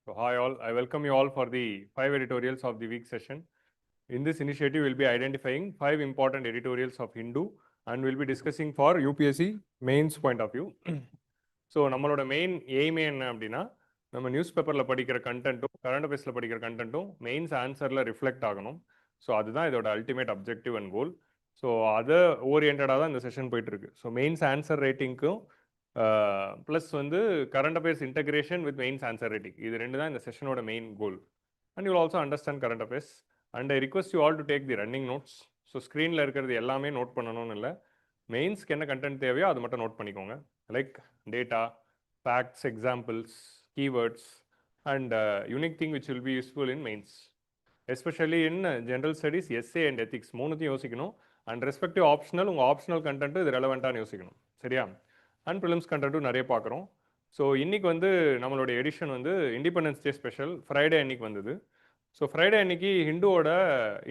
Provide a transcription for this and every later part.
So hi all, I welcome you all for the 5 editorials of the week session. In this initiative, we'll be identifying 5 important editorials of Hindu and we'll be discussing for UPSC Mains point of view. So நம்மளோட main எய்மே என்ன அப்படின்னா நம்ம news பேப்பரில் படிக்கிற கண்டென்ட்டும் current அஃபேர்ஸில் படிக்கிற கண்டென்ட்டும் mains ஆன்சரில் ரிஃப்ளெக்ட் ஆகணும். ஸோ அதுதான் இதோட ultimate objective and goal. So அதை ஓரியன்டாக தான் இந்த செஷன் போயிட்டுருக்கு. ஸோ மெயின்ஸ் ஆன்சர் ரேட்டிங்க்கும் ப்ளஸ் வந்து current affairs integration with mains answer rating, இது ரெண்டு தான் இந்த செஷனோட main goal. And you also understand current affairs and I request you all to take the running notes. So ஸ்க்ரீனில் இருக்கிறது எல்லாமே நோட் பண்ணணும்னு இல்லை, மெயின்ஸ்க்கு என்ன கண்டென்ட் தேவையோ அது மட்டும் நோட் பண்ணிக்கோங்க. Like data, facts, examples, keywords, and unique thing which will be useful in mains, especially in general studies, essay and ethics. மூணுத்தையும் யோசிக்கணும். அண்ட் ரெஸ்பெக்டிவ் ஆப்ஷனல், உங்கள் ஆப்ஷனல் கண்டென்ட் இது ரெலவெண்ட்டானு யோசிக்கணும், சரியா? அண்ட் ப்ரிலிம்ஸ் கண்டென்ட்டும் நிறைய பார்க்குறோம். ஸோ இன்றைக்கி வந்து நம்மளோட எடிஷன் வந்து இண்டிபெண்டன்ஸ் டே ஸ்பெஷல் ஃப்ரைடே அன்றைக்கி வந்தது. ஸோ ஃப்ரைடே அன்றைக்கி ஹிந்துவோட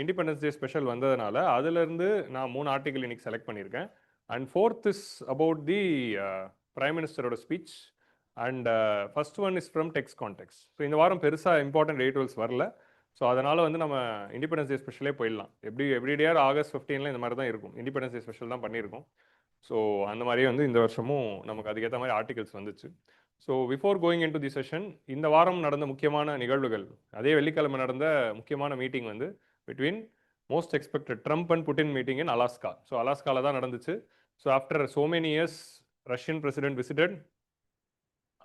இண்டிபெண்டன்ஸ் டே ஸ்பெஷல் வந்ததுனால அதுலேருந்து நான் 3 ஆர்டிக்கல் இன்றைக்கி செலக்ட் பண்ணியிருக்கேன். And fourth is about the prime மினிஸ்டரோட speech and first one is from text context. So இந்த வாரம் பெருசாக இம்பார்ட்டன்ட் எடிட்டோரியல்ஸ் வரல. ஸோ அதனால் வந்து நம்ம இண்டிபெண்டன்ஸ் டே ஸ்பெஷலே போயிடலாம். எவ்ரிடேயர் ஆகஸ்ட் 15 இந்த மாதிரி தான் இருக்கும், இண்டிபெண்டன்ஸ் டே ஸ்பெஷல் தான் பண்ணியிருக்கோம். ஸோ அந்த மாதிரியே வந்து இந்த வருஷமும் நமக்கு அதுக்கேற்ற மாதிரி ஆர்டிகல்ஸ் வந்துச்சு. So before going in to the session, இந்த வாரம் நடந்த முக்கியமான நிகழ்வுகள், அதே வெள்ளிக்கிழமை நடந்த முக்கியமான மீட்டிங் வந்து between most expected Trump and Putin meeting in Alaska. So அலாஸ்காவில் தான் நடந்துச்சு. So after so many years Russian president visited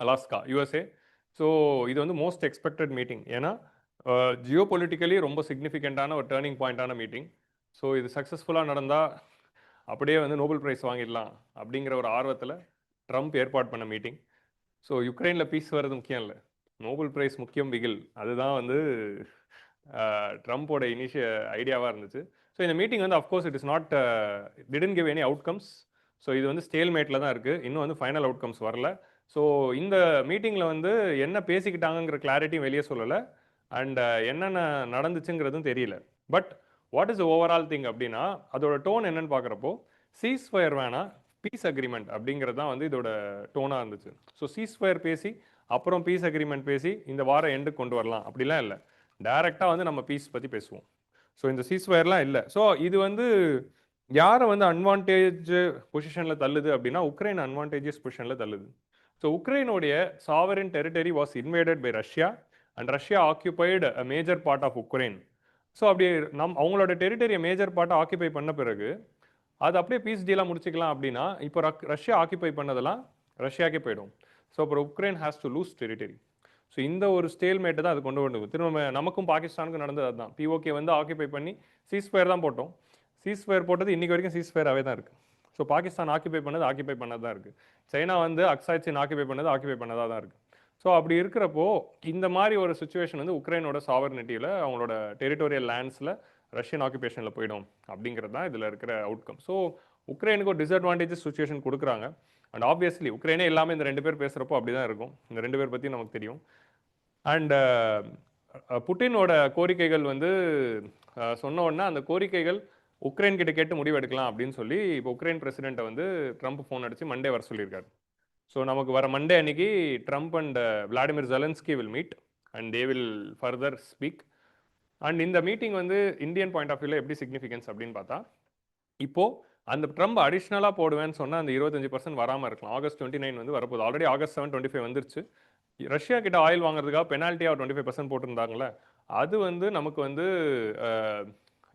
Alaska, USA. So இது வந்து மோஸ்ட் எக்ஸ்பெக்டட் மீட்டிங், ஏன்னா ஜியோ பொலிட்டிக்கலி ரொம்ப சிக்னிஃபிகண்ட்டான ஒரு டேர்னிங் பாயிண்டான மீட்டிங். ஸோ இது சக்ஸஸ்ஃபுல்லாக நடந்தால் அப்படியே வந்து நோபல் ப்ரைஸ் வாங்கிடலாம் அப்படிங்கிற ஒரு ஆர்வத்தில் ட்ரம்ப் ஏற்பாடு பண்ண மீட்டிங். ஸோ யுக்ரைனில் பீஸ் வர்றது முக்கியம் இல்லை, நோபல் ப்ரைஸ் முக்கியம் பிகில், அதுதான் வந்து ட்ரம்ப்போட ஐடியாவாக இருந்துச்சு. ஸோ இந்த மீட்டிங் வந்து of course it is not didn't give any outcomes. So இது வந்து ஸ்டேல்மேட்டில் தான் இருக்குது, இன்னும் வந்து ஃபைனல் அவுட்கம்ஸ் வரல. ஸோ இந்த மீட்டிங்கில் வந்து என்ன பேசிக்கிட்டாங்கிற கிளாரிட்டியும் வெளியே சொல்லலை அண்ட் என்னென்ன நடந்துச்சுங்கிறதும் தெரியல. But what is overall thing அப்படின்னா அதோட டோன் என்னன்னு பார்க்குறப்போ சீஸ்ஃபயர் வேணா பீஸ் அக்ரிமெண்ட் அப்படிங்கிறது தான் வந்து இதோட டோனாக இருந்துச்சு. ஸோ சீஸ்ஃபயர் பேசி அப்புறம் பீஸ் அக்ரிமெண்ட் பேசி இந்த வாரம் எண்டு கொண்டு வரலாம் அப்படிலாம் இல்லை, டைரெக்டாக வந்து நம்ம பீஸ் பற்றி பேசுவோம். ஸோ இந்த சீஸ்ஃபயர்லாம் இல்லை. ஸோ இது வந்து யாரை வந்து அட்வான்டேஜ் பொசிஷனில் தள்ளுது அப்படின்னா உக்ரைன் அட்வான்டேஜஸ் பொசிஷனில் தள்ளுது. ஸோ உக்ரைனுடைய sovereign territory was invaded by Russia and Russia occupied a major part of Ukraine. So அப்படி அவங்களோட டெரிட்டரியை மேஜர் பார்ட்டை ஆக்கியபை பண்ண பிறகு அது அப்படியே பீஸ் டீலாக முடிச்சுக்கலாம் அப்படின்னா இப்போ ரஷ்யா ஆக்கியபை பண்ணதெல்லாம் ரஷ்யாக்கே போயிடும். ஸோ அப்புறம் Ukraine has to lose territory. So இந்த ஒரு ஸ்டேல்மேட்டை தான் அது கொண்டு வந்து திரும்ப நமக்கும் பாகிஸ்தானுக்கும் நடந்தது அதுதான். பிஓகே வந்து ஆக்கியபை பண்ணி சீஸ்ஃபயர் தான் போட்டோம், சீஸ்ஃபயர் போட்டது இன்றைக்கி வரைக்கும் சீஸ்ஃபயராகவே தான் இருக்குது. ஸோ பாகிஸ்தான் ஆக்கியபை பண்ணது தான் இருக்குது, சைனா வந்து அக்ஸாய்ச்சின் ஆக்கியபை பண்ணதாக தான் இருக்குது. ஸோ அப்படி இருக்கிறப்போ இந்த மாதிரி ஒரு சுச்சுவேஷன் வந்து உக்ரைனோட சாவர்னிட்டியில் அவங்களோட டெரிட்டோரியல் லேண்ட்ஸில் ரஷ்யன் ஆக்குபேஷனில் போயிடும் அப்படிங்கிறது தான் இதில் இருக்கிற அவுட்கம். ஸோ உக்ரைனுக்கு ஒரு டிஸ்அட்வான்டேஜஸ் சுச்சுவேஷன் கொடுக்குறாங்க. அண்ட் ஆப்வியஸ்லி உக்ரைனே எல்லாமே இந்த 2 பேர் பேசுகிறப்போ அப்படி தான் இருக்கும், இந்த 2 பேர் பற்றி நமக்கு தெரியும். அண்ட் புட்டினோட கோரிக்கைகள் வந்து சொன்ன உடனே அந்த கோரிக்கைகள் உக்ரைன் கிட்ட கேட்டு முடிவு எடுக்கலாம் அப்படின்னு சொல்லி இப்போ உக்ரைன் பிரசிடென்ட்டை வந்து ட்ரம்ப் ஃபோன் அடித்து மண்டே வர சொல்லியிருக்காரு. ஸோ நமக்கு வர மண்டே அன்னைக்கு Trump and Vladimir Zelensky will meet and they will further speak. And இந்த மீட்டிங் வந்து இந்தியன் பாயிண்ட் ஆஃப் வியூவில் எப்படி சிக்னிஃபிகன்ஸ் அப்படின்னு பார்த்தா, இப்போது அந்த ட்ரம்ப் அடிஷ்னலாக போடுவேன்னு சொன்னால் அந்த 25% வராமல் இருக்கலாம். ஆகஸ்ட் 29 வந்து வரப்போகுது, ஆல்ரெடி ஆகஸ்ட் 7, 25 வந்துருச்சு. ரஷ்யா கிட்ட ஆயில் வாங்குறதுக்காக பெனால்ட்டியாக 25% போட்டிருந்தாங்களே, அது வந்து நமக்கு வந்து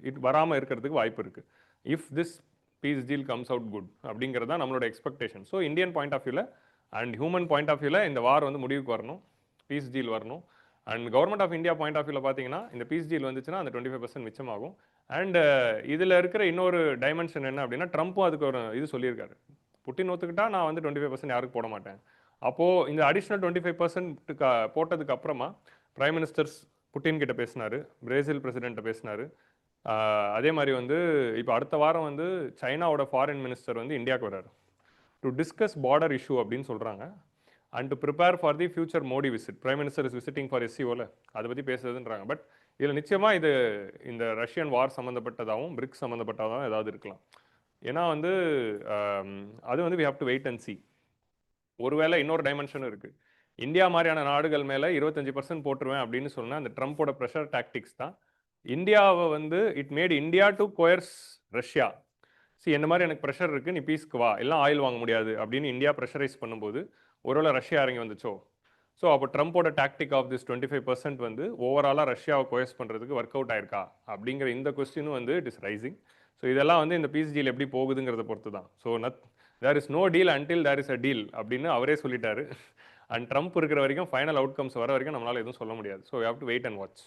இது வராமல் இருக்கிறதுக்கு வாய்ப்பு இருக்குது. If this peace deal comes out good அப்படிங்கிறது தான் நம்மளோட expectation. So Indian point of வியூவில் அண்ட் ஹியூமன் பாயிண்ட் ஆஃப் வியூவில் இந்த வார் வந்து முடிவுக்கு வரணும், பீஸ் டீல் வரணும். And government of India point of வியூவில் பார்த்தீங்கன்னா இந்த பீஸ் டீல் வந்துச்சுன்னா அந்த 25% மிச்சமாகும். அண்ட் இதில் இருக்கிற இன்னொரு டைமென்ஷன் என்ன அப்படின்னா ட்ரம்ப்பும் அதுக்கு ஒரு இது சொல்லியிருக்காரு, புட்டின் ஒத்துக்கிட்டா நான் வந்து 25% யாருக்கு போட மாட்டேன். அப்போது இந்த அடிஷ்னல் 25% போட்டதுக்கு அப்புறமா பிரைம் மினிஸ்டர்ஸ் புட்டின் கிட்ட பேசினார், பிரேசில் பிரசிடென்ட்டை பேசினார். அதே மாதிரி வந்து இப்போ அடுத்த வாரம் வந்து சைனாவோட ஃபாரின் மினிஸ்டர் வந்து இந்தியாவுக்கு வர்றாரு டு டிஸ்கஸ் பார்டர் இஷ்யூ அப்படின்னு சொல்கிறாங்க. And to prepare for the future Modi visit, prime minister is visiting for எஸ்சிஓவில் அதை பற்றி பேசுறதுன்றாங்க. பட் இதில் நிச்சயமாக இது இந்த ரஷ்யன் வார் சம்மந்தப்பட்டதாகவும் பிரிக்ஸ் சம்மந்தப்பட்டதாகவும் ஏதாவது இருக்கலாம். ஏன்னா வந்து அது வந்து we have to wait and see. ஒருவேளை இன்னொரு டைமென்ஷனும் இருக்குது, இந்தியா மாதிரியான நாடுகள் மேலே 25% போட்டுருவேன் அப்படின்னு சொன்னால் அந்த ட்ரம்ப்போட ப்ரெஷர் டாக்டிக்ஸ் தான் இந்தியாவை வந்து it made India to chores Russia. என்ன மாதிரி எனக்கு ப்ரெஷர் இருக்குது, நீ பீஸ்க்கு வா, எல்லாம் ஆயில் வாங்க முடியாது அப்படின்னு இந்தியா ப்ரெஷரைஸ் பண்ணும்போது ஒருவேளை ரஷ்யா இறங்கி வந்துச்சோ. ஸோ அப்போ ட்ரம்ப்போட டாக்டிக் ஆஃப் திஸ் 25% வந்து ஓவராலாக ரஷ்யாவை கோயஸ் பண்ணுறதுக்கு ஒர்க் அவுட் ஆயிருக்கா அப்படிங்கிற இந்த கொஸ்டினும் வந்து இட் இஸ் ரைசிங். ஸோ இதெல்லாம் வந்து இந்த பீஸ் டீல் எப்படி போகுதுங்கிறத பொறுத்து தான். So there is no deal until there is a deal அப்படின்னு அவரே சொல்லிட்டாரு. அண்ட் ட்ரம்ப் இருக்கிற வரைக்கும் ஃபைனல் அவுட்கம்ஸ் வர வரைக்கும் நம்மளால் எதுவும் சொல்ல முடியாது. So we have to wait and watch.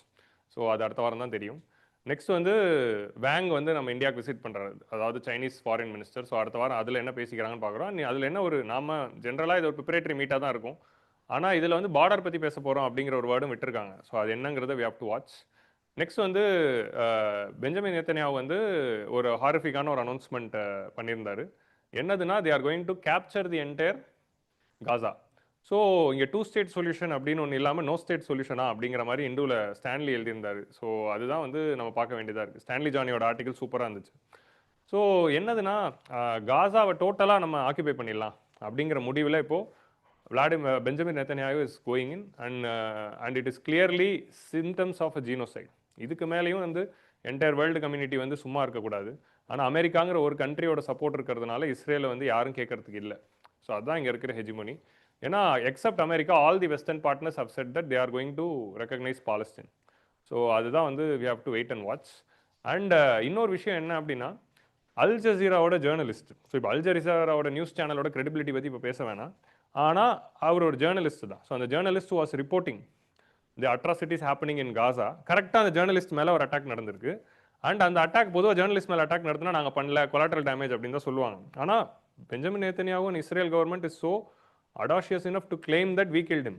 So அது அடுத்த வாரம் தான் தெரியும். நெக்ஸ்ட் வந்து வேங் வந்து நம்ம இந்தியாவுக்கு விசிட் பண்ணுறாரு, அதாவது சைனீஸ் ஃபாரின் மினிஸ்டர். ஸோ அடுத்த வாரம் அதில் என்ன பேசிக்கிறாங்கன்னு பார்க்குறோம். அதில் என்ன ஒரு நாம ஜென்ரலாக இது ஒரு ப்ரிப்பரேட்டரி மீட்டாக தான் இருக்கும். ஆனால் இதில் வந்து பார்டர் பற்றி பேச போகிறோம் அப்படிங்கிற ஒரு வேர்டும் விட்டுருக்காங்க. ஸோ அது என்னங்கிறத we have to watch. Next வந்து பெஞ்சமின் நேத்தன்யாஹூ வந்து ஒரு ஹாரிஃபிக்கான ஒரு அனௌன்ஸ்மெண்ட் பண்ணியிருந்தாரு. என்னதுன்னா, they are going to capture the entire Gaza. So இங்கே 2 ஸ்டேட் சொல்யூஷன் அப்படின்னு ஒன்று இல்லாமல் நோ ஸ்டேட் சொல்யூஷனா அப்படிங்கிற மாதிரி இந்துவில் ஸ்டான்லி எழுதியிருந்தார். ஸோ அதுதான் வந்து நம்ம பார்க்க வேண்டியதாக இருக்குது. ஸ்டான்லி ஜானியோட ஆர்டிகல் சூப்பராக இருந்துச்சு. ஸோ என்னதுன்னா, காசாவை டோட்டலாக நம்ம ஆக்கியபை பண்ணிடலாம் அப்படிங்கிற முடிவில் இப்போது Benjamin Netanyahu is going in and it is clearly symptoms of a genocide. இதுக்கு மேலேயும் வந்து என்டையர் வேர்ல்டு கம்யூனிட்டி வந்து சும்மா இருக்கக்கூடாது. ஆனால் அமெரிக்காங்கிற ஒரு கண்ட்ரியோட சப்போர்ட் இருக்கிறதுனால இஸ்ரேலை வந்து யாரும் கேட்கறதுக்கு இல்லை. ஸோ அதுதான் இங்கே இருக்கிற ஹெஜிமோனி. ஏன்னா except America all the western partners have said that they are going to recognise Palestine. So அதுதான் வந்து we have to wait and watch. And இன்னொரு விஷயம் என்ன அப்படின்னா, அல் ஜசீராவோட ஜேர்னலிஸ்ட். ஸோ இப்போ அல் ஜசீராவோட நியூஸ் சேனலோட கிரெடிபிலிட்டி பற்றி இப்போ பேச வேணாம். ஆனால் அவர் ஒரு ஜேர்னலிஸ்ட் தான். ஸோ அந்த journalist was reporting the atrocities happening in Gaza. கரெக்டாக அந்த ஜேர்னலிஸ்ட் மேலே ஒரு அட்டாக் நடந்திருக்கு. அண்ட் அந்த அட்டாக் பொதுவாக ஜேர்னலிஸ்ட் மேலே அட்டாக் நடத்தினா நாங்கள் பண்ணல, கொலாட்ரல் டேமேஜ் அப்படின்னு தான் சொல்லுவாங்க. ஆனால் Benjamin Netanyahu and Israel government is so audacious enough to claim that we killed him.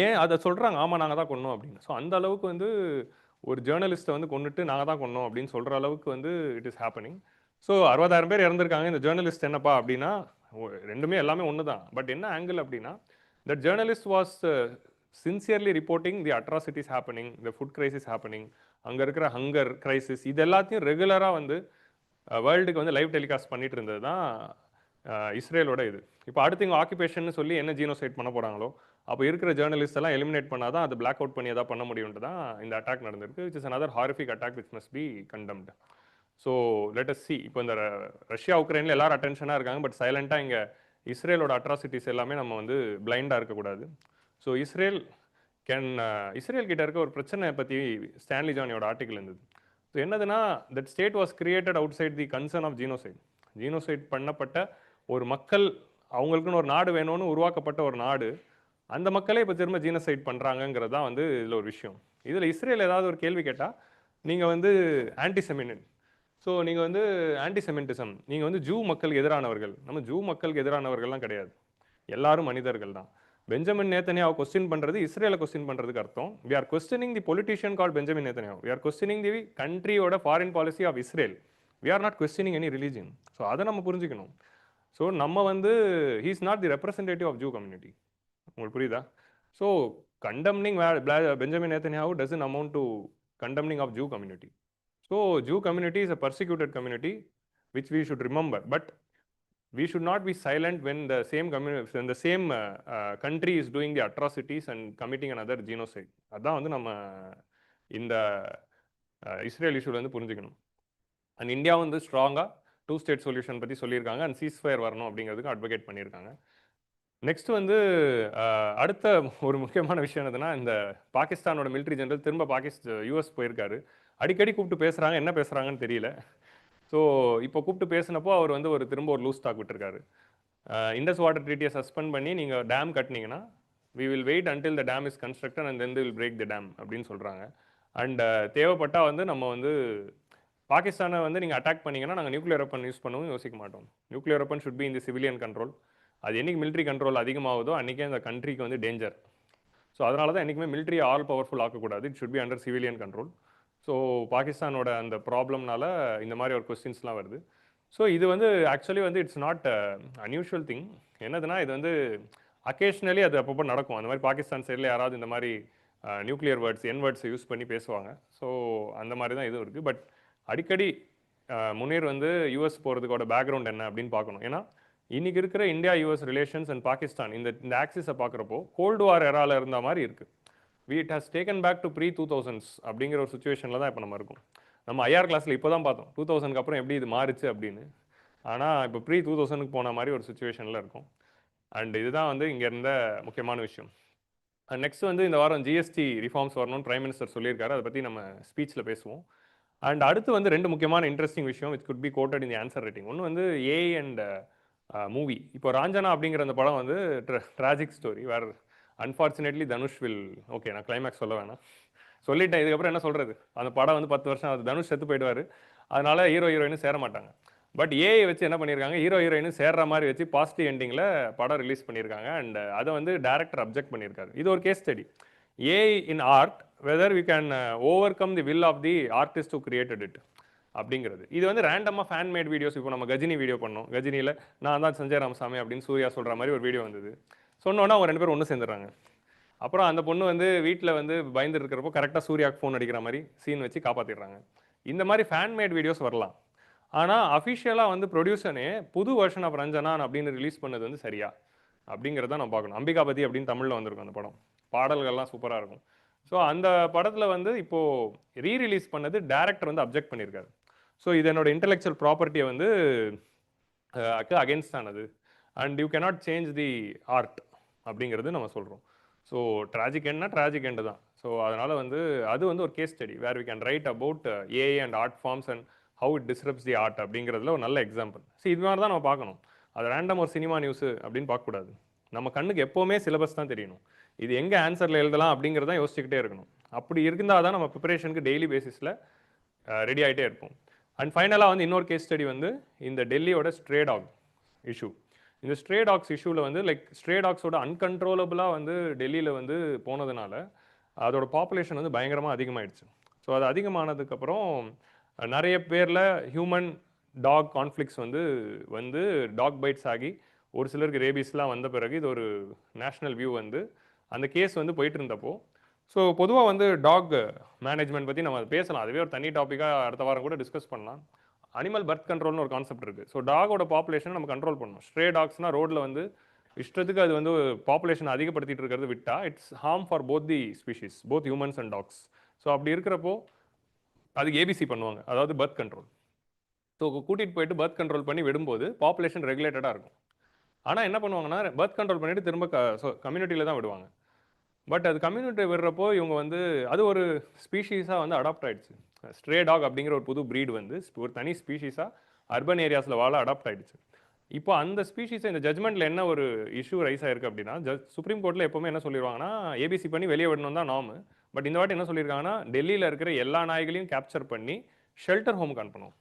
ஏன் அதை சொல்கிறாங்க? ஆமாம், நாங்கள் தான் கொன்னோம் அப்படின்னு. ஸோ அந்த அளவுக்கு வந்து ஒரு ஜேர்னலிஸ்ட்டை வந்து கொண்டுட்டு நாங்கள் தான் கொன்னோம் அப்படின்னு சொல்கிற அளவுக்கு வந்து இட் இஸ் ஹேப்பனிங். ஸோ 60,000 பேர் இறந்துருக்காங்க. இந்த ஜேர்னலிஸ்ட் என்னப்பா அப்படின்னா, ரெண்டுமே எல்லாமே ஒன்று தான். பட் என்ன ஆங்கிள் அப்படின்னா, that journalist was sincerely reporting the atrocities happening, the food crisis happening, அங்கே இருக்கிற ஹங்கர் கிரைசிஸ், இது எல்லாத்தையும் ரெகுலராக வந்து வேர்ல்டுக்கு வந்து லைவ் டெலிகாஸ்ட் பண்ணிட்டு இருந்தது தான் இஸ்ரேலோட இது. இப்போ அடுத்து இங்கே ஆக்குபேஷன் சொல்லி என்ன ஜீனோசைட் பண்ண போகிறாங்களோ, அப்போ இருக்கிற ஜேர்னலிஸ்ட் எல்லாம் எலிமினேட் பண்ணால் தான் அது பிளாக் அவுட் பண்ணி எதாவது பண்ண முடியும்ட்டு தான் இந்த அட்டாக் நடந்திருக்கு. Which is another horrific attack which must be condemned. So let us see. இப்போ இந்த ரஷ்யா உக்ரைனில் எல்லாரும் அட்டென்ஷனாக இருக்காங்க. பட் சைலண்ட்டாக இங்கே இஸ்ரேலோட அட்ராசிட்டிஸ் எல்லாமே நம்ம வந்து பிளைண்டாக இருக்கக்கூடாது. ஸோ இஸ்ரேல் கிட்ட இருக்க ஒரு பிரச்சனை பற்றி ஸ்டான்லி ஜானியோட ஆர்டிக்கல் இருந்தது. ஸோ என்னதுன்னா, that state was created outside the concern of genocide. Genocide பண்ணப்பட்ட ஒரு மக்கள், அவங்களுக்குன்னு ஒரு நாடு வேணும்னு உருவாக்கப்பட்ட ஒரு நாடு, அந்த மக்களே இப்போ திரும்ப ஜீனோசைட் பண்ணுறாங்கங்கிறது தான் வந்து இதில் ஒரு விஷயம். இதில் இஸ்ரேல் ஏதாவது ஒரு கேள்வி கேட்டால், நீங்கள் வந்து ஆன்டிசெமினிட், ஸோ நீங்கள் வந்து ஆன்டிசெமிட்டிசம், நீங்கள் வந்து ஜூ மக்களுக்கு எதிரானவர்கள். நம்ம ஜூ மக்களுக்கு எதிரானவர்கள்லாம் கிடையாது, எல்லாரும் மனிதர்கள் தான். பெஞ்சமின் நேத்தன்யாஹூ கொஸ்டின் பண்ணுறது இஸ்ரேலை கொஸ்டின் பண்ணுறதுக்கு அர்த்தம், we are questioning the politician called Benjamin Netanyahu. We are questioning the கண்ட்ரியோட foreign policy of Israel. We are not questioning any religion. So அதை நம்ம புரிஞ்சுக்கணும். ஸோ நம்ம வந்து he is not the representative of Jew community. உங்களுக்கு புரியுதா? So condemning Benjamin Netanyahu doesn't amount to condemning of Jew community. So Jew community is a persecuted community which we should remember. But we should not be silent when the same country is doing the atrocities and committing another genocide. அதான் வந்து நம்ம இந்த Israel இஷ்யூல வந்து புரிஞ்சுக்கணும். And India வந்து ஸ்ட்ராங்காக 2 state solution பற்றி சொல்லியிருக்காங்க. அண்ட் சீஸ்ஃபயர் வரணும் அப்படிங்கிறதுக்கு அட்வொகேட் பண்ணியிருக்காங்க. நெக்ஸ்ட் வந்து அடுத்த ஒரு முக்கியமான விஷயம் என்னதுன்னா, இந்த பாகிஸ்தானோட மிலிட்ரி ஜெனரல் திரும்ப யூஎஸ் போயிருக்காரு. அடிக்கடி கூப்பிட்டு பேசுகிறாங்க, என்ன பேசுகிறாங்கன்னு தெரியல. ஸோ இப்போ கூப்பிட்டு பேசினப்போ அவர் வந்து திரும்ப ஒரு லூஸ் டாக் விட்டுருக்காரு. இண்டஸ் வாட்டர் ட்ரீட்டியை சஸ்பெண்ட் பண்ணி நீங்கள் டேம் கட்டினீங்கன்னா we will wait until the dam is constructed and then will break the dam அப்படின்னு சொல்கிறாங்க. அண்ட் தேவைப்பட்டால் வந்து நம்ம வந்து பாகிஸ்தானை வந்து நீங்கள் அட்டாக் பண்ணிங்கன்னா நாங்கள் நியூக்ளியர் வெப்பன் யூஸ் பண்ணவும் யோசிக்க மாட்டோம். நியூக்ளியர் வெப்பன் ஷுட் பி இந்த சிவிலியன் கண்ட்ரோல். அது என்றைக்கு மிலிட்ரி கண்ட்ரோல் அதிகமாகுதோ அன்றைக்கே அந்த கண்ட்ரிக்கு வந்து டேஞ்சர். ஸோ அதனால தான் என்றைக்குமே மிலிட்ரி ஆல் பவர்ஃபுல் ஆக்கக்கூடாது. It should be under civilian control. So பாகிஸ்தானோட அந்த ப்ராப்ளம்னால இந்த மாதிரி ஒரு கொஸ்டின்ஸ்லாம் வருது. ஸோ இது வந்து ஆக்சுவலி வந்து இட்ஸ் நாட் அன்யூஷுவல் திங். என்னதுன்னா, இது வந்து அக்கேஷ்னலி அது அப்பப்போ நடக்கும். அந்த மாதிரி பாகிஸ்தான் சைடில் யாராவது இந்த மாதிரி நியூக்ளியர் வேர்ட்ஸ் வேர்ட்ஸை யூஸ் பண்ணி பேசுவாங்க. ஸோ அந்த மாதிரி தான் இதுவும் இருக்குது. பட் அடிக்கடி முனீர் வந்து யூஎஸ் போகிறதுக்கோட பேக்ரவுண்ட் என்ன அப்படின்னு பார்க்கணும். ஏன்னா இன்றைக்கி இருக்கிற India US relations and Pakistan இந்த ஆக்சிஸை பார்க்குறப்போ கோல்டு வார் எராவில் இருந்த மாதிரி இருக்குது. It has taken back to pre 2000s அப்படிங்கிற ஒரு சுச்சுவேஷனில் தான் இப்போ நம்ம இருக்கோம். நம்ம ஐஆர் கிளாஸில் இப்போ தான் பார்த்தோம் 2000க்கு அப்புறம் எப்படி இது மாறுச்சு அப்படின்னு. ஆனால் இப்போ ப்ரீ 2000க்கு போன மாதிரி ஒரு சுச்சுவேஷனில் இருக்கும். அண்ட் இதுதான் வந்து இங்கே இருந்த முக்கியமான விஷயம். நெக்ஸ்ட் வந்து இந்த வாரம் ஜிஎஸ்டி ரிஃபார்ம்ஸ் வரணும்னு பிரைம் மினிஸ்டர் சொல்லியிருக்காரு. அதை பற்றி நம்ம ஸ்பீச்சில் பேசுவோம். அண்ட் அடுத்து வந்து 2 முக்கியமான இன்ட்ரெஸ்டிங் விஷயம் which could be quoted in answer writing. ஒன்று வந்து ஏஐ அண்ட் மூவி. இப்போ ராஞ்சனா அப்படிங்கிற அந்த படம் வந்து ட்ராஜிக் ஸ்டோரி வேறு. அன்ஃபார்ச்சுனேட்லி தனுஷ் வில் ஓகே நான் கிளைமேக்ஸ் சொல்ல வேணாம், சொல்லிட்டேன். இதுக்கப்புறம் என்ன சொல்கிறது, அந்த படம் வந்து 10 வருஷம் அது தனுஷ் செத்து போயிடுவார். அதனால ஹீரோ ஹீரோயினும் சேர மாட்டாங்க. பட் ஏஐ வச்சு என்ன பண்ணியிருக்காங்க, ஹீரோ ஹீரோயினும் சேர்ற மாதிரி வச்சு பாசிட்டிவ் எண்டிங்கில் படம் ரிலீஸ் பண்ணியிருக்காங்க. அண்ட் அதை வந்து டேரக்டர் அப்ஜெக்ட் பண்ணியிருக்காரு. இது ஒரு case study. AI in art whether we can overcome the will of the artist who created it அப்படிங்கிறது. இது வந்து ரேண்டமாக ஃபேன் மேட் வீடியோஸ். இப்போ நம்ம கஜினி வீடியோ பண்ணோம், கஜினியில் நான் தான் சஞ்சய் ராமசாமி அப்படின்னு சூர்யா சொல்கிற மாதிரி ஒரு வீடியோ வந்தது. சொன்னோன்னா அவங்க 2 பேரும் ஒன்று சேர்ந்துடுறாங்க. அப்புறம் அந்த பொண்ணு வந்து வீட்டில் வந்து பயந்து இருக்கிறப்போ கரெக்டாக சூர்யாவுக்கு ஃபோன் அடிக்கிற மாதிரி சீன் வச்சு காப்பாற்றிடுறாங்க. இந்த மாதிரி ஃபேன் மேட் வீடியோஸ் வரலாம். ஆனால் அஃபிஷியலாக வந்து ப்ரொடியூசனே புது வெர்ஷன் ஆஃப் ரஞ்சனான் அப்படின்னு ரிலீஸ் பண்ணது வந்து சரியா அப்படிங்கிறத நம்ம பார்க்கணும். அம்பிகாபதி அப்படின்னு தமிழில் வந்திருக்கும் அந்த படம். பாடல்கள்லாம் சூப்பராக இருக்கும். ஸோ அந்த படத்தில் வந்து இப்போது ரீரிலீஸ் பண்ணது டேரக்டர் வந்து அப்ஜெக்ட் பண்ணியிருக்காரு. ஸோ இது என்னோட இன்டெலெக்சுவல் ப்ராப்பர்ட்டியை வந்து அகென்ஸ்ட் ஆனது. And you cannot change the art அப்படிங்கிறது நம்ம சொல்கிறோம். ஸோ ட்ராஜிக் எண்ட்னா ட்ராஜிக் எண்டு தான். ஸோ அதனால் வந்து அது வந்து ஒரு case study where we can write about AI and art forms and how it disrupts the art அப்படிங்கிறதுல ஒரு நல்ல எக்ஸாம்பிள். ஸோ இது மாதிரி தான் நம்ம பார்க்கணும். அது ரேண்டம் ஒரு சினிமா நியூஸு அப்படின்னு பார்க்கக்கூடாது. நம்ம கண்ணுக்கு எப்போவுமே சிலபஸ் தான் தெரியணும். இது எங்கே ஆன்சரில் எழுதலாம் அப்படிங்கிறதான் யோசிச்சுக்கிட்டே இருக்கணும். அப்படி இருந்தால் தான் நம்ம ப்ரிப்பரேஷனுக்கு டெய்லி பேசிஸில் ரெடி ஆகிட்டே இருப்போம். அண்ட் ஃபைனலாக வந்து இன்னொரு கேஸ் ஸ்டடி வந்து இந்த டெல்லியோட ஸ்ட்ரே டாக் இஷ்யூ. இந்த ஸ்ட்ரே டாக்ஸ் இஷ்யூவில் வந்து லைக் ஸ்ட்ரே டாக்ஸோட அன்கண்ட்ரோலபிளாக வந்து டெல்லியில் வந்து போனதுனால அதோட பாப்புலேஷன் வந்து பயங்கரமாக அதிகமாகிடுச்சு. ஸோ அது அதிகமானதுக்கப்புறம் நிறைய பேரில் ஹியூமன் டாக் கான்ஃப்ளிக்ஸ் வந்து டாக் பைட்ஸ் ஆகி ஒரு சிலருக்கு ரேபிஸ்லாம் வந்த பிறகு இது ஒரு நேஷ்னல் வியூ வந்து அந்த கேஸ் வந்து போயிட்டு இருந்தப்போ. ஸோ பொதுவாக வந்து டாக் மேனேஜ்மெண்ட் பற்றி நம்ம பேசலாம். அதுவே ஒரு தனி டாப்பிக்காக அடுத்த வாரம் கூட டிஸ்கஸ் பண்ணலாம். அனிமல் பர்த் கண்ட்ரோல்னு ஒரு கான்செப்ட் இருக்குது. ஸோ டாகோட பாப்புலேஷனை நம்ம கண்ட்ரோல் பண்ணணும். ஸ்ட்ரே டாக்ஸ்னால் ரோட்டில் வந்து இஷ்டத்துக்கு அது வந்து பாப்புலேஷன் அதிகப்படுத்திட்டு இருக்கிறது விட்டா it's harm for both the species, both humans and dogs. So அப்படி இருக்கிறப்போ அதுக்கு ஏபிசி பண்ணுவாங்க, அதாவது பர்த் கண்ட்ரோல். ஸோ கூட்டிகிட்டு போயிட்டு பர்த் கண்ட்ரோல் பண்ணி விடும்போது பாப்புலேஷன் ரெகுலேட்டடாக இருக்கும். ஆனால் என்ன பண்ணுவாங்கன்னா பர்த் கண்ட்ரோல் பண்ணிவிட்டு திரும்ப கம்யூனிட்டியில் தான் விடுவாங்க. பட் அது கம்யூனிட்டி விடுறப்போ இவங்க வந்து அது ஒரு ஸ்பீஷீஸாக வந்து அடாப்ட் ஆகிடுச்சு. ஸ்ட்ரே டாக் அப்படிங்கிற ஒரு புது ப்ரீடு வந்து ஒரு தனி ஸ்பீஷீஸாக அர்பன் ஏரியாஸில் வாழ அடாப்ட் ஆகிடுச்சு. இப்போ அந்த ஸ்பீஷீஸை இந்த ஜட்மெண்ட்டில் என்ன ஒரு இஷ்யூ ரைஸ் ஆயிருக்கு அப்படின்னா, சுப்ரீம் கோர்ட்டில் எப்போவுமே என்ன சொல்லிடுவாங்கன்னா ஏபிசி பண்ணி வெளியே விடணும் தான் நார்மு. பட் இந்த வாட்டி என்ன சொல்லியிருக்காங்கன்னா டெல்லியில் இருக்கிற எல்லா நாய்களையும் கேப்சர் பண்ணி ஷெல்டர் ஹோமுக்கு அனுப்பணும்,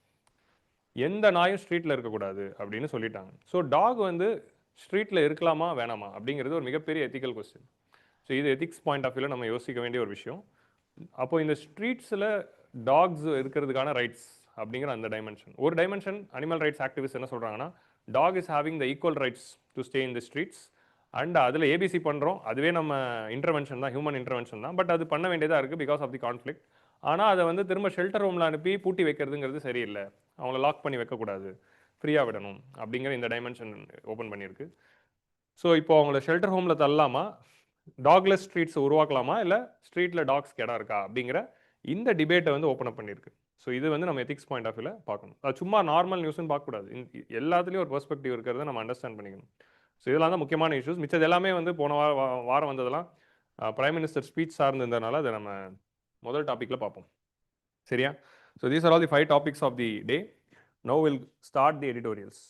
எந்த நாயும் ஸ்ட்ரீட்டில் இருக்கக்கூடாது அப்படின்னு சொல்லிட்டாங்க. ஸோ டாக் வந்து ஸ்ட்ரீட்டில் இருக்கலாமா வேணாமா அப்படிங்கிறது ஒரு மிகப்பெரிய எத்திக்கல் கொஸ்டின். ஸோ இது எத்திக்ஸ் பாயிண்ட் ஆஃப் வியூவில் நம்ம யோசிக்க வேண்டிய ஒரு விஷயம். அப்போ இந்த ஸ்ட்ரீட்ஸில் டாக்ஸ் இருக்கிறதுக்கான ரைட்ஸ் அப்படிங்கிற அந்த டைமென்ஷன். ஒரு டைமென்ஷன் அனிமல் ரைட்ஸ் ஆக்டிவிஸ்ட் என்ன சொல்கிறாங்கன்னா dog is having the equal rights to stay in the streets. And அதில் ஏபிசி பண்ணுறோம், அதுவே நம்ம இன்டர்வென்ஷன் தான், ஹியூமன் இன்டர்வென்ஷன் தான். பட் அது பண்ண வேண்டியதாக இருக்குது பிகாஸ் ஆஃப் தி கான்ஃப்ளிக்ட். ஆனால் அதை வந்து திரும்ப ஷெல்டர் ஹோமில் அனுப்பி பூட்டி வைக்கிறதுங்கிறது சரியில்லை, அவங்கள லாக் பண்ணி வைக்கக்கூடாது, ஃப்ரீயாக விடணும் அப்படிங்கிற இந்த டைமென்ஷன் ஓப்பன் பண்ணியிருக்கு. ஸோ இப்போ அவங்கள ஷெல்டர் ஹோமில் தள்ளலாமா, டாக்லெஸ் ஸ்ட்ரீட்ஸ் உருவாக்கலாமா, இல்லை ஸ்ட்ரீட்டில் டாக்ஸ் இடம் இருக்கா அப்படிங்கிற இந்த டிபேட்டை வந்து ஓப்பன் அப் பண்ணியிருக்கு. ஸோ இது வந்து நம்ம எத்திக்ஸ் பாயிண்ட் ஆஃப் வியூவில் பார்க்கணும். அது சும்மா நார்மல் நியூஸ்னு பார்க்கக்கூடாது, எல்லாத்துலேயும் ஒரு பெர்ஸ்பெக்டிவ் இருக்கிறத நம்ம அண்டர்ஸ்டாண்ட் பண்ணிக்கணும். ஸோ இதெல்லாம் தான் முக்கியமான இஷ்யூஸ். மிச்சது எல்லாமே வந்து போன வாரம் வந்ததெல்லாம் பிரைம் மினிஸ்டர் ஸ்பீச் சார்ந்திருந்ததுனால அதை நம்ம முதல் டாப்பிக்கில் பார்ப்போம். சரியா? So these are all the 5 topics of the day. Now will start the editorials.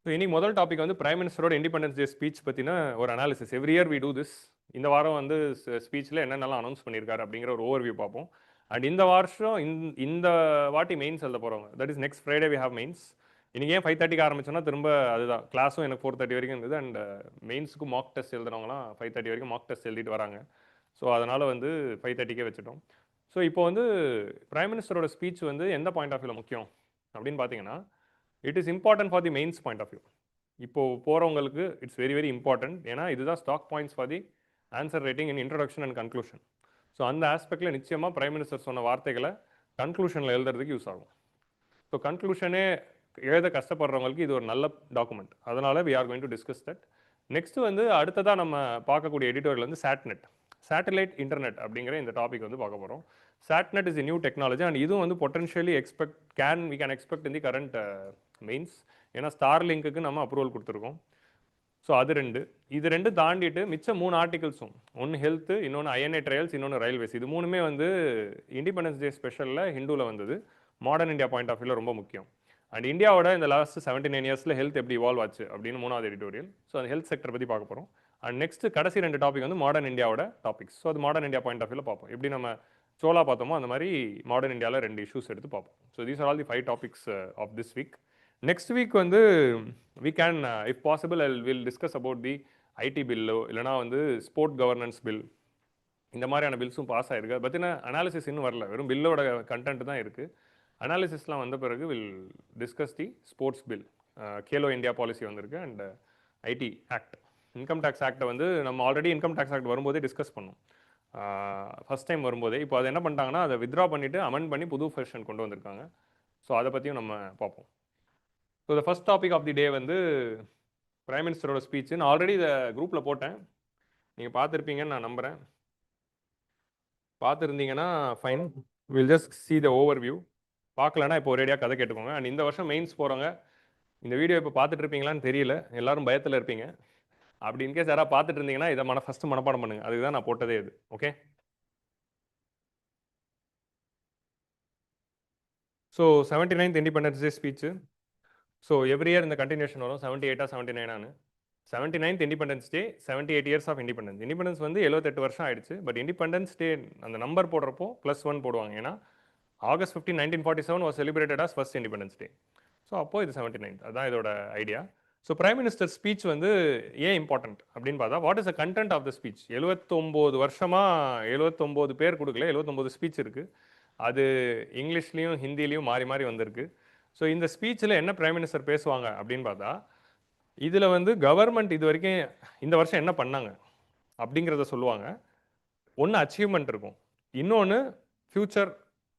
So இன்னைக்கு முதல் டாபிக் வந்து பிரைம் மினிஸ்டரோட இண்டிபெண்டன்ஸ் டே ஸ்பீச் பற்றின ஒரு analysis. Every year we do this. இந்த வாரம் வந்து ஸ்பீச்சில் என்னென்னலாம் அனௌன்ஸ் பண்ணியிருக்காரு அப்படிங்கிற ஒரு ஓவர்வியூ பார்ப்போம். அண்ட் இந்த வருஷம் இந்த வாட்டி மெயின்ஸ் எழுத போகிறவங்க, that is next Friday we have mains. இன்றைக்கி ஏன் 5:30க்கு ஆரம்பிச்சோன்னா திரும்ப அதுதான் கிளாஸும் எனக்கு 4:30 வரைக்கும் இருந்தது. அண்ட் மெயின்ஸுக்கு மார்க் டெஸ்ட் எழுதுறவங்களாம் 5:30 வரைக்கும் மார்க் டெஸ்ட் எழுதிட்டு வராங்க. ஸோ அதனால் வந்து 5:30க்கே வச்சுட்டோம். ஸோ இப்போ வந்து பிரைம் மினிஸ்டரோட ஸ்பீச் வந்து எந்த பாயிண்ட் ஆஃப் வியூவில் முக்கியம் அப்படின்னு பார்த்தீங்கன்னா, it is important for the mains point of view. இப்போது போகிறவங்களுக்கு இட்ஸ் வெரி வெரி இம்பார்ட்டன்ட். ஏன்னா இதுதான் stock points for the answer writing in introduction and conclusion. So அந்த ஆஸ்பெக்டில் நிச்சயமாக பிரைம் மினிஸ்டர் சொன்ன வார்த்தைகளை கன்க்ளூஷனில் எழுதுறதுக்கு யூஸ் ஆகும். ஸோ கன்க்ளூஷனே எழுத கஷ்டப்படுறவங்களுக்கு இது ஒரு நல்ல டாக்குமெண்ட். அதனால we are going to discuss that. Next வந்து அடுத்ததாக நம்ம பார்க்கக்கூடிய எடிட்டோரியல் வந்து சாட்நெட், சேட்டலைட் இன்டர்நெட் அப்படிங்கிற இந்த டாபிக் வந்து பார்க்க போகிறோம். Satnet is a new technology and இதுவும் வந்து potentially we can expect in the current mains. ஏன்னா ஸ்டார் லிங்க்குக்கு நம்ம அப்ரூவல் கொடுத்துருக்கோம். ஸோ அது ரெண்டு. இது ரெண்டு தாண்டிட்டு மிச்சம் 3 ஆர்டிகல்ஸும், ஒன்று ஹெல்த்து, இன்னொன்று ஐஎன்ஏ ட்ரையல்ஸ், இன்னொன்று ரயில்வேஸ். இது மூணுமே வந்து இண்டிபெண்டன்ஸ் டே ஸ்பெஷலில் ஹிந்துவில் வந்தது. மாடர்ன் இந்தியா பாயிண்ட் ஆஃப் வியூவில் ரொம்ப முக்கியம். அண்ட் இந்தியாவோட இந்த லாஸ்ட் 79 இயர்ஸில் ஹெல்த் எப்படி இவால்வ் ஆச்சு அப்படின்னு 3வது எடிட்டோரியல். ஸோ அந்த ஹெல்த் செக்டர் பற்றி பார்க்க போகிறோம். அண்ட் நெக்ஸ்ட் கடைசி 2 டாபிக் வந்து மாடர்ன் இந்தியாவோட டாபிக்ஸ். ஸோ அது மாடர்ன் இந்தியா பாயிண்ட் ஆஃப் வியூவில் பார்ப்போம். எப்படி நம்ம சோலா பார்த்தோமோ அந்த மாதிரி மாடர்ன் இந்தியாவில் 2 இஷ்யூஸ் எடுத்து பார்ப்போம். So these are all the 5 topics of this week. Next week வந்து we can if possible I will discuss about the IT bill இல்லைனா வந்து ஸ்போர்ட் கவர்னன்ஸ் பில், இந்த மாதிரியான பில்ஸும் பாஸ் ஆகிருக்கு. அதை பற்றின அனாலிசிஸ் இன்னும் வரல, வெறும் பில்லோட கண்டென்ட் தான் இருக்குது. அனாலிசிஸ்லாம் வந்த பிறகு will discuss the sports bill, Khelo India policy வந்திருக்கு and IT act, income tax ஆக்டை வந்து நம்ம ஆல்ரெடி இன்கம் டேக்ஸ் ஆக்ட் வரும்போதே டிஸ்கஸ் பண்ணோம் ஃபஸ்ட் டைம் வரும்போதே. இப்போ அதை என்ன பண்ணிட்டாங்கன்னா அதை வித்ரா பண்ணிவிட்டு அமெண்ட் பண்ணி புது வெர்ஷன் கொண்டு வந்திருக்காங்க. ஸோ அதை பற்றியும் நம்ம பார்ப்போம். So the first topic of the day வந்து பிரைம் மினிஸ்டரோட ஸ்பீச். நான் ஆல்ரெடி இதை குரூப்பில் போட்டேன், நீங்கள் பார்த்துருப்பீங்கன்னு நான் நம்புகிறேன். பார்த்துருந்தீங்கன்னா fine, will just see the overview. பார்க்கலன்னா இப்போ ஒரேடியாக கதை கேட்டுக்கோங்க. அண்ட் இந்த வருஷம் மெயின்ஸ் போகிறவங்க இந்த வீடியோ இப்போ பார்த்துட்டு இருப்பீங்களான்னு தெரியல, எல்லாரும் பயத்தில் இருப்பீங்க. அப்படி இன்கேஸ் யாராவது பார்த்துட்டு இருந்தீங்கன்னா இதை ஃபஸ்ட்டு மனப்பாடம் பண்ணுங்கள். அதுக்கு தான் நான் போட்டதே இது. Okay, so 79th independence day speech. So every year இந்த கண்டினியூஷன் வரும், 78 79 79th independence day, 78 years of independence. Independence வந்து 78 வருஷம் ஆயிடுச்சு. பட் இண்டிபெண்டன்ஸ் டே அந்த நம்பர் போடுறப்போ +1 போடுவாங்க. ஏன்னா August 15 1947 was celebrated as first independence day. So அப்போ இது 79th, அதுதான் இதோட idea. So prime minister speech வந்து ஏன் இம்பார்ட்டன்ட் அப்படின்னு பார்த்தா, what is the content of the speech? 79 வருஷமாக 79 பேர் கொடுக்கல, 79 ஸ்பீச் இருக்குது. அது இங்கிலீஷ்லேயும் ஹிந்திலையும் மாறி மாறி வந்திருக்கு. ஸோ இந்த ஸ்பீச்சில் என்ன பிரைம் மினிஸ்டர் பேசுவாங்க அப்படின்னு பார்த்தா, இதில் வந்து கவர்மெண்ட் இது வரைக்கும் இந்த வருஷம் என்ன பண்ணாங்க அப்படிங்கிறத சொல்லுவாங்க. ஒன்று அச்சீவ்மெண்ட் இருக்கும், இன்னொன்று ஃப்யூச்சர்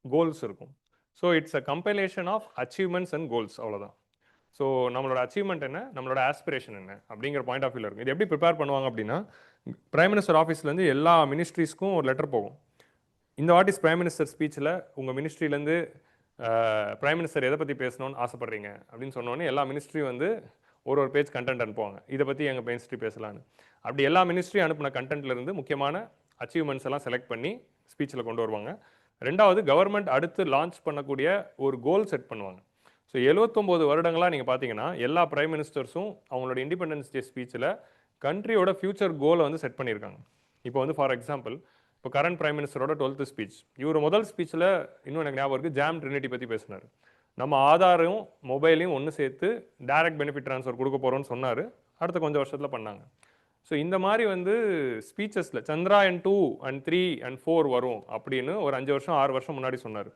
கோல்ஸ் இருக்கும். So it's a compilation of achievements and goals, அவ்வளோதான். ஸோ நம்மளோட அச்சீவ்மெண்ட் என்ன, நம்மளோட ஆஸ்பிரேஷன் என்ன அப்படிங்கிற பாயிண்ட் ஆஃப் வியூவில் இருக்கும். இது எப்படி ப்ரிப்பேர் பண்ணுவாங்க அப்படின்னா, பிரைம் மினிஸ்டர் ஆஃபீஸ்லேருந்து எல்லா மினிஸ்ட்ரிஸ்க்கும் ஒரு லெட்டர் போகும். இந்த வாட் இஸ் பிரைம் மினிஸ்டர் ஸ்பீச்சில் உங்கள் மினிஸ்ட்ரியிலேருந்து பிரைம் மினிஸ்டர் எதை பற்றி பேசணும்னு ஆசைப்பட்றீங்க அப்படின்னு சொன்னோன்னே எல்லா மினிஸ்ட்ரியும் வந்து ஒரு பேஜ் கண்டென்ட் அனுப்புவாங்க, இதை பற்றி எங்கள் மினிஸ்ட்ரி பேசலான்னு. அப்படி எல்லா மினிஸ்ட்ரியும் அனுப்பின கண்டென்ட்லேருந்து முக்கியமான அச்சீவ்மெண்ட்ஸ் எல்லாம் செலக்ட் பண்ணி ஸ்பீச்சில் கொண்டு வருவாங்க. ரெண்டாவது, கவர்மெண்ட் அடுத்து லான்ச் பண்ணக்கூடிய ஒரு கோல் செட் பண்ணுவாங்க. ஸோ 79 வருடங்களாக நீங்கள் பார்த்தீங்கன்னா எல்லா பிரைம் மினிஸ்டர்ஸும் அவங்களோட இண்டிபெண்டன்ஸ் டே ஸ்பீச்சில் கண்ட்ரியோட ஃபியூச்சர் கோலை வந்து செட் பண்ணியிருக்காங்க. இப்போ வந்து ஃபார் எக்ஸாம்பிள், இப்போ கரண்ட் பிரைம் மினிஸ்டரோட 12th ஸ்பீச், இவர் முதல் ஸ்பீச்சில் இன்னும் எனக்கு ஞாபகம் இருக்குது, ஜாம் ட்ரினிட்டி பற்றி பேசினார். நம்ம ஆதாரையும் மொபைலையும் ஒன்று சேர்த்து டைரக்ட் பெனிஃபிட் ட்ரான்ஸ்ஃபர் கொடுக்க போகிறோம்னு சொன்னார். அடுத்த கொஞ்சம் வருஷத்தில் பண்ணாங்க. ஸோ இந்த மாதிரி வந்து ஸ்பீச்சஸில் சந்திராயன் 2 and 3 and 4 வரும் அப்படின்னு ஒரு 5 வருஷம் 6 வருஷம் முன்னாடி சொன்னார்.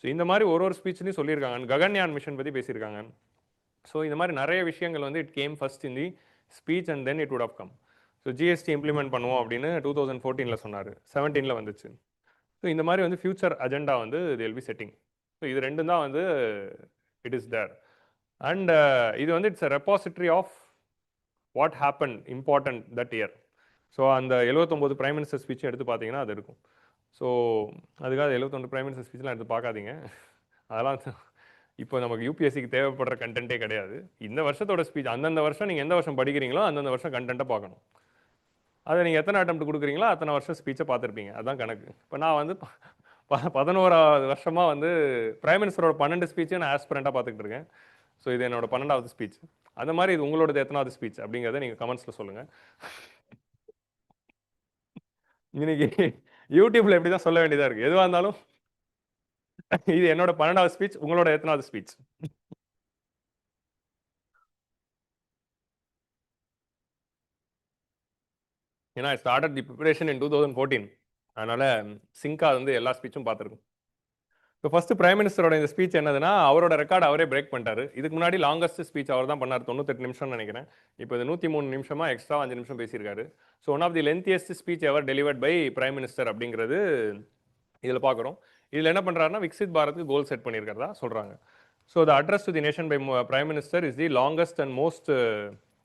ஸோ இந்த மாதிரி ஒரு ஸ்பீச்லையும் சொல்லியிருக்காங்க. ககன்யான் மிஷன் பற்றி பேசியிருக்காங்க. ஸோ இந்த மாதிரி நிறைய விஷயங்கள் வந்து it came first in the speech and then it would have come. So GST implement பண்ணுவோம் அப்படின்னு 2014 சொன்னார், 17 வந்துச்சு. ஸோ இந்த மாதிரி வந்து ஃபியூச்சர் அஜெண்டா வந்து they will B setting. So இது ரெண்டும் தான் வந்து இட் இஸ் தேர். அண்ட் இது வந்து it's a repository of what happen important that year. So அந்த 79 பிரைம் மினிஸ்டர் ஸ்பீச்சும் எடுத்து பார்த்தீங்கன்னா அது இருக்கும். ஸோ அதுக்காக 71 பிரைம் மினிஸ்டர் ஸ்பீச்லாம் எடுத்து பார்க்காதீங்க, அதெல்லாம் இப்போ நமக்கு யூபிஎஸ்சிக்கு தேவைப்படுற கண்டென்ட்டே கிடையாது. இந்த வருஷத்தோட ஸ்பீச் அந்தந்த வருஷம் நீங்கள் எந்த வருஷம் படிக்கிறீங்களோ அந்தந்த வருஷம் கண்டென்ட்டை பார்க்கணும். அதை நீங்கள் எத்தனை அட்டெம்ப்ட் கொடுக்குறீங்களோ அத்தனை வருஷம் ஸ்பீச்சை பார்த்துருப்பீங்க, அதுதான் கணக்கு. இப்போ நான் வந்து 11வது வருஷமாக வந்து பிரைம் மினிஸ்டரோட 12 ஸ்பீச்சை நான் ஆஸ்பிரண்ட்டாக பார்த்துக்கிட்டு இருக்கேன். ஸோ இது என்னோட 12வது ஸ்பீச். அந்த மாதிரி இது உங்களோட எத்தனாவது ஸ்பீச் அப்படிங்கிறத நீங்கள் கமெண்ட்ஸில் சொல்லுங்கள். இன்னைக்கு யூடியூப்ல எப்படி தான் சொல்ல வேண்டியதாக இருக்குது, எதுவாக இருந்தாலும் இது என்னோட 12வது ஸ்பீச், உங்களோட எத்தனாவது ஸ்பீச்? ஏன்னா ஐ ஸ்டார்டட் தி ப்ரிப்பரேஷன் இன் 2014, அதனால் சிங்காக வந்து எல்லா ஸ்பீச்சும் பார்த்துருக்கோம். இப்போ ஃபஸ்ட்டு பிரைம் மினிஸ்டரோட இந்த ஸ்பீச் என்னதுன்னா, அவரோட ரெக்கார்டு அவரே பிரேக் பண்ணிட்டாரு. இதுக்கு முன்னாடி லாங்கஸ்ட் ஸ்பீச் அவர் தான் பண்ணார், 98 நிமிஷம்னு நினைக்கிறேன். இப்போ இது 103 நிமிஷமாக எக்ஸ்ட்ரா 5 நிமிஷம் பேசியிருக்காரு. So one of the lengthiest speech ever delivered by prime minister அப்படிங்கிறது இதில் பார்க்குறோம். இதில் என்ன பண்ணுறாருன்னா, விக்சித் பாரத்துக்கு கோல் செட் பண்ணியிருக்கிறதா சொல்கிறாங்க. So the address to the nation by Prime Minister is the longest and most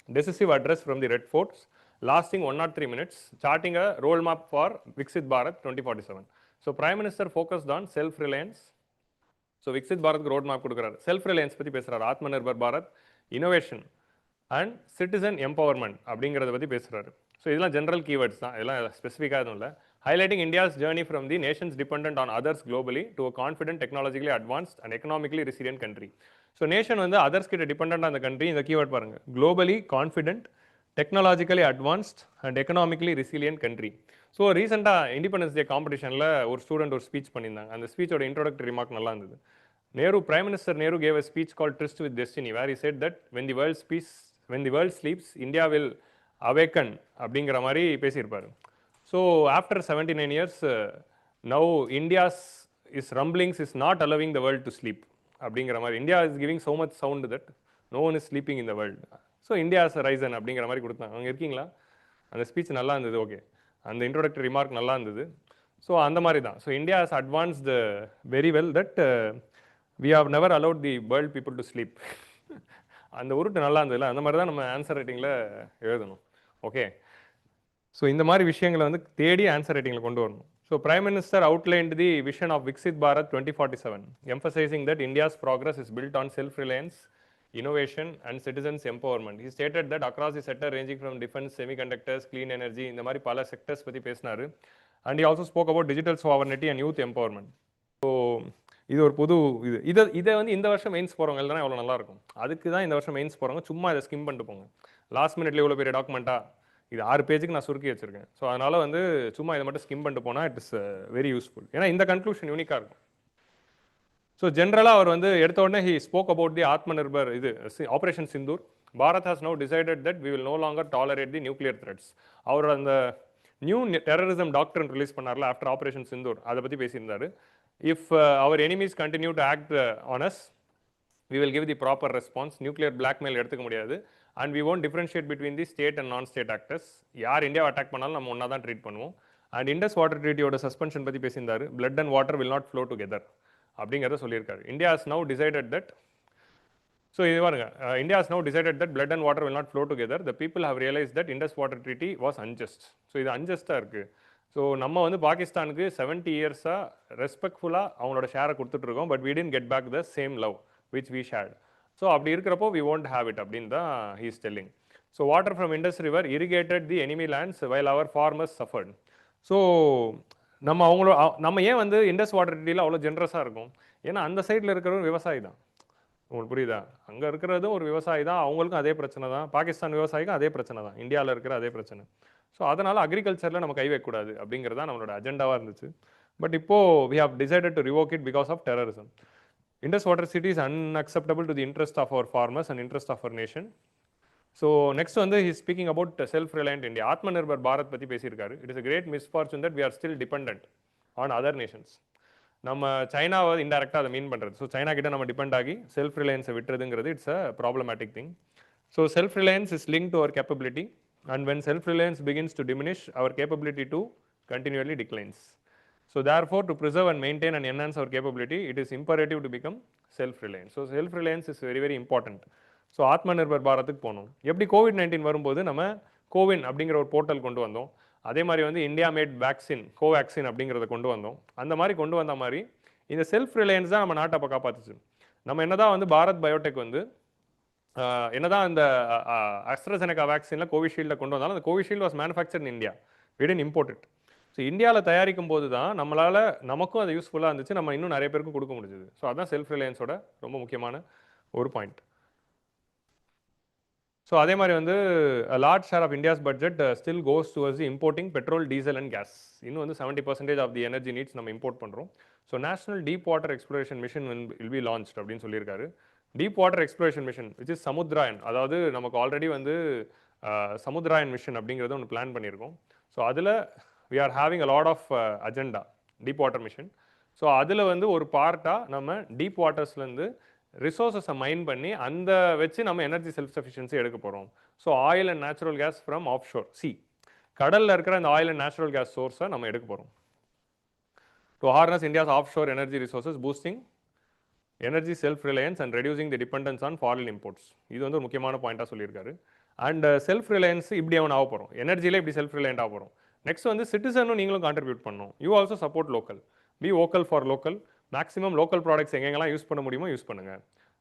decisive address from the Red Forts, lasting 103 minutes, charting a roadmap for Viksit Bharat 2047. So Prime Minister focused on self-reliance. So Viksit Bharat roadmap கொடுக்குறாரு. Self-reliance பற்றி பேசுகிறார். Atmanirbhar Bharat, innovation and citizen empowerment அப்படிங்கிறத பற்றி பேசுகிறாரு. So இதெல்லாம் general keywords தான், இதெல்லாம் ஸ்பெசிஃபிக்காக எதுவும் இல்லை. Highlighting India's journey from the nations dependent on others globally to a confident, technologically advanced and economically resilient country. So nation வந்து அதர்ஸ் கிட்ட டிபெண்ட் அந்த கண்ட்ரி, இந்த கீவேர்ட் பாருங்கள், globally confident, technologically advanced and economically resilient country. So ரீசெண்டாக independence day காம்படிஷனில் ஒரு student ஒரு speech பண்ணியிருந்தாங்க. அந்த ஸ்பீச்சோட இன்ட்ரோடக்டரி ரிமார்க் நல்லா இருந்தது. Prime Minister Nehru gave a speech called Tryst with Destiny, where he said that when the world sleeps, India will awaken அப்படிங்கிற மாதிரி பேசியிருப்பார். So after 79 years, now India's rumblings is not allowing the world to sleep அப்படிங்கிற மாதிரி. India is giving so much sound that no one is sleeping in the world. So India has risen அப்படிங்கிற மாதிரி கொடுத்தாங்க. அங்கே இருக்கீங்களா? அந்த speech நல்லா இருந்தது. ஓகே, அந்த இன்ட்ரோடக்டரி ரிமார்க் நல்லா இருந்தது. ஸோ அந்த மாதிரி தான். So India has advanced very well that we have never allowed the world people to sleep. அந்த உருட்டு நல்லா இருந்ததுல, அந்த மாதிரி தான் நம்ம ஆன்சர் ரைட்டிங்கில் எழுதணும். ஓகே, ஸோ இந்த மாதிரி விஷயங்களை வந்து தேடி ஆன்சர் ரைட்டிங்கில் கொண்டு வரணும். So prime minister outlined the vision of Viksit Bharat 2047, emphasizing that India's progress is built on self-reliance, innovation and citizens empowerment. He stated that across the sector ranging from defense, semiconductors, clean energy, இந்த மாதிரி பல sectors பற்றி பேசினார். And he also spoke about digital sovereignty and youth empowerment. So இது ஒரு புது இதை வந்து இந்த வருஷம் மெயின்ஸ் போகிறவங்க இல்லைனா எவ்வளோ நல்லாயிருக்கும். அதுக்கு தான் இந்த வருஷம் மெயின்ஸ் போகிறவங்க சும்மா இதை ஸ்கிம் பண்ணிட்டு போங்க. லாஸ்ட் மினிட்ல இவ்வளோ பெரிய டாக்குமெண்ட்டாக, இது 6 பேஜுக்கு நான் சுருக்கி வச்சுருக்கேன். ஸோ அதனால் வந்து சும்மா இதை மட்டும் ஸ்கிம் பண்ணிட்டு போனால் இட் இஸ் வெரி யூஸ்ஃபுல். ஏன்னா இந்த கன்க்ளூஷன் யூனிக்காக இருக்கும். ஸோ ஜென்ரலாக அவர் வந்து எடுத்த உடனே he spoke about the Atmanirbhar இது operation Sindoor. Bharat has no decided that we will no longer tolerate the nuclear threats. அவர் அந்த நியூ டெரரிசம் டாக்டரின் ரிலீஸ் பண்ணார்ல ஆஃப்டர் ஆப்ரேஷன் சிந்தூர், அதை பற்றி பேசியிருந்தார். If our enemies continue to act on us, we will give the proper response. Nuclear blackmail எடுத்துக்க முடியாது. And we won't differentiate between the state and non-state actors. யார் இந்தியாவை attack பண்ணாலும் நம்ம ஒன்றா தான் ட்ரீட் பண்ணுவோம். அண்ட் இண்டஸ் வாட்டர் ட்ரீட்டியோட சஸ்பென்ஷன் பற்றி பேசியிருந்தார். Blood and water will not flow together அப்படிங்கிறத சொல்லியிருக்காரு. India has now decided that, so இது பாருங்க, India has now decided that blood and water will not flow together. The people have realise that Indus water treaty was unjust. So இது அன்ஜஸ்ட்டாக இருக்குது. So நம்ம வந்து பாகிஸ்தானுக்கு 70 இயர்ஸாக ரெஸ்பெக்ட்ஃபுல்லாக அவங்களோட ஷேரை கொடுத்துட்ருக்கோம். But we didn't get back the same love which we shared. So அப்படி இருக்கிறப்போ வி won't have it அப்படின்னு தான் he is telling. So water from Indus river irrigated the enemy lands while our farmers suffered. So நம்ம ஏன் வந்து Indies water ட்ரீட்டியில் அவ்வளோ ஜென்ரஸாக இருக்கும்? ஏன்னா அந்த சைடில் இருக்கிறவங்க விவசாயி தான். உங்களுக்கு புரியுதா? அங்கே இருக்கிறதும் ஒரு விவசாயி தான், அவங்களுக்கும் அதே பிரச்சனை தான். பாகிஸ்தான் விவசாயிக்கும் அதே பிரச்சனை தான், இந்தியாவில் இருக்கிற அதே பிரச்சனை. ஸோ அதனால் அக்ரிகல்ச்சரில் நம்ம கை வைக்கக்கூடாது அப்படிங்கிறது தான் நம்மளோட அஜெண்டாவாக இருந்துச்சு. பட் இப்போது we have decided to revoke it because of terrorism. Indus water சிட்டி is unacceptable to the interest of our farmers and interest of our nation. So next வந்து he speaking about self reliant India, Atmanirbhar Bharat பற்றி பேசியிருக்காரு. It is a great misfortune that we are still dependent on other nations. நம்ம சைனாவை இன்டெரக்டாக அதை மீன் பண்ணுறது. So China கிட்ட நம்ம depend ஆகி செல்ஃப் ரிலையன்ஸை விட்டுறதுங்கிறது it's a problematic thing. So self reliance is link to our capability. And when self-reliance begins to diminish, our capability to continually declines. So therefore, to preserve and maintain and enhance our capability, it is imperative to become self-reliant. So self-reliance is very, very important. So Atmanirbhar பாரத்துக்கு போகணும். எப்படி COVID-19 வரும்போது நம்ம CoWIN அப்படிங்கிற ஒரு portal கொண்டு வந்தோம், அதே மாதிரி வந்து இந்தியா மேட் வேக்சின் கோவேக்சின் அப்படிங்கிறத கொண்டு வந்தோம். அந்த மாதிரி கொண்டு வந்த மாதிரி இந்த செல்ஃப் ரிலையன்ஸ் தான் நம்ம நாட்டை அப்போ காப்பாற்றுச்சு. நம்ம என்னதான் வந்து பாரத் பயோடெக் வந்து என்னதான் இந்த அஸ்ட்ராசெனகா வேக்சினில் கோவிஷீல்டை கொண்டு வந்தாலும் அந்த Covishield was manufacture in India, we didn't import it. So இந்தியாவில் தயாரிக்கும் போது தான் நம்மளால் நமக்கும் அது யூஸ்ஃபுல்லாக இருந்துச்சு, நம்ம இன்னும் நிறைய பேருக்கும் கொடுக்க முடிஞ்சுது. ஸோ அதுதான் செல்ஃப் ரிலையன்ஸோட ரொம்ப முக்கியமான ஒரு பாயிண்ட். ஸோ அதே மாதிரி வந்து large share of India's budget still goes towards importing petrol, diesel and gas. இன்னும் வந்து 70% ஆஃப் தி எனர்ஜி நீட்ஸ் நம்ம இம்போர்ட் பண்ணுறோம். So national deep water exploration mission will be launched அப்படின்னு சொல்லியிருக்காரு. Deep water exploration mission which is Samudrayaan, அதாவது நமக்கு already வந்து சமுத்ராயன் mission அப்படிங்கிறத ஒன்று பிளான் பண்ணியிருக்கோம். ஸோ அதில் we are having a lot of agenda deep water mission. So அதில் வந்து ஒரு பார்ட்டாக நம்ம டீப் வாட்டர்ஸ்லேருந்து ரிசோர்ஸஸை மைன் பண்ணி அந்த வச்சு நம்ம எனர்ஜி செல்ஃப் சஃபிஷியன்சி எடுக்க போகிறோம். So oil and natural gas from of sure C, கடலில் இருக்கிற அந்த ஆயில் அண்ட் நேச்சுரல் கேஸ் சோர்ஸை நம்ம எடுக்க போகிறோம். To harness India's of sure energy resources boosting energy self Reliance and reducing the dependence on foreign imports. இது வந்து ஒரு முக்கியமான பாயிண்டாக சொல்லியிருக்காரு. அண்ட் செல்ஃப் ரிலையன்ஸ் இப்படி அவன் ஆக போகிறோம், எனர்ஜியில் இப்படி செல்ஃப் ரிலையன்ட் ஆக போகிறோம். நெக்ஸ்ட் வந்து சிட்டிசனும் நீங்களும் கான்ட்ரிபியூட் பண்ணணும். You also support local, be vocal for local. Maximum local products எங்கெங்கெல்லாம் யூஸ் பண்ண முடியுமோ யூஸ் பண்ணுங்க.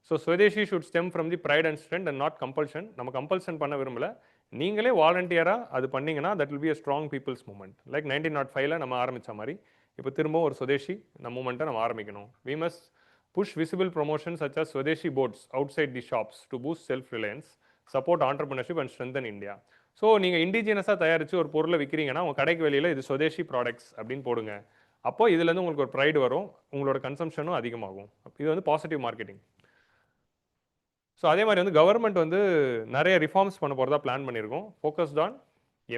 So swadeshi should stem from the pride and strength and not compulsion. நம்ம கம்பல்ஷன் பண்ண விரும்பல, நீங்களே வாலண்டியராக அது பண்ணீங்கன்னா that will be a strong people's movement. Like 1905 நம்ம ஆரம்பித்த மாதிரி இப்போ திரும்பவும் ஒரு சுதேஷி நம்ம மூவ்மெண்ட்டை நம்ம ஆரம்பிக்கணும். We must push visible promotions such as Swadeshi boards outside the shops to boost self-reliance, support entrepreneurship and strengthen India. So நீங்கள் இண்டிஜினஸாக தயாரித்து ஒரு பொருளை விற்கிறீங்கன்னா உங்கள் கடைக்கு வெளியில் இது சுதேஷி ப்ராடக்ட்ஸ் அப்படின்னு போடுங்க. அப்போது இதுலேருந்து உங்களுக்கு ஒரு ப்ரைடு வரும், உங்களோட கன்சம்ஷனும் அதிகமாகும். இது வந்து பாசிட்டிவ் மார்க்கெட்டிங். ஸோ அதே மாதிரி வந்து கவர்மெண்ட் வந்து நிறைய ரிஃபார்ம்ஸ் பண்ண போகிறதா பிளான் பண்ணியிருக்கோம், ஃபோக்கஸ்ட் ஆன்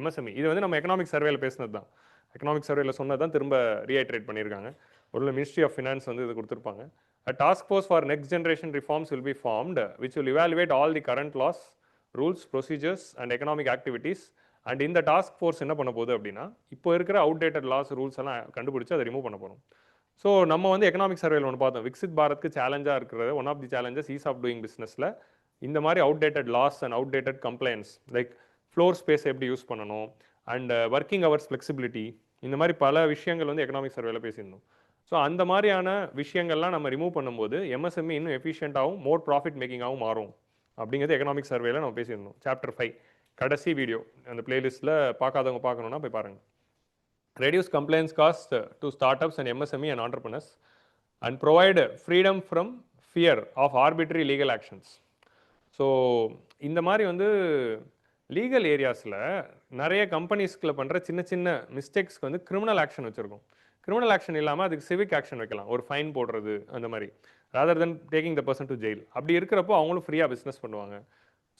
எம்எஸ்எம்இ. இது வந்து நம்ம எக்கனாமிக் சர்வேல பேசினது தான், எக்கனாமிக் சர்வேல சொன்னது தான் திரும்ப ரீஐட்ரேட் பண்ணியிருக்காங்க. ஒரு மினிஸ்ட்ரி ஆஃப் ஃபினான்ஸ் வந்து இது கொடுத்துருப்பாங்க. A task force for next generation reforms will be formed, which will evaluate all the current laws, rules, procedures and economic activities. And இந்த டாஸ்க் ஃபோர்ஸ் என்ன பண்ண போகுது அப்படின்னா, இப்போ இருக்கிற அவுடேட்டட் லாஸ் ரூல்ஸ் எல்லாம் கண்டுபிடிச்சு அதை ரிமூவ் பண்ண போகிறோம். ஸோ நம்ம வந்து எக்கனாமிக் சர்வேல ஒன்று பார்த்தோம், விக்சித் பாரத்க்கு சேலஞ்சாக இருக்கிறது one of the challenges ease of doing பிஸ்னஸில் இந்த மாதிரி outdated laws and outdated complaints like floor space எப்படி யூஸ் பண்ணணும் அண்ட் ஒர்க்கிங் ஹவர்ஸ் ஃப்ளெக்சிபிலிட்டி, இந்த மாதிரி பல விஷயங்கள் வந்து எக்கனாமிக் சர்வேல பேசியிருந்தோம். ஸோ அந்த மாதிரியான விஷயங்கள்லாம் நம்ம ரிமூவ் பண்ணும்போது எம்எஸ்எம்இ இன்னும் எஃபிஷியண்ட்டாகவும் மோர் ப்ராஃபிட் மேக்கிங்காகவும் மாறும் அப்படிங்கிறது எக்கனாமிக் சர்வேல நம்ம பேசியிருந்தோம். சாப்டர் 5 கடைசி வீடியோ அந்த பிளேலிஸ்ட்டில் பார்க்காதவங்க பார்க்கணுன்னா போய் பாருங்கள். Reduce complaints cost to startups and MSME and entrepreneurs and provide freedom from fear of arbitrary legal actions. So இந்த மாதிரி வந்து லீகல் ஏரியாஸில் நிறைய கம்பெனிஸ்கில் பண்ணுற சின்ன சின்ன மிஸ்டேக்ஸ்க்கு வந்து கிரிமினல் ஆக்ஷன் வச்சுருக்கோம். கிரிமினல் ஆக்ஷன் இல்லாமல் அதுக்கு சிவிக் ஆக்ஷன் வைக்கலாம், ஒரு ஃபைன் போடுறது அந்த மாதிரி, rather then taking the person to jail. அப்படி இருக்கிறப்போ அவங்களும் ஃப்ரீயாக பிஸ்னஸ் பண்ணுவாங்க.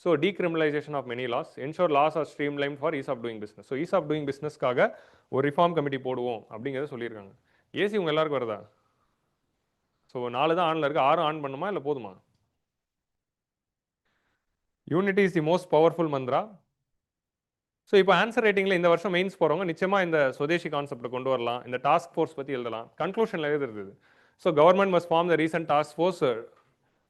So decriminalisation of many laws, ensure laws are streamline for ease of doing business. So ease of doing பிஸ்னஸ்க்காக ஒரு ரிஃபார்ம் கமிட்டி போடுவோம் அப்படிங்கிறத சொல்லியிருக்காங்க. ஏசி உங்கள் எல்லாருக்கும் வருதா? ஸோ 4 தான் ஆனில் இருக்குது, 6 ஆன் பண்ணுமா இல்லை போதுமா? Unity is the most powerful Mantra. So இப்போ ஆன்சர் ரைட்டிங்கில் இந்த வருஷம் மெயின்ஸ் போகிறவங்க நிச்சயமாக இந்த சுதேஷி கான்செப்டை கொண்டு வரலாம், இந்த டாஸ்க் ஃபோர்ஸ் பற்றி எழுதலாம். கன்க்ளூஷனில் எழுதுறது, so government must form the recent task force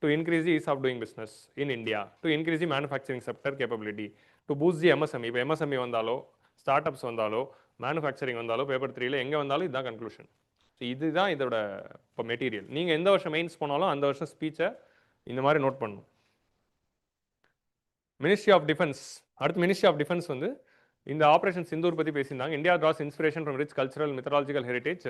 to increase the ease of doing business in India, to increase the manufacturing sector capability, to boost the MSME. இப்போ எம்எஸ்எம்இ வந்தாலோ, ஸ்டார்ட் அப்ஸ் வந்தாலோ, manufacturing வந்தாலோ, paper 3ல எங்கே வந்தாலும் இதுதான் conclusion. So இதுதான் இதோட இப்போ மெட்டீரியல். நீங்கள் எந்த வருஷம் மெயின்ஸ் போனாலும் அந்த வருஷம் ஸ்பீச்சை இந்த மாதிரி நோட் பண்ணணும். மினிஸ்ட்ரி ஆஃப் டிஃபென்ஸ், அடுத்து மினிஸ்ட்ரி ஆஃப் டிஃபென்ஸ் வந்து இந்த ஆபரேஷன் சிந்தூர் பற்றி பேசியிருந்தாங்க. India draws inspiration from rich cultural mythological heritage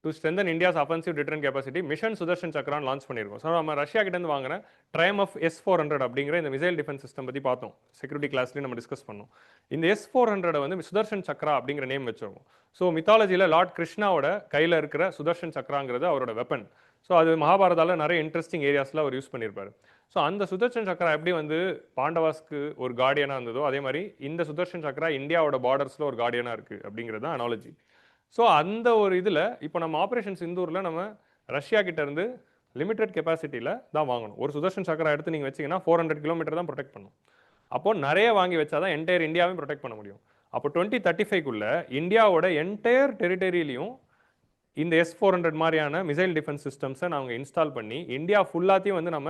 to strengthen India's offensive deterrent capacity. Mission Sudarshan Chakra launch பண்ணியிருக்கோம். ஸோ நம்ம ரஷ்யா கிட்டேருந்து வாங்கின ட்ரையம்ஃப் S-400 அப்படிங்கிற இந்த மிசைல் டிஃபென்ஸ் சிஸ்டம் பற்றி பார்த்தோம், செக்யூரிட்டி கிளாஸ்லேயும் நம்ம டிஸ்கஸ் பண்ணோம். இந்த S-400 வந்து சுதர்ஷன் சக்ரா அப்படிங்கிற நேம் வச்சிருக்கோம். ஸோ மித்தாலஜியில் லார்ட் கிருஷ்ணாவோட கையில் இருக்கிற சுதர்ஷன் சக்ராங்கிறது அவரோட வெப்பன். ஸோ அது மகாபாரதாவில் நிறைய இன்ட்ரெஸ்டிங் ஏரியாஸில் அவர் யூஸ் பண்ணியிருப்பார். ஸோ அந்த சுதர்ஷன் சக்ரா எப்படி வந்து பாண்டவாஸ்க்கு ஒரு கார்டியனாக இருந்ததோ அதே மாதிரி இந்த சுதர்ஷன் சக்ரா இந்தியாவோட பார்டர்ஸில் ஒரு கார்டியனாக இருக்குது அப்படிங்கிறது தான் அனாலஜி. ஸோ அந்த ஒரு இதில் இப்போ நம்ம ஆப்ரேஷன் சிந்தூரில் நம்ம ரஷ்யா கிட்ட இருந்து லிமிடெட் கெப்பாசிட்டியில் தான் வாங்கணும். ஒரு சுதர்ஷன் சக்ரா எடுத்து நீங்கள் வச்சிங்கன்னா 400 கிலோமீட்டர் தான் ப்ரொடெக்ட் பண்ணும். அப்போது நிறைய வாங்கி வச்சா தான் என்டையர் இந்தியாவையும் ப்ரொடெக்ட் பண்ண முடியும். அப்போ 2035க்குள்ள இந்தியாவோட என்டையர் டெரிட்டரியிலையும் இந்த S-400 மாதிரியான மிசைல் டிஃபென்ஸ் சிஸ்டம்ஸை நாங்கள் இன்ஸ்டால் பண்ணி இந்தியா ஃபுல்லாத்தையும் வந்து நம்ம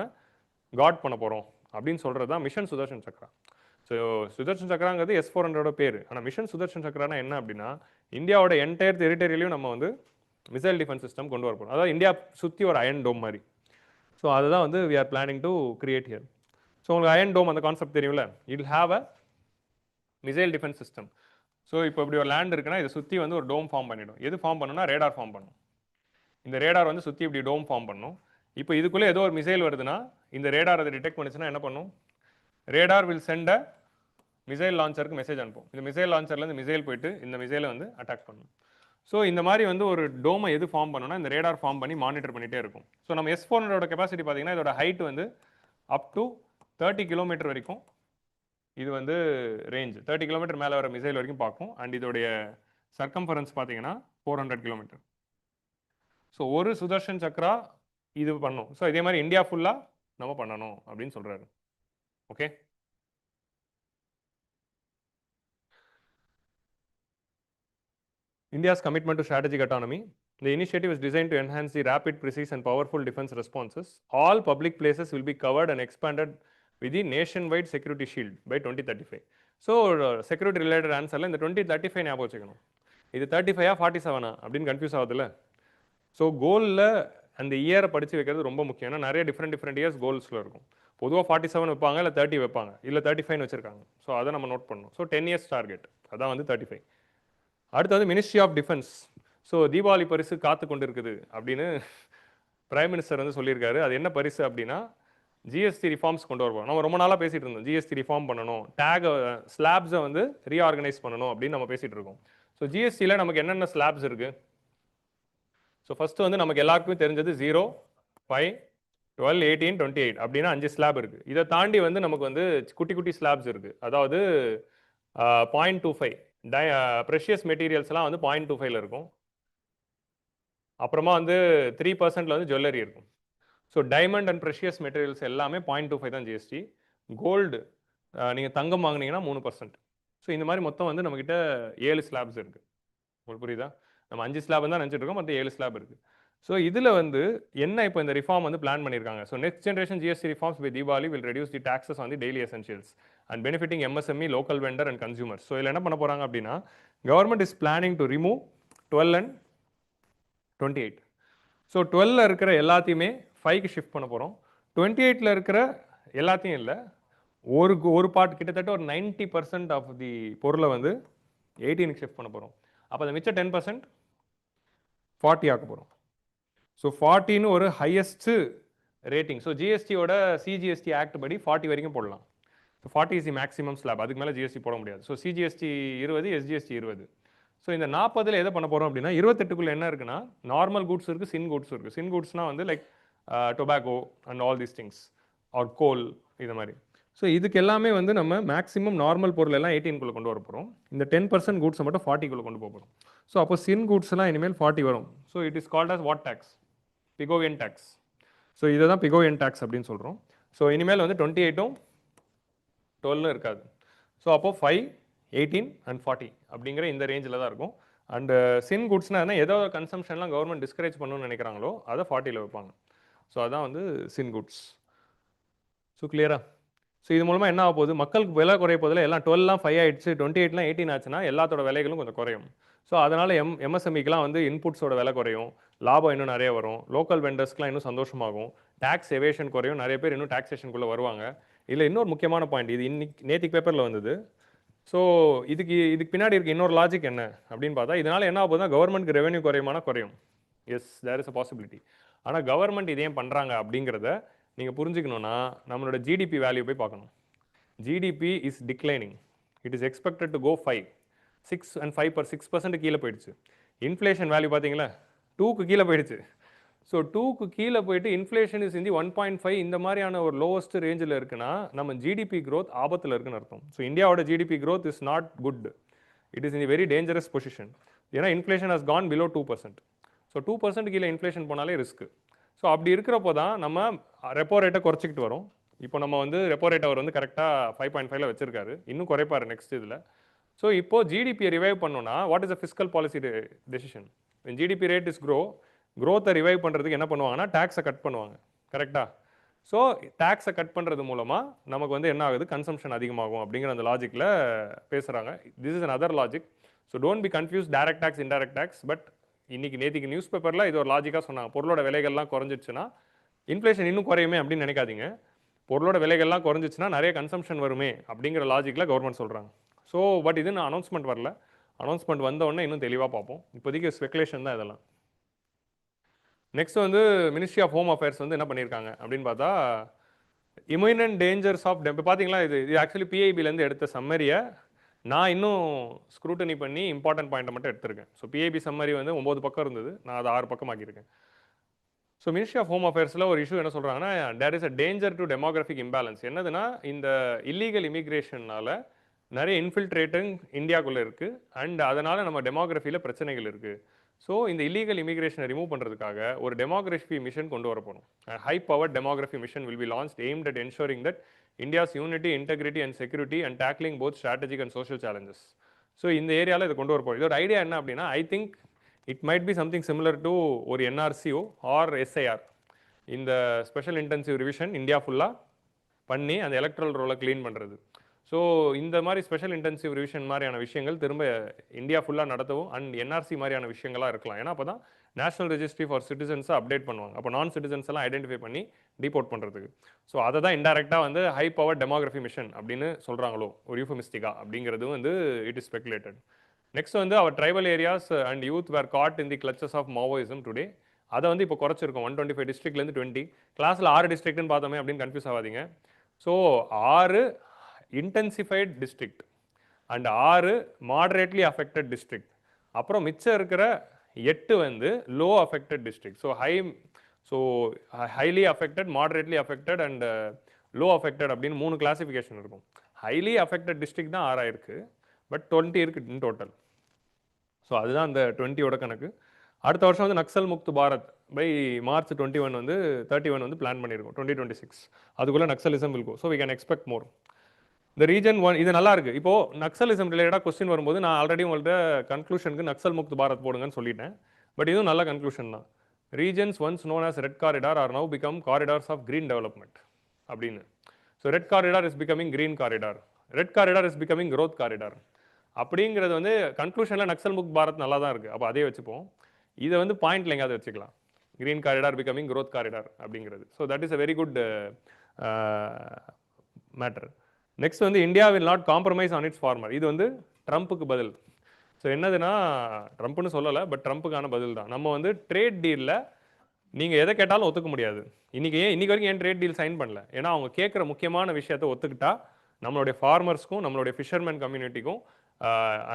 காட் பண்ண போகிறோம் அப்படின்னு சொல்கிறது தான் மிஷன் சுதர்ஷன் சக்ரா. ஸோ சுதர்ஷன் சக்ராங்கிறது S-400 பேர். ஆனால் மிஷன் சுதர்ஷன் சக்ரானா என்ன அப்படின்னா இந்தியாவோட என்டையர் டெரிட்டரியிலையும் நம்ம வந்து மிசைல் டிஃபென்ஸ் சிஸ்டம் கொண்டு வரப்போம். அதாவது இந்தியா சுற்றி ஒரு அயன் டோம் மாதிரி. ஸோ அதுதான் வந்து we are planning to create here. So உங்களுக்கு அயன் டோம் அந்த கான்செப்ட் தெரியும்ல, it have a missile defence system. So இப்போ இப்படி ஒரு லேண்ட் இருக்குன்னா இதை சுற்றி வந்து ஒரு டோம் ஃபார்ம் பண்ணிடும். எது ஃபார்ம் பண்ணுன்னா ரேடார் ஃபார்ம் பண்ணும். இந்த ரேடார் வந்து சுற்றி இப்படி டோம் ஃபார்ம் பண்ணும். இப்போ இதுக்குள்ளே ஏதோ ஒரு மிசைல் வருதுன்னா இந்த ரேடார் அதை டிடெக்ட் பண்ணிச்சுன்னா என்ன பண்ணும், radar will send a missile லான்ச்சருக்கு மெசேஜ் அனுப்பும். இந்த மிசைல் லான்ச்சர்லேருந்து மிசைல் போயிட்டு இந்த மிசைலை வந்து அட்டாக் பண்ணும். ஸோ இந்த மாதிரி வந்து ஒரு டோமை எது ஃபார்ம் பண்ணணும்னா இந்த ரேடார் ஃபார்ம் பண்ணி மானிட்டர் பண்ணிகிட்டே இருக்கும். ஸோ நம்ம S-400 கெப்பாசிட்டி பார்த்தீங்கன்னா இதோட ஹைட் வந்து அப் டு 30 கிலோமீட்டர் வரைக்கும் இது வந்து ரேஞ்ச், 30 கிலோமீட்டர் மேலே வர மிசைல் வரைக்கும் பார்க்கும். அண்ட் இதோடைய சர்க்கம்ஃபரன்ஸ் பார்த்தீங்கன்னா 400 கிலோமீட்டர். ஸோ ஒரு சுதர்ஷன் சக்ரா இது பண்ணும். ஸோ இதே மாதிரி இந்தியா ஃபுல்லாக நம்ம பண்ணணும் அப்படின்னு சொல்கிறாரு. Okay, India's commitment to strategic autonomy. The initiative is designed to enhance the rapid, precise, and powerful defense responses. All public places will be covered and expanded with the nationwide security shield by 2035. So, security related answer இந்த 2035 ஞாபகம் வச்சுக்கணும். இது 35 47 அப்படின்னு confuse ஆகுதுல்ல. So கோலில் அந்த இயரை படித்து வைக்கிறது ரொம்ப முக்கியம். ஏன்னா நிறைய டிஃப்ரெண்ட் இயர்ஸ் கோல்ஸில் இருக்கும். பொதுவாக 47 வைப்பாங்க, இல்லை 30 வைப்பாங்க, இல்லை 35 வச்சிருக்காங்க. ஸோ அதை நம்ம நோட் பண்ணணும். ஸோ 10 இயர்ஸ் டார்கெட், அதான் வந்து 35. அடுத்தது ministry of defence. So Deepavali பரிசு காத்து கொண்டு இருக்குது அப்படின்னு பிரைம் மினிஸ்டர் வந்து சொல்லியிருக்காரு. அது என்ன பரிசு அப்படின்னா ஜிஎஸ்டி ரிஃபார்ம்ஸ் கொண்டு வருவோம். நம்ம ரொம்ப நாளாக பேசிகிட்டு இருந்தோம், ஜிஎஸ்டி ரிஃபார்ம் பண்ணணும், ஸ்லாப்ஸை வந்து ரீஆர்கனைஸ் பண்ணணும் அப்படின்னு நம்ம பேசிகிட்டு இருக்கோம். ஸோ ஜிஎஸ்டியில் நமக்கு என்னென்ன ஸ்லாப்ஸ் இருக்குது? ஸோ ஃபஸ்ட்டு வந்து நமக்கு எல்லாருக்குமே தெரிஞ்சது 0, 5, 12, 18, 28 அப்படின்னா 5 ஸ்லாப் இருக்குது. இதை தாண்டி வந்து நமக்கு வந்து குட்டி குட்டி ஸ்லாப்ஸ் இருக்குது. அதாவது 0.25 ப்ரெஷியஸ் மெட்டீரியல்ஸ்லாம் வந்து 0.25 இருக்கும். அப்புறமா வந்து 3% வந்து ஜுவல்லரி இருக்கும். So diamond and precious materials எல்லாமே 0.25 தான் ஜிஎஸ்டி. கோல்டு நீங்கள் தங்கம் வாங்கினீங்கன்னா 3%. ஸோ இந்த மாதிரி மொத்தம் வந்து நம்மக்கிட்ட 7 ஸ்லாப்ஸ் இருக்குது. உங்களுக்கு புரியுதா? நம்ம 5 ஸ்லாப் தான் நினச்சிட்டு இருக்கோம், மற்ற 7 ஸ்லாப் இருக்குது. ஸோ இதில் வந்து என்ன இப்போ இந்த ரிஃபார்ம் வந்து பிளான் பண்ணியிருக்காங்க. So next generation GST reforms by Deepavali will reduce the taxes on the daily essentials and benefiting MSME, local vendor and consumers. So இதில் என்ன பண்ண போகிறாங்க அப்படின்னா government is planning to remove 12 and 28. So 12ல் இருக்கிற எல்லாத்தையுமே 5க்கு ஷிஃப்ட் பண்ண போகிறோம். 28ல் இருக்கிற எல்லாத்தையும் இல்லை, ஒரு பார்ட் கிட்டத்தட்ட ஒரு 90% ஆஃப் தி பொருளை வந்து 18க்கு ஷிஃப்ட் பண்ண போகிறோம். அப்போ அதை மிச்சம் 10% 40 ஆக்க போகிறோம். ஸோ 40ன்னு ஒரு ஹையஸ்ட் ரேட்டிங். ஸோ ஜிஎஸ்டியோட சிஜிஎஸ்டி ஆக்ட் படி 40 வரைக்கும் போடலாம். So 40 is the maximum slab, அதுக்கு மேலே ஜிஎஸ்டி போட முடியாது. So CGST 20, SGST 20. ஸோ இந்த 40ல் எதை பண்ண போகிறோம் அப்படின்னா 28க்குள்ளே என்ன இருக்குன்னா நார்மல் குட்ஸ் இருக்குது, சின் குட்ஸ் இருக்குது. சின் குட்ஸ்னால் வந்து like tobacco and all these things are coal, இது மாதிரி. ஸோ இதுக்கு எல்லாமே வந்து நம்ம மேக்ஸிமம் நார்மல் பொருள் எல்லாம் 18க்குள்ளே கொண்டு வர போகிறோம். இந்த 10% குட்ஸை மட்டும் 40க்குள்ளே கொண்டு போக போகிறோம். ஸோ அப்போ சின் குட்ஸ்லாம் இனிமேல் 40 வரும். So it is called as what tax? Pigouvian tax. So இதை தான் பிகோவியன் டேக்ஸ் அப்படின்னு சொல்கிறோம். ஸோ இனிமேல் வந்து 28ம் 12ம் இருக்காது. ஸோ அப்போது 5, 18 and 40 அப்படிங்கிற இந்த ரேஞ்சில் தான் இருக்கும். அண்டு சின் குட்ஸ்னால் என்ன, ஏதோ கன்சம்ஷன்லாம் கவர்மெண்ட் டிஸ்கரேஜ் பண்ணணும்னு நினைக்கிறாங்களோ அதை 40ல் வைப்பாங்க. ஸோ அதான் வந்து சின் குட்ஸ். ஸோ கிளியரா? ஸோ இது மூலமாக என்ன ஆக போகுது, மக்களுக்கு விலை குறைய போதில் எல்லாம் 12லாம் 5 ஆகிடுச்சு, 28லாம் 18 ஆச்சுன்னா எல்லாத்தோட விலைகளும் கொஞ்சம் குறையும். ஸோ அதனால் எம்எஸ்எம்இக்கெலாம் வந்து இன்புட்ஸோட விலை குறையும், லாபம் இன்னும் நிறைய வரும், லோக்கல் வெண்டர்ஸ்க்குலாம் இன்னும் சந்தோஷமாகும், டேக்ஸ் எவேஷன் குறையும், நிறைய பேர் இன்னும் டாக்ஸேஷனுக்குள்ளே வருவாங்க. இல்லை இன்னொரு முக்கியமான பாயிண்ட், இது நேற்றுக்கு பேப்பரில் வந்தது. ஸோ இதுக்கு பின்னாடி இருக்க இன்னொரு லாஜிக் என்ன அப்படின்னு பார்த்தா, இதனால் என்ன ஆகுதுன்னா கவர்மெண்ட்க்கு ரெவென்யூ குறையுமானா குறையும். Yes, there is a possibility. ஆனால் கவர்மெண்ட் இதே பண்ணுறாங்க அப்படிங்கிறத நீங்கள் புரிஞ்சுக்கணுன்னா நம்மளோட ஜிடிபி வேல்யூ போய் பார்க்கணும். GDP is declining. It is expected to go 5, 6 and 5% கீழே போயிடுச்சு. இன்ஃப்ளேஷன் வேல்யூ பார்த்தீங்களா 2க்கு கீழே போயிடுச்சு. ஸோ 2க்கு கீழே போயிட்டு இன்ஃப்ளேஷன் இஸ் இந்த 1.5 இந்த மாதிரியான ஒரு லோவஸ்ட் ரேஞ்சில் இருக்குன்னா நம்ம ஜிடிபி க்ரோத் ஆபத்தில் இருக்குன்னு அர்த்தம். ஸோ இந்தியாவோட GDP growth is not good, it is in very dangerous position. ஏன்னா inflation has gone below 2%. So 2% கீழே இன்ஃப்ளேஷன் போனாலே ரிஸ்க்கு. ஸோ அப்படி இருக்கிறப்போ தான் நம்ம ரெப்போ ரேட்டை குறைச்சிக்கிட்டு வரோம். இப்போ நம்ம வந்து ரெப்போ ரேட் அவர் வந்து கரெக்டாக 5.5ல் வச்சிருக்காரு, இன்னும் குறைப்பார் நெக்ஸ்ட் இதில். ஸோ இப்போது ஜிடிபியை ரிவைவ் பண்ணணும்னா what is a fiscal policy decision? GDP rate is க்ரோத்தை ரிவைவ் பண்ணுறதுக்கு என்ன பண்ணுவாங்கன்னா டேக்ஸை கட் பண்ணுவாங்க, கரெக்டாக? ஸோ டேக்ஸை கட் பண்ணுறது மூலமாக நமக்கு வந்து என்ன ஆகுது, கன்சம்ஷன் அதிகமாகும் அப்படிங்கிற அந்த லாஜிக்கில் பேசுகிறாங்க. This is an other logic. So don't be confuse direct tax indirect tax. But நேற்றுக்கு நியூஸ் பேப்பரில் இது ஒரு லாஜிக்காக சொன்னாங்க. பொருளோட விலைகள்லாம் குறைஞ்சிச்சுன்னா இன்ஃப்ளேஷன் இன்னும் குறையுமே அப்படின்னு நினைக்காதீங்க. பொருளோட விலைகள்லாம் குறைஞ்சிச்சுன்னா நிறைய கன்சம்ஷன் வருமே அப்படிங்கிற லாஜிக்கில் கவர்மெண்ட் சொல்கிறாங்க. ஸோ பட் இது அனௌன்ஸ்மெண்ட் வரல, அனௌன்ஸ்மெண்ட் வந்த உடனே இன்னும் தெளிவாக பார்ப்போம். இப்போதைக்கு ஸ்பெகுலேஷன் தான் இதெல்லாம். நெக்ஸ்ட் வந்து மினிஸ்ட்ரி ஆஃப் ஹோம் அஃபேர்ஸ் வந்து என்ன பண்ணியிருக்காங்க அப்படின்னு பார்த்தா இமினன்ட் டேஞ்சர்ஸ் ஆஃப் இப்போ பார்த்தீங்களா, இது ஆக்சுவலி பிஐபிலேருந்து எடுத்த சம்மரியை நான் இன்னும் ஸ்க்ரூட்டனி பண்ணி இம்பார்ட்டன்ட் பாயிண்ட்டை மட்டும் எடுத்திருக்கேன். ஸோ பிஐபி சம்மரி வந்து 9 பக்கம் இருந்தது, நான் அதை 6 பக்கம் ஆக்கியிருக்கேன். ஸோ மினிஸ்ட்ரி ஆஃப் ஹோம் அஃபேர்ஸில் ஒரு இஷ்யூ என்ன சொல்கிறாங்கன்னா, there is a danger to demographic imbalance. என்னதுன்னா இந்த இல்லீகல் இமிக்ரேஷனால் நிறைய இன்ஃபில்ட்ரேட்டிங் இந்தியாவுக்குள்ளே இருக்குது அண்ட் அதனால் நம்ம டெமோகிராஃபியில் பிரச்சனைகள் இருக்குது. ஸோ இந்த இல்லீகல் இமிக்ரேஷனை ரிமூவ் பண்ணுறதுக்காக ஒரு டெமோகிராஃபி மிஷன் கொண்டு வர போகணும். High power demography mission will be launched aimed at ensuring that India's unity, integrity and security and tackling both strategic and social challenges. So இந்த ஏரியாவில் இதை கொண்டு வர போகிறோம். இதோட ஐடியா என்ன அப்படின்னா, I think it might be something similar to ஒரு என்ஆர்சிஓ ஆர் எஸ்ஐஆர். இந்த ஸ்பெஷல் இன்டென்சிவ் ரிவிஷன் இந்தியா ஃபுல்லாக பண்ணி அந்த எலக்ட்ரல் ரோலை க்ளீன் பண்ணுறது. ஸோ இந்த மாதிரி ஸ்பெஷல் இன்டென்சிவ் ரிவிஷன் மாதிரியான விஷயங்கள் திரும்ப இந்தியா ஃபுல்லாக நடத்தவும் அண்ட் என்ஆர்சி மாதிரியான விஷயங்களாக இருக்கலாம். ஏன்னா அப்போ தான் நேஷனல் ரெஜிஸ்ட்ரி ஃபார் சிட்டிசன்ஸை அப்டேட் பண்ணுவாங்க. அப்போ நான் சிட்டிசன்ஸ் எல்லாம் ஐடென்டிஃபை பண்ணி டிபோர்ட் பண்ணுறதுக்கு. ஸோ அதை தான் இன்டெரக்டாக வந்து ஹை பவர் டெமோகிராஃபி மிஷன் அப்படின்னு சொல்கிறாங்களோ ஒரு யூஃபமிஸ்டிக்கா அப்படிங்கிறது வந்து இட் இஸ் ஸ்பெகுலேட்டட். நெக்ஸ்ட் வந்து our tribal areas and youth were caught in the clutches of Maoism today. அதை வந்து இப்போ குறைச்சிருக்கோம். 125 டிஸ்ட்ரிக்ட்லேருந்து 20. கிளாஸில் 6 டிஸ்ட்ரிக்ட்னு பார்த்தோமே அப்படின்னு கன்ஃபியூஸ் ஆகாதீங்க. So 6 intensified district and 6 moderately affected district. அப்புறம் மிச்சம் இருக்கிற 8 வந்து low affected district. So highly affected, moderately affected and low affected அப்படின்னு 3 கிளாசிஃபிகேஷன் இருக்கும். ஹைலி அஃபெக்டட் டிஸ்ட்ரிக்ட் தான் 6 இருக்கு, பட் 20 இருக்கு இன் டோட்டல். ஸோ அதுதான் அந்த 20யோட கணக்கு. அடுத்த வருஷம் வந்து நக்சல் முக்த் பாரத் பை மார்ச் 21 வந்து 31 வந்து பிளான் பண்ணியிருக்கோம் 2026. அதுக்குள்ளே நக்சலிசம் இருக்கும். So we can expect more. இந்த ரீஜன் 1 இது நல்லா இருக்கு. இப்போ நக்சலிசம் ரிலேட்டடாக கொஸ்டின் வரும்போது நான் ஆல்ரெடி உங்கள்கிட்ட கன்க்ளூஷனுக்கு நக்சல் முக்த் பாரத் போடுங்கன்னு சொல்லிட்டேன். பட் இதுவும் நல்ல கன்க்ளூஷன் தான். Regions once known as red corridor are now become corridors of green development அப்படின்னு. So red corridor is becoming green corridor, red corridor is becoming growth corridor அப்படிங்கிறது வந்து கன்க்ளூஷனில் நக்சல் முக்த் பாரத் நல்லா தான் இருக்குது. அப்போ அதே வச்சுப்போம். இதை வந்து பாயிண்ட்ல எங்கேயாவது வச்சுக்கலாம். Green corridor becoming growth corridor அப்படிங்கிறது. So that is a very good matter. Next வந்து India will not compromise on its farmer. இது வந்து ட்ரம்ப்புக்கு பதில். ஸோ என்னதுன்னா ட்ரம்ப்னு சொல்லலை, பட் ட்ரம்ப்புக்கான பதில் தான். நம்ம வந்து ட்ரேட் டீலில் நீங்கள் எதை கேட்டாலும் ஒத்துக்க முடியாது. இன்னைக்கு வரைக்கும் ஏன் ட்ரேட் டீல் சைன் பண்ணல? ஏன்னா அவங்க கேட்குற முக்கியமான விஷயத்தை ஒத்துக்கிட்டா நம்மளுடைய ஃபார்மர்ஸ்க்கும் நம்மளுடைய ஃபிஷர்மேன் கம்யூனிட்டிக்கும்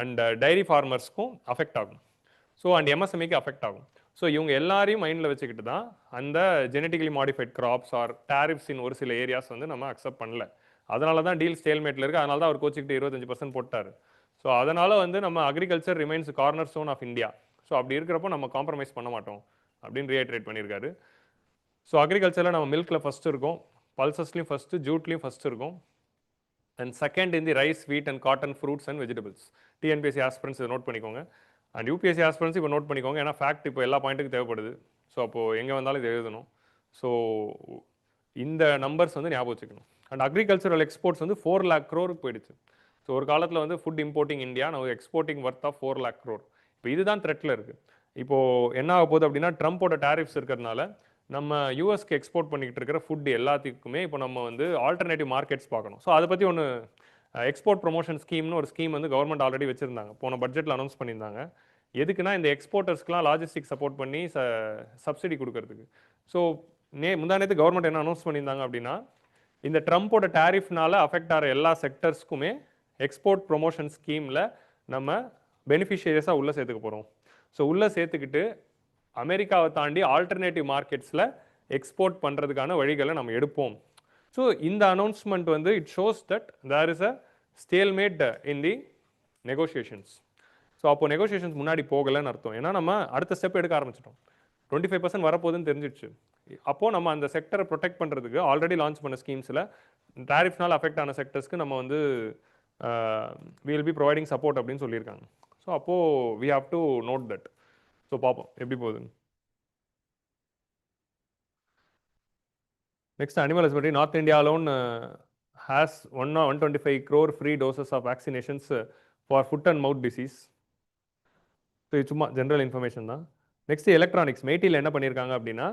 அண்ட் டைரி ஃபார்மர்ஸ்க்கும் அஃபெக்ட் ஆகும். ஸோ அண்ட் எம்எஸ்எம்இக்கு அஃபெக்ட் ஆகும். ஸோ இவங்க எல்லாரையும் மைண்டில் வச்சுக்கிட்டு தான் அந்த genetically modified crops or tariffs in ஒரு சில ஏரியாஸ் வந்து நம்ம அக்செப்ட் பண்ணல. அதனால தான் டீல் ஸ்டேல்மேட்டில் இருக்குது. அதனால தான் அவர் கோச்சிக்கிட்டு 25% போட்டார். ஸோ அதனால் வந்து நம்ம agriculture remains cornerstone of India. So அப்படி இருக்கிறப்போ நம்ம காம்ப்ரமைஸ் பண்ண மாட்டோம் அப்படின்னு ரீஐட்ரேட் பண்ணியிருக்காரு. ஸோ அக்ரிகல்ச்சரில் நம்ம மில்கில் ஃபஸ்ட்டு இருக்கும், பல்சஸ்லையும் ஃபஸ்ட்டு, ஜூட்லையும் ஃபஸ்ட்டு இருக்கும். அண்ட் செகண்ட் இந்த ரைஸ், வீட் and cotton, fruits and vegetables. TNPSC aspirants இதை நோட் பண்ணிக்கோங்க. அண்ட் யூபிஎஸ்சி ஆஸ்பிரன்ஸ் இப்போ நோட் பண்ணிக்கோங்க. ஏன்னா ஃபேக்ட் இப்போ எல்லா பாயிண்ட்டுக்கும் தேவைப்படுது. ஸோ அப்போது எங்கே வந்தாலும் இது எழுதணும். ஸோ இந்த நம்பர்ஸ் வந்து ஞாபகம் வச்சுக்கணும். அண்ட் அக்ரிகல்ச்சரல் எக்ஸ்போர்ட்ஸ் வந்து 4 lakh crore போயிடுச்சு. ஸோ ஒரு காலத்தில் வந்து ஃபுட் இம்போர்ட்டிங் இந்தியா, நம்ம exporting worth of 4 lakh crore. இப்போ இதுதான் த்ரெட்டில் இருக்குது. இப்போது என்ன ஆக போகுது அப்படின்னா, ட்ரம்ப்போட டேரிஃப்ஸ் இருக்கிறதுனால நம்ம யூஎஸ்க்கு எக்ஸ்போர்ட் பண்ணிக்கிட்டு இருக்கிற ஃபுட் எல்லாத்துக்குமே இப்போ நம்ம வந்து ஆல்டர்னேட்டிவ் மார்க்கெட்ஸ் பார்க்கணும். ஸோ அதை பற்றி ஒன்று எக்ஸ்போர்ட் ப்ரொமோஷன் ஸ்கீம்னு ஒரு ஸ்கீம் வந்து கவர்மெண்ட் ஆல்ரெடி வச்சுருந்தாங்க, போன பட்ஜெட்டில் அனௌன்ஸ் பண்ணியிருந்தாங்க. எதுக்குன்னா இந்த எக்ஸ்போர்ட்டர்ஸ்க்குலாம் லாஜிஸ்டிக் சப்போர்ட் பண்ணி சப்சிடி கொடுக்கறதுக்கு. ஸோ முந்தானத்து கவர்மெண்ட் என்ன அனௌன்ஸ் பண்ணியிருந்தாங்க அப்படின்னா, இந்த ட்ரம்ப்போட டேரிஃப்னால அஃபெக்ட் ஆகிற எல்லா செக்டர்ஸ்க்குமே எக்ஸ்போர்ட் ப்ரொமோஷன் ஸ்கீமில் நம்ம பெனிஃபிஷியரிஸாக உள்ளே சேர்த்துக்க போகிறோம். ஸோ உள்ளே சேர்த்துக்கிட்டு அமெரிக்காவை தாண்டி ஆல்டர்னேட்டிவ் மார்க்கெட்ஸில் எக்ஸ்போர்ட் பண்ணுறதுக்கான வழிகளை நம்ம எடுப்போம். ஸோ இந்த அனௌன்ஸ்மெண்ட் வந்து it shows that there is a stalemate in the negotiations. So அப்போ நெகோசியேஷன்ஸ் முன்னாடி போகலைன்னு அர்த்தம். ஏன்னா நம்ம அடுத்த ஸ்டெப் எடுக்க ஆரம்பிச்சிட்டோம். 25% வரப்போகுதுன்னு தெரிஞ்சிடுச்சு. அப்போது நம்ம அந்த செக்டரை ப்ரொடெக்ட் பண்ணுறதுக்கு ஆல்ரெடி லான்ச் பண்ண ஸ்கீம்ஸில் டேரிஃப்னால் அஃபெக்ட் ஆன செக்டர்ஸ்க்கு நம்ம வந்து வில் பி ப்ரொவைடிங் சப்போர்ட் அப்படின்னு சொல்லியிருக்காங்க. ஸோ அப்போது we have to note that. So பார்ப்போம் எப்படி போகுதுன்னு. Next animal husbandry. North India alone has 125 crore free doses of vaccinations for foot and mouth disease. So இது சும்மா ஜென்ரல் இன்ஃபர்மேஷன் தான். Next electronics. மெய்ட்டியில் என்ன பண்ணியிருக்காங்க அப்படின்னா,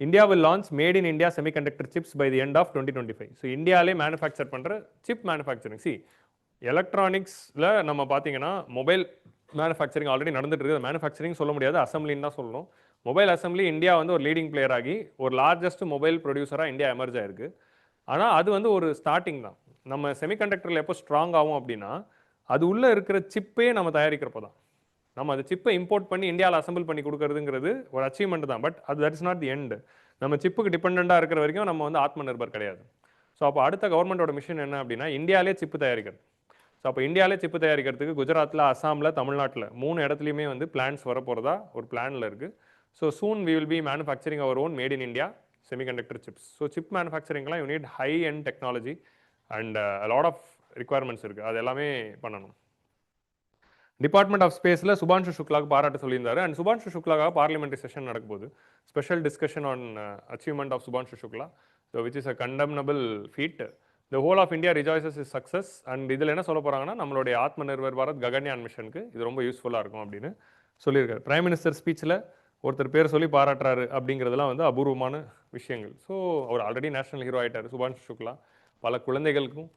India will launch made in India semiconductor chips by the end of 2025. So இந்தியாவிலே manufacture பண்ணுற chip manufacturing. எலக்ட்ரானிக்ஸில் நம்ம பார்த்தீங்கன்னா மொபைல் மேனுஃபேக்சரிங் ஆல்ரெடி நடந்துட்டு இருக்குது. மேனுஃபேக்சரிங் சொல்ல முடியாது, அசம்பிளின்னு தான் சொல்லணும். மொபைல் அசம்பிளி இந்தியா வந்து ஒரு லீடிங் பிளேயர் ஆகி ஒரு லார்ஜஸ்ட் மொபைல் ப்ரொடியூசராக இந்தியா எமர்ஜ் ஆயிருக்கு. ஆனால் அது வந்து ஒரு ஸ்டார்டிங் தான். நம்ம செமிகண்டக்டரில் எப்போ ஸ்ட்ராங் ஆகும் அப்படின்னா, அது உள்ளே இருக்கிற சிப்பே நம்ம தயாரிக்கிறப்போ தான். நம்ம அந்த சிப்பை இம்போர்ட் பண்ணி இந்தியாவில் அசம்பிள் பண்ணி கொடுக்கறதுங்கிறது ஒரு அச்சீவ்மெண்ட் தான். பட் அது that is not the end. நம்ம சிப்புக்கு டிபெண்டாக இருக்கிற வரைக்கும் நம்ம வந்து ஆத்ம நிர்பர் கிடையாது. ஸோ அப்போ அடுத்த கவர்மெண்டோட மிஷன் என்ன அப்படின்னா, இந்தியாவிலே சிப்பு தயாரிக்கிறது. ஸோ அப்போ இந்தியாவிலே சிப்பு தயாரிக்கிறதுக்கு குஜராத்தில், அசாமில், தமிழ்நாட்டில் 3 இடத்துலையுமே வந்து பிளான்ஸ் வரப்போகிறதா ஒரு பிளானில் இருக்குது. So soon we will be manufacturing our own made in India semiconductor chips. So chip மேனுஃபேக்சரிங்லாம் you need high end technology and lot of requirements இருக்குது. அது எல்லாமே பண்ணணும். டிபார்ட்மெண்ட் ஆஃப் ஸ்பேஸில் சுபான்ஷு சுக்லாவுக்கு பாராட்டு சொல்லியிருந்தாரு. அண்ட் சுபான்ஷு சுக்லாவாக பார்லிமெண்ட்ரி செஷன் நடக்கும்போது special discussion on achievement of Shubhanshu Shukla, so which is a condemnable feat. The whole of India rejoices is success. And இதில் என்ன சொல்ல போகிறாங்கன்னா, நம்மளுடைய ஆத்ம நிர்பர் பாரத் ககன்யான் மிஷனுக்கு இது ரொம்ப யூஸ்ஃபுல்லாக இருக்கும் அப்படின்னு சொல்லியிருக்காரு. பிரைம் மினிஸ்டர் ஸ்பீச்சில் ஒருத்தர் பேர் சொல்லி பாராட்டுறாரு அப்படிங்கிறதுலாம் வந்து அபூர்வமான விஷயங்கள். ஸோ அவர் ஆல்ரெடி நேஷனல் ஹீரோ ஆகிட்டார் சுபான்ஷு சுக்லா. பல குழந்தைகளுக்கும்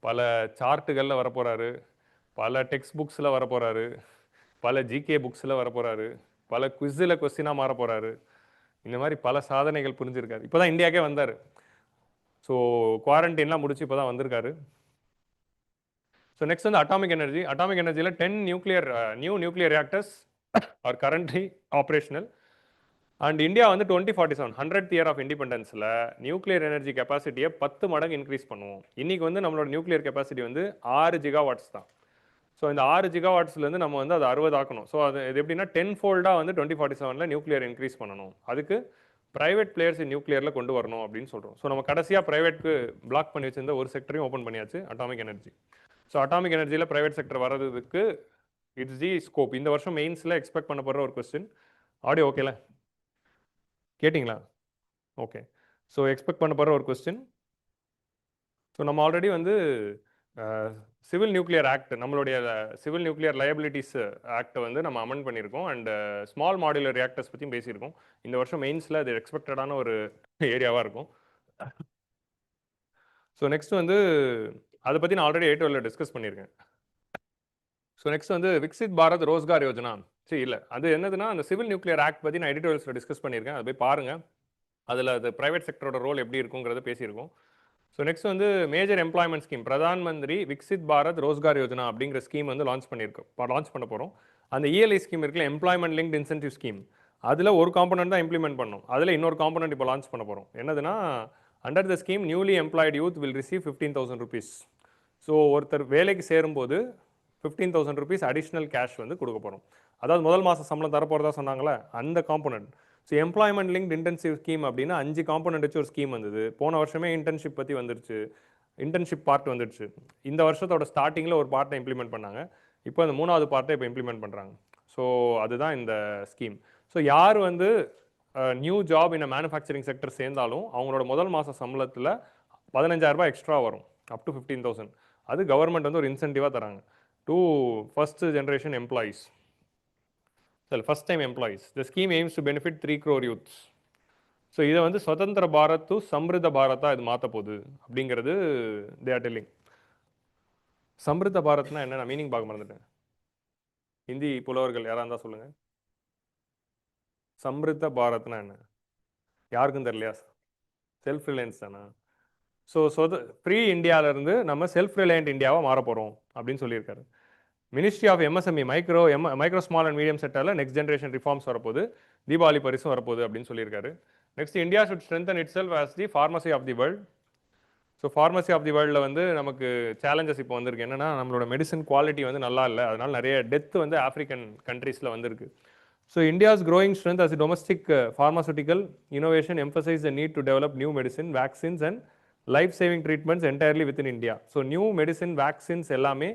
பல சார்ட்டுகளில் வரப்போகிறாரு, பல டெக்ஸ்ட் புக்ஸில் வரப்போகிறாரு, பல ஜிகே புக்ஸில் வரப்போகிறாரு, பல குவிஸில் கொஸ்டினாக மாற போகிறாரு. இந்த மாதிரி பல சாதனைகள் புரிஞ்சிருக்காரு. இப்போ தான் இந்தியாவுக்கே வந்தார். ஸோ குவாரண்டைன்லாம் முடிச்சு இப்போ தான் வந்திருக்காரு. ஸோ நெக்ஸ்ட் வந்து அட்டாமிக் எனர்ஜி. அட்டாமிக் எனர்ஜியில் 10 new nuclear reactors are currently operational. And India வந்து 2047 100th இயர் ஆஃப் இண்டிபெண்டன்ஸில் நியூக்ளியர் எனர்ஜி கெப்பாசிட்டியை 10 மடங்கு இன்க்ரீஸ் பண்ணுவோம். இன்றைக்கி வந்து நம்மளோட நியூக்ளியர் கெப்பாசிட்டி வந்து 6 ஜிகாவாட்ஸ் தான். ஸோ இந்த 6 ஜிகாவாட்ஸ்லேருந்து நம்ம வந்து அதை 60 ஆக்கணும். ஸோ அது இது எப்படின்னா 10-fold வந்து 2047 நியூக்ளியர் இன்க்ரீஸ் பண்ணணும். அதுக்கு ப்ரைவேட் பிளேயர்ஸ் நியூக்ளியரில் கொண்டு வரணும் அப்படின்னு சொல்கிறோம். ஸோ நம்ம கடைசியாக ப்ரைவேட்க்கு பிளாக் பண்ணி வச்சிருந்த ஒரு செக்டரையும் ஓப்பன் பண்ணியாச்சு, அட்டாமிக் எனர்ஜி. ஸோ அட்டாமிக் எனர்ஜியில் ப்ரைவேட் செக்டர் வர்றதுக்கு இட்ஸ் தி ஸ்கோப். இந்த வருஷம் மெயின்ஸில் எக்ஸ்பெக்ட் பண்ண போகிற ஒரு கொஸ்டின். ஆடியோ ஓகேல, கேட்டிங்களா? ஓகே. ஸோ எக்ஸ்பெக்ட் பண்ண போகிற ஒரு கொஸ்டின். ஸோ நம்ம ஆல்ரெடி வந்து சிவில் நியூக்ளியர் ஆக்ட், நம்மளுடைய சிவில் நியூக்ளியர் லயபிலிட்டிஸ் ஆக்டை வந்து நம்ம அமெண்ட் பண்ணியிருக்கோம். அண்ட் ஸ்மால் மாடுலர் ரியாக்டர்ஸ் பற்றியும் பேசியிருக்கோம். இந்த வருஷம் மெயின்ஸில் அது எக்ஸ்பெக்டடான ஒரு ஏரியாவாக இருக்கும். ஸோ நெக்ஸ்ட் வந்து அதை பற்றி நான் ஆல்ரெடி எடிட்டோரியலில் டிஸ்கஸ் பண்ணியிருக்கேன். ஸோ நெக்ஸ்ட் வந்து விக்சித் பாரத் ரோஸ்கார் யோஜனா. சரி இல்லை, அது என்னதுன்னா அந்த சிவில் நியூக்ளியர் ஆக்ட் பற்றி நான் எடிட்டோரியல்ஸில் டிஸ்கஸ் பண்ணியிருக்கேன். அதை போய் பாருங்கள். அதில் அது ப்ரைவேட் செக்டரோட ரோல் எப்படி இருக்குங்கிறத பேசியிருக்கோம். ஸோ நெக்ஸ்ட் வந்து major employment scheme, Pradhan Mantri Viksit Bharat Rozgar Yojana அப்படிங்கிற ஸ்கீம் வந்து லான்ச் பண்ண போகிறோம். அந்த இஎல்ஐ ஸ்கீம் இருக்குல்ல, எம்ப்ளாய்மெண்ட் லிங்க்ட் இன்சென்டிவ் ஸ்கீம், அதில் ஒரு காம்பனன்ட் தான் இம்ப்ளிமெண்ட் பண்ணணும். அதில் இன்னொரு காம்பனன்ட் இப்போ லான்ச் பண்ண போகிறோம். என்னதுன்னா, under the scheme newly employed youth will receive 15,000 rupees. So ஒருத்தர் வேலைக்கு சேரும்போது 15,000 rupees அடிஷ்னல் கேஷ் வந்து கொடுக்க போகிறோம். அதாவது முதல் மாதம் சம்பளம் தரப்போகிறதா சொன்னாங்களே, அந்த component. So employment linked incentive scheme அப்படின்னா 5 காம்பனன்ட் வச்சு ஒரு ஸ்கீம் வந்தது. போன வருஷமே இன்டர்ன்ஷிப் பற்றி வந்துருச்சு, இன்டர்ன்ஷிப் பார்ட் வந்துடுச்சு. இந்த வருஷத்தோட ஸ்டார்டிங்கில் ஒரு பார்ட்டை இம்ப்ளிமெண்ட் பண்ணாங்க. இப்போ அந்த 3வது பார்ட்டை இப்போ இம்ப்ளிமெண்ட் பண்ணுறாங்க. ஸோ அதுதான் இந்த ஸ்கீம். ஸோ யார் வந்து நியூ ஜாப் இன் மேனுஃபேக்சரிங் செக்டர் சேர்ந்தாலும் அவங்களோட முதல் மாத சம்பளத்தில் 15,000 ரூபாய் எக்ஸ்ட்ரா வரும், அப் டு 15,000. அது கவர்மெண்ட் வந்து ஒரு இன்சென்டிவாக தராங்க to first generation employees, first time employees. The scheme AIIMS to benefit 3 crore youths. So இதை வந்து சுதந்திர பாரத் டு சம்ருத்த பாரத்தாக இது மாற்ற போகுது அப்படிங்கிறது தே ஆர் டெல்லிங். சம்ருத்த பாரத்னா என்ன, நான் மீனிங் பார்க்க மறந்துட்டேன். ஹிந்தி புலவர்கள் யாராக இருந்தால் சொல்லுங்கள். சம்ருத்த பாரத்னா என்ன, யாருக்கும் தெரியலையா? செல்ஃப் ரிலையன்ஸ் தானே. ஸோ ஃப்ரீ இந்தியாவிலேருந்து நம்ம செல்ஃப் ரிலையன்ட் இந்தியாவாக மாற போகிறோம் அப்படின்னு சொல்லியிருக்காரு. Ministry of MSME micro small and medium செக்டரில் நெக்ஸ்ட் ஜென்ரேஷன் ரிஃபார்ம்ஸ் வரப்போகுது, தீபாவளி பரிசும் வரப்போகுது அப்படின்னு சொல்லியிருக்காரு. Next, India should strengthen itself as the pharmacy of the world. So pharmacy of the வேர்ல்டில் வந்து நமக்கு சேலஞ்சஸ் இப்போ வந்திருக்கு. என்னென்னா, நம்மளோட மெடிசன் குவாலிட்டி வந்து நல்லா இல்லை, அதனால் நிறைய டெத் வந்து ஆஃப்ரிக்கன் கண்ட்ரீஸில் வந்திருக்கு. So India's growing strength as a domestic pharmaceutical innovation emphasize the need to develop new medicine, vaccines and life-saving treatments entirely within India. So new medicine, vaccines எல்லாமே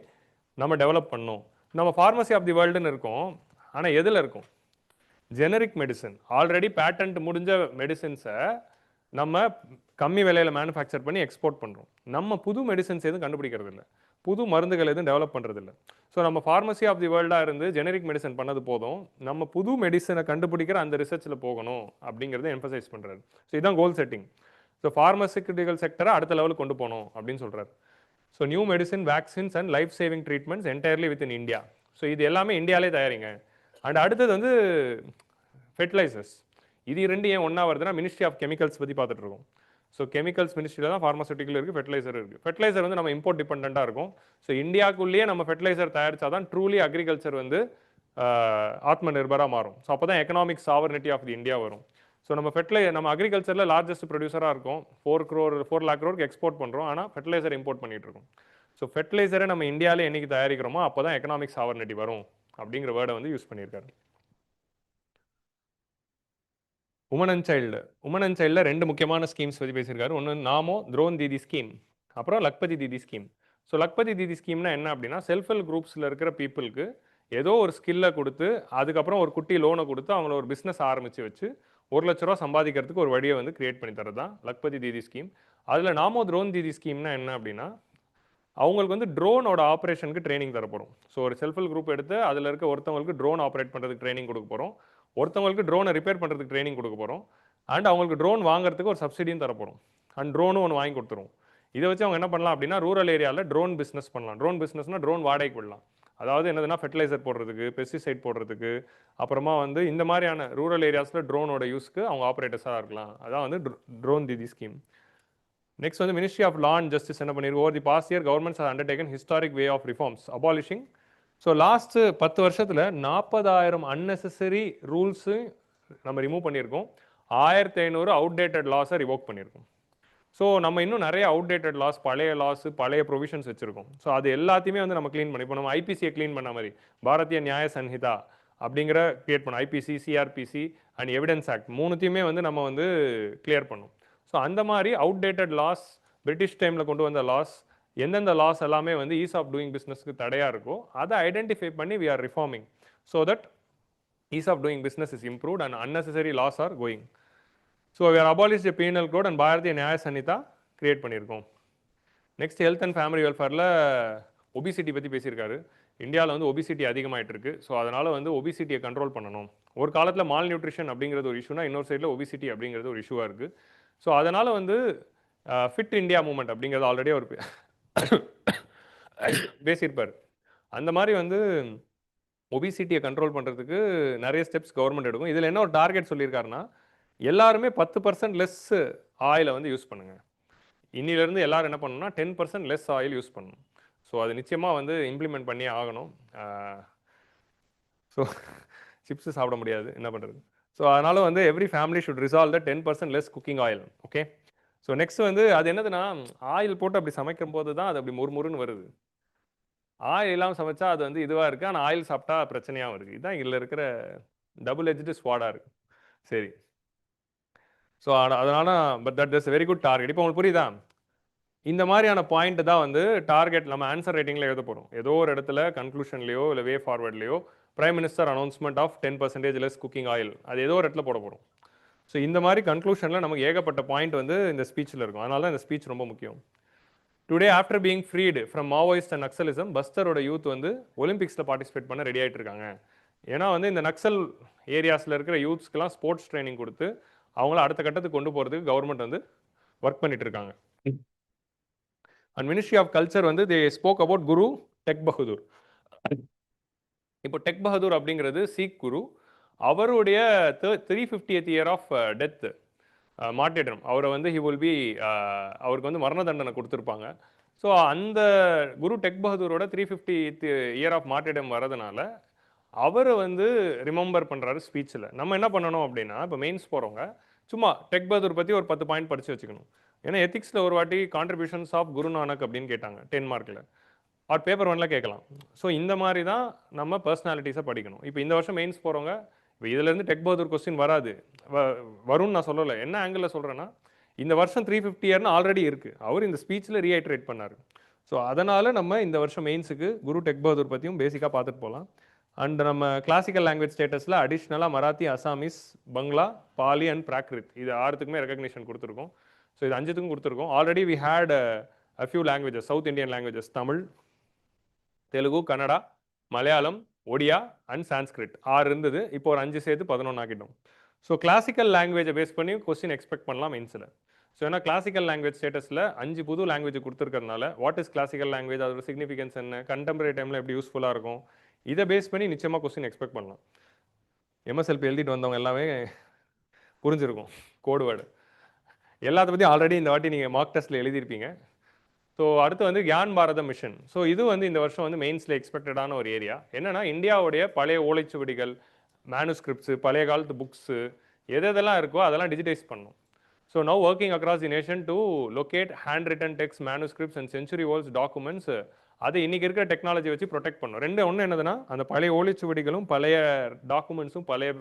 நம்ம டெவலப் பண்ணோம். நம்ம ஃபார்மசி ஆஃப் தி வேர்ல்டுன்னு இருக்கோம், ஆனால் எதில் இருக்கும்? Generic medicine. ஆல்ரெடி பேட்டன்ட் முடிஞ்ச மெடிசின்ஸை நம்ம கம்மி விலையில் மேனுஃபேக்சர் பண்ணி எக்ஸ்போர்ட் பண்ணுறோம். நம்ம புது மெடிசன்ஸ் எதுவும் கண்டுபிடிக்கிறது இல்லை, புது மருந்துகள் எதுவும் டெவலப் பண்ணுறது இல்லை. ஸோ நம்ம ஃபார்மசி ஆஃப் தி வேர்ல்டாக இருந்து ஜெனரிக் மெடிசன் பண்ணது போதும், நம்ம புது மெடிசனை கண்டுபிடிக்கிற அந்த ரிசர்ச்சில் போகணும் அப்படிங்கிறத எம்பசைஸ் பண்ணுறாரு. ஸோ இதுதான் கோல் செட்டிங். ஸோ ஃபார்மசியூட்டிக்கல் செக்டரை அடுத்த லெவலுக்கு கொண்டு போகணும் அப்படின்னு சொல்கிறார். So new medicine, vaccines and life saving treatments entirely with in India. So இது எல்லாமே இந்தியாவிலே தயாரிங்க. அண்ட் அடுத்தது வந்து ஃபெர்டிலைசர்ஸ். இது ரெண்டு ஏன் ஒன்றா வருதுன்னா, மினிஸ்ட்ரி ஆஃப் கெமிக்கல்ஸ் பற்றி பார்த்துட்டு இருக்கோம். ஸோ கெமிக்கல்ஸ் மினிஸ்ட்ரியில் தான் ஃபார்மசூட்டிக்கல் இருக்குது, ஃபெர்டிலைசர் இருக்குது. ஃபெர்டிலைசர் வந்து நம்ம இம்போர்ட் டிபெண்ட்டாக இருக்கும். ஸோ இந்தியாவுக்குள்ளேயே நம்ம ஃபெர்டிலைசர் தயாரித்தா தான் ட்ரூலி அக்ரிகல்ச்சர் வந்து ஆத்ம நிர்பராக மாறும். ஸோ அப்போ தான் economic sovereignty of the India வரும். ஸோ நம்ம அக்ரிகல்ச்சரில் லார்ஜஸ்ட் ப்ரொடியூசராக இருக்கும். 4 lakh crore எக்ஸ்போர்ட் பண்ணுறோம், ஆனால் ஃபெர்டிலைசர் இம்போர்ட் பண்ணிட்டு இருக்கோம். ஸோ ஃபெர்டிலைசரை நம்ம இந்தியாவிலே என்னைக்கு தயாரிக்கிறோமோ அப்போ தான் எக்கனாமிக் சாவர்னிட்டி வரும் அப்படிங்கிற வேர்டை வந்து யூஸ் பண்ணியிருக்காரு. உமன் அண்ட் சைல்டில் 2 முக்கியமான ஸ்கீம்ஸ் பற்றி பேசியிருக்காரு. ஒன்று நாமோ த்ரோன் தீதி ஸ்கீம், அப்புறம் லக்பதி தீதி ஸ்கீம். ஸோ லக்பதி தீதி ஸ்கீம்னா என்ன அப்படின்னா, செல்ஃப் ஹெல்ப் குரூப்ஸில் இருக்கிற பீப்புளுக்கு ஏதோ ஒரு ஸ்கில்லை கொடுத்து அதுக்கப்புறம் ஒரு குட்டி லோனை கொடுத்து அவங்கள ஒரு பிஸ்னஸ் ஆரம்பித்து வச்சு 1,00,000 ரூபா சம்பாதிக்கிறதுக்கு ஒரு வழியை வந்து கிரியேட் பண்ணி தரது தான் லக்பதி தீதி ஸ்கீம். அதில் நாமோ ட்ரோன் தீதி ஸ்கீம்னா என்ன அப்படின்னா, அவங்களுக்கு வந்து ட்ரோனோட ஆப்ரேஷனுக்கு ட்ரைனிங் தரப்போகிறோம். ஸோ ஒரு செல்ஃப் ஹெல்ப் குரூப் எடுத்து அதில் இருக்க ஒருத்தவங்களுக்கு ட்ரோன் ஆப்ரேட் பண்ணுறதுக்கு ட்ரைனிங் கொடுக்க போகிறோம், ஒருத்தவங்களுக்கு ட்ரோனை ரிப்பேர் பண்ணுறதுக்கு ட்ரைனிங் கொடுக்க போகிறோம், அண்ட் அவங்களுக்கு ட்ரோன் வாங்குறதுக்கு ஒரு சப்சிடியும் தரப்போகிறோம், அண்ட் ட்ரோனும் ஒன்று வாங்கி கொடுத்துருவோம். இதை வச்சு அவங்க என்ன பண்ணலாம் அப்படின்னா, ரூரல் ஏரியாவில் ட்ரோன் பிஸ்னஸ் பண்ணலாம். ட்ரோன் பிஸ்னஸ்னால் ட்ரோன் வாடகைக்கு விடலாம். அதாவது என்னதுன்னா, ஃபெர்டிலைசர் போடுறதுக்கு, பெஸ்டிசைட் போடுறதுக்கு, அப்புறமா வந்து இந்த மாதிரியான ரூரல் ஏரியாஸில் ட்ரோனோட யூஸ்க்கு அவங்க ஆப்ரேட்டர்ஸாக இருக்கலாம். அதான் வந்து ட்ரோன் தீதி ஸ்கீம். நெக்ஸ்ட் வந்து ministry of law and justice என்ன பண்ணிருக்கு, over the past year governments has undertaken historic way of reforms abolishing. So last 10 வருஷத்தில் 40,000 அன்னெசரி ரூல்ஸு நம்ம ரிமூவ் பண்ணியிருக்கோம். 1,500 அவுடேட்டட் லாஸை ரிவோக் பண்ணியிருக்கோம். ஸோ நம்ம இன்னும் நிறைய அவுடேட்டட் லாஸ், பழைய லாஸ், பழைய ப்ரொவிஷன்ஸ் வச்சுருக்கோம். ஸோ அது எல்லாத்தையுமே வந்து நம்ம க்ளீன் பண்ணி, இப்போ நம்ம ஐபிசியை க்ளீன் பண்ண மாதிரி பாரதிய நியாய சன்ஹிதா அப்படிங்கிற கிரியேட் பண்ணோம். IPC, CrPC and evidence act மூணுத்தையுமே வந்து நம்ம வந்து கிளியர் பண்ணோம். ஸோ அந்த மாதிரி அவுடேட்டட் லாஸ், பிரிட்டிஷ் டைமில் கொண்டு வந்த லாஸ், எந்தெந்த லாஸ் எல்லாமே வந்து ஈஸ் ஆஃப் டூயிங் பிஸ்னஸ்க்கு தடையாக இருக்கோ அதை ஐடென்டிஃபை பண்ணி we are reforming so that ease of doing business is improved and unnecessary laws are going. So we are abolished the penal code and Bharatiya Nyaya Sanhita create பண்ணியிருக்கோம். Next health and family வெல்ஃபேரில் obesity பற்றி பேசியிருக்காரு. இந்தியாவில் வந்து obesity அதிகமாகிட்டு இருக்கு. So அதனால் வந்து ஒபிசிட்டியை control பண்ணணும். ஒரு காலத்தில் மால் நியூட்ரிஷன் அப்படிங்கிறது ஒரு இஷ்யூனா, இன்னொரு சைடில் ஒபிசிட்டி அப்படிங்கிறது ஒரு இஷ்யூவாக இருக்குது. ஸோ அதனால் வந்து ஃபிட் இந்தியா மூமெண்ட் அப்படிங்கிறது ஆல்ரெடி அவர் பேசியிருப்பார். அந்த மாதிரி வந்து ஒபிசிட்டியை கண்ட்ரோல் பண்ணுறதுக்கு நிறைய ஸ்டெப்ஸ் கவர்மெண்ட் எடுக்கும். இதில் என்ன ஒரு டார்கெட் சொல்லியிருக்காருன்னா, எல்லாருமே 10% லெஸ் ஆயிலை வந்து யூஸ் பண்ணுங்கள். இன்னிலேருந்து எல்லாரும் என்ன பண்ணணும்னா 10% லெஸ் ஆயில் யூஸ் பண்ணணும். ஸோ அது நிச்சயமாக வந்து இம்ப்ளிமெண்ட் பண்ணியே ஆகணும். ஸோ சிப்ஸு சாப்பிட முடியாது, என்ன பண்ணுறது. ஸோ அதனால் வந்து every family should resolve the 10% less cooking oil. Okay. So next வந்து அது என்னதுன்னா, ஆயில் போட்டு அப்படி சமைக்கும் போது தான் அது அப்படி முறுமுறுன்னு வருது. ஆயில் இல்லாமல் சமைச்சா அது வந்து இதுவாக இருக்குது, ஆனால் ஆயில் சாப்பிட்டா பிரச்சனையாகவும் இருக்குது. இதுதான் இதில் இருக்கிற டபுள் எட்ஜ்டு ஸ்வாடாக இருக்குது. சரி. ஸோ அதனால் but that is very good target. இப்போ உங்களுக்கு புரியுதா? இந்த மாதிரியான பாயிண்ட் தான் வந்து டார்கெட் நம்ம ஆன்சர் ரைட்டிங்கில் எழுத போகிறோம். ஏதோ ஒரு இடத்துல கன்க்ளூஷன்லையோ இல்லை வே ஃபார்வர்ட்லையோ prime minister announcement of 10% less cooking oil, அது ஏதோ ஒரு இடத்துல போட போகிறோம். ஸோ இந்த மாதிரி கன்க்ளூஷனில் நமக்கு ஏகப்பட்ட பாயிண்ட் வந்து இந்த ஸ்பீச்சில் இருக்கும். அதனால தான் இந்த ஸ்பீச் ரொம்ப முக்கியம். Today after being freed from Maoist and Naxalism, பஸ்டரோட யூத் வந்து ஒலிம்பிக்ஸில் பார்ட்டிசிபேட் பண்ண ரெடி ஆகிட்டு இருக்காங்க. ஏன்னா வந்து இந்த நக்சல் ஏரியாஸில் இருக்கிற யூத்ஸ்க்கெலாம் ஸ்போர்ட்ஸ் ட்ரைனிங் கொடுத்து அவங்கள அடுத்த கட்டத்துக்கு கொண்டு போகிறதுக்கு கவர்மெண்ட் வந்து ஒர்க் பண்ணிட்டு இருக்காங்க. அண்ட் மினிஸ்ட்ரி ஆஃப் கல்ச்சர் வந்து தே spoke about Guru tech Bahadur. இப்போ டெக் பகதூர் அப்படிங்கிறது சீக் குரு. அவருடைய 350th இயர் ஆஃப் டெத் மார்ட்டிடம், அவரை வந்து ஹி வில் பி அவருக்கு வந்து மரண தண்டனை கொடுத்துருப்பாங்க. ஸோ அந்த குரு டெக் பகதூரோட 350th இயர் ஆஃப் மார்ட்டிடம் வரதுனால அவரை வந்து ரிமெம்பர் பண்ணுறாரு ஸ்பீச்சில். நம்ம என்ன பண்ணணும் அப்படின்னா, இப்போ மெயின்ஸ் போகிறவங்க சும்மா டெக் பகதூர் பற்றி ஒரு 10 பாயிண்ட் படித்து வச்சுக்கணும். ஏன்னா எத்திக்ஸில் ஒரு வாட்டி கான்ட்ரிபியூஷன்ஸ் ஆஃப் குரு நானக் அப்படின்னு கேட்டாங்க 10 மார்க்கில், ஆர் பேப்பர் 1ல கேட்கலாம். ஸோ இந்த மாதிரி தான் நம்ம பர்சனாலிட்டிஸை படிக்கணும். இப்போ இந்த வருஷம் மெயின்ஸ் போகிறவங்க, இப்போ இதுலேருந்து டெக் பகதூர் கொஸ்டின் வராது, வரும்னு நான் சொல்லலை. என்ன ஆங்கிளில் சொல்கிறேன்னா, இந்த வருஷம் 350 இயர்னு ஆல்ரெடி இருக்குது, அவர் இந்த ஸ்பீச்சில் ரீஐட்ரேட் பண்ணார். ஸோ அதனால் நம்ம இந்த வருஷம் மெயின்ஸுக்கு குரு டெக் பகதூர் பற்றியும் பேசிக்காக பார்த்துட்டு போகலாம். அண்ட் நம்ம கிளாசிக்கல் லாங்குவேஜ் ஸ்டேட்டஸில் அடிஷ்னலாக மராத்தி, அசாமீஸ், பங்களா, பாலி அண்ட் பிராக்ரித், இது 6த்துக்குமே ரெகக்னிஷன் கொடுத்துருக்கோம். ஸோ இது 5த்துக்கும் கொடுத்துருக்கோம். Already we had a few languages, south Indian languages, Tamil, Telugu, Kannada, Malayalam, Odia and Sanskrit 6 இருந்தது. இப்போ ஒரு 5 சேர்த்து 11 ஆக்கிட்டோம். ஸோ கிளாசிக்கல் லாங்குவேஜை பேஸ் பண்ணி கொஸ்டின் எக்ஸ்பெக்ட் பண்ணலாம் மெயின்ஸில். ஸோ ஏன்னா கிளாசிக்கல் லாங்குவேஜ் ஸ்டேட்டஸில் 5 புது லாங்குவேஜ் கொடுத்துருக்கறதுனால வாட் இஸ் கிளாசிக்கல் லாங்குவேஜ், அதோட சிக்னிஃபிகன்ஸ் என்ன, கண்டெம்பரரி டைமில் எப்படி யூஸ்ஃபுல்லாக இருக்கும், இதை பேஸ் பண்ணி நிச்சயமாக கொஸ்டின் எக்ஸ்பெக்ட் பண்ணலாம். எம்எஸ்எல்பி எழுதிட்டு வந்தவங்க எல்லாமே புரிஞ்சிருக்கும் கோடு வேர்டு. எல்லாத்த பற்றி ஆல்ரெடி இந்த வாட்டி நீங்கள் மார்க் டெஸ்ட்டில் எழுதியிருப்பீங்க. ஸோ அடுத்து வந்து கியான் பாரத மிஷன். ஸோ இது வந்து இந்த வருஷம் வந்து மெயின்ஸில் எக்ஸ்பெக்டடான ஒரு ஏரியா. என்னென்னா இந்தியாவுடைய பழைய ஓலைச்சுவடிகள், மேனுஸ்கிரிப்ட்ஸு, பழைய காலத்து புக்ஸு, எதெல்லாம் இருக்கோ அதெல்லாம் டிஜிட்டைஸ் பண்ணணும். So now working across the nation to locate hand return text, manuscripts and century Volks documents. அது இன்றைக்கி இருக்கிற டெக்னாலஜி வச்சு ப்ரொடெக்ட் பண்ணணும். ஒன்று என்னதுன்னா, அந்த பழைய ஓலைச்சுவடிகளும் பழைய டாக்குமெண்ட்ஸும் பழைய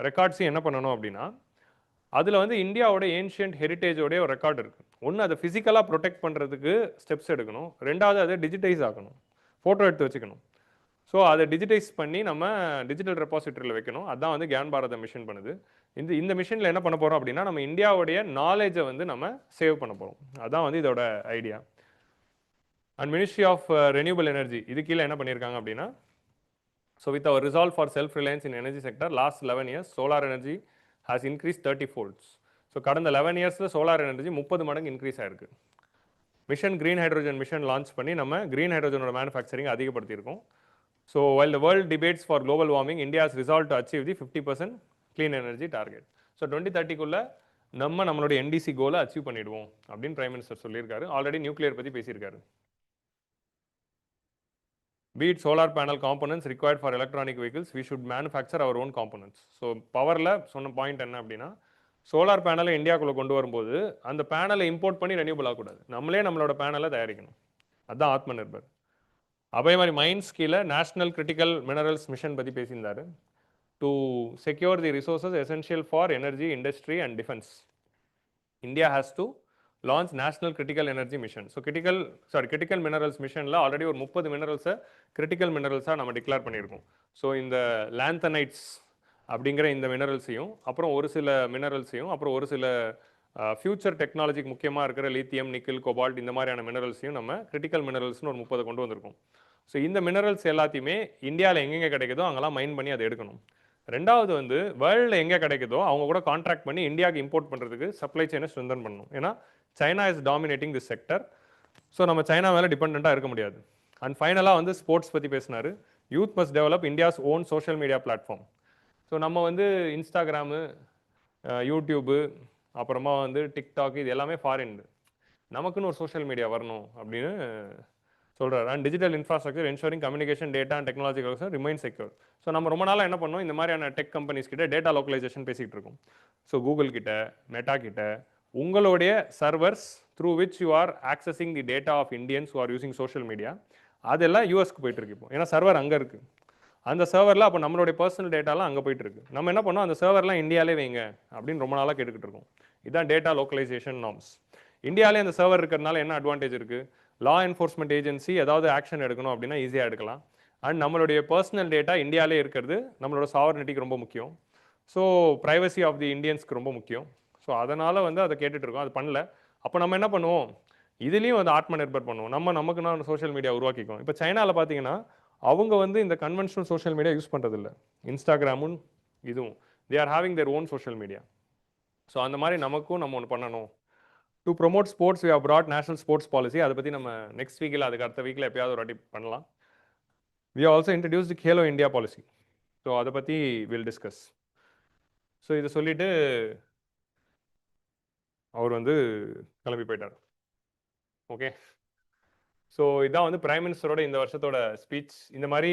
ரெக்கார்ட்ஸையும் என்ன பண்ணணும் அப்படின்னா, அதில் வந்து இந்தியாவோட ஏன்ஷியன்ட் ஹெரிட்டேஜோடைய ஒரு ரெக்கார்டு இருக்குது. ஒன்று அதை ஃபிசிக்கலாக ப்ரொடெக்ட் பண்ணுறதுக்கு ஸ்டெப்ஸ் எடுக்கணும். 2வது அதை டிஜிட்டைஸ் ஆகணும், ஃபோட்டோ எடுத்து வச்சுக்கணும். ஸோ அதை டிஜிட்டைஸ் பண்ணி நம்ம டிஜிட்டல் ரெபாசிட்டரியில் வைக்கணும். அதான் வந்து கியான் பாரத மிஷன் பண்ணுது. இந்த மிஷனில் என்ன பண்ண போகிறோம் அப்படின்னா, நம்ம இந்தியாவுடைய நாலேஜை வந்து நம்ம சேவ் பண்ண போகிறோம். அதான் வந்து இதோட idea. And ministry of renewable energy இது கீழே என்ன பண்ணியிருக்காங்க அப்படின்னா, so with our resolve for self reliance in energy sector last 11 years solar energy has increase 30 folds. So கடந்த 11 yearsல சோலார் எனர்ஜி 30 மடங்கு இன்க்ரீஸ் ஆயிருக்கு. Mission green hydrogen mission launch பண்ணி நம்ம கிரீன் ஹைட்ரோஜனோட மேனுஃபேக்சரிங் அதிகப்படுத்தியிருக்கோம். So while the world debates for global warming, India has resolved to achieve the 50% clean energy target. So 2030க்குள்ள நம்மளுடைய NTC கோலை அச்சீவ் பண்ணிடுவோம் அப்படின்னு பிரைம் மினிஸ்டர் சொல்லியிருக்காரு. ஆல்ரெடி நியூக்ளியர் பற்றி பேசியிருக்காரு. Be it solar panel components required for electronic vehicles, we should manufacture our own components. So பவரில் சொன்ன point என்ன அப்படின்னா, சோலார் பேனலை இந்தியாவுக்குள்ளே கொண்டு வரும்போது அந்த பேனலை இம்போர்ட் பண்ணி ரெனியூபிள் ஆகக்கூடாது, நம்மளே நம்மளோட பேனலை தயாரிக்கணும். அதுதான் ஆத்ம நிர்பர். அதே மாதிரி மைன்ஸ் கீழே நேஷனல் கிரிட்டிக்கல் மினரல்ஸ் மிஷன் பற்றி பேசியிருந்தாரு. To secure the resources essential for energy industry and defence, India has to launch national critical energy mission. So critical minerals மிஷனில் ஆல்ரெடி ஒரு 30 மினரல்ஸை கிரிட்டிக்கல் மினரல்ஸாக நம்ம டிக்ளேர் பண்ணியிருக்கோம். ஸோ இந்த லாந்தனைட்ஸ் அப்படிங்கிற இந்த மினரல்ஸையும், அப்புறம் ஒரு சில மினரல்ஸையும், அப்புறம் ஒரு சில ஃபியூச்சர் டெக்னாலஜிக்கு முக்கியமாக இருக்கிற லித்தியம், நிக்கல், கோபால்ட் இந்த மாதிரியான மினரல்ஸையும் நம்ம கிரிட்டிக்கல் மினரல்ஸ்னு ஒரு 30 கொண்டு வந்திருக்கோம். ஸோ இந்த மினரல்ஸ் எல்லாத்தையுமே இந்தியாவில் எங்கெங்கே கிடைக்குதோ அங்கெல்லாம் மைன் பண்ணி அதை எடுக்கணும். ரெண்டாவது வந்து வேர்ல்டில் எங்கே கிடைக்குதோ அவங்க கூட கான்ட்ராக்ட் பண்ணி இந்தியாவுக்கு இம்போர்ட் பண்ணுறதுக்கு சப்ளை செயினை ஸ்ட்ரென்தன் பண்ணணும். ஏன்னா China is dominating this sector. So நம்ம சைனா மேலே டிபெண்ட்டாக இருக்க முடியாது. அண்ட் ஃபைனலாக வந்து ஸ்போர்ட்ஸ் பற்றி பேசினார். Youth must develop India's own social media platform. So நம்ம வந்து இன்ஸ்டாகிராமு, யூடியூபு, அப்புறமா வந்து டிக்டாக் இது எல்லாமே ஃபாரின், நமக்குன்னு ஒரு சோஷியல் மீடியா வரணும் அப்படின்னு சொல்கிறார். And digital infrastructure ensuring communication data and technology remain secure. So நம்ம ரொம்ப நாளாக என்ன பண்ணோம், இந்த மாதிரியான டெக் கம்பெனிஸ் கிட்ட டேட்டா லோக்கலைசேஷன் பேசிகிட்டு இருக்கோம். ஸோ கூகுள் கிட்ட, மெட்டா கிட்ட உங்களுடைய servers through which you are accessing the data of Indians who are using social media அதெல்லாம் யூஎஸ்க்கு போயிட்டு இருக்கு இப்போ. ஏன்னா சர்வர் அங்கே இருக்குது. அந்த சர்வரில் அப்போ நம்மளுடைய பர்சனல் டேட்டாலாம் அங்கே போயிட்டு இருக்கு. நம்ம என்ன பண்ணோம், அந்த சர்வர்லாம் இந்தியாவிலே வைங்க அப்படின்னு ரொம்ப நாளாக கேட்டுக்கிட்டு இருக்கோம். இதுதான் டேட்டா லோக்கலைசேஷன் நார்ம்ஸ். இந்தியாவிலே அந்த சர்வர் இருக்கிறதுனால என்ன அட்வான்டேஜ் இருக்குது, லா என்ஃபோர்ஸ்மெண்ட் ஏஜென்சி ஏதாவது ஆக்ஷன் எடுக்கணும் அப்படின்னா ஈஸியாக எடுக்கலாம். அண்ட் நம்மளுடைய பர்சனல் டேட்டா இந்தியாவிலே இருக்கிறது நம்மளோட சாவர்னிட்டிக்கு ரொம்ப முக்கியம். ஸோ ப்ரைவசி ஆஃப் தி இந்தியன்ஸ்க்கு ரொம்ப முக்கியம். ஸோ அதனால் வந்து அதை கேட்டுட்ருக்கோம், அது பண்ணல. அப்போ நம்ம என்ன பண்ணுவோம், இதுலேயும் வந்து ஆத்ம நிர்பர் பண்ணுவோம், நமக்கு நான் சோஷியல் மீடியா உருவாக்கிக்குவோம். இப்போ சைனாவில் பார்த்தீங்கன்னா அவங்க வந்து இந்த கன்வென்ஷனல் சோஷியல் மீடியா யூஸ் பண்ணுறதில்ல, இன்ஸ்டாகிராமும் இதுவும் they are having their own social media. So அந்த மாதிரி நமக்கும் நம்ம ஒன்று பண்ணணும். To promote sports we have brought national sports policy. அதை பற்றி நம்ம நெக்ஸ்ட் வீக்கில் அதுக்கு அடுத்த வீக்கில் எப்பயாவது ஒரு வாட்டி பண்ணலாம். We also introduced Khelo India policy. So அதை பற்றி வில் டிஸ்கஸ். ஸோ இதை சொல்லிவிட்டு அவர் வந்து கிளம்பி போயிட்டார். ஓகே, ஸோ இதான் வந்து பிரைம் மினிஸ்டரோட இந்த வருஷத்தோட ஸ்பீச். இந்த மாதிரி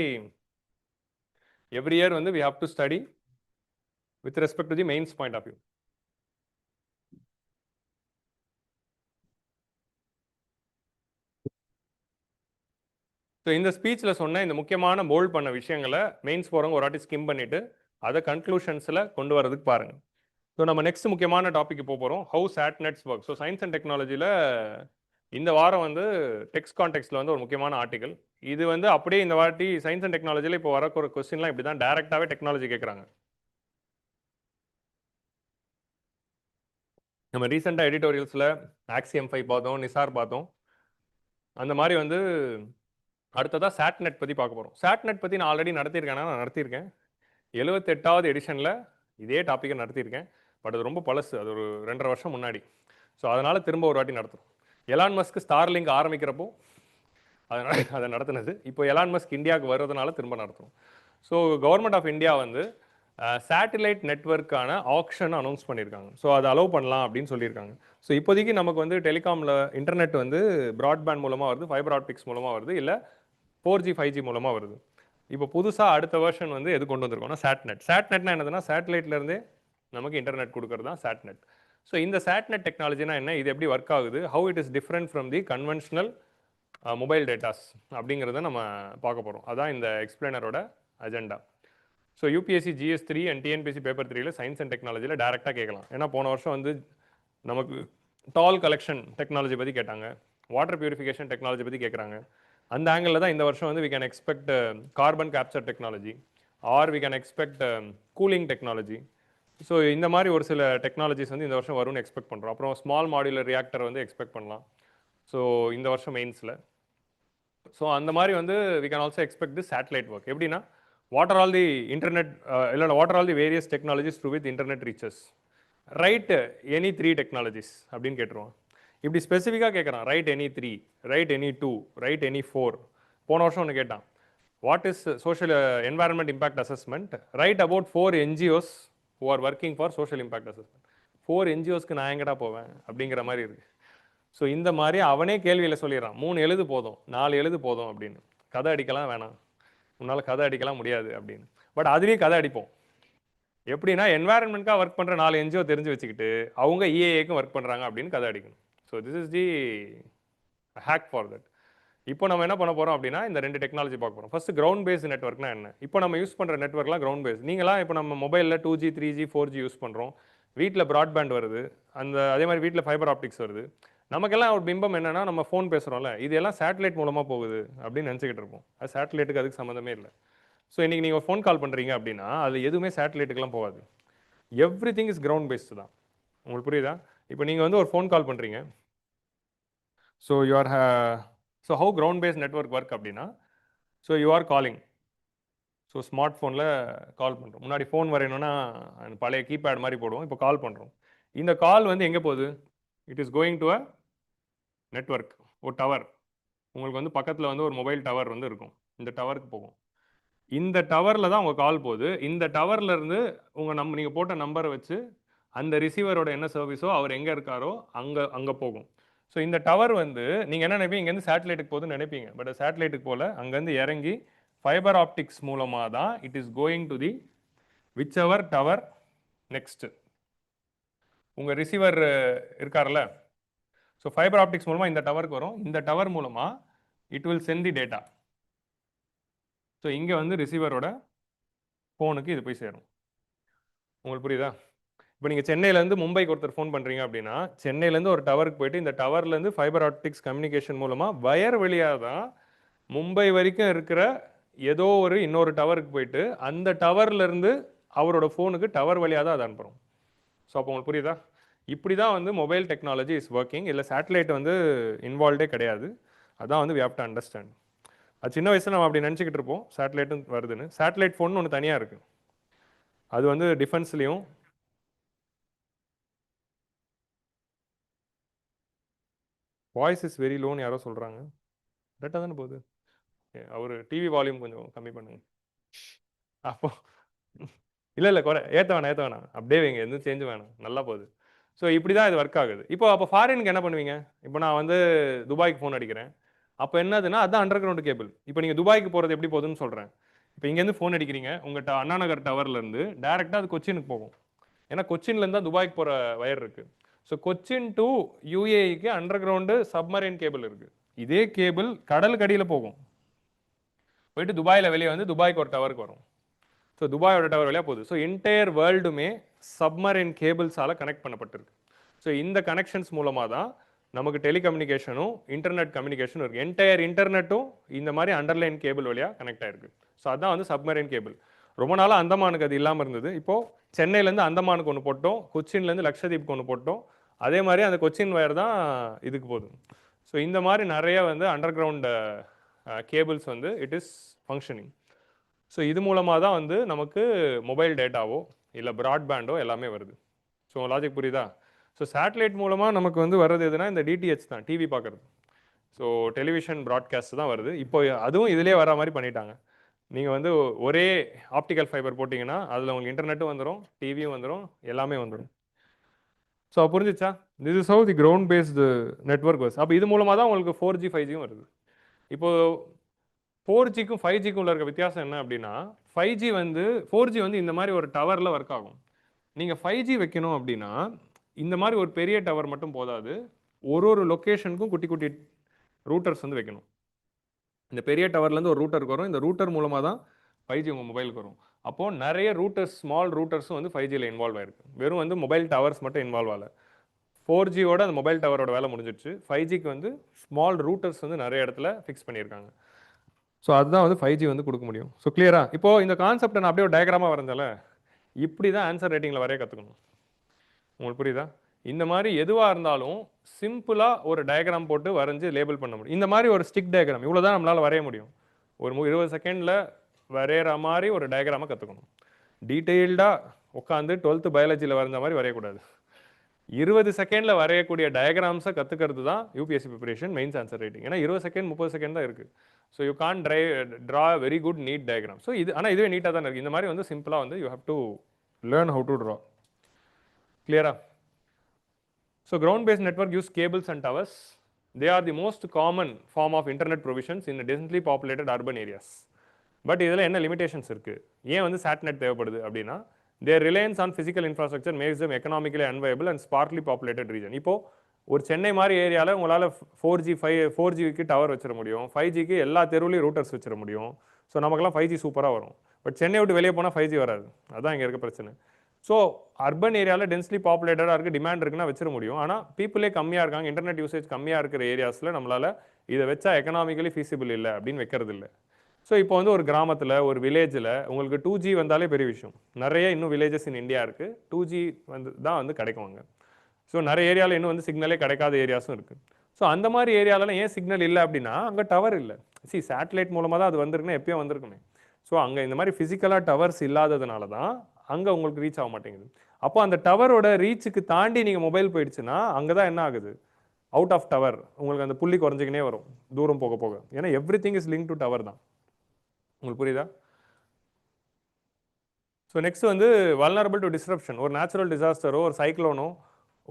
எவ்ரி இயர் வந்து we have to study with respect to the mains point of view. So இந்த ஸ்பீச்சில் சொன்ன இந்த முக்கியமான போல்ட் பண்ண விஷயங்களை மெயின்ஸ் போகிறவங்க ஒரு வாட்டி ஸ்கிம் பண்ணிவிட்டு அதை கன்க்ளூஷன்ஸில் கொண்டு வரதுக்கு பாருங்கள். ஸோ நம்ம நெக்ஸ்ட் முக்கியமான டாபிக் போகிறோம், how satnets work. So science and டெக்னாலஜியில் இந்த வாரம் வந்து டெக்ஸ்ட் கான்டெக்ஸ்டில் வந்து ஒரு முக்கியமான ஆர்டிகல். இது வந்து அப்படியே இந்த வாட்டி சயின்ஸ் அண்ட் டெக்னாலஜியில் இப்போ வர ஒரு கொஸ்டின்லாம் இப்படி தான் டேரெக்டாகவே டெக்னாலஜி கேட்குறாங்க. நம்ம ரீசெண்டாக எடிட்டோரியல்ஸில் ஆக்சியம் 5 பார்த்தோம், நிசார் பார்த்தோம். அந்த மாதிரி வந்து அடுத்ததாக சாட்நெட் பற்றி பார்க்க போகிறோம். சாட்நெட் பற்றி நான் ஆல்ரெடி நான் நடத்தியிருக்கேன் 78வது எடிஷனில் இதே டாப்பிக்கை நடத்தியிருக்கேன். பட் அது ரொம்ப பழசு, அது ஒரு 2.5 வருஷம் முன்னாடி. ஸோ அதனால் திரும்ப ஒரு வாட்டி நடத்துகிறோம். எலான் மஸ்க் ஸ்டார்லிங்க் ஆரம்பிக்கிறப்போ அதனால் அதை நடத்துனது. இப்போ எலான் மஸ்க் இந்தியாவுக்கு வர்றதுனால திரும்ப நடத்துகிறோம். ஸோ கவர்மெண்ட் ஆஃப் இந்தியா வந்து சேட்டிலைட் நெட்வொர்க்கான ஆக்ஷன் அனௌன்ஸ் பண்ணியிருக்காங்க. ஸோ அதை அலோவ் பண்ணலாம் அப்படின்னு சொல்லியிருக்காங்க. ஸோ இப்போதைக்கு நமக்கு வந்து டெலிகாமில் இன்டர்நெட் வந்து ப்ராட்பேண்ட் மூலமாக வருது, ஃபைபர் ஆப்டிக்ஸ் மூலமாக வருது, இல்லை 4G 5G மூலமாக வருது. இப்போ புதுசாக அடுத்த வெர்ஷன் வந்து எது கொண்டு வந்திருக்கோம்னா சாட்நெட். சாட்நெட்னா என்னதுன்னா சேட்டலைட்லேருந்தே நமக்கு இன்டர்நெட் கொடுக்கறது தான் சாட்நெட். ஸோ இந்த சாட்நெட் டெக்னாலஜினா என்ன, இது எப்படி ஒர்க் ஆகுது, how it is different from the conventional mobile datas அப்படிங்கிறத நம்ம பார்க்க போகிறோம். அதான் இந்த எக்ஸ்பிளைனரோட agenda. So UPSC GS3 and TNPSC paper 3ல சயின்ஸ் அண்ட் டெக்னாலஜியில் டேரெக்டாக கேட்கலாம். ஏன்னா போன வருஷம் வந்து நமக்கு டால் கலெக்ஷன் டெக்னாலஜி பற்றி கேட்டாங்க, வாட்டர் பியூரிஃபிகேஷன் டெக்னாலஜி பற்றி கேட்குறாங்க, அந்த ஆங்கிளில் தான் இந்த வருஷம் வந்து we can expect carbon capture technology or we can expect cooling technology. So இந்த மாதிரி ஒரு சில டெக்னாலஜிஸ் வந்து இந்த வருஷம் வரும்னு எக்ஸ்பெக்ட் பண்ணுறோம். அப்புறம் ஸ்மால் மாடுலர் ரியாக்டர் வந்து எக்ஸ்பெக்ட் பண்ணலாம் ஸோ இந்த வருஷம் மெயின்ஸில். ஸோ அந்த மாதிரி வந்து we can also expect the satellite work. எப்படின்னா what are all the internet இல்லை what are all the various technologies through with internet reaches, write any 3 technologies அப்படின்னு கேட்டுருவோம். இப்படி ஸ்பெசிஃபிக்காக கேட்குறான், write any 3, write any 2, write any 4. போன வருஷம் ஒன்று கேட்டான், what is social environment impact assessment, right about 4 NGOs who are working for social impact assessment. 4 NGOஸ்க்கு நான் எங்கடா போவேன் அப்படிங்கிற மாதிரி இருக்கு. ஸோ இந்த மாதிரி அவனே கேள்வியில் சொல்லிடுறான், 3 எழுது போதும், 4 எழுது போதும் அப்படின்னு. கதை அடிக்கலாம் வேணாம், உன்னால் கதை அடிக்கலாம் முடியாது அப்படின்னு. பட் அதுலேயும் கதை அடிப்போம். எப்படின்னா என்வாயர்மெண்ட்காக ஒர்க் பண்ணுற 4 NGO தெரிஞ்சு வச்சுக்கிட்டு அவங்க EAAக்கும் ஒர்க் பண்ணுறாங்க அப்படின்னு கதை அடிக்கணும். So this is the hack for that. இப்போ நம்ம என்ன பண்ண போகிறோம் அப்படின்னா இந்த 2 டெக்னாலஜி பார்க்க போகிறோம். ஃபர்ஸ்ட் கிரவுண்ட் பேஸ் நெட்ஒர்க்னா என்ன? இப்போ நம்ம யூஸ் பண்ணுற நெட்ஒர்க்லாம் கிரவுண்ட் பேஸ். நீங்களாம் இப்போ நம்ம மொபைலில் 2G 3G 4G யூஸ் பண்ணுறோம், வீட்டில் ப்ராட்பேண்ட் வருது, அதே மாதிரி வீட்டில் ஃபைபர் ஆப்டிக்ஸ் வருது. நமக்கெல்லாம் ஒரு பிம்பம் என்னன்னா நம்ம ஃபோன் பேசுகிறோம்ல, இது எல்லாம் சேட்டலைட் மூலமாக போகுது அப்படின்னு நினச்சிக்கிட்டு இருப்போம். அது சேட்டலைட்டுக்கு அதுக்கு சம்மந்தமே இல்லை. ஸோ இன்றைக்கி நீங்கள் ஃபோன் கால் பண்ணுறீங்க அப்படின்னா அது எதுவுமே சேட்டலைட்டுக்கெல்லாம் போகாது. Every thing is ground based தான். உங்களுக்கு புரியுதா? இப்போ நீங்கள் வந்து ஒரு ஃபோன் கால் பண்ணுறீங்க, so you're so how ground based network work அப்படின்னா, so you are calling. So smart ஃபோனில் கால் பண்ணுறோம். முன்னாடி ஃபோன் வரையணும்னா அந்த பழைய கீபேட் மாதிரி போடுவோம், இப்போ கால் பண்ணுறோம். இந்த கால் வந்து எங்கே போகுது? It is going to a network, ஒரு டவர். உங்களுக்கு வந்து பக்கத்தில் வந்து ஒரு மொபைல் டவர் வந்து இருக்கும், இந்த டவருக்கு போகும். இந்த டவரில் தான் உங்கள் கால் போகுது. இந்த டவர்லேருந்து நீங்கள் போட்ட நம்பரை வச்சு அந்த ரிசீவரோட என்ன சர்வீஸோ அவர் எங்கே இருக்காரோ அங்கே போகும். ஸோ இந்த டவர் வந்து நீங்கள் என்ன நினைப்பீங்க, இங்கேருந்து சேட்டலைட்டுக்கு போகுதுன்னு நினைப்பீங்க. பட் சேட்டலைட்டுக்கு போல் அங்கேருந்து இறங்கி ஃபைபர் ஆப்டிக்ஸ் மூலமாக தான் it is going to the whichever tower next. உங்கள் ரிசீவர் இருக்கார்ல, ஸோ ஃபைபர் ஆப்டிக்ஸ் மூலமாக இந்த டவருக்கு வரும். இந்த டவர் மூலமாக it will send the data. So இங்கே வந்து ரிசீவரோட ஃபோனுக்கு இது போய் சேரும். உங்களுக்கு புரியுதா? இப்போ நீங்கள் சென்னையிலேருந்து மும்பைக்கு ஒருத்தர் ஃபோன் பண்ணுறீங்க அப்படின்னா, சென்னையிலேருந்து ஒரு டவருக்கு போயிட்டு இந்த டவர்லேருந்து ஃபைபர் ஆப்டிக்ஸ் கம்யூனிகேஷன் மூலமாக வயர் வழியாக தான் மும்பை வரைக்கும் இருக்கிற ஏதோ ஒரு இன்னொரு டவருக்கு போயிட்டு அந்த டவர்லேருந்து அவரோட ஃபோனுக்கு டவர் வழியாக தான் அதை அனுப்புகிறோம். ஸோ அப்போ உங்களுக்கு புரியுதா? இப்படி தான் வந்து மொபைல் டெக்னாலஜி இஸ் ஒர்க்கிங். இல்லை சேட்டலைட் வந்து இன்வால்வ்டே கிடையாது. அதான் வந்து வி ஹேவ் டு அண்டர்ஸ்டாண்ட். அது சின்ன வயசில் நம்ம அப்படி நினச்சிக்கிட்டு இருப்போம் சேட்டலைட்டும் வருதுன்னு. சேட்டலைட் ஃபோன் ஒன்று தனியாக இருக்குது, அது வந்து டிஃபென்ஸ்லேயும். வாய்ஸ் இஸ் வெரி லோன்னு யாரோ சொல்கிறாங்க. கரெக்டாக தானே போகுது? அவர் டிவி வால்யூம் கொஞ்சம் கம்மி பண்ணுங்க. அப்போ இல்லை குறை ஏற்ற வேணாம் அப்படியே வைங்க, எதுவும் சேஞ்ச் வேணாம், நல்லா போகுது. ஸோ இப்படி தான் இது ஒர்க் ஆகுது. அப்போ ஃபாரினுக்கு என்ன பண்ணுவீங்க? இப்போ நான் வந்து துபாய்க்கு ஃபோன் அடிக்கிறேன், அப்போ என்னதுன்னா அதுதான் அண்டர் கிரவுண்ட் கேபிள். இப்போ நீங்கள் துபாய்க்கு போகிறது எப்படி போகுதுன்னு சொல்கிறேன். இப்போ இங்கேருந்து ஃபோன் அடிக்கிறீங்க, உங்கள் அண்ணா நகர் டவர்லேருந்து டேரெக்டாக அது கொச்சினுக்கு போகும். ஏன்னா கொச்சின்லேருந்து தான் துபாய்க்கு போகிற வயர் இருக்குது. ஸோ கொச்சின் டு UAEக்கு அண்டர் கிரவுண்டு சப்மரைன் கேபிள் இருக்குது. இதே கேபிள் கடலுக்கு அடியில் போகும், போயிட்டு துபாயில் வெளியே வந்து துபாய்க்கு ஒரு டவருக்கு வரும். ஸோ துபாயோட டவர் வழியாக போகுது. ஸோ என்டையர் வேர்ல்டுமே சப்மரைன் கேபிள்ஸால் கனெக்ட் பண்ணப்பட்டிருக்கு. ஸோ இந்த கனெக்ஷன்ஸ் மூலமாக தான் நமக்கு டெலிகம்யூனிகேஷனும் இன்டர்நெட் கம்யூனிகேஷனும் இருக்குது. என்டையர் இன்டர்நெட்டும் இந்த மாதிரி அண்டர்லைன் கேபிள் வழியாக கனெக்ட் ஆகிருக்கு. ஸோ அதுதான் வந்து சப்மரைன் கேபிள். ரொம்ப நாளாக அந்தமானுக்கு அது இல்லாமல் இருந்தது. இப்போது சென்னையிலேருந்து அந்தமானுக்கு ஒன்று போட்டோம், கொச்சின்லேருந்து லக்ஷதீப்க்கு ஒன்று போட்டோம். அதே மாதிரி அந்த கொச்சின் வயர் தான் இதுக்கு போகுது. ஸோ இந்த மாதிரி நிறைய வந்து அண்டர் கிரவுண்ட் கேபிள்ஸ் வந்து இட் இஸ் ஃபங்க்ஷனிங். ஸோ இது மூலமாக தான் வந்து நமக்கு மொபைல் டேட்டாவோ இல்லை ப்ராட்பேண்டோ எல்லாமே வருது. ஸோ லாஜிக் புரியுதா? ஸோ சேட்டலைட் மூலமாக நமக்கு வந்து வர்றது எதுனா இந்த DTH தான், டிவி பார்க்குறது. ஸோ டெலிவிஷன் ப்ராட்காஸ்ட் தான் வருது. இப்போ அதுவும் இதிலே வர மாதிரி பண்ணிட்டாங்க. நீங்கள் வந்து ஒரே ஆப்டிக்கல் ஃபைபர் போட்டிங்கன்னா அதில் உங்களுக்கு இன்டர்நெட்டும் வந்துடும், டிவியும் வந்துடும், எல்லாமே வந்துடும். ஸோ புரிஞ்சிச்சா? This is how the ground based network works. அப்போ இது மூலமாக தான் உங்களுக்கு 4G 5Gயும் வருது. இப்போது 4Gக்கும் 5Gக்கும் உள்ள இருக்க வித்தியாசம் என்ன அப்படின்னா, 5G வந்து 4G வந்து இந்த மாதிரி ஒரு டவரில் ஒர்க் ஆகும். நீங்கள் 5G வைக்கணும் அப்படின்னா இந்த மாதிரி ஒரு பெரிய டவர் மட்டும் போதாது, ஒரு லொக்கேஷனுக்கும் குட்டி குட்டி ரூட்டர்ஸ் வந்து வைக்கணும். இந்த பெரிய டவர்லேருந்து ஒரு ரூட்டருக்கு வரும், இந்த ரூட்டர் மூலமாக தான் 5G உங்கள் மொபைலுக்கு வரும். அப்போது நிறைய ரூட்டர்ஸ், ஸ்மால் ரூட்டர்ஸும் வந்து 5Gயில் இன்வால்வ் ஆகிருக்கு. வெறும் வந்து மொபைல் டவர்ஸ் மட்டும் இன்வால்வ் ஆகலை. 4Gயோட அந்த மொபைல் டவரோட வேலை முடிஞ்சிடுச்சு. 5Gக்கு வந்து ஸ்மால் ரூட்டர்ஸ் வந்து நிறைய இடத்துல ஃபிக்ஸ் பண்ணியிருக்காங்க. ஸோ அதுதான் வந்து 5G வந்து கொடுக்க முடியும். ஸோ கிளியரா? இப்போ இந்த கான்செப்டை நான் அப்படியே ஒரு டயக்ராமாக வரைஞ்சால, இப்படி தான் ஆன்சர் ரைட்டிங்கில் வரைய கற்றுக்கணும். உங்களுக்கு புரியுதா? இந்த மாதிரி எதுவாக இருந்தாலும் சிம்பிளாக ஒரு டயக்ராம் போட்டு வரைஞ்சி லேபிள் பண்ண முடியும். இந்த மாதிரி ஒரு ஸ்டிக் டயக்ராம் இவ்வளோ தான் நம்மளால் வரைய முடியும். ஒரு 20 செகண்டில் வரைகிற மாதிரி ஒரு டயக்ராமை கற்றுக்கணும். டீட்டெயில்டாக உட்காந்து 12th பயாலஜியில் வரைஞ்ச மாதிரி வரையக்கூடாது. 20 செகண்டில் வரையக்கூடிய டயக்ராம்ஸை கற்றுக்கிறது தான் UPSC preparation mains answer writing. ஏன்னா 20 செகண்ட் 30 செகண்ட் தான் இருக்குது. So you can draw very good neat diagram. So இது ஆனால் இதுவே நீட்டாக தான் இருக்குது. இந்த மாதிரி வந்து சிம்பிளாக வந்து you have to learn how to draw. கிளியரா? So ground-based network use cables and towers. They are the most common form of internet provisions in densely populated urban areas. But இதில் என்ன லிமிடேஷன்ஸ் இருக்குது? ஏன் வந்து சாட்நெட் தேவைப்படுது அப்படின்னா, their reliance on physical infrastructure makes them economically unviable and sparsely populated region. இப்போது ஒரு சென்னை மாதிரி ஏரியாவில் உங்களால் 4Gக்கு டவர் வச்சிட முடியும், 5Gக்கு எல்லா தெருவுலையும் ரூட்டர்ஸ் வச்சிட முடியும். ஸோ நமக்கெல்லாம் 5G சூப்பராக வரும். பட் சென்னை விட்டு வெளியே போனால் 5G வராது. அதுதான் இங்கே இருக்க பிரச்சனை. ஸோ அர்பன் ஏரியாவில் டென்ஸ்லி பாப்புலேட்டடாக இருக்குது, டிமாண்ட் இருக்குன்னா வச்சிட முடியும். ஆனால் பீப்புளே கம்மியாக இருக்காங்க, இன்டர்நெட் யூசேஜ் கம்மியாக இருக்கிற ஏரியாஸில் நம்மளால் இதை வச்சா எக்கனாமிக்கலி ஃபீஸிபிள் இல்லை அப்படின்னு வைக்கிறது இல்லை. ஸோ இப்போ வந்து ஒரு கிராமத்தில் ஒரு வில்லேஜில் உங்களுக்கு 2G வந்தாலே பெரிய விஷயம். நிறைய இன்னும் வில்லேஜஸ் இன் இந்தியா இருக்குது, 2G வந்து தான் வந்து கிடைக்குவாங்க. ஸோ நிறைய ஏரியாவில் இன்னும் வந்து சிக்னலே கிடைக்காத ஏரியாஸும் இருக்குது. ஸோ அந்த மாதிரி ஏரியாலலாம் ஏன் சிக்னல் இல்லை அப்படின்னா அங்கே டவர் இல்லை. சேட்டலைட் மூலமாக தான் அது வந்திருக்குன்னா எப்பயும் வந்திருக்குமே. ஸோ அங்கே இந்த மாதிரி ஃபிசிக்கலாக டவர்ஸ் இல்லாததுனால தான் அங்கே உங்களுக்கு ரீச் ஆக மாட்டேங்குது. அப்போ அந்த டவரோட ரீச்சுக்கு தாண்டி நீங்கள் மொபைல் போயிடுச்சுன்னா அங்கே தான் என்ன ஆகுது? Out of tower. உங்களுக்கு அந்த புள்ளி குறைஞ்சிக்கினே வரும் தூரம் போக போக. ஏன்னா everything is link to tower தான். உங்களுக்கு புரியுதா? ஸோ நெக்ஸ்ட் வந்து வல்னரபிள் டு டிஸ்ரப்ஷன். ஒரு நேச்சுரல் டிசாஸ்டரோ ஒரு சைக்ளோனோ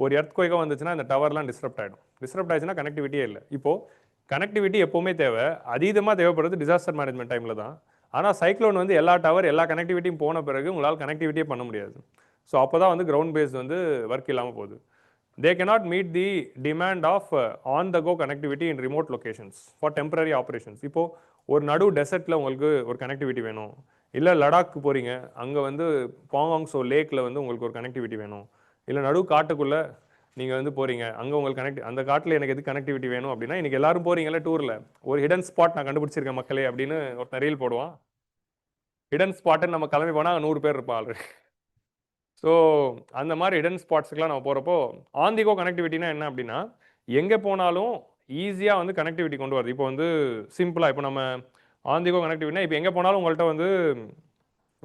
ஒரு எர்த்குவேக்கோ வந்துச்சுன்னா அந்த டவர்லாம் டிஸ்ரப்ட் ஆகிடும். டிஸ்ரப்ட் ஆயிடுச்சுன்னா கனெக்டிவிட்டியே இல்லை. இப்போது கனெக்டிவிட்டி எப்போவுமே தேவை, அதீதமாக தேவைப்படுறது டிசாஸ்டர் மேனேஜ்மெண்ட் டைமில் தான். ஆனால் சைக்ளோன் வந்து எல்லா டவர் எல்லா கனெக்டிவிட்டியும் போன பிறகு உங்களால் கனெக்டிவிட்டியே பண்ண முடியாது. ஸோ அப்போ தான் வந்து கிரவுண்ட் பேஸ் வந்து ஒர்க் இல்லாமல் போகுது. They cannot meet the demand of on the go connectivity in remote locations for temporary operations. இப்போது ஒரு நடு டெசர்ட்டில் உங்களுக்கு ஒரு கனெக்டிவிட்டி வேணும், இல்லை லடாக்கு போகிறீங்க அங்கே வந்து பாங்காங்ஸோ லேக்கில் வந்து உங்களுக்கு ஒரு கனெக்டிவிட்டி வேணும், இல்லை நடு காட்டுக்குள்ளே நீங்கள் வந்து போகிறீங்க அங்கே உங்களுக்கு அந்த காட்டில் எனக்கு எது கனெக்டிவிட்டி வேணும் அப்படின்னா, இன்றைக்கி எல்லாரும் போகிறீங்களா டூரில், ஒரு ஹிடன் ஸ்பாட் நான் கண்டுபிடிச்சிருக்கேன் மக்களே அப்படின்னு ஒரு ரீல் போடுவான். ஹிடன் ஸ்பாட்டுன்னு நம்ம கிளம்பி போனால் 100 பேர் இருப்பாள் ஆல்ரெடி. ஸோ அந்த மாதிரி ஹிடன் ஸ்பாட்ஸுக்கெலாம் நம்ம போகிறப்போ ஆன் தி கோ கனெக்டிவிட்டினா என்ன அப்படின்னா, எங்கே போனாலும் ஈஸியாக வந்து கனெக்டிவிட்டி கொண்டு வருது. இப்போ வந்து சிம்பிளாக இப்போ நம்ம ஆன் தி கோ கனெக்டிவிட்டினா இப்போ எங்கே போனாலும் உங்கள்கிட்ட வந்து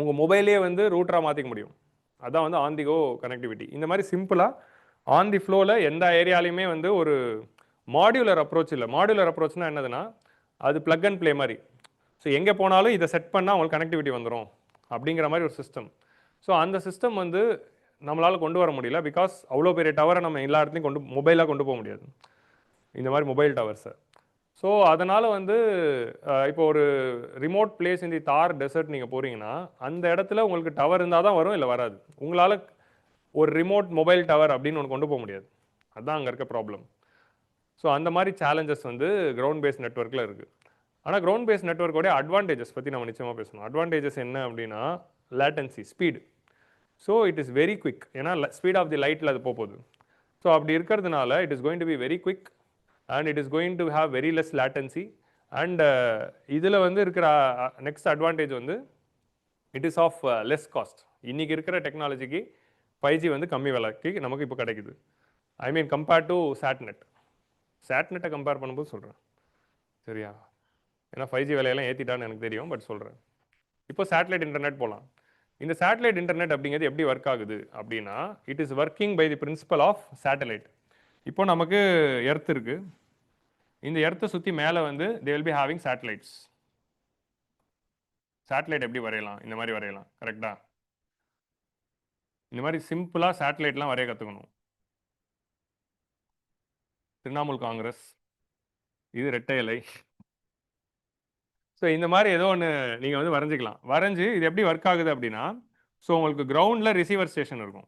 உங்கள் மொபைலே வந்து ரூட்டராக மாற்றிக்க முடியும். அதான் வந்து ஆன் தி கோ கனெக்டிவிட்டி. இந்த மாதிரி சிம்பிளாக ஆன் தி ஃப்ளோவில் எந்த ஏரியாலையுமே வந்து ஒரு மாடியுலர் அப்ரோச் இல்லை. மாடியுலர் அப்ரோச்னா என்னதுன்னா அது பிளக் அண்ட் ப்ளே மாதிரி. ஸோ எங்கே போனாலும் இதை செட் பண்ணால் உங்களுக்கு கனெக்டிவிட்டி வந்துடும் அப்படிங்கிற மாதிரி ஒரு சிஸ்டம். ஸோ அந்த சிஸ்டம் வந்து நம்மளால் கொண்டு வர முடியல, பிகாஸ் அவ்வளோ பெரிய டவரை நம்ம எல்லா இடத்துலையும் மொபைலாக கொண்டு போக முடியாது, இந்த மாதிரி மொபைல் டவர்ஸை. ஸோ அதனால் வந்து இப்போ ஒரு ரிமோட் பிளேஸ் இந்த தார் டெசர்ட் நீங்கள் போகிறீங்கன்னா அந்த இடத்துல உங்களுக்கு டவர் இருந்தால் தான் வரும், இல்லை வராது. உங்களால் ஒரு ரிமோட் மொபைல் டவர் அப்படின்னு ஒன்று கொண்டு போக முடியாது. அதுதான் அங்கே இருக்க ப்ராப்ளம். ஸோ அந்த மாதிரி சேலஞ்சஸ் வந்து கிரவுண்ட் பேஸ் நெட்ஒர்க்கில் இருக்குது. ஆனால் கிரவுண்ட் பேஸ் நெட்ஒர்க்கோடைய அட்வான்டேஜஸ் பற்றி நம்ம நிச்சயமாக பேசணும். அட்வான்டேஜஸ் என்ன அப்படின்னா latency, speed. So it is very quick. ஏன்னா ஸ்பீட் ஆஃப் தி லைட்டில் அது போகுது. ஸோ அப்படி இருக்கிறதுனால it is going to be very quick and it is going to have very less latency. And இதில் வந்து இருக்கிற நெக்ஸ்ட் அட்வான்டேஜ் வந்து it is of less cost. இன்றைக்கி இருக்கிற டெக்னாலஜிக்கு 5G வந்து கம்மி விலைக்கு நமக்கு இப்போ கிடைக்குது. ஐ மீன் கம்பேர்ட் டு சாட்நெட். சாட்நெட்டை கம்பேர் பண்ணும்போது சொல்கிறேன், சரியா? ஏன்னா 5G விலையெல்லாம் ஏற்றிட்டான்னு எனக்கு தெரியும், பட் சொல்கிறேன். இப்போ சேட்டலைட் இன்டர்நெட் போகலாம். இந்த சேட்டலைட் இன்டர்நெட் அப்படிங்கிறது எப்படி ஒர்க் ஆகுது அப்படின்னா, it is working by the principle of satellite. இப்போ நமக்கு எர்த் இருக்குது, இந்த எர்த்தை சுற்றி மேலே வந்து they will be having satellites. Satellite எப்படி வரையலாம்? இந்த மாதிரி வரையலாம், கரெக்டாக? இந்த மாதிரி சிம்பிளாக சேட்டலைட்லாம் வரைய கற்றுக்கணும். திரிணாமுல் காங்கிரஸ், இது ரெட்டை இலை. ஸோ இந்த மாதிரி ஏதோ ஒன்று நீங்கள் வந்து வரைஞ்சிக்கலாம். வரைஞ்சி இது எப்படி ஒர்க் ஆகுது அப்படின்னா, ஸோ உங்களுக்கு கிரவுண்டில் ரிசீவர் ஸ்டேஷன் இருக்கும்.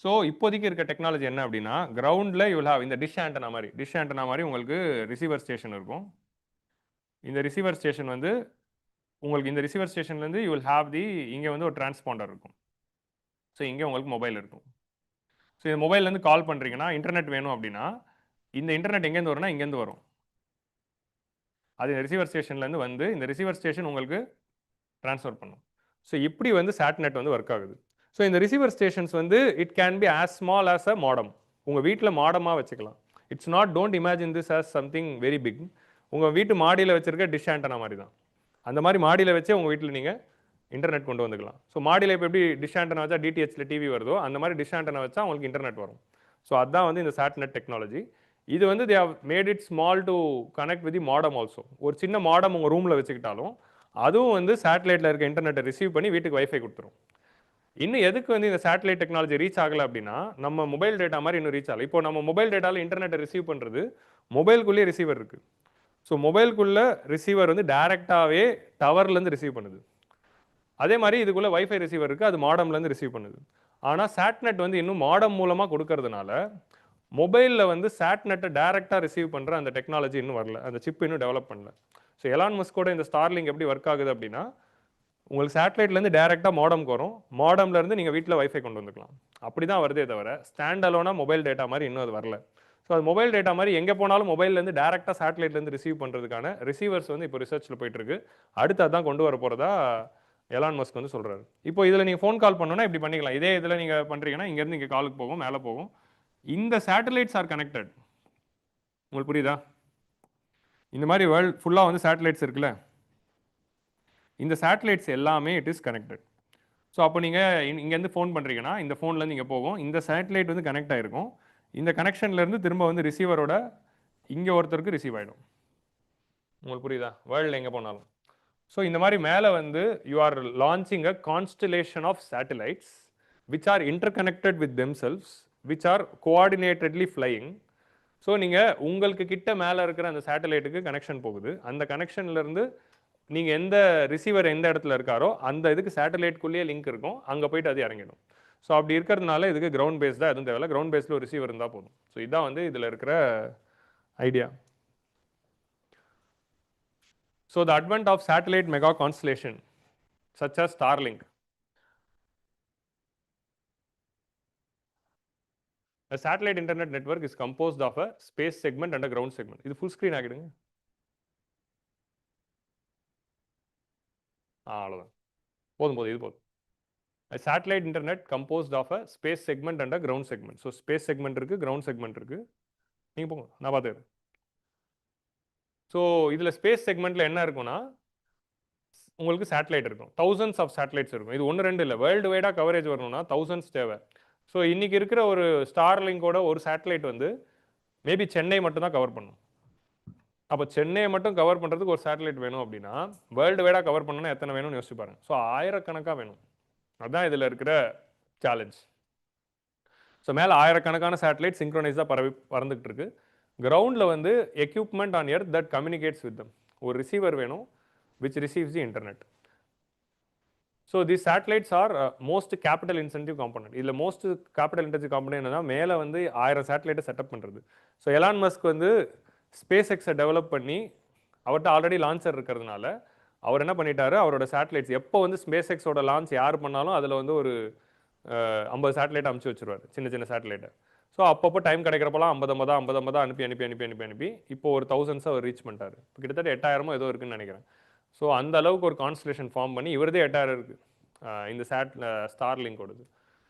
ஸோ இப்போதைக்கு இருக்க டெக்னாலஜி என்ன அப்படின்னா, கிரவுண்டில் யூ வில் ஹேவ் இந்த டிஷ் ஆண்டனா மாதிரி உங்களுக்கு ரிசீவர் ஸ்டேஷன் இருக்கும். இந்த ரிசீவர் ஸ்டேஷன் வந்து உங்களுக்கு இந்த ரிசீவர் ஸ்டேஷன்லேருந்து யூ வில் ஹேவ் தி இங்கே வந்து ஒரு டிரான்ஸ்பாண்டர் இருக்கும். ஸோ இங்கே உங்களுக்கு மொபைல் இருக்கும். ஸோ இந்த மொபைல்லேருந்து கால் பண்ணுறீங்கன்னா இன்டர்நெட் வேணும் அப்படின்னா இந்த இன்டர்நெட் எங்கேருந்து வரும்னா இங்கேருந்து வரும். அது ரிசீவர் ஸ்டேஷன்லேருந்து வந்து இந்த ரிசீவர் ஸ்டேஷன் உங்களுக்கு ட்ரான்ஸ்ஃபர் பண்ணும். ஸோ இப்படி வந்து சாட்நெட் வந்து ஒர்க் ஆகுது. ஸோ இந்த ரிசீவர் ஸ்டேஷன்ஸ் வந்து it can be as small as a modem. உங்கள் வீட்டில் மாடமாக வச்சுக்கலாம். It's not, don't imagine this as something very big. உங்கள் வீட்டு மாடியில் வச்சிருக்க டிஷ் ஆண்டனா மாதிரி தான். அந்த மாதிரி மாடியில் வச்சே உங்கள் வீட்டில் நீங்கள் இன்டர்நெட் கொண்டு வந்துக்கலாம். ஸோ மாடியில் இப்போ எப்படி டிஷ் ஆண்டனா வச்சா டிடிஹெச்ல டிவி வருதோ அந்த மாதிரி டிஷ் ஆண்டனா வச்சா உங்களுக்கு இன்டர்நெட் வரும். ஸோ அதுதான் வந்து இந்த சாட்நெட் டெக்னாலஜி. இது வந்து they have made it small to connect with the modem also. ஒரு சின்ன மாடம் உங்கள் ரூமில் வச்சுக்கிட்டாலும் அதுவும் வந்து சேட்டலைட்டில் இருக்க இன்டர்நெட்டை ரிசீவ் பண்ணி வீட்டுக்கு வைஃபை கொடுத்துரும். இன்னும் எதுக்கு வந்து இந்த சேட்டலைட் டெக்னாலஜி ரீச் ஆகலை அப்படின்னா நம்ம மொபைல் டேட்டா மாதிரி இன்னும் ரீச் ஆகலை. இப்போ நம்ம மொபைல் டேட்டாவில் இன்டர்நெட்டை ரிசீவ் பண்ணுறது மொபைலுக்குள்ளேயே ரிசீவர் இருக்குது. ஸோ மொபைலுக்குள்ள ரிசீவர் வந்து டைரெக்டாகவே டவர்லேருந்து ரிசீவ் பண்ணுது. அதே மாதிரி இதுக்குள்ளே வைஃபை ரிசீவர் இருக்குது, அது மாடம்லேருந்து ரிசீவ் பண்ணுது. ஆனால் சாட்நெட் வந்து இன்னும் மாடம் மூலமாக கொடுக்கறதுனால மொபைலில் வந்து சாட்நெட்டை டைரெக்டாக ரிசீவ் பண்ணுற அந்த டெக்னாலஜி இன்னும் வரல, அந்த சிப் இன்னும் டெவலப் பண்ணல. ஸோ எலான் மஸ்கோட இந்த ஸ்டார்லிங்க் எப்படி ஒர்க் ஆகுது அப்படின்னா உங்களுக்கு சேட்டலைட்லேருந்து டேரெக்டாக மாடம்க்கு வரும், மாடம்லேருந்து நீங்கள் வீட்டில் வைஃபை கொண்டு வந்துக்கலாம். அப்படி தான் வருதே தவிர ஸ்டாண்ட் அலோனாக மொபைல் டேட்டா மாதிரி இன்னும் அது வரல. ஸோ அது மொபைல் டேட்டா மாதிரி எங்கே போனாலும் மொபைல்லேருந்து டேரெக்டாக சேட்டலைட்லேருந்து ரிசீவ் பண்ணுறதுக்கான ரிசீவர்ஸ் வந்து இப்போ ரிசர்ச்சில் போயிட்டு இருக்கு. அடுத்து அதான் கொண்டு வர போகிறதா எலான் மஸ்க் வந்து சொல்கிறாரு. இப்போ இதில் நீங்கள் ஃபோன் கால் பண்ணணும்னா இப்படி பண்ணிக்கலாம். இதே இதில் நீங்கள் பண்ணுறீங்கன்னா இங்கேருந்து இங்கே காலுக்கு போகும், மேலே போகும். இந்த சேட்டலைட்ஸ் ஆர் கனெக்டட். உங்களுக்கு புரியுதா? இந்த மாதிரி வேர்ல்டு ஃபுல்லாக வந்து சேட்டலைட்ஸ் இருக்குல்ல, இந்த சேட்டலைட்ஸ் எல்லாமே இட் இஸ் கனெக்டட். ஸோ அப்போ நீங்கள் இங்கேருந்து ஃபோன் பண்ணுறீங்கன்னா இந்த ஃபோன்லேருந்து இங்கே போகும், இந்த சேட்டலைட் வந்து கனெக்ட் ஆகிருக்கும். இந்த கனெக்ஷன்லேருந்து திரும்ப வந்து ரிசீவரோட இங்கே ஒருத்தருக்கு ரிசீவ் ஆகிடும். உங்களுக்கு புரியுதா? வேர்ல்டில் எங்கே போனாலும். ஸோ இந்த மாதிரி மேலே வந்து you are launching a constellation of satellites which are interconnected with themselves which are coordinatedly flying. So நீங்கள் உங்களுக்கு கிட்ட மேலே இருக்கிற அந்த சேட்டலைட்டுக்கு கனெக்ஷன் போகுது. அந்த கனெக்ஷன்லேருந்து நீங்கள் எந்த ரிசீவர் எந்த இடத்துல இருக்காரோ அந்த இதுக்கு சேட்டலைட்குள்ளேயே லிங்க் இருக்கும், அங்கே போயிட்டு அது இறங்கிடும். ஸோ அப்படி இருக்கிறதுனால இதுக்கு கிரவுண்ட் பேஸ்டாக எதுவும் தேவையில்ல, கிரவுண்ட் பேஸில் ஒரு ரிசீவர் இருந்தால் போதும். ஸோ இதுதான் வந்து இதில் இருக்கிற idea. So the advent of satellite mega constellation such as Starlink. A satellite internet network is composed of a space segment and a ground segment. இது full screen ஆகிடுங்க. அவ்வளோதான், போதும் போதும், இது போதும். A satellite internet composed of a space segment and a ground segment. So space segment இருக்கு, ground segment இருக்கு. நீங்க போங்க, நான் பார்த்துக்கிறேன். ஸோ இதில் ஸ்பேஸ் செக்மெண்ட்டில் என்ன இருக்குன்னா உங்களுக்கு சேட்டலைட் இருக்கும், தௌசண்ட்ஸ் ஆஃப் சேட்டலைட்ஸ் இருக்கும். இது ஒன்று ரெண்டு இல்லை, வேர்ல்டு வைடாக கவரேஜ் வரணும்னா தௌசண்ட்ஸ் தேவை. ஸோ இன்றைக்கி இருக்கிற ஒரு ஸ்டார்லிங்கோட ஒரு சேட்டலைட் வந்து மேபி சென்னை மட்டும் தான் கவர் பண்ணும். அப்போ சென்னையை மட்டும் கவர் பண்ணுறதுக்கு ஒரு சேட்டலைட் வேணும் அப்படின்னா வேர்ல்டு வைடாக கவர் பண்ணணும்னா எத்தனை வேணும்னு யோசிச்சு பாருங்க. ஸோ ஆயிரக்கணக்காக வேணும். அதுதான் இதில் இருக்கிற சேலஞ்ச். ஸோ மேலே ஆயிரக்கணக்கான சேட்டலைட் சிங்க்ரோனைஸாக பறந்துகிட்டு இருக்கு. கிரவுண்டில் வந்து equipment on earth that communicates with them. ஒரு ரிசீவர் வேணும் which receives the internet. So the satellites are most capital incentive component. இதில் மோஸ்ட் கேபிட்டல் இன்டென்சிவ் காம்பனன்ட் என்னன்னா மேலே வந்து 1000 சேட்டலைட்டை செட்டப் பண்ணுறது. ஸோ எலான் மஸ்க் வந்து ஸ்பேஸ் எக்ஸை டெவலப் பண்ணி அவர்கிட்ட ஆல்ரெடி லான்ச்சர் இருக்கிறதுனால அவர் என்ன பண்ணிட்டாரு, அவரோட சேட்டலைட்ஸ் எப்போ வந்து ஸ்பேஸ் எக்ஸோட லான்ச் யார் பண்ணாலும் அதில் வந்து ஒரு 50 சேட்டலைட் அமுச்சு வச்சுருவார், சின்ன சின்ன சேட்டலைட்டை. ஸோ அப்பப்போ டைம் கிடைக்கிறப்பெல்லாம் 50 அனுப்பி அனுப்பி அனுப்பி அனுப்பி அனுப்பி இப்போ ஒரு 1000 அவர் ரீச் பண்ணிட்டார். இப்போ கிட்டத்தட்ட 8000 ஏதோ இருக்குன்னு நினைக்கிறேன். ஸோ அந்த அளவுக்கு ஒரு கான்ஸ்டலேஷன் ஃபார்ம் பண்ணி இவரதே 8000 இருக்குது இந்த ஸ்டார்லிங்கோடது.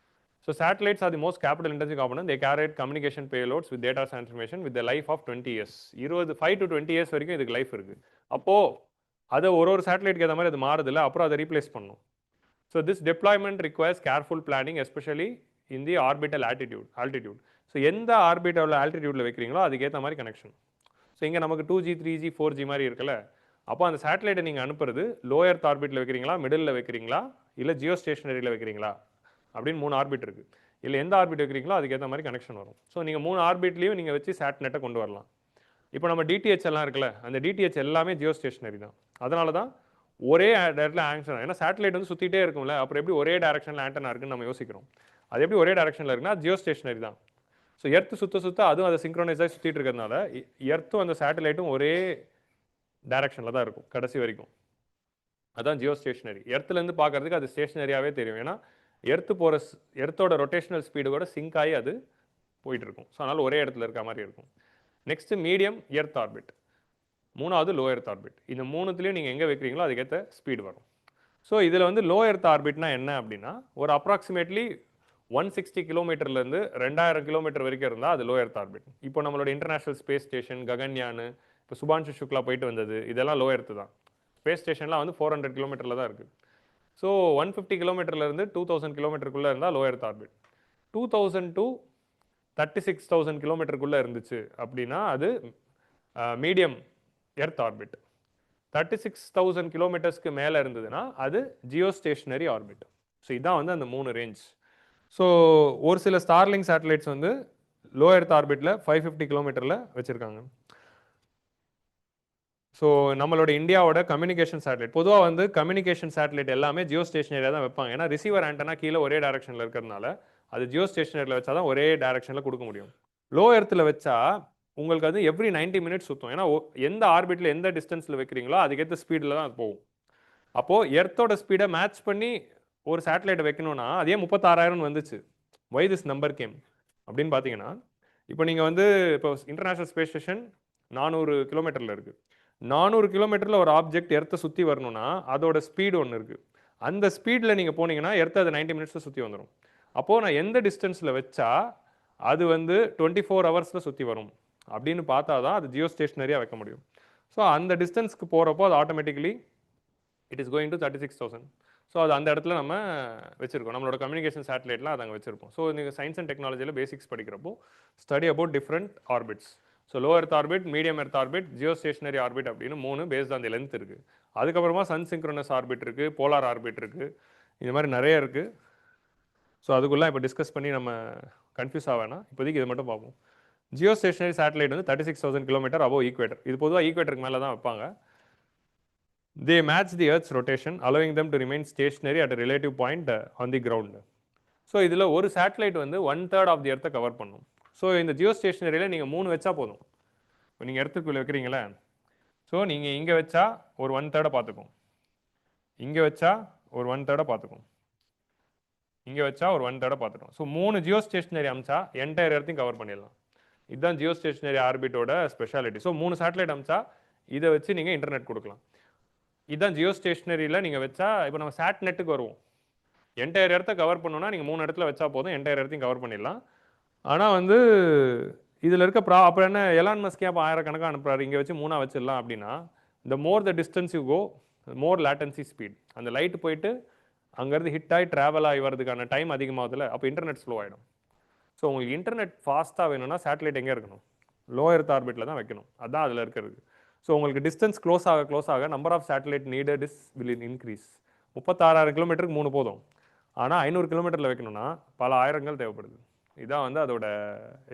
So satellites are the most capital intensive component. They carry communication payloads with data transformation with the life of 20 years. 5 to 20 years வரைக்கும் இதுக்கு லைஃப் இருக்கு. அப்போ அதை ஒரு சேட்டலைட்க்கு ஏற்ற மாதிரி அது மாறுதில்ல, அப்புறம் அதை ரீப்ளேஸ் பண்ணும். So this deployment requires careful planning, especially in the orbital altitude. So எந்த ஆர்பிட்டல் ஆல்டிடியூடில் வைக்கிறீங்களோ அதுக்கேற்ற மாதிரி கனெக்ஷன். ஸோ இங்கே நமக்கு 2G 3G 4G மாதிரி இருக்குல்ல, அப்போ அந்த சேட்டலைட்டை நீங்கள் அனுப்புறது லோ எர்த் ஆர்பிட்டில் வைக்கிறீங்களா, மிடில் வைக்கிறீங்களா, இல்லை ஜியோ ஸ்டேஷனரியில் வைக்கிறீங்களா அப்படின்னு 3 ஆர்பிட் இருக்குது. இல்லை எந்த ஆர்பிட் வைக்கிறீங்களோ அதுக்கேற்ற மாதிரி கனெக்ஷன் வரும். ஸோ நீங்கள் 3 ஆர்பிட்லேயும் நீங்கள் வச்சு சேட்நெட்டை கொண்டு வரலாம். இப்போ நம்ம டிடிஹெச் எல்லாம் இருக்குல்ல, அந்த டிடிஹெச் எல்லாமே ஜியோ ஸ்டேஷனரி தான். அதனால தான் ஒரே டேரக்டில் ஆன்டனா, ஏன்னா சேட்டலைட் வந்து சுற்றிட்டே இருக்கும்ல, அப்புறம் எப்படி ஒரே டேரக்ஷனில் ஆண்டனா இருக்குன்னு நம்ம யோசிக்கிறோம். அது எப்படி ஒரே டேரக்ஷனில் இருக்குன்னா ஜியோ ஸ்டேஷனரி தான். ஸோ எர்த்து சுற்ற அதுவும் அதை சிங்க்ரோனைஸாக சுற்றிட்டு இருக்கிறதுனால எர்த்தும் அந்த சேட்டலைட்டும் ஒரே டேரக்ஷனில் தான் இருக்கும் கடைசி வரைக்கும். அதான் ஜியோ ஸ்டேஷனரி. எர்த்துலேருந்து பார்க்கறதுக்கு அது ஸ்டேஷனரியாகவே தெரியும், ஏன்னா எர்த்தோட ரொட்டேஷனல் ஸ்பீடு கூட சிங்க் ஆகி அது போயிட்டு இருக்கும். ஸோ அதனால் ஒரே இடத்துல இருக்க மாதிரி இருக்கும். நெக்ஸ்ட் மீடியம் எர்த் ஆர்பிட், மூணாவது லோ எர்த் ஆர்பிட். இந்த மூணுத்துலேயும் நீங்கள் எங்கே வைக்கிறீங்களோ அதுக்கேற்ற ஸ்பீடு வரும். ஸோ இதில் வந்து லோ எர்த் ஆர்பிட்னா என்ன அப்படின்னா, ஒரு அப்ராக்சிமேட்லி 160 கிலோமீட்டர்லேருந்து 2000 கிலோமீட்டர் வரைக்கும் இருந்தால் அது லோ எர்த் ஆர்பிட். இப்போ நம்மளோட இன்டர்நேஷனல் ஸ்பேஸ் ஸ்டேஷன் ககன்யான், இப்போ சுபான்ஷு சுக்லா போயிட்டு வந்தது, இதெல்லாம் லோ எர்த்து தான். ஸ்பேஸ் ஸ்டேஷன்லாம் வந்து 400 கிலோமீட்டரில் தான் இருக்குது. ஸோ 150 கிலோமீட்டர்லேருந்து 2000 கிலோமீட்டருக்குள்ளே இருந்தால் லோ எர்த் ஆர்பிட். 2000 to 36,000 கிலோமீட்டருக்குள்ளே இருந்துச்சு அப்படின்னா அது மீடியம் எர்த் ஆர்பிட். 36,000 கிலோமீட்டர்ஸ்க்கு மேலே இருந்ததுன்னா அது ஜியோ ஸ்டேஷனரி ஆர்பிட். ஸோ இதான் வந்து அந்த 3 ரேஞ்ச். ஸோ ஒரு சில ஸ்டார்லிங் சேட்டலைட்ஸ் வந்து லோ எர்த் ஆர்பிட்டில் 550 கிலோமீட்டரில் வச்சுருக்காங்க. ஸோ நம்மளோட இந்தியாவோட கம்யூனிகேஷன் சேட்டலைட், பொதுவாக வந்து கம்யூனிகேஷன் சேட்டலைட் எல்லாமே ஜியோ ஸ்டேஷனரியாக தான் வைப்பாங்க. ஏன்னா ரிசீவர் ஆண்டனா கீழே ஒரே டேரக்ஷனில் இருக்கிறதுனால அது ஜியோ ஸ்டேஷனரியில் வச்சா தான் ஒரே டேரக்ஷனில் கொடுக்க முடியும். லோ எர்த்தில் வச்சா உங்களுக்கு அது எவ்ரி 90 மினிட்ஸ் சுற்றும். ஏன்னா எந்த ஆர்பிட்டில் எந்த டிஸ்டன்ஸில் வைக்கிறீங்களோ அதுக்கேற்ற ஸ்பீடில் தான் அது போகும். அப்போது எர்த்தோட ஸ்பீடை மேட்ச் பண்ணி ஒரு சேட்டலைட்டை வைக்கணும்னா அதே 36,000 வந்துச்சு. வை திஸ் நம்பர் கேம் அப்படின்னு பார்த்தீங்கன்னா, இப்போ நீங்கள் வந்து இப்போ இன்டர்நேஷனல் ஸ்பேஸ் ஸ்டேஷன் 400 கிலோமீட்டரில் இருக்குது. 400 கிலோமீட்டரில் ஒரு ஆப்ஜெக்ட் எர்த்தை சுற்றி வரணும்னா அதோட ஸ்பீடு ஒன்று இருக்குது. அந்த ஸ்பீடில் நீங்கள் போனீங்கன்னா எர்த்தை அது 90 மினிட்ஸில் சுற்றி வந்துடும். அப்போது நான் எந்த டிஸ்டன்ஸில் வச்சா அது வந்து 24 ஹவர்ஸில் சுற்றி வரும் அப்படின்னு பார்த்தா தான் அது ஜியோ ஸ்டேஷனரியாக வைக்க முடியும். ஸோ அந்த டிஸ்டன்ஸ்க்கு போகிறப்போ அது automatically it is going to 36,000. So அது அந்த இடத்துல நம்ம வச்சுருக்கோம். நம்மளோட கம்யூனிகேஷன் சேட்டலைட்லாம் அதை அங்கே வச்சுருப்போம். ஸோ நீங்கள் சயின்ஸ் அண்ட் டெக்னாலஜியில் பேசிக்ஸ் படிக்கிறப்போ study about different orbits. So low earth orbit, medium earth orbit, geostationary orbit அப்படின்னு 3 பேஸ்ட் ஆன் தி லென்த் இருக்குது. அதுக்கப்புறமா சன் சிங்க்ரோனஸ் ஆர்பிட் இருக்குது, போலார் ஆர்பிட் இருக்குது, இந்த மாதிரி நிறைய இருக்குது. ஸோ அதுக்குள்ளே இப்போ டிஸ்கஸ் பண்ணி நம்ம கன்ஃபியூஸ் ஆவேனா, இப்போதைக்கு இதை மட்டும் பார்ப்போம். ஜியோ ஸ்டேஷனரி சேட்டலைட் வந்து 36,000 கிலோமீட்டர் அபோவ் ஈக்குவேட்டர். இது பொதுவாக ஈக்குவேட்டருக்கு மேலே தான் வைப்பாங்க. They match the Earth's rotation, allowing them to remain stationary at a relative point on the ground. So இதில் ஒரு சேட்டலைட் வந்து 1/3 ஆஃப் தி எர்த்தை கவர் பண்ணும். ஸோ இந்த ஜியோ ஸ்டேஷனரியில் நீங்கள் 3 வச்சா போதும். இப்போ நீங்கள் எர்த்துக்குள்ளே வைக்கிறீங்களே, ஸோ நீங்கள் இங்கே வச்சா ஒரு 1/3 பார்த்துக்கும், இங்கே வச்சா ஒரு 1/3 பார்த்துக்கும், இங்கே வச்சா ஒரு 1/3 பார்த்துக்கும். ஸோ 3 ஜியோ ஸ்டேஷனரி அமிச்சா என்டையர் எர்த்தையும் கவர் பண்ணிடலாம். இதுதான் ஜியோ ஸ்டேஷனரி ஆர்பிட்டோட ஸ்பெஷாலிட்டி. ஸோ 3 சேட்டலைட் அமிச்சா இதை வச்சு நீங்கள் இன்டர்நெட் கொடுக்கலாம். இதுதான் ஜியோ ஸ்டேஷனரியில் நீங்கள் வச்சா. இப்போ நம்ம சாட்நெட்டுக்கு வருவோம். என்டையர் இடத்த கவர் பண்ணணும்னா நீங்கள் 3 இடத்துல வச்சா போதும், என்டையர் இடத்தையும் கவர் பண்ணிடலாம். ஆனால் வந்து இதில் இருக்க அப்புறம் என்ன, எலான் மஸ்கே அப்போ 1000 கணக்காக அனுப்புறாரு, இங்கே வச்சு 3 வச்சிடலாம் அப்படின்னா, இந்த more the distance you go more latency speed. அந்த லைட் போயிட்டு அங்கேருந்து ஹிட் ஆகி ட்ராவல் ஆகி வரதுக்கான டைம் அதிகமாகுதுல, அப்போ இன்டர்நெட் ஸ்லோ ஆகிடும். ஸோ உங்களுக்கு இன்டர்நெட் ஃபாஸ்ட்டாக வேணும்னா சேட்டலைட் எங்கே இருக்கணும், லோ எர்த் ஆர்பிட்டில் தான் வைக்கணும். அதுதான் அதில் இருக்கிறது. ஸோ உங்களுக்கு டிஸ்டன்ஸ் க்ளோஸ் ஆக number of satellite needed is will increase. 36,000 கிலோமீட்டருக்கு 3 போதும். ஆனால் 500 கிலோமீட்டரில் வைக்கணும்னா பல ஆயிரங்கள் தேவைப்படுது. இதுதான் வந்து அதோட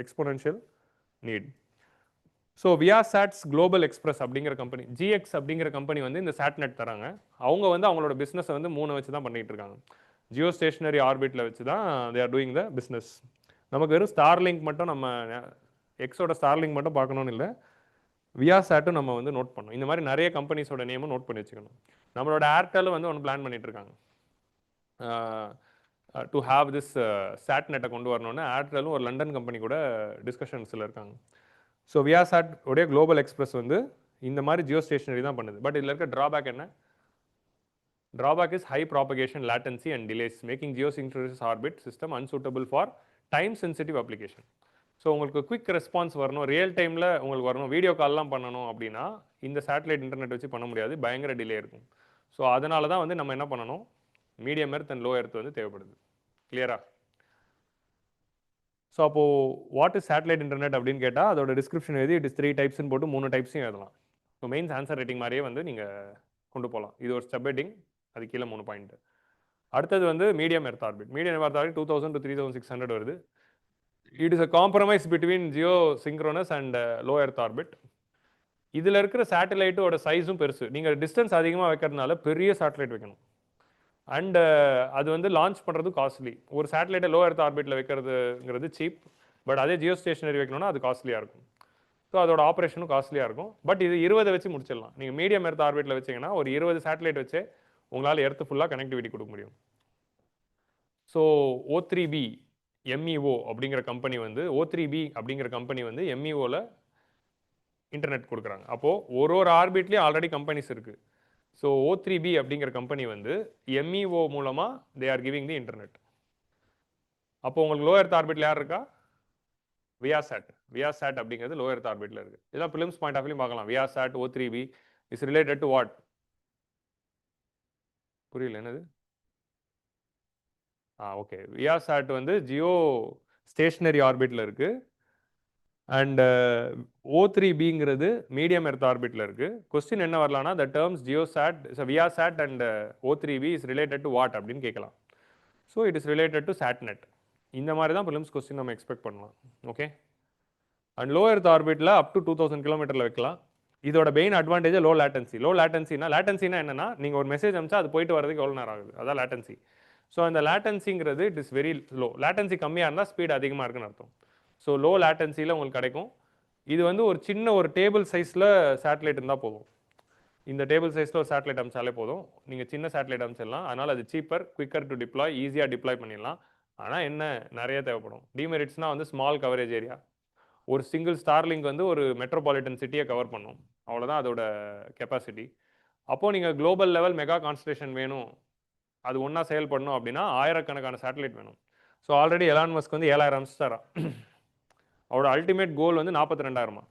exponential need. So Viasat's global express அப்படிங்கிற கம்பெனி, ஜிஎக்ஸ் அப்படிங்கிற கம்பெனி வந்து இந்த சேட்நெட் தராங்க. அவங்க வந்து அவங்களோட பிஸ்னஸை வந்து 3 வச்சு தான் பண்ணிகிட்டு இருக்காங்க. ஜியோ ஸ்டேஷனரி ஆர்பிட்டில் வச்சு தான் தே ஆர் டூயிங் த பிஸ்னஸ். நமக்கு வெறும் ஸ்டார்லிங்க் மட்டும், நம்ம எக்ஸோட ஸ்டார்லிங்க் மட்டும் பார்க்கணும்னு இல்லை, வியாசாட்டும் நம்ம வந்து நோட் பண்ணணும். இந்த மாதிரி நிறைய கம்பெனிஸோட நேமும் நோட் பண்ணி வச்சுக்கணும். நம்மளோட ஏர்டெல்லும் வந்து ஒன்று பிளான் பண்ணிட்டு இருக்காங்க. டு ஹாவ் திஸ் சாட்நெட்டை கொண்டு வரணும்னு ஏர்டெல்லும் ஒரு லண்டன் கம்பெனி கூட டிஸ்கஷன்ஸில் இருக்காங்க. ஸோ வியாசாட் உடைய குளோபல் எக்ஸ்பிரஸ் வந்து இந்த மாதிரி ஜியோ ஸ்டேஷனரி தான் பண்ணுது. பட் இதில் இருக்க ட்ராபேக் என்ன? Drawback is high propagation latency and delays, making Jio synchronous orbit system unsuitable for time sensitive application. So உங்களுக்கு குவிக் ரெஸ்பான்ஸ் வரணும், ரியல் டைமில் உங்களுக்கு வரணும், வீடியோ கால்லாம் பண்ணணும் அப்படின்னா இந்த சேட்டலைட் இன்டர்நெட் வச்சு பண்ண முடியாது, பயங்கர டிலே இருக்கும். ஸோ அதனால தான் வந்து நம்ம என்ன பண்ணணும், medium earth and low earth வந்து தேவைப்படுது. கிளியரா? ஸோ அப்போது வாட் இஸ் சேட்டலைட் இன்டர்நெட் அப்படின்னு கேட்டால் அதோட டிஸ்கிரிப்ஷன் எழுதி இட் இஸ் 3 டைப்ஸ்னு போட்டு 3 டைப்ஸையும் எழுதலாம். ஸோ மெயின்ஸ் ஆன்சர் ரைட்டிங் மாதிரியே வந்து நீங்கள் கொண்டு போகலாம். இது ஒரு ஸ்டெப் ஹெட்டிங், அது கீழே 3 பாயிண்ட். அடுத்தது வந்து medium earth orbit. Medium earth orbit 2000 to 3600 வருது. It is a compromise between Jio synchronous and low earth orbit. இதில் இருக்கிற சேட்டலைட்டோட சைஸும் பெருசு. நீங்கள் டிஸ்டன்ஸ் அதிகமாக வைக்கிறதுனால பெரிய சேட்டலைட் வைக்கணும். அண்ட் அது வந்து லான்ச் பண்ணுறது காஸ்ட்லி. ஒரு சேட்டலைட்டை லோ எர்த் ஆர்பிட்டில் வைக்கிறதுங்கிறது சீப், பட் அதே ஜியோ ஸ்டேஷனரி வைக்கணும்னா அது காஸ்ட்லியாக இருக்கும். ஸோ அதோட ஆப்ரேஷனும் காஸ்ட்லியாக இருக்கும். பட் இது 20 வச்சு முடிச்சிடலாம். நீங்கள் மீடியம் எர்த் ஆர்பிட்டில் வச்சிங்கன்னா ஒரு 20 சேட்டலைட் வச்சு உங்களால் எர்த்து ஃபுல்லாக கனெக்டிவிட்டி கொடுக்க முடியும். ஸோ O3B MEO அப்படிங்கிற கம்பெனி வந்து O3B அப்படிங்கிற கம்பெனி வந்து MEOவில் இன்டர்நெட் கொடுக்குறாங்க. அப்போது ஒரு ஆர்பிட்லேயும் ஆல்ரெடி கம்பெனிஸ் இருக்குது. ஸோ O3B அப்படிங்கிற கம்பெனி வந்து MEO மூலமாக they are giving the internet. அப்போ உங்களுக்கு லோ எர்த் ஆர்பிட்ல யார் இருக்கா? வியாசாட் அப்படிங்கிறது லோ எர்த் ஆர்பிட்ல இருக்கு. இதெல்லாம் பிலிம்ஸ் பாயிண்ட் ஆஃப் வியூ பார்க்கலாம். Viasat O3B is related to what? புரியல என்னது? ஓகே. வியாசாட் வந்து ஜியோ ஸ்டேஷனரி ஆர்பிட்ல இருக்கு. அண்ட் O3Bங்கிறது மீடியம் எர்த் ஆர்பிட்ல இருக்கு. கொஸ்டின் என்ன வரலாம்னா the terms Geosat Viasat and O3B is related to what அப்படின்னு கேட்கலாம். So it is related to satnet. இந்த மாதிரி தான் பிலிம்ஸ் கொஸ்டின் நம்ம எக்ஸ்பெக்ட் பண்ணலாம். ஓகே. அண்ட் லோ எர்த் ஆர்பிட்ல அப் டு 2000 கிலோமீட்டரில் வைக்கலாம். இதோட மெயின் அட்வான்டேஜ் லோ லேட்டன்சி. லேட்டன்சினா என்னன்னா நீங்கள் ஒரு மெசேஜ் அனுப்பிச்சா அது போயிட்டு வரதுக்கு எவ்வளோ நேரம் ஆகுது, அதான் லேட்டன்சி. ஸோ அந்த லேட்டன்சிங்கிறது it is very low. Latency கம்மியாக இருந்தால் ஸ்பீட் அதிகமாக இருக்குன்னு அர்த்தம். ஸோ லோ லேட்டன்சியில் உங்களுக்கு கிடைக்கும். இது வந்து ஒரு சின்ன ஒரு டேபிள் சைஸில் சேட்டலைட் இருந்தால் போதும். இந்த டேபிள் சைஸில் ஒரு சேட்டலைட் அமிச்சாலே போதும். நீங்கள் சின்ன சேட்டலைட் அமிச்சிடலாம். அதனால் அது சீப்பர், குவிக்கர் டு டிப்ளாய், ஈஸியாக டிப்ளாய் பண்ணிடலாம். ஆனால் என்ன நிறைய தேவைப்படும். டிமெரிட்ஸ்னால் வந்து ஸ்மால் கவரேஜ் ஏரியா. ஒரு சிங்கிள் ஸ்டார்லிங்க் வந்து ஒரு மெட்ரோபாலிட்டன் சிட்டியை கவர் பண்ணும். அவ்வளோதான் அதோட கெப்பாசிட்டி. அப்போது நீங்கள் குளோபல் லெவல் மெகா கான்ஸ்டலேஷன் வேணும், அது ஒன்றா செயல்படணும் அப்படின்னா ஆயிரக்கணக்கான சேட்டலைட் வேணும். ஸோ ஆல்ரெடி எலான் மஸ்க் வந்து 7000 அமிச்சிட்டாரா. அவரோட அல்டிமேட் கோல் வந்து 42,000.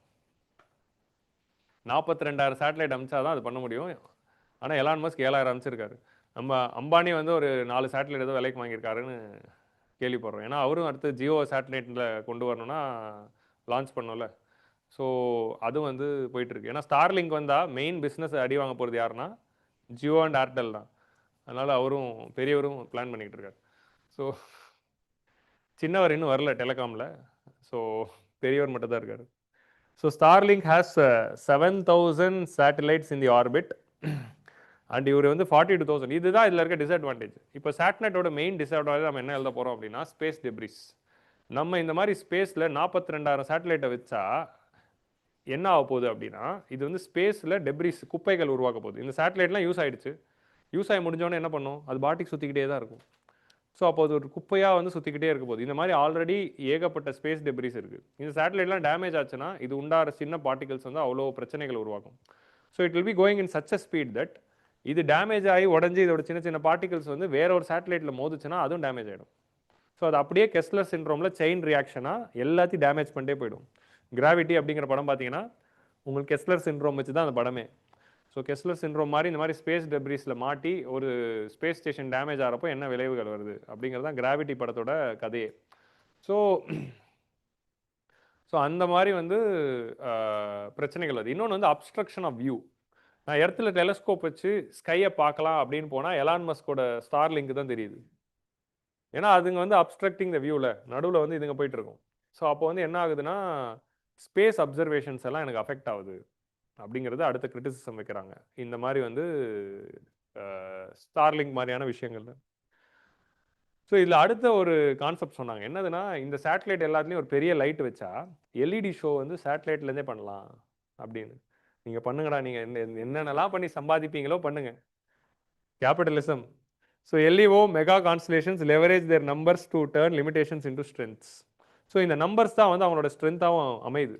42,000 சேட்டலைட் அமிச்சாதான் அது பண்ண முடியும். ஆனால் எலான் மஸ்க் 7000 அமிச்சிருக்காரு. நம்ம அம்பானி வந்து ஒரு 4 சேட்டலைட் ஏதோ விலைக்கு வாங்கியிருக்காருன்னு கேள்விப்படுறோம். ஏன்னா அவரும் அடுத்து ஜியோ சேட்டலைட்டில் கொண்டு வரணும்னா லான்ச் பண்ணோம்ல. ஸோ அதுவும் வந்து போயிட்டுருக்கு. ஏன்னா ஸ்டார்லிங்க் வந்தால் மெயின் பிஸ்னஸ் அடி வாங்க போகிறது யாருன்னா ஜியோ அண்ட் ஏர்டெல் தான். அதனால் அவரும் பெரியவரும் பிளான் பண்ணிக்கிட்டு இருக்காரு. ஸோ சின்னவர் இன்னும் வரல டெலிகாமில். ஸோ பெரியவர் மட்டும் தான் இருக்கார். So Starlink has 7,000 satellites in the orbit and இவர் வந்து 42,000. இதுதான் இதில் இருக்க டிஸ்அட்வான்டேஜ். இப்போ சேட்நெட்டோட மெயின் டிஸ்அட்வான்டேஜ் நம்ம என்ன எழுத போகிறோம் அப்படின்னா ஸ்பேஸ் டெப்ரிஸ். நம்ம இந்த மாதிரி ஸ்பேஸில் 42,000 சேட்டலைட்டை வச்சா என்ன ஆக போகுது அப்படின்னா இது வந்து ஸ்பேஸில் டெப்ரிஸ் குப்பைகள் உருவாக்க போகுது. இந்த சேட்டலைட்லாம் யூஸ் ஆகிடுச்சு. யூஸ் ஆகி முடிஞ்சோடனே என்ன பண்ணும், அது பாட்டிக்கு சுற்றிக்கிட்டே தான் இருக்கும். ஸோ அப்போ அது ஒரு குப்பையாக வந்து சுற்றிக்கிட்டே இருக்க போகுது. இந்த மாதிரி ஆல்ரெடி ஏகப்பட்ட ஸ்பேஸ் டெப்ரிஸ் இருக்குது. இந்த சேட்டலைட்லாம் டேமேஜ் ஆச்சுன்னா இது உண்டாகிற சின்ன பார்ட்டிகல்ஸ் வந்து அவ்வளோ பிரச்சனைகள் உருவாக்கும். So it will be going in such a speed that இது டேமேஜ் ஆகி உடஞ்சி இதோட சின்ன சின்ன பார்ட்டிகல்ஸ் வந்து வேற ஒரு சேட்டலைட்டில் மோதுச்சுன்னா அதுவும் டேமேஜ் ஆகிடும். ஸோ அது அப்படியே கெஸ்லர் சிண்ட்ரோமில் செயின் ரியாக்ஷனாக எல்லாத்தையும் டேமேஜ் பண்ணிட்டே போயிடும். கிராவிட்டி அப்படிங்கிற படம் பார்த்தீங்கன்னா உங்களுக்கு கெஸ்லர் சிண்ட்ரோம் வச்சு தான் அந்த படமே. ஸோ கெஸ்லர் சிண்ட்ரோம் மாதிரி இந்த மாதிரி ஸ்பேஸ் டெப்ரிஸில் மாட்டி ஒரு ஸ்பேஸ் ஸ்டேஷன் டேமேஜ் ஆகிறப்போ என்ன விளைவுகள் வருது அப்படிங்கிறது தான் கிராவிட்டி படத்தோட கதையே. ஸோ அந்த மாதிரி வந்து பிரச்சனைகள் வருது. இன்னொன்று வந்து அப்ஸ்ட்ரக்ஷன் ஆஃப் வியூ. நான் எர்த்தில் டெலஸ்கோப் வச்சு ஸ்கையை பார்க்கலாம் அப்படின்னு போனால் எலான் மஸ்கோட ஸ்டார்லிங்க் தான் தெரியுது. ஏன்னா அதுங்க வந்து அப்ஸ்ட்ரக்டிங் த வியூவில் நடுவில் வந்து இதுங்க போயிட்டு இருக்கும். ஸோ அப்போ வந்து என்ன ஆகுதுன்னா ஸ்பேஸ் அப்சர்வேஷன்ஸ் எல்லாம் எனக்கு அஃபெக்ட் ஆகுது அப்படிங்கிறது அடுத்த கிரிட்டிசிசம் வைக்கிறாங்க. இந்த மாதிரி வந்து ஸ்டார்லிங்க் மாதிரியான விஷயங்கள்ல. ஸோ இதில் அடுத்த ஒரு கான்செப்ட் சொன்னாங்க. என்னதுன்னா இந்த சேட்டலைட் எல்லாத்துலேயும் ஒரு பெரிய லைட் வச்சா எல்இடி ஷோ வந்து சேட்டலைட்லேருந்தே பண்ணலாம் அப்படின்னு. நீங்கள் பண்ணுங்கடா, நீங்கள் என்னென்னலாம் பண்ணி சம்பாதிப்பீங்களோ பண்ணுங்க. Capitalism. So LEO mega constellations leverage their numbers to turn limitations into strengths. So இந்த நம்பர்ஸ் தான் வந்து அவங்களோட ஸ்ட்ரென்த்தாகவும் அமையுது.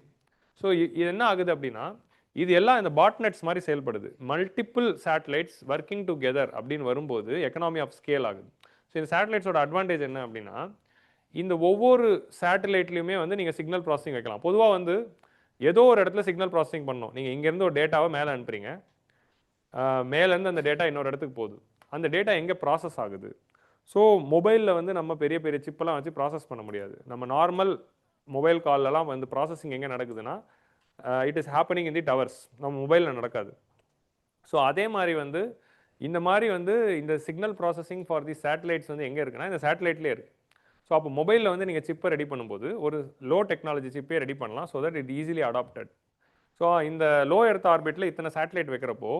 ஸோ இது என்ன ஆகுது அப்படின்னா இது எல்லாம் இந்த பாட்நெட்ஸ் மாதிரி செயல்படுது. மல்டிபிள் சேட்டலைட்ஸ் ஒர்க்கிங் டுகெதர் அப்படின்னு வரும்போது எக்கனாமி ஆஃப் ஸ்கேல் ஆகுது. ஸோ இந்த சேட்டலைட்ஸோட அட்வான்டேஜ் என்ன அப்படின்னா இந்த ஒவ்வொரு சேட்டலைட்லையுமே வந்து நீங்கள் சிக்னல் ப்ராசஸிங் வைக்கலாம். பொதுவாக வந்து ஏதோ ஒரு இடத்துல சிக்னல் ப்ராசஸிங் பண்ணணும். நீங்கள் இங்கேருந்து ஒரு டேட்டாவை மேலே அனுப்புறீங்க, மேலேருந்து அந்த டேட்டா இன்னொரு இடத்துக்கு போகுது. அந்த டேட்டா எங்கே ப்ராசஸ் ஆகுது? ஸோ மொபைலில் வந்து நம்ம பெரிய பெரிய சிப்பெல்லாம் வச்சு ப்ராசஸ் பண்ண முடியாது. நம்ம நார்மல் மொபைல் கால்லலாம் வந்து ப்ராசஸிங் எங்கே நடக்குதுன்னா it is happening in the towers. நம்ம மொபைலில் நடக்காது. ஸோ அதே மாதிரி வந்து இந்த மாதிரி வந்து இந்த signal processing for the satellites வந்து எங்கே இருக்குன்னா இந்த சேட்டலைட்லேயே இருக்குது. ஸோ அப்போ மொபைலில் வந்து நீங்கள் சிப்பை ரெடி பண்ணும்போது ஒரு லோ டெக்னாலஜி சிப்பே ரெடி பண்ணலாம். So that it easily adapted. So இந்த லோ எர்த் ஆர்பிட்டில் இத்தனை சேட்டலைட் வைக்கிறப்போ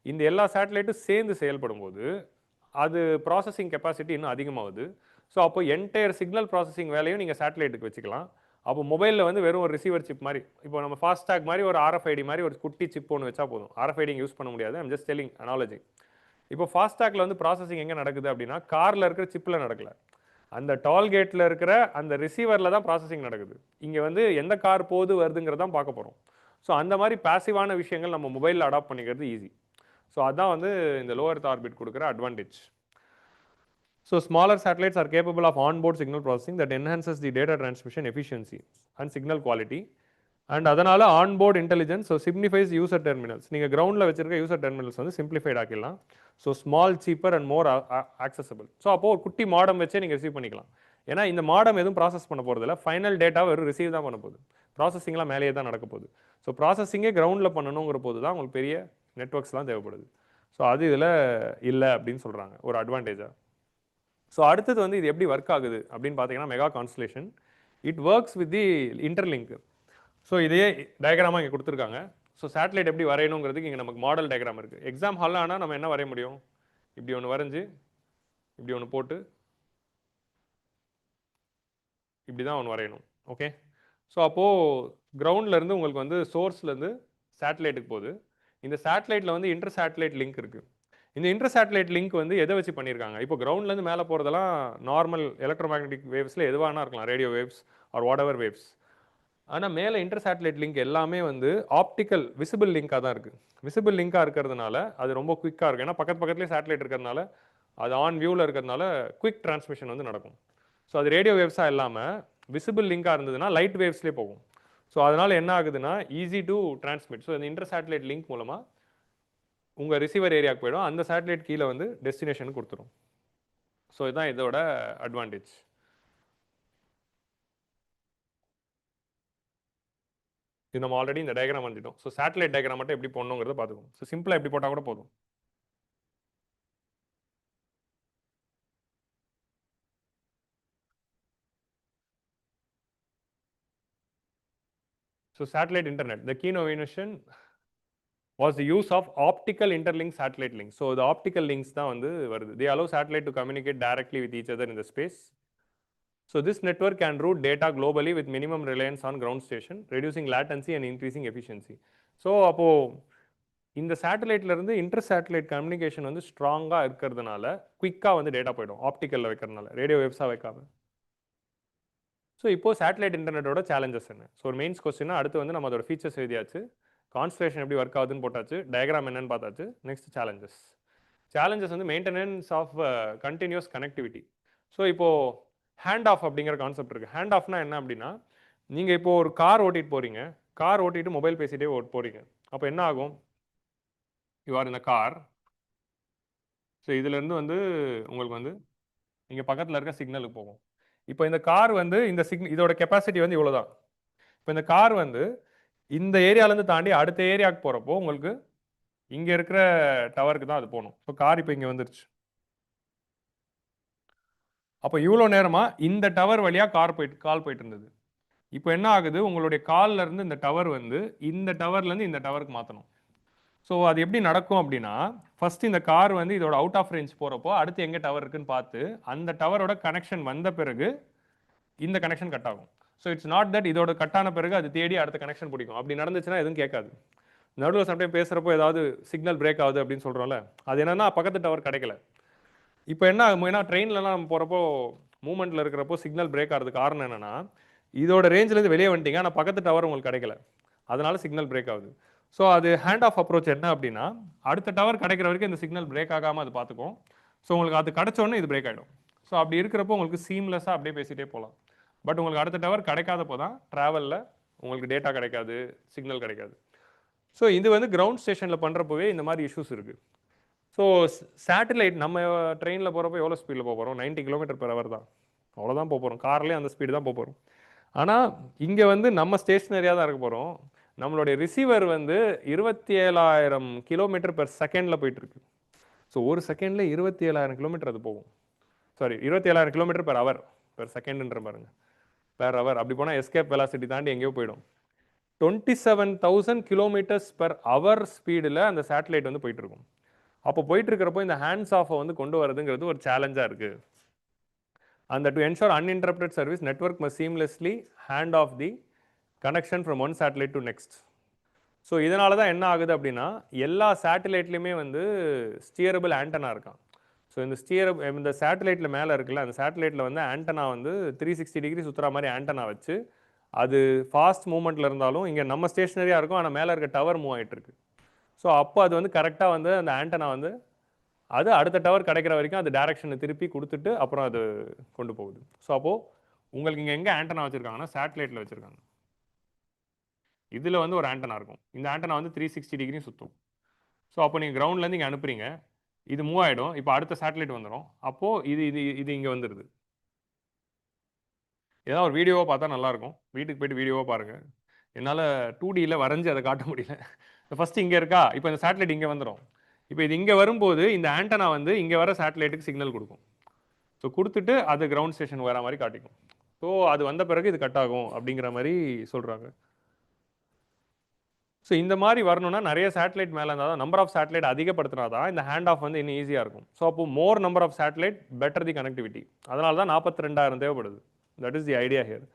இந்த எல்லா சேட்டலைட்டும் சேர்ந்து செயல்படும் போது அது ப்ராசஸிங் கெப்பாசிட்டி இன்னும் அதிகமாகுது. ஸோ அப்போ என்டையர் சிக்னல் ப்ராசஸிங் வேலையும் நீங்கள் சேட்டலைட்டுக்கு வச்சுக்கலாம். அப்போ மொபைலில் வந்து வெறும் ஒரு ரிசீவர் சிப் மாதிரி, இப்போ நம்ம ஃபாஸ்டாக் மாதிரி ஒரு RFID மாதிரி ஒரு குட்டி சிப் ஒன்று வச்சா போதும். RFID யூஸ் பண்ண முடியாது. I'm just telling analogy. இப்போ ஃபாஸ்டாக்ல வந்து ப்ராசஸிங் எங்கே நடக்குது அப்படின்னா காரில் இருக்கிற சிப்பில் நடக்கல. அந்த டால்கேட்டில் இருக்கிற அந்த ரிசீவரில் தான் ப்ராசஸிங் நடக்குது. இங்கே வந்து எந்த கார் போகுது வருதுங்கிறது தான் பார்க்க போகிறோம். ஸோ அந்த மாதிரி பேசிவான விஷயங்கள் நம்ம மொபைலில் அடாப்ட் பண்ணிக்கிறது ஈஸி. ஸோ அதுதான் வந்து இந்த லோவர் எர்த் ஆர்பிட் கொடுக்குற advantage. So smaller satellites are capable of onboard signal processing that enhances the data transmission efficiency and signal quality. And அதனால் onboard intelligence so simplifies user terminals. நீங்கள் கிரவுண்டில் வச்சிருக்க user terminals வந்து simplified ஆக்கிடலாம். So small, cheaper and more accessible. So அப்போது ஒரு குட்டி மாடம் வச்சே நீங்கள் ரிசீவ் பண்ணிக்கலாம். ஏன்னா இந்த மாடம் எதுவும் ப்ராசஸ் பண்ண போகிறதில்ல, ஃபைனல் டேட்டா வெறும் ரிசீவ் தான் பண்ண போகுது. ப்ராசஸிங்லாம் மேலேயே தான் நடக்க போகுது. ஸோ ப்ராசஸிங்கே கிரவுண்டில் பண்ணணுங்கிற போது தான் உங்களுக்கு பெரிய நெட்ஒர்க்ஸ்லாம் தேவைப்படுது. ஸோ அது இதில் இல்லை அப்படின்னு சொல்கிறாங்க ஒரு அட்வான்டேஜாக. ஸோ அடுத்தது வந்து இது எப்படி ஒர்க் ஆகுது அப்படின்னு பார்த்தீங்கன்னா mega constellation it works with the interlink. So இதே டயக்ராமாக இங்கே கொடுத்துருக்காங்க. ஸோ சேட்டலைட் எப்படி வரையணுங்கிறதுக்கு இங்கே நமக்கு மாடல் டயக்ராம் இருக்குது. எக்ஸாம் ஹாலில் ஆனால் நம்ம என்ன வரைய முடியும், இப்படி ஒன்று வரைஞ்சி இப்படி ஒன்று போட்டு இப்படி தான் ஒன்று வரையணும். ஓகே. ஸோ அப்போது கிரவுண்ட்லேருந்து உங்களுக்கு வந்து சோர்ஸ்லேருந்து சேட்டலைட்டுக்கு போகுது. இந்த சேட்டலைட்டில் வந்து இன்டர் சேட்டலைட் லிங்க் இருக்குது. இந்த இன்டர் சேட்டலைட் லிங்க் வந்து எதை வச்சு பண்ணியிருக்காங்க, இப்போ கிரவுண்ட்லேருந்து மேலே போகிறதெல்லாம் நார்மல் எலக்ட்ரோ மேக்னெட்டிக் வேவ்ஸில் எதுவானா இருக்கலாம், radio waves or whatever waves. ஆனால் மேலே இன்டர் சேட்டலைட் லிங்க் எல்லாமே வந்து ஆப்டிக்கல் விசிபிள் லிங்காக தான் இருக்குது. விசிபிள் லிங்காக இருக்கிறதுனால அது ரொம்ப குயிக்காக இருக்கும். ஏன்னா பக்கத்துலேயே சேட்டலைட் இருக்கிறதுனால அது ஆன் வியூவில் இருக்கிறதுனால குயிக் டிரான்ஸ்மிஷன் வந்து நடக்கும். ஸோ அது ரேடியோ வேவ்ஸாக இல்லாமல் விசிபிள் லிங்காக இருந்ததுன்னா லைட் வேவ்ஸ்லேயே போகும். ஸோ அதனால் என்ன ஆகுதுன்னா ஈஸி டு டிரான்ஸ்மிட். ஸோ இந்த இன்டர் சேட்டலைட் லிங்க் மூலமாக உங்கள் ரிசீவர் ஏரியாவுக்கு போயிடும், அந்த சேட்டலைட் கீழே வந்து டெஸ்டினேஷனுக்கு கொடுத்துரும். ஸோ இதுதான் இதோட அட்வான்டேஜ். இது நம்ம ஆல்ரெடி இந்த டயக்ராம் வந்துட்டோம். ஸோ சேட்டலைட் டயக்ராம் மட்டும் எப்படி போடணுங்கிறத பார்த்துக்கோங்க. ஸோ சிம்பிளாக எப்படி போட்டால் கூட போதும். So satellite internet, the key innovation was the use of optical interlink satellite links. So the optical links தான் வந்து வருது. They allow satellite to communicate directly with each other in the space. So this network can route data globally with minimum reliance on ground station, reducing latency and increasing efficiency. So அப்போ இந்த சேட்டலைட்லேருந்து inter satellite communication வந்து ஸ்ட்ராங்காக இருக்கிறதுனால குயிக்காக வந்து data போயிடும் ஆப்டிக்கலில் வைக்கிறதுனால, radio வேவ்ஸாக வைக்காம. ஸோ இப்போது சேட்டலைட் இன்டர்நெட்டோட சேலஞ்சஸ் என்ன? ஸோ ஒரு மெயின்ஸ் கொஸ்டின்னா அடுத்து வந்து நம்ம அதோட ஃபீச்சர்ஸ் எழுதியாச்சு, கான்ஸ்டலேஷன் எப்படி ஒர்க் ஆகுதுன்னு போட்டாச்சு, டயக்ராம் என்னன்னு பார்த்தாச்சு. நெக்ஸ்ட் சேலஞ்சஸ் வந்து maintenance of continuous connectivity. So இப்போது ஹேண்ட் ஆஃப் அப்படிங்கிற கான்செப்ட் இருக்குது. ஹேண்ட் ஆஃப்னா என்ன அப்படின்னா, நீங்கள் இப்போது ஒரு கார் ஓட்டிகிட்டு போகிறீங்க, கார் ஓட்டிட்டு மொபைல் பேசிகிட்டே போகிறீங்க. அப்போ என்ன ஆகும், you are in the car. So இதுலேருந்து வந்து உங்களுக்கு வந்து இங்கே பக்கத்தில் இருக்க சிக்னலுக்கு போகும். இப்போ இந்த கார் வந்து இந்த இதோட கெப்பாசிட்டி வந்து இவ்வளோ தான். இப்போ இந்த கார் வந்து இந்த ஏரியாலேருந்து தாண்டி அடுத்த ஏரியாவுக்கு போகிறப்போ உங்களுக்கு இங்கே இருக்கிற டவருக்கு தான் அது போகணும். இப்போ கார் இப்போ இங்கே வந்துருச்சு. அப்போ இவ்வளோ நேரமாக இந்த டவர் வழியாக கால் போயிட்டு இருந்தது. இப்போ என்ன ஆகுது, உங்களுடைய காலில் இருந்து இந்த டவர் வந்து இந்த டவர்லேருந்து இந்த டவருக்கு மாற்றணும். ஸோ அது எப்படி நடக்கும் அப்படின்னா, ஃபர்ஸ்ட் இந்த கார் வந்து இதோட அவுட் ஆஃப் ரேஞ்ச் போகிறப்போ அடுத்து எங்கே டவர் இருக்குன்னு பார்த்து அந்த டவரோட கனெக்ஷன் வந்த பிறகு இந்த கனெக்ஷன் கட் ஆகும். ஸோ இட்ஸ் நாட் தட் இதோட கட்டான பிறகு அது தேடி அடுத்த கனெக்ஷன் பிடிக்கும். அப்படி நடந்துச்சுன்னா எதுவும் கேட்காது. நடுவில் சம்டைம் பேசுகிறப்போ ஏதாவது சிக்னல் பிரேக் ஆகுது அப்படின்னு சொல்கிறோம்ல, அது என்னன்னா பக்கத்து டவர் கிடைக்கல. இப்போ என்ன ஆகும், ஏன்னா ட்ரெயின்லலாம் நம்ம போகிறப்போ மூமெண்ட்டில் இருக்கிறப்போ சிக்னல் பிரேக் ஆகிறதுக்கு காரணம் என்னென்னா, இதோட ரேஞ்சிலேருந்து வெளியே வந்துட்டீங்க ஆனால் பக்கத்து டவர் உங்களுக்கு கிடைக்கல, அதனால சிக்னல் பிரேக் ஆகுது. ஸோ அது ஹேண்ட் ஆஃப் அப்ரோச் என்ன அப்படின்னா, அடுத்த டவர் கிடைக்கிற வரைக்கும் இந்த சிக்னல் பிரேக் ஆகாமல் அது பார்த்துக்கும். ஸோ உங்களுக்கு அது கிடைச்சோன்னே இது பிரேக் ஆகிடும். ஸோ அப்படி இருக்கிறப்போ உங்களுக்கு சீம்லெஸ்ஸாக அப்படியே பேசிகிட்டே போகலாம். பட் உங்களுக்கு அடுத்த டவர் கிடைக்காதப்போ தான் ட்ராவலில் உங்களுக்கு டேட்டா கிடைக்காது, சிக்னல் கிடைக்காது. ஸோ இது வந்து கிரவுண்ட் ஸ்டேஷனில் பண்ணுறப்போவே இந்த மாதிரி இஷ்யூஸ் இருக்குது. ஸோ சேட்டலைட் நம்ம ட்ரெயினில் போகிறப்போ எவ்வளோ ஸ்பீடில் போகிறோம், 90 km/h தான், அவ்வளோதான் போகிறோம். கார்லேயே அந்த ஸ்பீடு தான் போகிறோம். ஆனால் இங்கே வந்து நம்ம ஸ்டேஷனரியாக தான் இருக்க போகிறோம். நம்மளுடைய ரிசீவர் வந்து 27,000 km/s போயிட்டுருக்கு. ஸோ ஒரு செகண்டில் 27,000 km அது போகும். சாரி, 27,000 km/h பெர் செகண்ட்ன்ற பாருங்க, பெர் ஹவர். அப்படி போனால் எஸ்கேப் வெலாசிட்டி தாண்டி எங்கேயோ போயிடும். 27,000 km/h ஸ்பீடில் அந்த சேட்டலைட் வந்து போயிட்டு இருக்கும். அப்போ போயிட்டு இருக்கிறப்போ இந்த ஹேண்ட்ஸ் ஆஃபை வந்து கொண்டு வரதுங்கிறது ஒரு சேலஞ்சாக இருக்குது. அந்த to ensure uninterrupted service network must seamlessly hand off the connection from one satellite to next. So இதனால தான் என்ன ஆகுது அப்படின்னா, எல்லா சேட்டலைட்லேயுமே வந்து ஸ்டியரபிள் ஆண்டனா இருக்கான். ஸோ இந்த சேட்டலைட்டில் மேலே இருக்குல்ல, அந்த சேட்டலைட்டில் வந்து ஆண்டனா வந்து 360 டிகிரி சுற்றுற மாதிரி ஆண்டனா வச்சு, அது ஃபாஸ்ட் மூவ்மெண்ட்டில் இருந்தாலும் இங்கே நம்ம ஸ்டேஷனரியாக இருக்கும், ஆனால் மேலே இருக்க டவர் மூவ் ஆகிட்டு இருக்கு. ஸோ அப்போ அது வந்து கரெக்டாக வந்து அந்த ஆண்டனா வந்து அது அடுத்த டவர் கிடைக்கிற வரைக்கும் அது டைரக்ஷனை திருப்பி கொடுத்துட்டு அப்புறம் அது கொண்டு போகுது. ஸோ அப்போது உங்களுக்கு இங்கே எங்கே ஆண்டனா வச்சுருக்காங்கன்னா சேட்டலைட்டில் வச்சுருக்காங்க. இதில் வந்து ஒரு ஆண்டனா இருக்கும். இந்த ஆண்டனா வந்து 360 டிகிரியும் சுற்றும். ஸோ அப்போ நீங்கள் கிரவுண்ட்லேருந்து இங்கே அனுப்புறீங்க, இது மூவ் ஆகிடும். இப்போ அடுத்த சேட்டலைட் வந்துடும். அப்போது இது இது இது இங்கே வந்துடுது. ஏதாவது ஒரு வீடியோவாக பார்த்தா நல்லாயிருக்கும். வீட்டுக்கு போய்ட்டு வீடியோவாக பாருங்கள். என்னால் 2Dயில் வரைஞ்சி அதை காட்ட முடியல. ஃபஸ்ட்டு இங்கே இருக்கா, இப்போ இந்த சேட்டலைட் இங்கே வந்துடும். இப்போ இது இங்கே வரும்போது இந்த ஆண்டனா வந்து இங்கே வர சேட்டலைட்டுக்கு சிக்னல் கொடுக்கும். ஸோ கொடுத்துட்டு அது கிரவுண்ட் ஸ்டேஷன் வர மாதிரி காட்டிக்கும். ஸோ அது வந்த பிறகு இது கட் ஆகும் அப்படிங்கிற மாதிரி சொல்கிறாங்க. ஸோ இந்த மாதிரி வரணும்னா நிறைய சேட்டலைட் மேலே இருந்தால் தான், நம்பர் ஆஃப் சேட்டலைட் அதிகப்படுத்தினா தான் இந்த ஹேண்ட் ஆஃப் வந்து இன்னும் ஈஸியாக இருக்கும். ஸோ அப்போ more number of satellite better the connectivity. அதனால தான் 42,000 தேவைப்படுது. That is the idea here.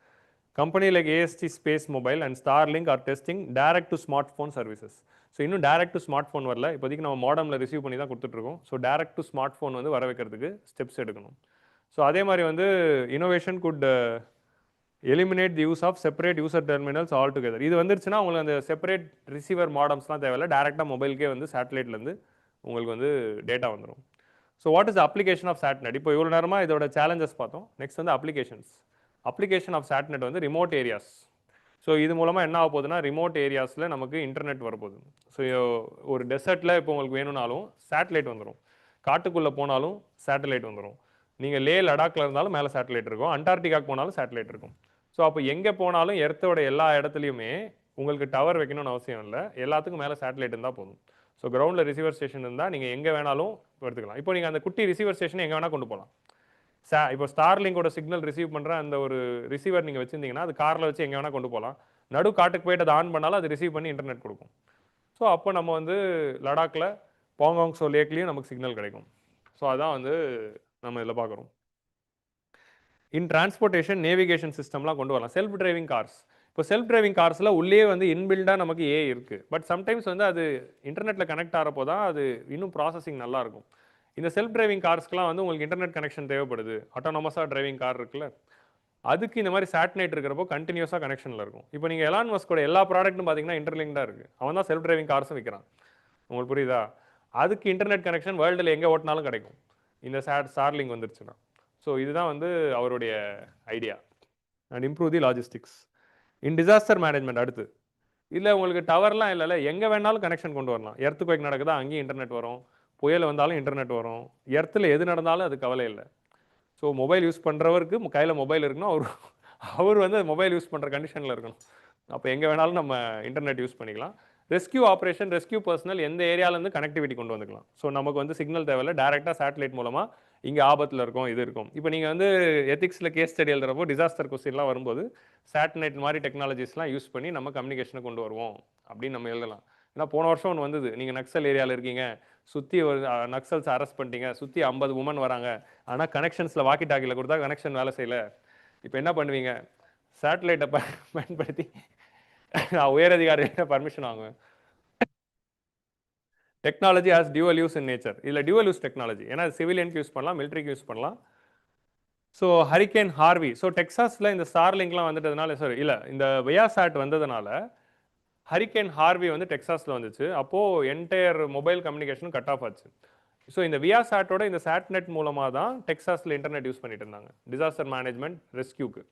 Company like AST Space Mobile and Starlink are testing direct to smartphone services. So இன்னும் டேரக்ட் டு ஸ்மார்ட் ஃபோன் வரல. இப்போதைக்கு நம்ம மாடமில் receive பண்ணி தான் கொடுத்துட்ருக்கோம். So direct to smartphone வந்து வர வைக்கிறதுக்கு ஸ்டெப்ஸ் எடுக்கணும். ஸோ அதே மாதிரி வந்து innovation could eliminate the use of separate user terminals altogether. இது வந்துருச்சுன்னா உங்களுக்கு அந்த செப்பரேட் ரிசீவர் மாடம்ஸ்லாம் தேவையில்லை. டேரெக்டாக மொபைலுக்கே வந்து சேட்டலைட்லேருந்து உங்களுக்கு வந்து டேட்டா வந்துடும். So what is the application of satnet? இப்போ இவ்வளோ நேரமாக இதோட சேலஞ்சஸ் பார்த்தோம். நெக்ஸ்ட் வந்து அப்ளிகேஷன்ஸ். அப்ளிகேஷன் ஆஃப் சேட்நெட் வந்து ரிமோட் ஏரியாஸ். ஸோ இது மூலமாக என்ன ஆக போகுதுன்னா, ரிமோட் ஏரியாஸில் நமக்கு இன்டர்நெட் வரப்போகுது. ஸோ ஒரு டெசர்ட்டில் இப்போ உங்களுக்கு வேணும்னாலும் சேட்டலைட் வந்துடும். காட்டுக்குள்ளே போனாலும் சேட்டலைட் வந்துடும். நீங்கள் லே லடாக்கில் இருந்தாலும் மேலே சேட்டலைட் இருக்கும். அண்டார்டிகாக்கு போனாலும் சேட்டலைட் இருக்கும். ஸோ அப்போ எங்கே போனாலும் எர்த்தோட எல்லா இடத்துலையுமே உங்களுக்கு டவர் வைக்கணும்னு அவசியம் இல்லை. எல்லாத்துக்கும் மேலே சேட்டலைட் இருந்தால் போதும். ஸோ கிரவுண்டில் ரிசீவர் ஸ்டேஷன் இருந்தால் நீங்கள் எங்கே வேணாலும் எடுத்துக்கலாம். இப்போ நீங்கள் அந்த குட்டி ரிசீவர் ஸ்டேஷனை எங்கே வேணால் கொண்டு போகலாம். இப்போ ஸ்டார்லிங்கோட சிக்னல் ரிசீவ் பண்ணுற அந்த ஒரு ரிசீவர் நீங்கள் வச்சுருந்தீங்கன்னா அது காரில் வச்சு எங்கே வேணால் கொண்டு போகலாம். நடு காட்டுக்கு போய்ட்டு அதை ஆன் பண்ணாலும் அது ரிசீவ் பண்ணி இன்டர்நெட் கொடுக்கும். ஸோ அப்போ நம்ம வந்து லடாக்கில் பாங்காங்ஸோ லேக்லேயும் நமக்கு சிக்னல் கிடைக்கும். ஸோ அதான் வந்து நம்ம இதில் பார்க்குறோம். இன் டிரான்ஸ்போர்ட்டேஷன் நேவிகேஷன் சிஸ்டம்லாம் கொண்டு வரலாம். Self driving cars. இப்போ செல்ஃப் டிரைவிங் கார்ஸில் உள்ளே வந்து இன்பில்டாக நமக்கு ஏ இருக்குது. பட் சம்டைம்ஸ் வந்து அது இன்டர்நெட்டில் கனெக்ட் ஆகிறப்போ தான் அது இன்னும் ப்ராசஸிங் நல்லாயிருக்கும். இந்த செல்ஃப் டிரைவிங் கார்ஸ்க்குலாம் வந்து உங்களுக்கு இன்டர்நெட் கனெக்ஷன் தேவைப்படுது. ஆட்டோனமஸாக டிரைவிங் கார் இருக்குல்ல, அதுக்கு இந்த மாதிரி சேட்டலைட் இருக்கிறப்போ கண்டினியூஸாக கனெக்ஷனில் இருக்கும். இப்போ நீங்கள் எலான் மஸ்கோட எல்லா ப்ராடக்ட்டும் பார்த்தீங்கன்னா இன்டர்லிங்காக இருக்குது. அவன் தான் செல்ஃப் டிரைவிங் கார்ஸும் விற்கிறான். உங்களுக்கு புரியுதா? அதுக்கு இன்டர்நெட் கனெக்ஷன் வேர்ல்டில் எங்கே ஓட்டினாலும் கிடைக்கும் இந்த ஸ்டார்லிங் வந்துருச்சுன்னா. ஸோ இதுதான் வந்து அவருடைய idea. And improve the logistics in disaster management. அடுத்து இல்லை உங்களுக்கு டவர்லாம் இல்லைல்ல, எங்கே வேணாலும் கனெக்ஷன் கொண்டு வரலாம். எர்த்குவேக் நடக்குதா அங்கேயும் இன்டர்நெட் வரும், புயல் வந்தாலும் இன்டர்நெட் வரும், எர்த்தில் எது நடந்தாலும் அது கவலை இல்லை. ஸோ மொபைல் யூஸ் பண்ணுறவருக்கு கையில் மொபைல் இருக்கணும், அவர் வந்து மொபைல் யூஸ் பண்ணுற கண்டிஷனில் இருக்கணும். அப்போ எங்கே வேணாலும் நம்ம இன்டர்நெட் யூஸ் பண்ணிக்கலாம். ரெஸ்கியூ ஆப்ரேஷன், ரெஸ்கியூ பர்சனல் எந்த ஏரியாவிலேருந்து கனெக்டிவிட்டி கொண்டு வந்துக்கலாம். ஸோ நமக்கு வந்து சிக்னல் தேவையில்லை, டேரெக்டாக சேட்டலைட் மூலமாக இங்கே ஆபத்தில் இருக்கும், இது இருக்கும். இப்போ நீங்கள் வந்து எத்திக்ஸில் கேஸ் ஸ்டடி எழுதுறப்போ டிசாஸ்டர் கொஸ்டின்லாம் வரும்போது சேட்டலைட் மாதிரி டெக்னாலஜிஸ்லாம் யூஸ் பண்ணி நம்ம கம்யூனிகேஷனை கொண்டு வருவோம் அப்படின்னு நம்ம எழுதலாம். ஏன்னா போன வருஷம் ஒன்று வந்தது, நீங்கள் நக்சல் ஏரியாவில் இருக்கீங்க, சுற்றி ஒரு நக்சல்ஸ் அரெஸ்ட் பண்ணிட்டீங்க, சுற்றி 50 உமன் வராங்க, ஆனால் கனெக்ஷன்ஸில் வாக்கி டாக்கியில் கொடுத்தா கனெக்ஷன் வேலை செய்யலை. இப்போ என்ன பண்ணுவீங்க? சேட்டலைட்டை பயன்படுத்தி உயர் அதிகாரிகிட்ட பர்மிஷன் வாங்குவேன். Technology has dual use in nature. இதில் டியூவல் யூஸ் டெக்னாலஜி, ஏன்னா சிவிலியனுக்கு யூஸ் பண்ணலாம், மிலிட்ரிக்கு யூஸ் பண்ணலாம். ஸோ ஹரிகேன் ஹார்வி, ஸோ டெக்ஸாஸில் இந்த ஸ்டார்லிங்க்லாம் வந்துட்டதுனால, சாரி இல்லை, இந்த வியாசாட் வந்ததுனால ஹரிகேன் ஹார்வி வந்து டெக்ஸாஸில் வந்துச்சு. அப்போது என்டையர் மொபைல் கம்யூனிகேஷனும் கட் ஆஃப் ஆச்சு. ஸோ இந்த வியாசாட்டோட இந்த சேட்நெட் மூலமாக தான் டெக்ஸாஸில் இன்டர்நெட் யூஸ் பண்ணிட்டு இருந்தாங்க டிசாஸ்டர் மேனேஜ்மெண்ட் ரெஸ்கியூக்கு.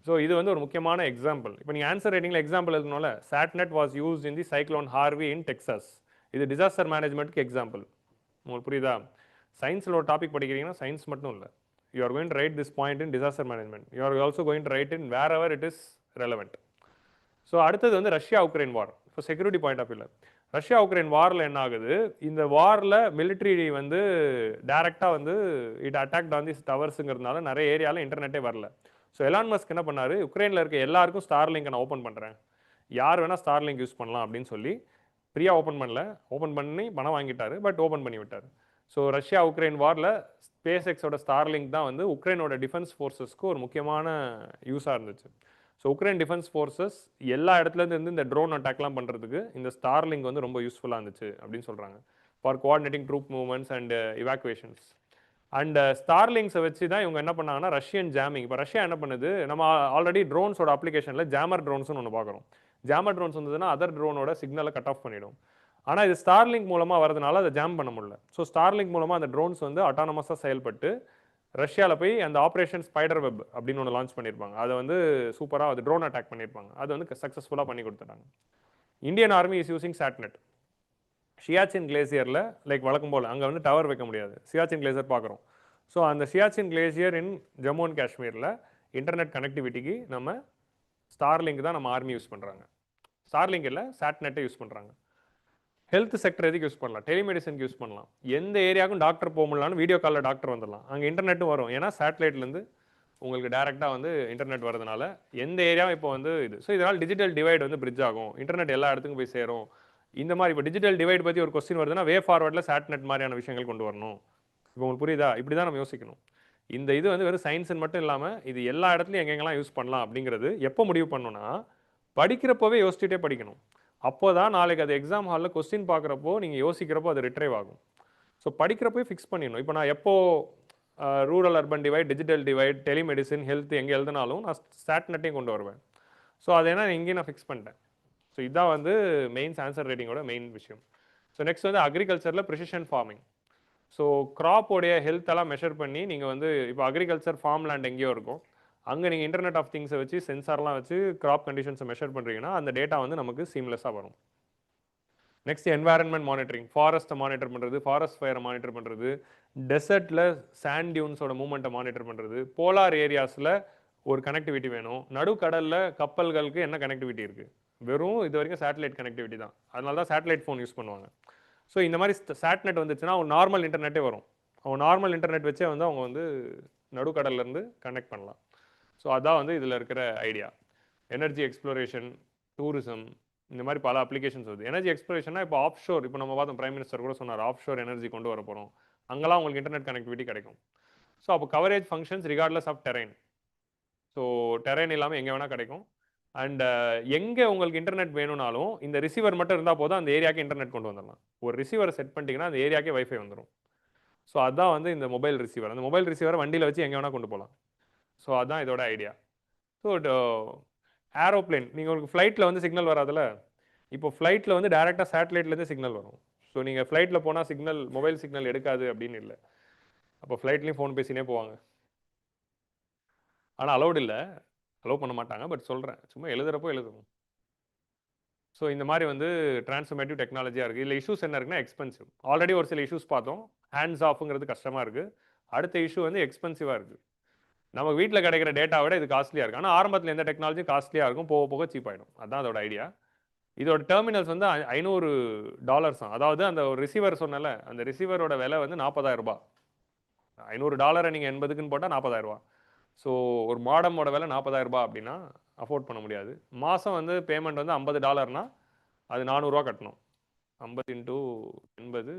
ஸோ இது வந்து ஒரு முக்கியமான எக்ஸாம்பிள். இப்போ நீங்கள் ஆன்சர் ரைட்டிங்கில் எக்ஸாம்பிள் எழுதணும்ல, satnet was use in the cyclone Harvey in Texas. இது டிசாஸ்டர் மேனேஜ்மெண்ட்டுக்கு எக்ஸாம்பிள். உங்களுக்கு புரியுதா? சயின்ஸில் ஒரு டாபிக் படிக்கிறீங்கன்னா சயின்ஸ் மட்டும் இல்லை, you are going to write this point in disaster management, you are also going to write in wherever it is relevant. So அடுத்தது வந்து ரஷ்யா உக்ரைன் வார். இப்போ செக்யூரிட்டி பாயிண்ட் ஆஃப் வியூவில் Russia Ukraine வாரில் என்ன ஆகுது, இந்த வாரில் military வந்து டைரெக்டாக வந்து இட் அட்டாக்ட் ஆன் திஸ் டவர்ஸுங்கிறதுனால நிறைய ஏரியாவில் இன்டர்நெட்டே வரல. ஸோ எலான் மஸ்க் என்ன பண்ணார், உக்ரைனில் இருக்க எல்லாருக்கும் ஸ்டார்லிங்கை நான் ஓப்பன் பண்ணுறேன், யார் வேணால் ஸ்டார்லிங்க் யூஸ் பண்ணலாம் அப்படின்னு சொல்லி ஃப்ரீயாக ஓப்பன் பண்ணல, ஓப்பன் பண்ணி பணம் வாங்கிட்டார், பட் ஓப்பன் பண்ணி விட்டார். ஸோ ரஷ்யா உக்ரைன் வாரில் ஸ்பேஸ் எக்ஸோட ஸ்டார்லிங்க் தான் வந்து உக்ரைனோட டிஃபென்ஸ் ஃபோர்ஸஸ்க்கு ஒரு முக்கியமான யூஸாக இருந்துச்சு. ஸோ உக்ரைன் டிஃபென்ஸ் ஃபோர்ஸஸ் எல்லா இடத்துலேருந்து இந்த ட்ரோன் அட்டாக்லாம் பண்ணுறதுக்கு இந்த ஸ்டார்லிங்க் வந்து ரொம்ப யூஸ்ஃபுல்லாக இருந்துச்சு அப்படின்னு சொல்கிறாங்க. For coordinating troop movements and evacuations. And ஸ்டார்லிங்ஸை வச்சு தான் இவங்க என்ன பண்ணாங்கன்னா ரஷ்யன் ஜாமிங். இப்போ ரஷ்யா என்ன பண்ணுது, நம்ம ஆல்ரெடி ட்ரோன்ஸோட அப்ளிகேஷனில் ஜாமர் ட்ரோன்ஸ்னு ஒன்று பார்க்குறோம். ஜாமர் ட்ரோன்ஸ் வந்ததுன்னா அதர் ட்ரோனோட சிக்னலை கட் ஆஃப் பண்ணிடும். ஆனால் இது ஸ்டார்லிங்க் மூலமாக வரதுனால அதை ஜாம் பண்ண முடியல. ஸோ ஸ்டார்லிங்க் மூலமாக அந்த ட்ரோன்ஸ் வந்து அட்டானமஸாக செயல்பட்டு ரஷ்யாவில் போய் அந்த ஆப்ரேஷன் ஸ்பைடர் வெப் அப்படின்னு ஒன்று லான்ச் பண்ணியிருப்பாங்க. அதை வந்து சூப்பராக அது ட்ரோன் அட்டாக் பண்ணியிருப்பாங்க. அது வந்து சக்ஸஸ்ஃபுல்லாக பண்ணி கொடுத்துட்டாங்க. Indian army is using satnet. Siachen கிளேசியரில் லைக் வழக்கம் போல் அங்கே வந்து டவர் வைக்க முடியாது. சியாச்சின் கிளேசியர் பார்க்குறோம். ஸோ அந்த Siachen glacier in Jammu and காஷ்மீரில் இன்டர்நெட் கனெக்டிவிட்டிக்கு நம்ம ஸ்டார்லிங்க் தான் நம்ம ஆர்மி யூஸ் பண்ணுறாங்க. ஸ்டார்லிங்க் இல்லை, சாட்நெட்டை யூஸ் பண்ணுறாங்க. ஹெல்த் செக்டர் எதுக்கு யூஸ் பண்ணலாம், டெலிமெடிசனுக்கு யூஸ் பண்ணலாம். எந்த ஏரியாவுக்கும் டாக்டர் போக முடியலான்னு வீடியோ காலில் டாக்டர் வந்துடலாம். அங்கே இன்டர்நெட்டும் வரும். ஏன்னா சேட்டலைட்லேருந்து உங்களுக்கு டேரெக்டாக வந்து இன்டர்நெட் வரதுனால எந்த ஏரியாவும் இப்போ வந்து இது. ஸோ இதனால் டிஜிட்டல் டிவைட் வந்து பிரிட்ஜ் ஆகும். இன்டர்நெட் எல்லா இடத்துக்கும் போய் சேரும். இந்த மாதிரி இப்போ டிஜிட்டல் டிவைட் பற்றி ஒரு கொஸ்டின் வருதுன்னா வே ஃபார்வர்டில் சாட்நெட் மாதிரியான விஷயங்கள் கொண்டு வரணும். இப்போ உங்களுக்கு புரியுதா? இப்படி தான் நம்ம யோசிக்கணும். இந்த இது வந்து வெறும் சயின்ஸ்ன்னு மட்டும் இல்லாமல் இது எல்லா இடத்துலையும் எங்கெங்கெல்லாம் யூஸ் பண்ணலாம் அப்படிங்கிறது எப்போ முடிவு பண்ணணும்னா படிக்கிறப்போவே யோசிச்சுட்டே படிக்கணும். அப்போ தான் நாளைக்கு அது எக்ஸாம் ஹாலில் கொஸ்டின் பார்க்குறப்போ நீங்கள் யோசிக்கிறப்போ அது ரிட்ரைவ் ஆகும். ஸோ படிக்கிறப்போ ஃபிக்ஸ் பண்ணிடணும். இப்போ நான் எப்போ rural urban divide, digital divide, telemedicine, health எங்கே எழுதினாலும் நான் சாட்நெட்டையும் கொண்டு வருவேன். ஸோ அதை என்ன இங்கேயும் நான் ஃபிக்ஸ் பண்ணிட்டேன். ஸோ இதான் வந்து மெயின்ஸ் ஆன்சர் ரேட்டிங்கோட மெயின் விஷயம். ஸோ நெக்ஸ்ட் வந்து அக்ரிகல்ச்சரில் ப்ரிசிஷன் ஃபார்மிங். ஸோ க்ராப்போடைய ஹெல்த்தெல்லாம் மெஷர் பண்ணி நீங்கள் வந்து இப்போ அக்ரிகல்ச்சர் ஃபார்ம் லேண்ட் எங்கேயோ இருக்கும், அங்கே நீங்கள் இன்டர்நெட் ஆஃப் திங்ஸை வச்சு சென்சார்லாம் வச்சு கிராப் கண்டிஷன்ஸை மெஷர் பண்ணுறீங்கன்னா அந்த டேட்டா வந்து நமக்கு சீம்லெஸ்ஸாக வரும். Next environment monitoring. ஃபாரஸ்ட்டை மானிட்டர் பண்ணுறது, ஃபாரஸ்ட் ஃபயரை மானிட்டர் பண்ணுறது, டெசர்ட்டில் சாண்ட் டியூன்ஸோட மூவ்மெண்ட்டை மானிட்டர் பண்ணுறது, போலார் ஏரியாஸில் ஒரு கனெக்டிவிட்டி வேணும். நடுக்கடலில் கப்பல்களுக்கு என்ன கனெக்டிவிட்டி இருக்குது, வெறும் இது வரைக்கும் சேட்டலைட் கனெக்டிவிட்டி தான். அதனால தான் சேட்டலைட் ஃபோன் யூஸ் பண்ணுவாங்க. ஸோ இந்த மாதிரி சாட்நெட் வந்துச்சுன்னா அவங்க நார்மல் இன்டர்நெட்டே வரும். அவங்க நார்மல் இன்டர்நெட் வச்சே வந்து அவங்க வந்து நடுக்கடல்லேருந்து கனெக்ட் பண்ணலாம். ஸோ அதான் வந்து இதில் இருக்கிற ஐடியா. எனர்ஜி எக்ஸ்ப்ளோரேஷன், டூரிசம், இந்த மாதிரி பல அப்ளிகேஷன்ஸ் வருது. எனர்ஜி எக்ஸ்ப்ளோரேஷன்னா இப்போ ஆஃப்ஷோர், இப்போ நம்ம பார்த்தோம் பிரைம் மினிஸ்டர் கூட சொன்னார் ஆஃப்ஷோர் எனர்ஜி கொண்டு வர போகிறோம். அங்கெல்லாம் உங்களுக்கு இன்டர்நெட் கனெக்டிவிட்டி கிடைக்கும். ஸோ அப்போ coverage functions regardless of terrain. So terrain இல்லாமல் எங்கே வேணால் கிடைக்கும். அண்ட் எங்கே உங்களுக்கு இன்டர்நெட் வேணும்னாலும் இந்த ரிசீவர் மட்டும் இருந்தால் போதும் அந்த ஏரியாவுக்கு இன்டர்நெட் கொண்டு வந்துடலாம். ஒரு ரிசீவரை செட் பண்ணிட்டீங்கன்னா அந்த ஏரியாவுக்கே வைஃபை வந்துடும். ஸோ அதுதான் வந்து இந்த மொபைல் ரிசீவர். அந்த மொபைல் ரிசீவரை வண்டியில் வச்சு எங்கே வேணால் கொண்டு போகலாம். ஸோ அதுதான் இதோட ஐடியா. ஸோ ஏரோப்ளேன், நீங்கள் உங்களுக்கு ஃப்ளைட்டில் வந்து சிக்னல் வராதுல்ல, இப்போ ஃப்ளைட்டில் வந்து டேரெக்டாக சேட்டலைட்லேருந்து சிக்னல் வரும். ஸோ நீங்கள் ஃப்ளைட்டில் போனால் சிக்னல், மொபைல் சிக்னல் எடுக்காது அப்படின்னு இல்லை. அப்போ ஃப்ளைட்லேயும் ஃபோன் பேசினே போவாங்க. ஆனால் அலௌட் இல்லை, அலோவ் பண்ண மாட்டாங்க. பட் சொல்கிறேன், சும்மா எழுதுறப்போ எழுதுவோம். ஸோ இந்த மாதிரி வந்து டிரான்ஸ்ஃபர்மேட்டிவ் டெக்னாலஜியாக இருக்குது. இதில் இஷ்யூஸ் என்ன இருக்குன்னா எக்ஸ்பென்சிவ். ஆல்ரெடி ஒரு சில இஷ்யூஸ் பார்த்தோம். ஹேண்ட்ஸ் ஆஃப்ங்கிறது கஷ்டமாக இருக்குது. அடுத்த இஷ்யூ வந்து எக்ஸ்பென்சிவாக இருக்குது. நம்ம வீட்டில் கிடைக்கிற டேட்டா விட இது காஸ்ட்லியாக இருக்குது. ஆனால் ஆரம்பத்தில் எந்த டெக்னாலஜி காஸ்ட்லியாக இருக்கும், போக போக சீப் ஆகிடும். அதுதான் அதோட ஐடியா. இதோட டெர்மினல்ஸ் வந்து $500 தான். அதாவது அந்த ஒரு ரிசீவர் சொன்னல, அந்த ரிசீவரோட விலை வந்து $40,000. $500 நீங்கள் 80க்குன்னு போட்டால் $40,000. ஸோ ஒரு மாடமோட விலை $40,000 அப்படின்னா அஃபோர்ட் பண்ண முடியாது. மாதம் வந்து பேமெண்ட் வந்து $50னா அது $400 கட்டணும். 50 × 80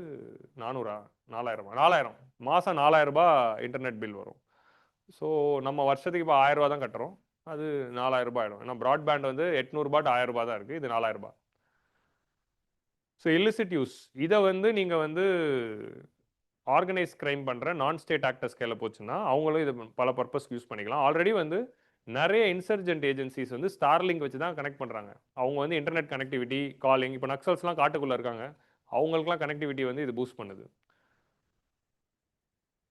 400 4000 மாதம் $4000 இன்டர்நெட் பில் வரும். ஸோ நம்ம வருஷத்துக்கு இப்போ $1000 தான் கட்டுறோம். அது $4000 ஆகிடும். ஏன்னா ப்ராட்பேண்ட் வந்து $800 to $1000 தான் இருக்குது. இது $4000. ஸோ இல்லிசிட் யூஸ், இதை வந்து நீங்கள் வந்து ஆர்கனைஸ் கிரைம் பண்ணுற நான் ஸ்டேட் ஆக்டர்ஸ் கையில் போச்சுன்னா அவங்களும் இது பல பர்பஸ்க்கு யூஸ் பண்ணிக்கலாம். ஆல்ரெடி வந்து நிறைய இன்சர்ஜென்ட் ஏஜென்சிஸ் வந்து ஸ்டார்லிங்க் வச்சு தான் கனெக்ட் பண்ணுறாங்க. அவங்க வந்து இன்டர்நெட் கனெக்டிவிட்டி, காலிங், இப்போ நக்சல்ஸ்லாம் காட்டுக்குள்ளே இருக்காங்க, அவங்களுக்குலாம் கனெக்டிவிட்டி வந்து இது பூஸ்ட் பண்ணுது.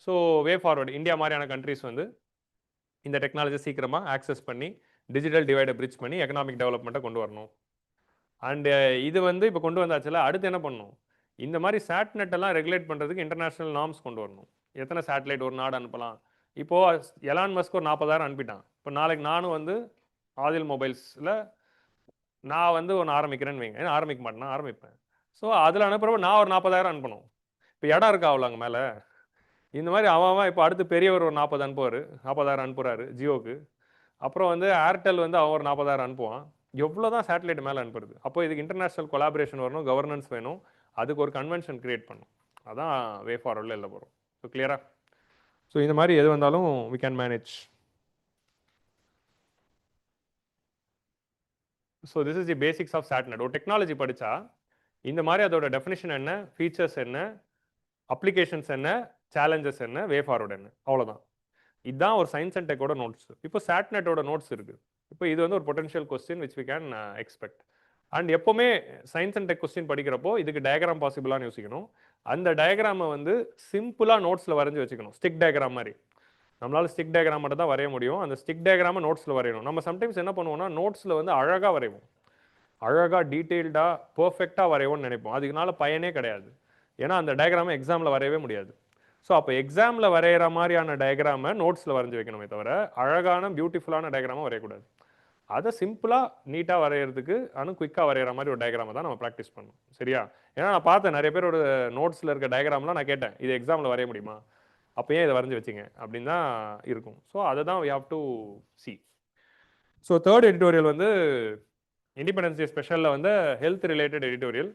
ஸோ வே ஃபார்வர்டு இந்தியா மாதிரியான கண்ட்ரிஸ் வந்து இந்த டெக்னாலஜி சீக்கிரமாக ஆக்சஸ் பண்ணி டிஜிட்டல் டிவைடை பிரிட்ஜ் பண்ணி எக்கனாமிக் டெவலப்மெண்ட்டை கொண்டு வரணும். அண்டு இது வந்து இப்போ கொண்டு வந்தாச்சுல, அடுத்து என்ன பண்ணணும், இந்த மாதிரி சேட்நெட் எல்லாம் ரெகுலேட் பண்ணுறதுக்கு இன்டர்நேஷனல் நார்ம்ஸ் கொண்டு வரணும். எத்தனை சேட்டலைட் ஒரு நாடு அனுப்பலாம். இப்போது எலான் மஸ்க் ஒரு 40,000 அனுப்பிட்டான். இப்போ நாளைக்கு நானும் வந்து ஆதில் மொபைல்ஸில் நான் வந்து ஒன்று ஆரம்பிக்கிறேன்னு வைங்க, ஆரம்பிக்க மாட்டேன், ஆரம்பிப்பேன். ஸோ அதில் அனுப்புகிறப்ப நான் ஒரு 40,000 அனுப்பணும். இப்போ இடம் இருக்கா அவ்வளோ அங்கே மேலே. இந்த மாதிரி அவன் இப்போ அடுத்து பெரியவர் ஒரு 40 அனுப்புவார், 40,000 அனுப்புகிறாரு ஜியோக்கு. அப்புறம் வந்து ஏர்டெல் வந்து அவன் ஒரு 40,000 அனுப்புவான். எவ்வளோ தான் சேட்டலைட் மேலே அனுப்புறது. அப்போ இதுக்கு இன்டர்நேஷனல் கொலாபரேஷன் வரணும், கவர்னன்ஸ் வேணும், அதுக்கு ஒரு கன்வென்ஷன் கிரியேட் பண்ணும். அதான் வே ஃபார்வர்டில் எழுத போகிறோம். ஸோ கிளியரா? ஸோ இந்த மாதிரி எது வந்தாலும் we can manage. So this is the basics of satnet. ஒரு டெக்னாலஜி படித்தா இந்த மாதிரி அதோட டெஃபினிஷன் என்ன, ஃபீச்சர்ஸ் என்ன, அப்ளிகேஷன்ஸ் என்ன, சேலஞ்சஸ் என்ன, வே ஃபார்வர்ட் என்ன, அவ்வளோதான். இதுதான் ஒரு சயின்ஸ் அண்ட் டெக்கோட நோட்ஸ். இப்போ சாட்நெட்டோட நோட்ஸ் இருக்கு. இப்போ இது வந்து ஒரு potential question which we can expect. And எப்போவுமே சயின்ஸ் அண்ட் டெக் கொஸ்டின் படிக்கிறப்போ இதுக்கு டயக்ராம் பாசிபிளான்னு யோசிக்கணும். அந்த டயக்ராமை வந்து சிம்பிளாக நோட்ஸில் வரைஞ்சி வச்சுக்கணும், ஸ்டிக் டயக்ராம் மாதிரி. நம்மளால ஸ்டிக் டயக்ராம் மட்டும் தான் வரைய முடியும். அந்த ஸ்டிக் டயக்ராமை நோட்ஸில் வரையணும். நம்ம சம்டைம்ஸ் என்ன பண்ணுவோம்னா நோட்ஸில் வந்து அழகாக வரைவோம், அழகாக டீட்டெயில்டாக பர்ஃபெக்டாக வரைவோம்னு நினைப்போம். அதுக்குனால பயனே கிடையாது. ஏன்னா அந்த டயக்ராமை எக்ஸாமில் வரையவே முடியாது. ஸோ அப்போ எக்ஸாமில் வரைகிற மாதிரியான டயக்ராமை நோட்ஸில் வரைஞ்சி வைக்கணுமே தவிர அழகான பியூட்டிஃபுல்லான டயக்ராமை வரையக்கூடாது. அதை சிம்பிளாக நீட்டாக வரைகிறதுக்கு ஆனால் குயிக்காக வரைகிற மாதிரி ஒரு டயக்ராமை தான் நம்ம ப்ராக்டிஸ் பண்ணணும். சரியா? ஏன்னா நான் பார்த்தேன் நிறைய பேரோட நோட்ஸில் இருக்க டயக்ராம்லாம் நான் கேட்டேன், இது எக்ஸாமில் வரைய முடியுமா, அப்போ ஏன் இதை வரைஞ்சி வச்சிங்க அப்படின்னு தான் இருக்கும். ஸோ அதை தான் we have to see. So third editorial வந்து இண்டிபெண்டன்ஸ் டே ஸ்பெஷலில் வந்து ஹெல்த் ரிலேட்டட் எடிட்டோரியல்.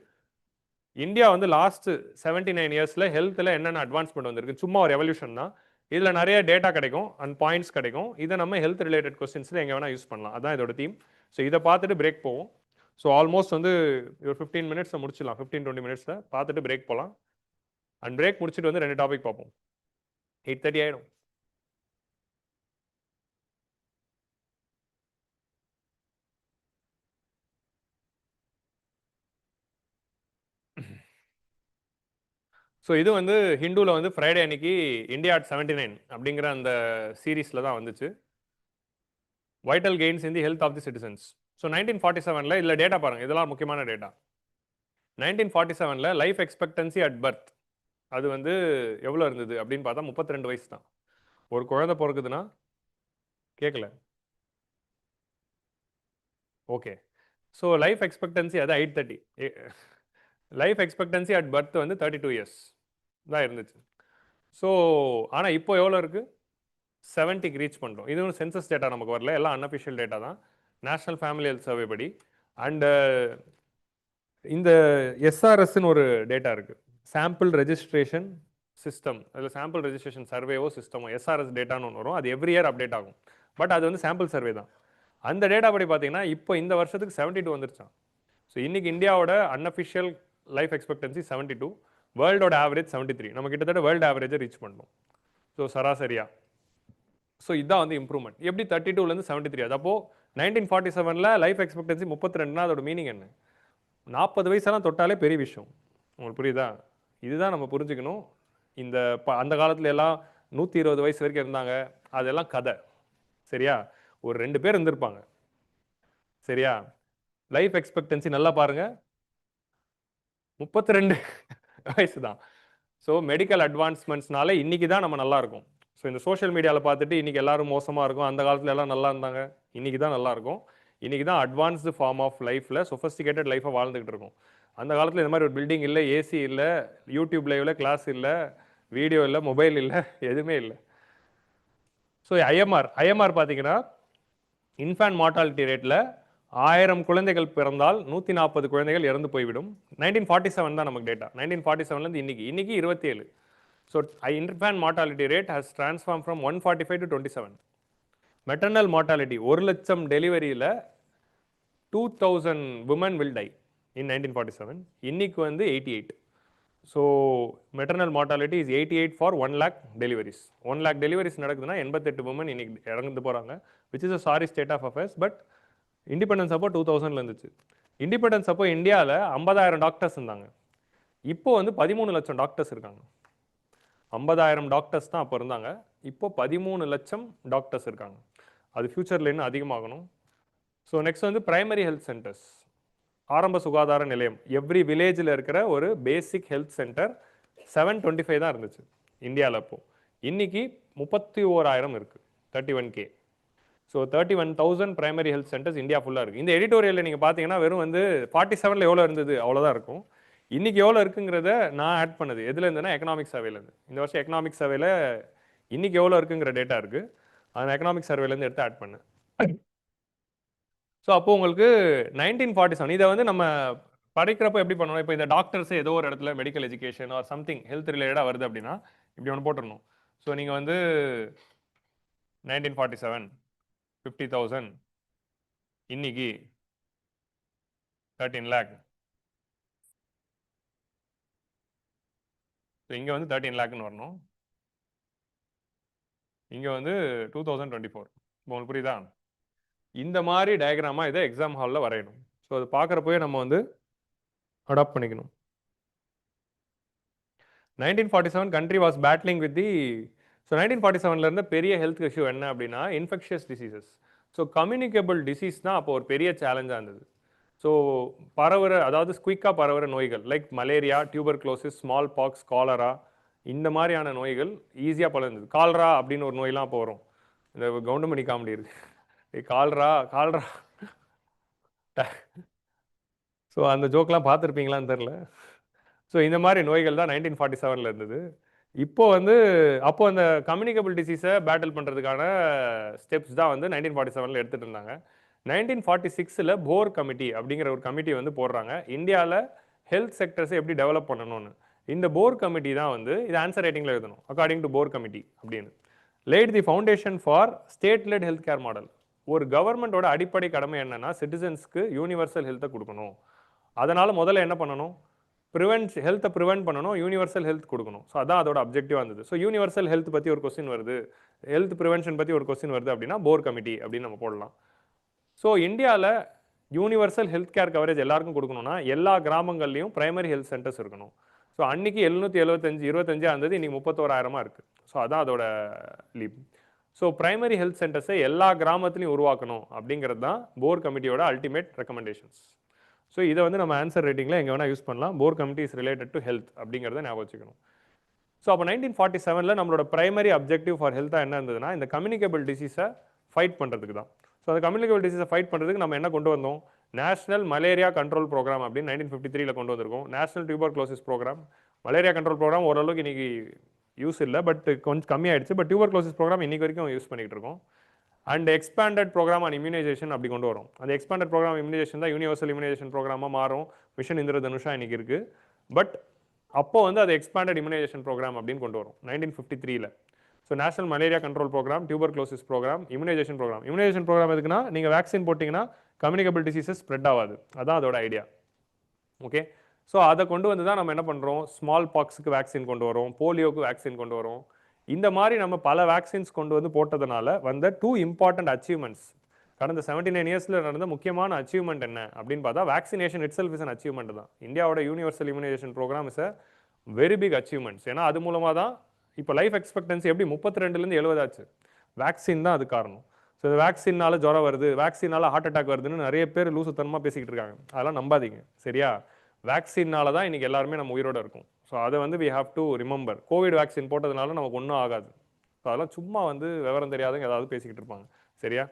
இந்தியா வந்து லாஸ்ட் 79 இயர்ஸில் ஹெல்த்தில் என்னென்ன அட்வான்ஸ்மெண்ட் வந்திருக்கு, சும்மா ஒரு எவல்யூஷன் தான். இதில் நிறைய டேட்டா கிடைக்கும் அண்ட் பாயிண்ட்ஸ் கிடைக்கும். இதை நம்ம ஹெல்த் ரிலேட்டட் கொஸ்டின்ஸில் எங்கே வேணால் யூஸ் பண்ணலாம். அதான் இதோட தீம். ஸோ இதை பார்த்துட்டு பிரேக் போவோம். ஸோ ஆல்மோஸ்ட் வந்து ஒரு 15 மினிட்ஸில் முடிச்சிடலாம், 15-20 மினிட்ஸில் பார்த்துட்டு பிரேக் போகலாம். அண்ட் பிரேக் முடிச்சுட்டு வந்து 2 டாபிக் பார்ப்போம். 8:30 ஆகிடும். ஸோ இது வந்து ஹிந்துவில் வந்து ஃப்ரைடே அன்னைக்கு இந்தியா அட் 79 அப்படிங்கிற அந்த சீரீஸில் தான் வந்துச்சு. Vital gains in the health of the citizens. So 1947 இதில் டேட்டா பாருங்கள், இதெல்லாம் முக்கியமான data. 1947 life expectancy at birth அது வந்து எவ்வளோ இருந்தது அப்படின்னு பார்த்தா 32 வயசு தான். ஒரு குழந்தை பிறக்குதுன்னா, கேட்கல, ஓகே. ஸோ லைஃப் எக்ஸ்பெக்டன்சி அது 830. லைஃப் எக்ஸ்பெக்டன்சி அட் பர்த் வந்து 32 இயர்ஸ் தான் இருந்துச்சு. ஸோ ஆனால் இப்போ எவ்வளோ இருக்குது, 70க்கு ரீச் பண்ணுறோம். இது ஒரு சென்சஸ் டேட்டா நமக்கு வரல, எல்லாம் அன்அஃபிஷியல் டேட்டா தான், நேஷனல் ஃபேமிலி ஹெல்த் சர்வே படி. அண்டு இந்த எஸ்ஆர்எஸ்ன்னு ஒரு டேட்டா இருக்குது, சாம்பிள் ரெஜிஸ்ட்ரேஷன் சிஸ்டம். அதில் சாம்பிள் ரெஜிஸ்ட்ரேஷன் சர்வேவோ சிஸ்டமோ எஸ்ஆர்எஸ் டேட்டான்னு ஒன்று வரும். அது எவ்ரி இயர் அப்டேட் ஆகும். பட் அது வந்து சாம்பிள் சர்வே தான். அந்த டேட்டா படி பார்த்தீங்கன்னா இப்போ இந்த வருஷத்துக்கு 72 வந்துருச்சான். ஸோ இன்னைக்கு இந்தியாவோட அன்அஃபிஷியல் லைஃப் எக்ஸ்பெக்டன்சி 72, வேர்ல்டோட ஆவரேஜ் 73. நம்ம கிட்டத்தட்ட வேர்ல்டு ஆவரேஜை ரீச் பண்ணோம். ஸோ சராசரியா. ஸோ இதுதான் வந்து இம்ப்ரூவ்மெண்ட். எப்படி 32லேருந்து 73 அது? அப்போது 1947 லைஃப் எக்ஸ்பெக்டன்சி 32னா அதோட மீனிங் என்ன? 40 வயசெல்லாம் தொட்டாலே பெரிய விஷயம். உங்களுக்கு புரியுதா? இதுதான் நம்ம புரிஞ்சுக்கணும். இந்த அந்த காலத்துல எல்லாம் 120 வயசு வரைக்கும் இருந்தாங்க, அதெல்லாம் கதை. சரியா? ஒரு 2 பேர் இருந்திருப்பாங்க. சரியா? லைஃப் எக்ஸ்பெக்டன்சி நல்லா பாருங்க, 32 வயசு தான். ஸோ மெடிக்கல் அட்வான்ஸ்மெண்ட்ஸ்னால இன்னைக்கு தான் நம்ம நல்லா இருக்கும். ஸோ இந்த சோஷியல் மீடியாவில் பார்த்துட்டு இன்னைக்கு எல்லாரும் மோசமாக இருக்கும், அந்த காலத்தில் எல்லாம் நல்லா இருந்தாங்க, இன்னைக்கு தான் நல்லா இருக்கும். இன்னைக்கு தான் அட்வான்ஸ்டு ஃபார்ம் ஆஃப் லைஃப்பில் சொஃபஸ்டிகேட்டட் லைஃப்பை வாழ்ந்துகிட்டு இருக்கும். அந்த காலத்தில் இந்த மாதிரி ஒரு பில்டிங் இல்லை, ஏசி இல்லை, யூடியூப் லைவ்ல கிளாஸ் இல்லை, வீடியோ இல்லை, மொபைல் இல்லை, எதுவுமே இல்லை. ஸோ ஐஎம்ஆர் பார்த்தீங்கன்னா இன்ஃபேன்ட் மார்டாலிட்டி ரேட்டில் 1000 குழந்தைகள் பிறந்தால் 140 குழந்தைகள் இறந்து போய்விடும். 1947 தான் நமக்கு டேட்டா. 1947 இன்னைக்கு 27. So infant mortality rate has transform from 145 to 27. Maternal mortality 1,00,000 டெலிவரியில் 2000 women will die in 1947. இன்னைக்கு வந்து 88. So maternal mortality is 88 for 1 lakh deliveries. 1 lakh deliveries நடக்குதுன்னா 88 women இன்னைக்கு இறந்து போகிறாங்க, which is a sorry state of affairs. But independence அப்போ 2000 இருந்துச்சு. Independence அப்போ இந்தியாவில் 50,000 டாக்டர்ஸ் இருந்தாங்க. இப்போ வந்து 13 லட்சம் டாக்டர்ஸ் இருக்காங்க. 50,000 டாக்டர்ஸ் தான் அப்போ இருந்தாங்க, இப்போ 13 லட்சம் டாக்டர்ஸ் இருக்காங்க. அது ஃபியூச்சரில் இன்னும் அதிகமாகணும். ஸோ நெக்ஸ்ட் வந்து பிரைமரி ஹெல்த் சென்டர்ஸ், ஆரம்ப சுகாதார நிலையம். எவ்ரி வில்லேஜில் இருக்கிற ஒரு பேசிக் ஹெல்த் சென்டர் 725 தான் இருந்துச்சு இந்தியாவில் அப்போ. இன்னைக்கு 31,000 இருக்கு, 31K. So 31,000 primary health centres India ஃபுல்லாக இருக்குது. இந்த எடிட்டோரியலில் நீங்கள் பார்த்தீங்கன்னா வெறும் வந்து 47 எவ்வளோ இருந்தது அவ்வளோதான் இருக்கும். இன்னைக்கு எவ்வளோ இருக்குங்கிறத நான் ஆட் பண்ணது எதுல இருந்துன்னா எக்கனாமிக் சர்வேலேருந்து. இந்த வருஷம் எக்கனாமிக் சர்வேல இன்னைக்கு எவ்வளோ இருக்குங்கிற டேட்டா இருக்குது, அந்த எக்கனாமிக் சர்வேலேருந்து எடுத்து ஆட் பண்ணேன். ஸோ அப்போ உங்களுக்கு 1947 இதை வந்து நம்ம படிக்கிறப்போ எப்படி பண்ணணும்? இப்போ இந்த டாக்டர்ஸ் ஏதோ ஒரு இடத்துல medical education or something health ரிலேட்டடாக வருது அப்படின்னா இப்படி ஒன்று போட்டுடணும். ஸோ நீங்கள் வந்து 1947 50,000, இன்னைக்கு 13 lakh. ஸோ இங்கே வந்து 13 lakhன்னு வரணும். இங்கே வந்து 2024. உங்களுக்கு புரியுதா? இந்த மாதிரி டயக்ராமாக இதை எக்ஸாம் ஹாலில் வரையணும். ஸோ அது பார்க்குறப்போயே நம்ம வந்து அடாப்ட் பண்ணிக்கணும். 1947 country was battling with the so 1947 இருந்த பெரிய ஹெல்த் இஷ்யூ என்ன அப்படின்னா infectious diseases. So communicable disease தான் அப்போ ஒரு பெரிய சேலஞ்சாக இருந்தது. ஸோ பரவுற அதாவது குயிக்காக பரவுற நோய்கள் like malaria, tuberculosis, small box, cholera இந்த மாதிரியான நோய்கள் ஈஸியாக பலர்ந்தது. கால்ரா அப்படின்னு ஒரு நோயெலாம் அப்போ வரும். இந்த கவுண்டமணி காமெடி இருக்கு, கால்ரா கால்ரா. ஸோ அந்த ஜோக்கெலாம் பார்த்துருப்பீங்களான்னு தெரில. ஸோ இந்த மாதிரி நோய்கள் தான் 1947 இருந்தது. இப்போ வந்து அப்போ அந்த கம்யூனிகபிள் டிசீஸை பேட்டில் பண்ணுறதுக்கான ஸ்டெப்ஸ் தான் வந்து 1947 எடுத்துகிட்டு இருந்தாங்க. 1946 போர் கமிட்டி அப்படிங்கிற ஒரு கமிட்டி வந்து போடுறாங்க இந்தியாவில் ஹெல்த் செக்டர்ஸை எப்படி டெவலப் பண்ணணும்னு. இந்த போர் கமிட்டி தான் வந்து இது ஆன்சர் ரைட்டிங்கில் எழுதணும். அக்கார்டிங் டு போர் கமிட்டி அப்படின்னு late the foundation for state let health care model. ஒரு கவர்மெண்டோட அடிப்படை கடமை என்னன்னா சிட்டிசன்ஸ்க்கு யூனிவர்சல் ஹெல்த்தை கொடுக்கணும். அதனால முதல்ல என்ன பண்ணணும், ஹெல்த்தை ப்ரிவென்ட் பண்ணணும், யூனிவர்சல் ஹெல்த் கொடுக்கணும். ஸோ அதான் அதோட அப்ஜெக்டிவாக இருந்தது. ஸோ யூனிவர்சல் ஹெல்த் பற்றி ஒரு கொஸ்டின் வருது, ஹெல்த் ப்ரிவென்ஷன் பற்றி ஒரு கொஸ்டின் வருது அப்படின்னா போர் கமிட்டி அப்படின்னு நம்ம போடலாம். ஸோ இந்தியாவில் யூனிவர்சல் ஹெல்த் கேர் கவரேஜ் எல்லாருக்கும் கொடுக்கணும்னா எல்லா கிராமங்கள்லையும் பிரைமரி ஹெல்த் சென்டர்ஸ் இருக்கணும். ஸோ அன்னைக்கு 775 இருந்தது, இன்னைக்கு 31,000 இருக்குது. ஸோ அதான் அதோட லீப். ஸோ பிரைமரி ஹெல்த் சென்டர்ஸை எல்லா கிராமத்துலையும் உருவாக்கணும் அப்படிங்கிறது தான் போர் கமிட்டியோட அல்டிமேட் ரெக்கமெண்டேஷன்ஸ். ஸோ இதை வந்து நம்ம ஆன்சர் ரேட்டிங்கில் எங்கே வேணால் யூஸ் பண்ணலாம். Bhore committee is related to health அப்படிங்கிறத ஞாபகம் வச்சுக்கணும். ஸோ அப்போ 1947 நம்மளோட பிரைமரி அப்ஜெக்டிவ் ஃபார் ஹெல்த்தாக என்ன இருந்ததுன்னா இந்த கம்யூனிகபிள் டிசீஸை ஃபைட் பண்ணுறதுக்கு தான். ஸோ அந்த கம்யூனிகபிள் டிசீஸை ஃபைட் பண்ணுறதுக்கு நம்ம என்ன கொண்டு வந்தோம், நேஷனல் மலேரியா கண்ட்ரோல் ப்ரோக்ராம் அப்படின்னு 1953 கொண்டு வந்திருக்கோம். National tuberculosis programme, malaria control programme ஓரளவுக்கு இன்னைக்கு யூஸ் இல்லை, பட் கொஞ்சம் கம்மியாயிடுச்சு. பட் டியூபர்குலோசிஸ் ப்ரோக்ராம் இன்னைக்கு வரைக்கும் யூஸ் பண்ணிகிட்டு இருக்கோம். And expanded programme on immunisation அப்படி கொண்டு வரும். அந்த எக்ஸ்பேண்டட் ப்ரோக்ராம் இம்யூனைசேஷன் தான் யூனிவர்சல் இம்யூனைசேஷன் ப்ரோக்ராமாக மாறும். மிஷன் இந்திரதனுஷா இன்னைக்கு இருக்குது. பட் அப்போ வந்து அது எக்ஸ்பேண்டட் இம்யூனைசேஷன் ப்ரோக்ராம் அப்படின்னு கொண்டு வரும் 1953. So national malaria control programme, tuberculosis programme, immunisation programme. Immunisation programme எதுக்குன்னா நீங்கள் வேக்சின் போட்டிங்கன்னா கம்யூனிகபிள் டிசீசஸ் ஸ்ப்ரெட் ஆகாது, அதான் அதோட ஐடியா. ஓகே, ஸோ அதை கொண்டு வந்து தான் நம்ம என்ன பண்ணுறோம், ஸ்மால் பாக்ஸுக்கு வேக்சின் கொண்டு வரோம், போலியோக்கு வேக்சின் கொண்டு வரோம். இந்த மாதிரி நம்ம பல வேக்சின்ஸ் கொண்டு வந்து போட்டதுனால வந்த 2 இம்பார்ட்டன்ட் அச்சீவ்மெண்ட்ஸ், கடந்த 79 இயர்ஸில் நடந்த முக்கியமான அச்சீவ்மெண்ட் என்ன அப்படின்னு பார்த்தா vaccination itself is an achievement தான். இந்தியாவோட universal immunisation programme is a very big achievements. ஏன்னா அது மூலமாக தான் இப்போ லைஃப் எக்ஸ்பெக்டன்சி எப்படி 32லேருந்து 70 ஆச்சு, வேக்சின் தான் அது காரணம். ஸோ வேக்சின்னால ஜுரம் வருது, வேக்சினால ஹார்ட் அட்டாக் வருதுன்னு நிறைய பேர் லூசுத்தனமாக பேசிக்கிட்டு இருக்காங்க. அதெல்லாம் நம்பாதீங்க சரியா. வேக்சின்னால தான் இன்னைக்கு எல்லாருமே நம்ம உயிரோட இருக்கும். ஸோ அதை வந்து we have to remember. Covid vaccine போட்டதுனால நமக்கு ஒன்றும் ஆகாது. ஸோ அதெல்லாம் சும்மா வந்து விவரம் தெரியாதவங்க ஏதாவது பேசிக்கிட்டு இருப்பாங்க சரியா.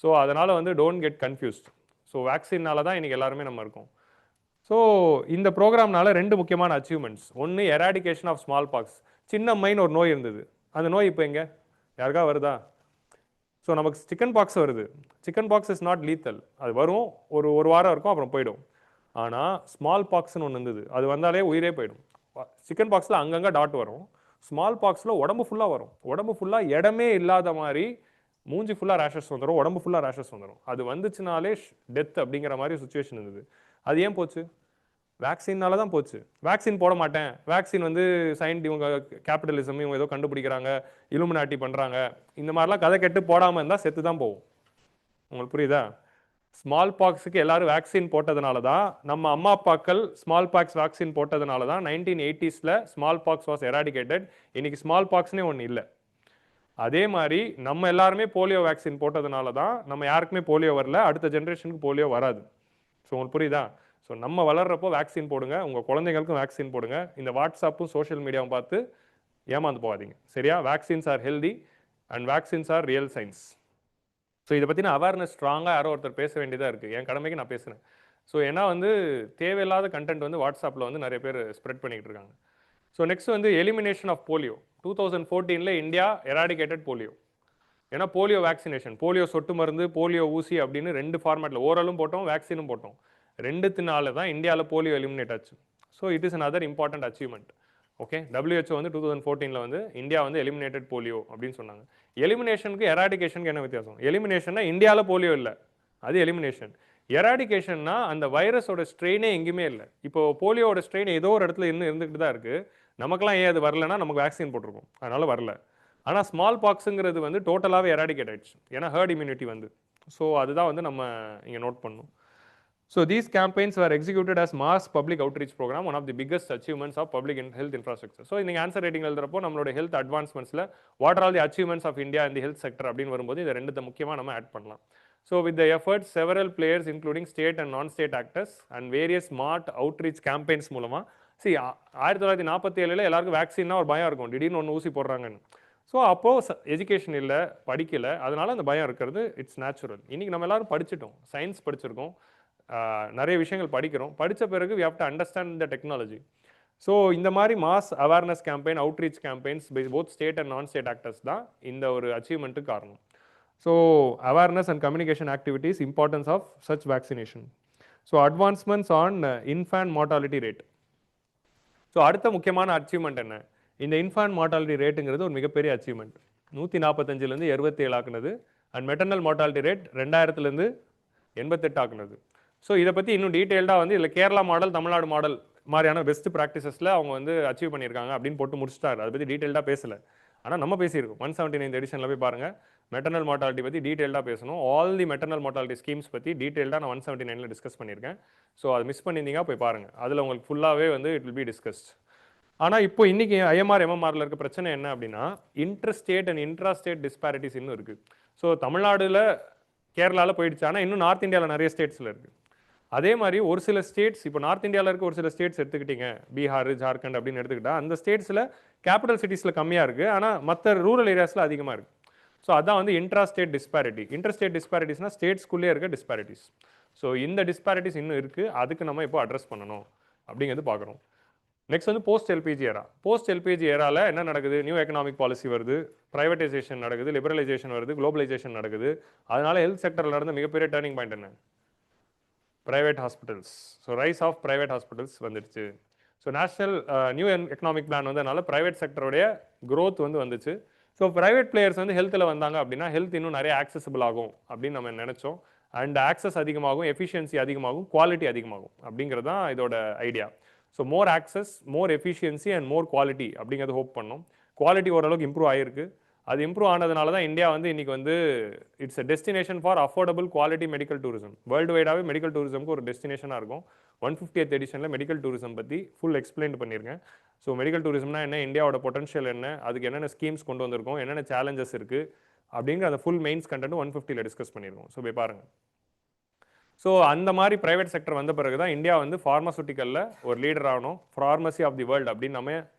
ஸோ அதனால் வந்து டோன்ட் கெட் கன்ஃபியூஸ்ட். ஸோ வேக்சின்னால தான் இன்னைக்கு எல்லாருமே நம்ம இருக்கோம். ஸோ இந்த ப்ரோக்ராம்னால 2 முக்கியமான அச்சீவ்மெண்ட்ஸ். ஒன்று எராடிகேஷன் ஆஃப் ஸ்மால் பாக்ஸ். சின்னம்மைன்னு ஒரு நோய் இருந்தது, அந்த நோய் இப்போ எங்கே யாருக்கா வருதா? ஸோ நமக்கு சிக்கன் பாக்ஸ் வருது. Chicken box is not lethal, அது வரும் ஒரு வாரம் இருக்கும் அப்புறம் போயிடும். ஆனால் ஸ்மால் பாக்ஸ்னு ஒன்று இருந்தது, அது வந்தாலே உயிரே போயிடும். சிக்கன் பாக்ஸில் அங்கங்கே டாட் வரும், ஸ்மால் பாக்ஸில் உடம்பு ஃபுல்லாக வரும். உடம்பு ஃபுல்லாக இடமே இல்லாத மாதிரி மூஞ்சி ஃபுல்லாக ரேஷஸ் வந்துடும், உடம்பு ஃபுல்லாக ரேஷஸ் வந்துடும். அது வந்துச்சுனாலே டெத் அப்படிங்கிற மாதிரி சுச்சுவேஷன் இருந்தது. அது ஏன் போச்சு? வேக்சின்னால தான் போச்சு. வேக்சின் போட மாட்டேன், வேக்சின் வந்து இவங்க கேபிட்டலிசம் இவங்க ஏதோ கண்டுபிடிக்கிறாங்க, இலுமினாட்டி பண்ணுறாங்க, இந்த மாதிரிலாம் கதை கெட்டு போடாமல் இருந்தால் செத்து தான் போகும். உங்களுக்கு புரியுதா? ஸ்மால் பாக்ஸுக்கு எல்லாரும் வேக்சின் போட்டதுனால தான், நம்ம அம்மா அப்பாக்கள் ஸ்மால் பாக்ஸ் வேக்சின் போட்டதுனால தான் 1980s small box was eradicated. இன்னைக்கு ஸ்மால் பாக்ஸ்னே ஒன்று இல்லை. அதே மாதிரி நம்ம எல்லாருமே போலியோ வேக்சின் போட்டதுனால தான் நம்ம யாருக்குமே போலியோ வரல, அடுத்த ஜென்ரேஷனுக்கு போலியோ வராது. ஸோ உங்களுக்கு புரியுதா? ஸோ நம்ம வளர்றப்போ வேக்சின் போடுங்க, உங்கள் குழந்தைங்களுக்கும் வேக்சின் போடுங்க. இந்த வாட்ஸ்அப்பும் சோஷியல் மீடியாவும் பார்த்து ஏமாந்து போகாதீங்க சரியா. Vaccines R healthy and vaccines are real science. So இதை பற்றின அவேர்னஸ் ஸ்ட்ராங்காக யாரோ ஒருத்தர் பேச வேண்டியதாக இருக்குது. என் கடமைக்கு நான் பேசுகிறேன். ஸோ ஏன்னா வந்து தேவையில்லாத கண்டென்ட் வந்து வாட்ஸ்அப்பில் வந்து நிறைய பேர் ஸ்ப்ரெட் பண்ணிக்கிட்டு இருக்காங்க. ஸோ நெக்ஸ்ட் வந்து elimination of polio. 2014 India eradicated polio. ஏன்னா போலியோ வேக்சினேஷன், போலியோ சொட்டு மருந்து, போலியோ ஊசி அப்படின்னு 2 ஃபார்மேட்டில் ஓரலும் போட்டோம், வேக்சினும் போட்டோம். 2த்தினால தான் இந்தியாவில் போலியோ எலிமினேட் ஆச்சு. So it is another important achievement. Okay, WHO வந்து 2014 வந்து இந்தியா வந்து எலிமினேட்டட் போலியோ அப்படின்னு சொன்னாங்க. எலிமினேஷனுக்கு எராடிகேஷனுக்கு என்ன வித்தியாசம்? எலிமினேஷன்னா இந்தியாவில் போலியோ இல்லை, அது எலிமினேஷன். எராடிகேஷன்னா அந்த வைரஸோட ஸ்ட்ரெயினே எங்கேயுமே இல்லை. இப்போ போலியோட ஸ்ட்ரெயின் ஏதோ ஒரு இடத்துல இன்னும் இருந்துகிட்டு தான் இருக்குது. நமக்கெல்லாம் ஏன் அது வரலன்னா நமக்கு வேக்சின் போட்டிருக்கோம், அதனால வரல. ஆனால் ஸ்மால் பாக்ஸுங்கிறது வந்து டோட்டலாகவே எராடிகேட் ஆயிடுச்சு, ஏன்னா ஹர்ட் இம்யூனிட்டி வந்து. ஸோ அதுதான் வந்து நம்ம இங்கே நோட் பண்ணணும். So these campaigns were executed as mass public outreach program, one of the biggest achievements of public health infrastructure. So இந்த ஆன்சர் ரைட்டிங் எழுதுறப்போ நம்மளோட ஹெல்த் அட்வான்ஸ்மெண்ட்ஸில் what are all the achievements of India இந்த health sector அப்படின்னு வரும்போது இதை ரெண்டு முக்கியமாக நம்ம ஆட் பண்ணலாம். So with the efforts several players including state and non state actors and various smart outreach campaigns மூலமாக 1947 எல்லாருக்கும் வேக்சின்னா ஒரு பயம் இருக்கும், திடீர்னு ஒன்று ஊசி போடுறாங்கன்னு. ஸோ அப்போது எஜுகேஷன் இல்லை, படிக்கலை, அதனால அந்த பயம் இருக்கிறது இட்ஸ் நேச்சுரல். இன்றைக்கி நம்ம எல்லாரும் படிச்சிட்டோம், சயின்ஸ் படிச்சிருக்கோம், நிறைய விஷயங்கள் படிக்கிறோம், படித்த பிறகு we have to understand the technology. So இந்த மாதிரி mass awareness campaign, outreach campaigns by both state and non state actors தான் இந்த ஒரு அச்சீவ்மெண்ட்டுக்கு காரணம். So awareness and communication activities, importance of such vaccination. So advancements on infant mortality rate. So அடுத்த முக்கியமான achievement என்ன? இந்த இன்ஃபேன்ட் மார்டாலிட்டி ரேட்டுங்கிறது ஒரு மிகப்பெரிய அச்சீவ்மெண்ட். 145லேருந்து 27 ஆக்குனது. அண்ட் மெட்டர்னல் மார்டாலிட்டி ரேட் 2000லேருந்து 88 ஆக்குனது. ஸோ இதை பற்றி இன்னும் டீட்டெயில்டாக வந்து இதில் கேரளா மாடல், தமிழ்நாடு மாடல் மாதிரியான பெஸ்ட் ப்ராக்டிசஸில் அவங்க வந்து அச்சீவ் பண்ணியிருக்காங்க அப்படின்னு போட்டு முடிச்சிட்டாரு. அதை பற்றி டீட்டெயில்டாக பேசலை, ஆனால் நம்ம பேசியிருக்கோம். 179 எடிஷனில் போய் பாருங்கள், மெட்டர்னல் மார்டாலிட்டி பற்றி டீட்டெயில்டாக பேசணும். All the maternal mortality schemes பற்றி டீட்டெயில்டாக நான் 179ல் டிஸ்கஸ் பண்ணியிருக்கேன். ஸோ அதை மிஸ் பண்ணியிருந்தீங்க போய் பாருங்கள், அதில் உங்களுக்கு ஃபுல்லாகவே வந்து இட் வில் பி டிஸ்கஸ்ட். ஆனால் இப்போ இன்றைக்கி ஐஎம்ஆர் எம்எம்ஆரில் இருக்க பிரச்சனை என்ன அப்படின்னா, inter state and intra state disparities இன்னும் இருக்குது. ஸோ தமிழ்நாடுல கேரளாவில் போயிடுச்சு, ஆனால் இன்னும் நார்த் இந்தியாவில் நிறைய ஸ்டேட்ஸில் இருக்குது. அதே மாதிரி ஒரு சில ஸ்டேட்ஸ், இப்போ நார்த் இந்தியாவில் இருக்க ஒரு சில ஸ்டேட்ஸ் எடுத்துக்கிட்டீங்க, பீகார், ஜார்க்கண்ட் அப்படின்னு எடுத்துக்கிட்டா அந்த ஸ்டேட்ஸில் கேபிட்டல் சிட்டிஸில் கம்மியாக இருக்குது, ஆனால் மற்ற ரூரல் ஏரியாஸில் அதிகமாக இருக்குது. ஸோ அதான் வந்து intra state disparity. Inter state டிஸ்பாரிட்டிஸ்னால் ஸ்டேட்ஸ்குள்ளே இருக்க டிஸ்பாரிட்டிஸ். ஸோ இந்த டிஸ்பாரிட்டிஸ் இன்னும் இருக்குது, அதுக்கு நம்ம இப்போ அட்ரஸ் பண்ணணும் அப்படிங்கிறது பார்க்குறோம். நெக்ஸ்ட் வந்து post LPG era. Post LPG ஏராவில் என்ன நடக்குது? நியூ எக்கனாமிக் பாலிசி வருது, ப்ரைவேட்டைசேஷன் நடக்குது, லிபரலைசேஷன் வருது, குளோபலைசேஷன் நடக்குது. அதனால ஹெல்த் செக்டரில் நடந்த மிகப்பெரிய டேர்னிங் பாயிண்ட் என்ன? Private hospitals. So rise of private hospitals வந்துடுச்சு. So national new economic plan வந்ததுனால ப்ரைவேட் செக்டருடைய க்ரோத் வந்து வந்துச்சு. ஸோ ப்ரைவேட் பிளேயர்ஸ் வந்து ஹெல்த்தில் வந்தாங்க அப்படின்னா ஹெல்த் இன்னும் நிறைய ஆக்சசபிள் ஆகும் அப்படின்னு நம்ம நினச்சோம். அண்ட் ஆக்சஸ் அதிகமாகும், எஃபிஷியன்சி அதிகமாகும், குவாலிட்டி அதிகமாகும் அப்படிங்கிறது தான் இதோட idea. So more access, more efficiency and more quality அப்படிங்கிறது ஹோப் பண்ணோம். குவாலிட்டி ஓரளவுக்கு இம்ப்ரூவ் ஆகிருக்கு. அது இம்ப்ரூவ் ஆனதுனால தான் இந்தியா வந்து இன்றைக்கி வந்து it's a destination for affordable quality medical tourism. World வைடாகவே மெடிக்கல் டூரிசம்க்கு ஒரு டெஸ்டினேஷனாக இருக்கும். 150th எடிஷனில் மெடிக்கல் டூரிசம் பற்றி ஃபுல் எக்ஸ்பிளைன் பண்ணியிருக்கேன். ஸோ மெடிக்கல் டூரிசம்னா என்ன, இந்தியாவோட பொட்டன்ஷியல் என்ன, அதுக்கு என்னென்ன ஸ்கீம்ஸ் கொண்டு வந்திருக்கோம், என்னென்ன சேலஞ்சஸ் இருக்குது அப்படிங்கிற அந்த ஃபுல் மெயின்ஸ் கண்டென்ட் 150ல் டிஸ்கஸ் பண்ணியிருக்கோம். ஸோ போய் பாருங்கள். ஸோ அந்த மாதிரி ப்ரைவேட் செக்டர் வந்த பிறகு தான் இந்தியா வந்து ஃபார்மசூட்டிக்கலில் ஒரு லீடர் ஆகணும், ஃபார்மசி ஆஃப் தி வேர்ல்டு அப்படின்னு நம்ம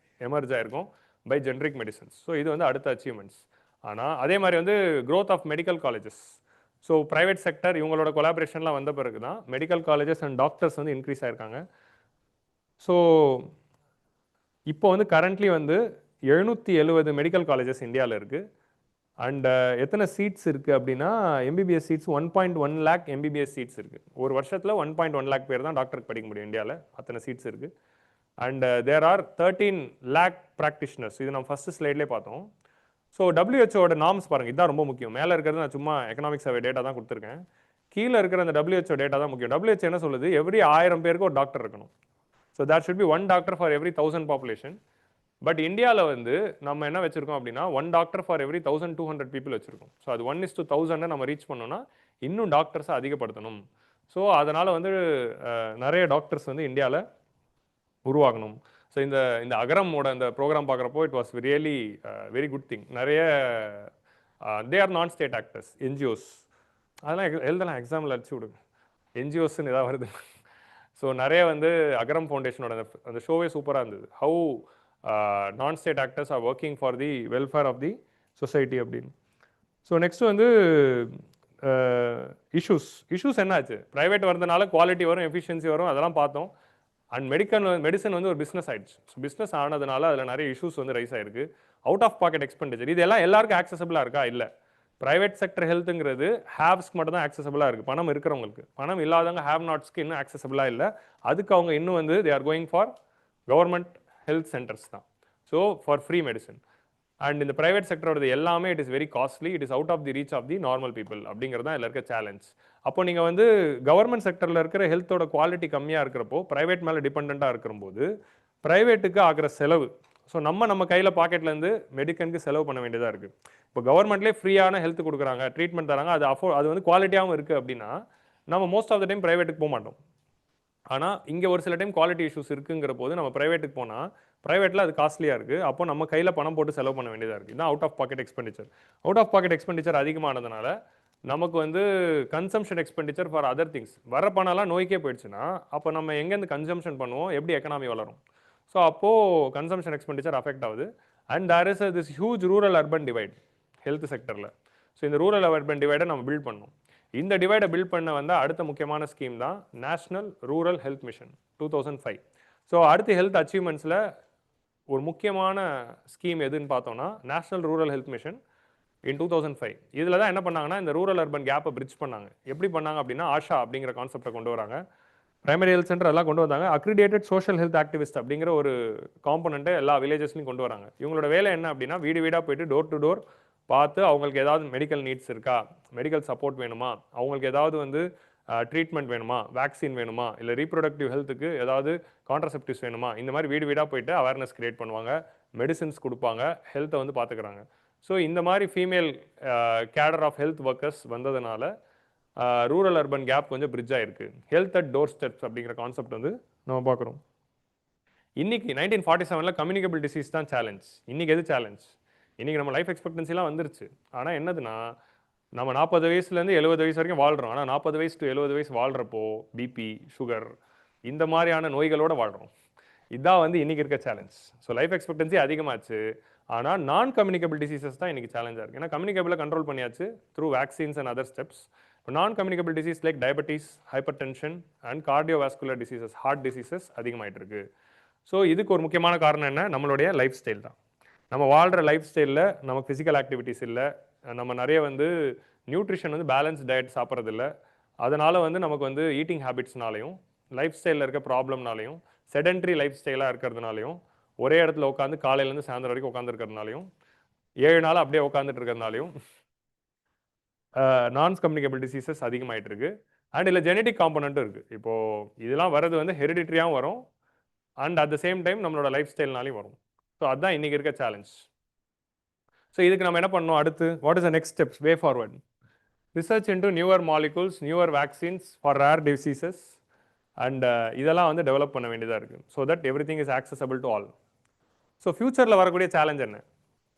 எமர்ஜ் ஆயிருக்கோம் பை ஜென்ரிக் மெடிசன்ஸ். ஸோ இது வந்து அடுத்த அச்சீவ்மெண்ட்ஸ். ஆனால் அதே மாதிரி வந்து growth of medical colleges. So private sector இவங்களோட கொலாபரேஷன்லாம் வந்த பிறகு தான் மெடிக்கல் காலேஜஸ் அண்ட் டாக்டர்ஸ் வந்து இன்க்ரீஸ் ஆயிருக்காங்க. ஸோ இப்போ வந்து கரண்ட்லி வந்து 770 மெடிக்கல் காலேஜஸ் இந்தியாவில் இருக்குது. அண்ட் எத்தனை சீட்ஸ் இருக்குது அப்படின்னா MBBS seats 1.1 lakh MBBS seats இருக்குது. ஒரு வருஷத்தில் 1.1 lakh பேர் தான் டாக்டருக்கு படிக்க முடியும் இந்தியாவில், அத்தனை சீட்ஸ் இருக்குது. And there are 13 lakh practitioners. இது நம்ம ஃபஸ்ட்டு ஸ்லைட்லேயே பார்த்தோம். ஸோ WHO நார்ம்ஸ் பாருங்கள், இதுதான் ரொம்ப முக்கியம். மேலே இருக்கிறது நான் சும்மா எக்கனாமிக் சர்வே டேட்டா தான் கொடுத்துருக்கேன், கீழே இருக்கிற அந்த WHO டேட்டா தான் முக்கியம். WHO என்ன சொல்லுது? எவ்ரி 1000 பேருக்கு ஒரு டாக்டர் இருக்கணும். So that should be 1 doctor for every 1000 population. But இந்தியாவில் வந்து நம்ம என்ன வச்சுருக்கோம் அப்படின்னா 1 doctor ஃபார் எவ்ரி 1200 people வச்சுருக்கோம். ஸோ அது 1:1000 நம்ம ரீச் பண்ணோன்னா இன்னும் டாக்டர்ஸை அதிகப்படுத்தணும். ஸோ அதனால் வந்து நிறைய டாக்டர்ஸ் வந்து இந்தியாவில் உருவாகணும். ஸோ இந்த அகரமோட இந்த ப்ரோக்ராம் பார்க்குறப்போ it was really very good thing. நிறைய தே ஆர் நான் ஸ்டேட் ஆக்டர்ஸ், என்ஜிஓஸ், அதெல்லாம் எழுதலாம், எக்ஸாம்பிள் அடிச்சு விடுங்க, என்ஜிஓஸ்ன்னு ஏதாவது வருது. ஸோ நிறைய வந்து அகரம் ஃபவுண்டேஷனோட அந்த ஷோவே சூப்பராக இருந்தது. How non state actors are working for the welfare of the society அப்படின்னு. ஸோ நெக்ஸ்ட் வந்து இஷ்யூஸ் என்னாச்சு? ப்ரைவேட் வரதுனால குவாலிட்டி வரும், எஃபிஷியன்சி வரும், அதெல்லாம் பார்த்தோம். அண்ட் மெடிசன் வந்து ஒரு பிஸ்னஸ் ஆயிடுச்சு. ஸோ பிஸ்னஸ் ஆனதுனால அதில் நிறைய இஷ்யூஸ் வந்து ரைஸ் ஆயிருக்கு. அவுட் ஆஃப் பாக்கெட் எக்ஸ்பெண்டிச்சர், இது எல்லாம் எல்லாருக்கும் ஆக்சசபிளாக இருக்கா? இல்லை. ப்ரைவேட் செக்டர் ஹெல்த்துங்கிறது ஹேவ்ஸ்க்கு மட்டும் தான் ஆக்சசபிளாக இருக்குது, பணம் இருக்கிறவங்களுக்கு. பணம் இல்லாதவங்க ஹேவ் நாட்ஸ்க்கு இன்னும் ஆக்சசபிளாக இல்லை. அதுக்கு அவங்க இன்னும் வந்து they are going for government health centres தான். So for free medicine. And இந்த ப்ரைவேட் செக்டரோடது எல்லாமே it is very costly, it is out of the reach of the normal people அப்படிங்கிறது தான் இதில் இருக்க சேலஞ்ச். அப்போ நீங்கள் வந்து கவர்மெண்ட் செக்டரில் இருக்கிற ஹெல்த்தோட குவாலிட்டி கம்மியாக இருக்கிறப்போ ப்ரைவேட் மேலே டிபெண்ட்டாக இருக்கிறபோது ப்ரைவேட்டுக்கு ஆகிற செலவு, ஸோ நம்ம கையில் பாக்கெட்லேருந்து மெடிக்கனுக்கு செலவு பண்ண வேண்டியதாக இருக்குது. இப்போ கவர்மெண்ட்லேயே ஃப்ரீயான ஹெல்த் கொடுக்குறாங்க, ட்ரீட்மெண்ட் தராங்க, அது வந்து குவாலிட்டியாகவும் இருக்குது அப்படின்னா நம்ம மோஸ்ட் ஆஃப் த டைம் ப்ரைவேட்டுக்கு போக மாட்டோம். ஆனால் இங்கே ஒரு சில டைம் குவாலிட்டி இஷ்யூஸ் இருக்குங்கிற போது நம்ம ப்ரைவேட்டுக்கு போனால் ப்ரைவேட்டில் அது காஸ்ட்லியாக இருக்குது. அப்போ நம்ம கையில் பணம் போட்டு செலவு பண்ண வேண்டியதாக இருக்குது. இதுதான் out of pocket expenditure. Out of pocket expenditure அதிகமானதுனால நமக்கு வந்து consumption expenditure for other things வர பணம்லாம் நோய்க்கே போயிடுச்சுன்னா அப்போ நம்ம எங்கேருந்து கன்சம்ஷன் பண்ணுவோம், எப்படி எக்கனாமி வளரும்? ஸோ அப்போது கன்சம்ஷன் எக்ஸ்பெண்டிச்சர் அஃபெக்ட் ஆகுது. And there is this huge rural urban divide health செக்டரில். ஸோ இந்த ரூரல் அர்பன் டிவைடை நம்ம பில்ட் பண்ணணும். இந்த டிவைடை பில்ட் பண்ண வந்த அடுத்த முக்கியமான ஸ்கீம் தான் national rural health mission 2005. So அடுத்த ஹெல்த் அச்சீவ்மெண்ட்ஸில் ஒரு முக்கியமான ஸ்கீம் எதுன்னு பார்த்தோம்னா நேஷனல் ரூரல் ஹெல்த் மிஷன் இன் 2005. இதில் தான் என்ன பண்ணாங்கன்னா இந்த ரூரல் அர்பன் கேப்பை பிரிட்ஜ் பண்ணாங்க. எப்படி பண்ணாங்க அப்படின்னா ஆஷா அப்படிங்கிற கான்செப்டை கொண்டு வராங்க. பிரைமரி ஹெல்த் சென்டர் எல்லாம் கொண்டு வந்தாங்க. அக்ரிடேட்டட் சோஷியல் ஹெல்த் ஆக்டிவிஸ்ட் அப்படிங்கிற ஒரு காம்பனண்ட்டை எல்லா வில்லேஜஸ்லையும் கொண்டு வராங்க. இவங்களோட வேலை என்ன அப்படின்னா வீடு வீடாக போயிட்டு டோர் டு டோர் பார்த்து அவங்களுக்கு ஏதாவது மெடிக்கல் நீட்ஸ் இருக்கா, மெடிக்கல் சப்போர்ட் வேணுமா, அவங்களுக்கு ஏதாவது வந்து ட்ரீட்மெண்ட் வேணுமா, வேக்சின் வேணுமா, இல்லை ரீப்ரொடக்டிவ் ஹெல்த்துக்கு ஏதாவது கான்ட்ரசெப்டிவ்ஸ் வேணுமா, இந்த மாதிரி வீடு வீடாக போயிட்டு அவேர்னஸ் கிரியேட் பண்ணுவாங்க, மெடிசின்ஸ் கொடுப்பாங்க, ஹெல்த்தை வந்து பார்த்துக்கிறாங்க. ஸோ இந்த மாதிரி female cadre of health workers வந்ததுனால ரூரல் அர்பன் கேப் கொஞ்சம் பிரிட்ஜ் ஆயிருக்கு. ஹெல்த் அட் டோர் ஸ்டெப்ஸ் அப்படிங்கிற கான்செப்ட் வந்து நம்ம பார்க்குறோம். இன்னைக்கு 1947 கம்யூனிகபிள் டிசீஸ் தான் சேலஞ்ச். இன்னைக்கு எது சேலஞ்ச்? இன்னைக்கு நம்ம லைஃப் எக்ஸ்பெக்டன்சிலாம் வந்துருச்சு. ஆனால் என்னதுன்னா நம்ம 40 வயசுலேருந்து 70 வயசு வரைக்கும் வாழ்கிறோம். ஆனால் 40 வயசு டு 70 வயசு வாழ்கிறப்போ பிபி, சுகர் இந்த மாதிரியான நோய்களோடு வாழ்கிறோம். இதுதான் வந்து இன்னைக்கு இருக்க சேலஞ்ச். ஸோ லைஃப் எக்ஸ்பெக்டன்சி அதிகமாச்சு. ஆனால் நான் கம்யூனிகபிள் டிசீசஸ் தான் இன்னைக்கு சேலஞ்சாக இருக்குது. ஏன்னா கம்யூனிகபிளை கண்ட்ரோல் பண்ணியாச்சு through vaccines and other steps. Non communicable disease like diabetes, hypertension and cardiovascular diseases, heart diseases அதிகமாகிட்டு இருக்கு. ஸோ இதுக்கு ஒரு முக்கியமான காரணம் என்ன? நம்மளுடைய லைஃப் ஸ்டைல் தான். நம்ம வாழ்கிற லைஃப் ஸ்டைலில் நமக்கு ஃபிசிக்கல் ஆக்டிவிட்டிஸ் இல்லை, நம்ம நிறைய வந்து நியூட்ரிஷன் வந்து பேலன்ஸ் டயட் சாப்பிட்றதில்ல. அதனால் வந்து நமக்கு வந்து ஈட்டிங் ஹேபிட்ஸ்னாலையும் லைஃப் ஸ்டைலில் இருக்க ப்ராப்ளம்னாலையும் செடென்ட்ரி லைஃப் ஸ்டைலாக இருக்கிறதுனாலையும் ஒரே இடத்துல உட்காந்து காலையிலேருந்து சாயந்தரம் வரைக்கும் உட்காந்துருக்கிறதுனாலையும் 7 நாள் அப்படியே உட்காந்துட்டு இருக்கிறதுனாலையும் நான் கம்யூனிகபிள் டிசீசஸ் அதிகமாகிட்டு இருக்கு. அண்ட் இல்லை ஜெனட்டிக் காம்பனண்ட்டும் இருக்குது. இப்போது இதெல்லாம் வர்றது வந்து ஹெரிடிட்ரியாகவும் வரும் and at the same time நம்மளோட லைஃப் ஸ்டைல்னாலையும் வரும். ஸோ அதுதான் இன்றைக்கி இருக்க சேலஞ்ச். ஸோ இதுக்கு நம்ம என்ன பண்ணணும்? அடுத்து what is the next steps way forward? Research into newer molecules, newer vaccines for rare diseases and இதெல்லாம் வந்து டெவலப் பண்ண வேண்டியதாக இருக்குது. So that every thing is accessible to all. So ஃபியூச்சரில் வரக்கூடிய சேலஞ்ச் என்ன?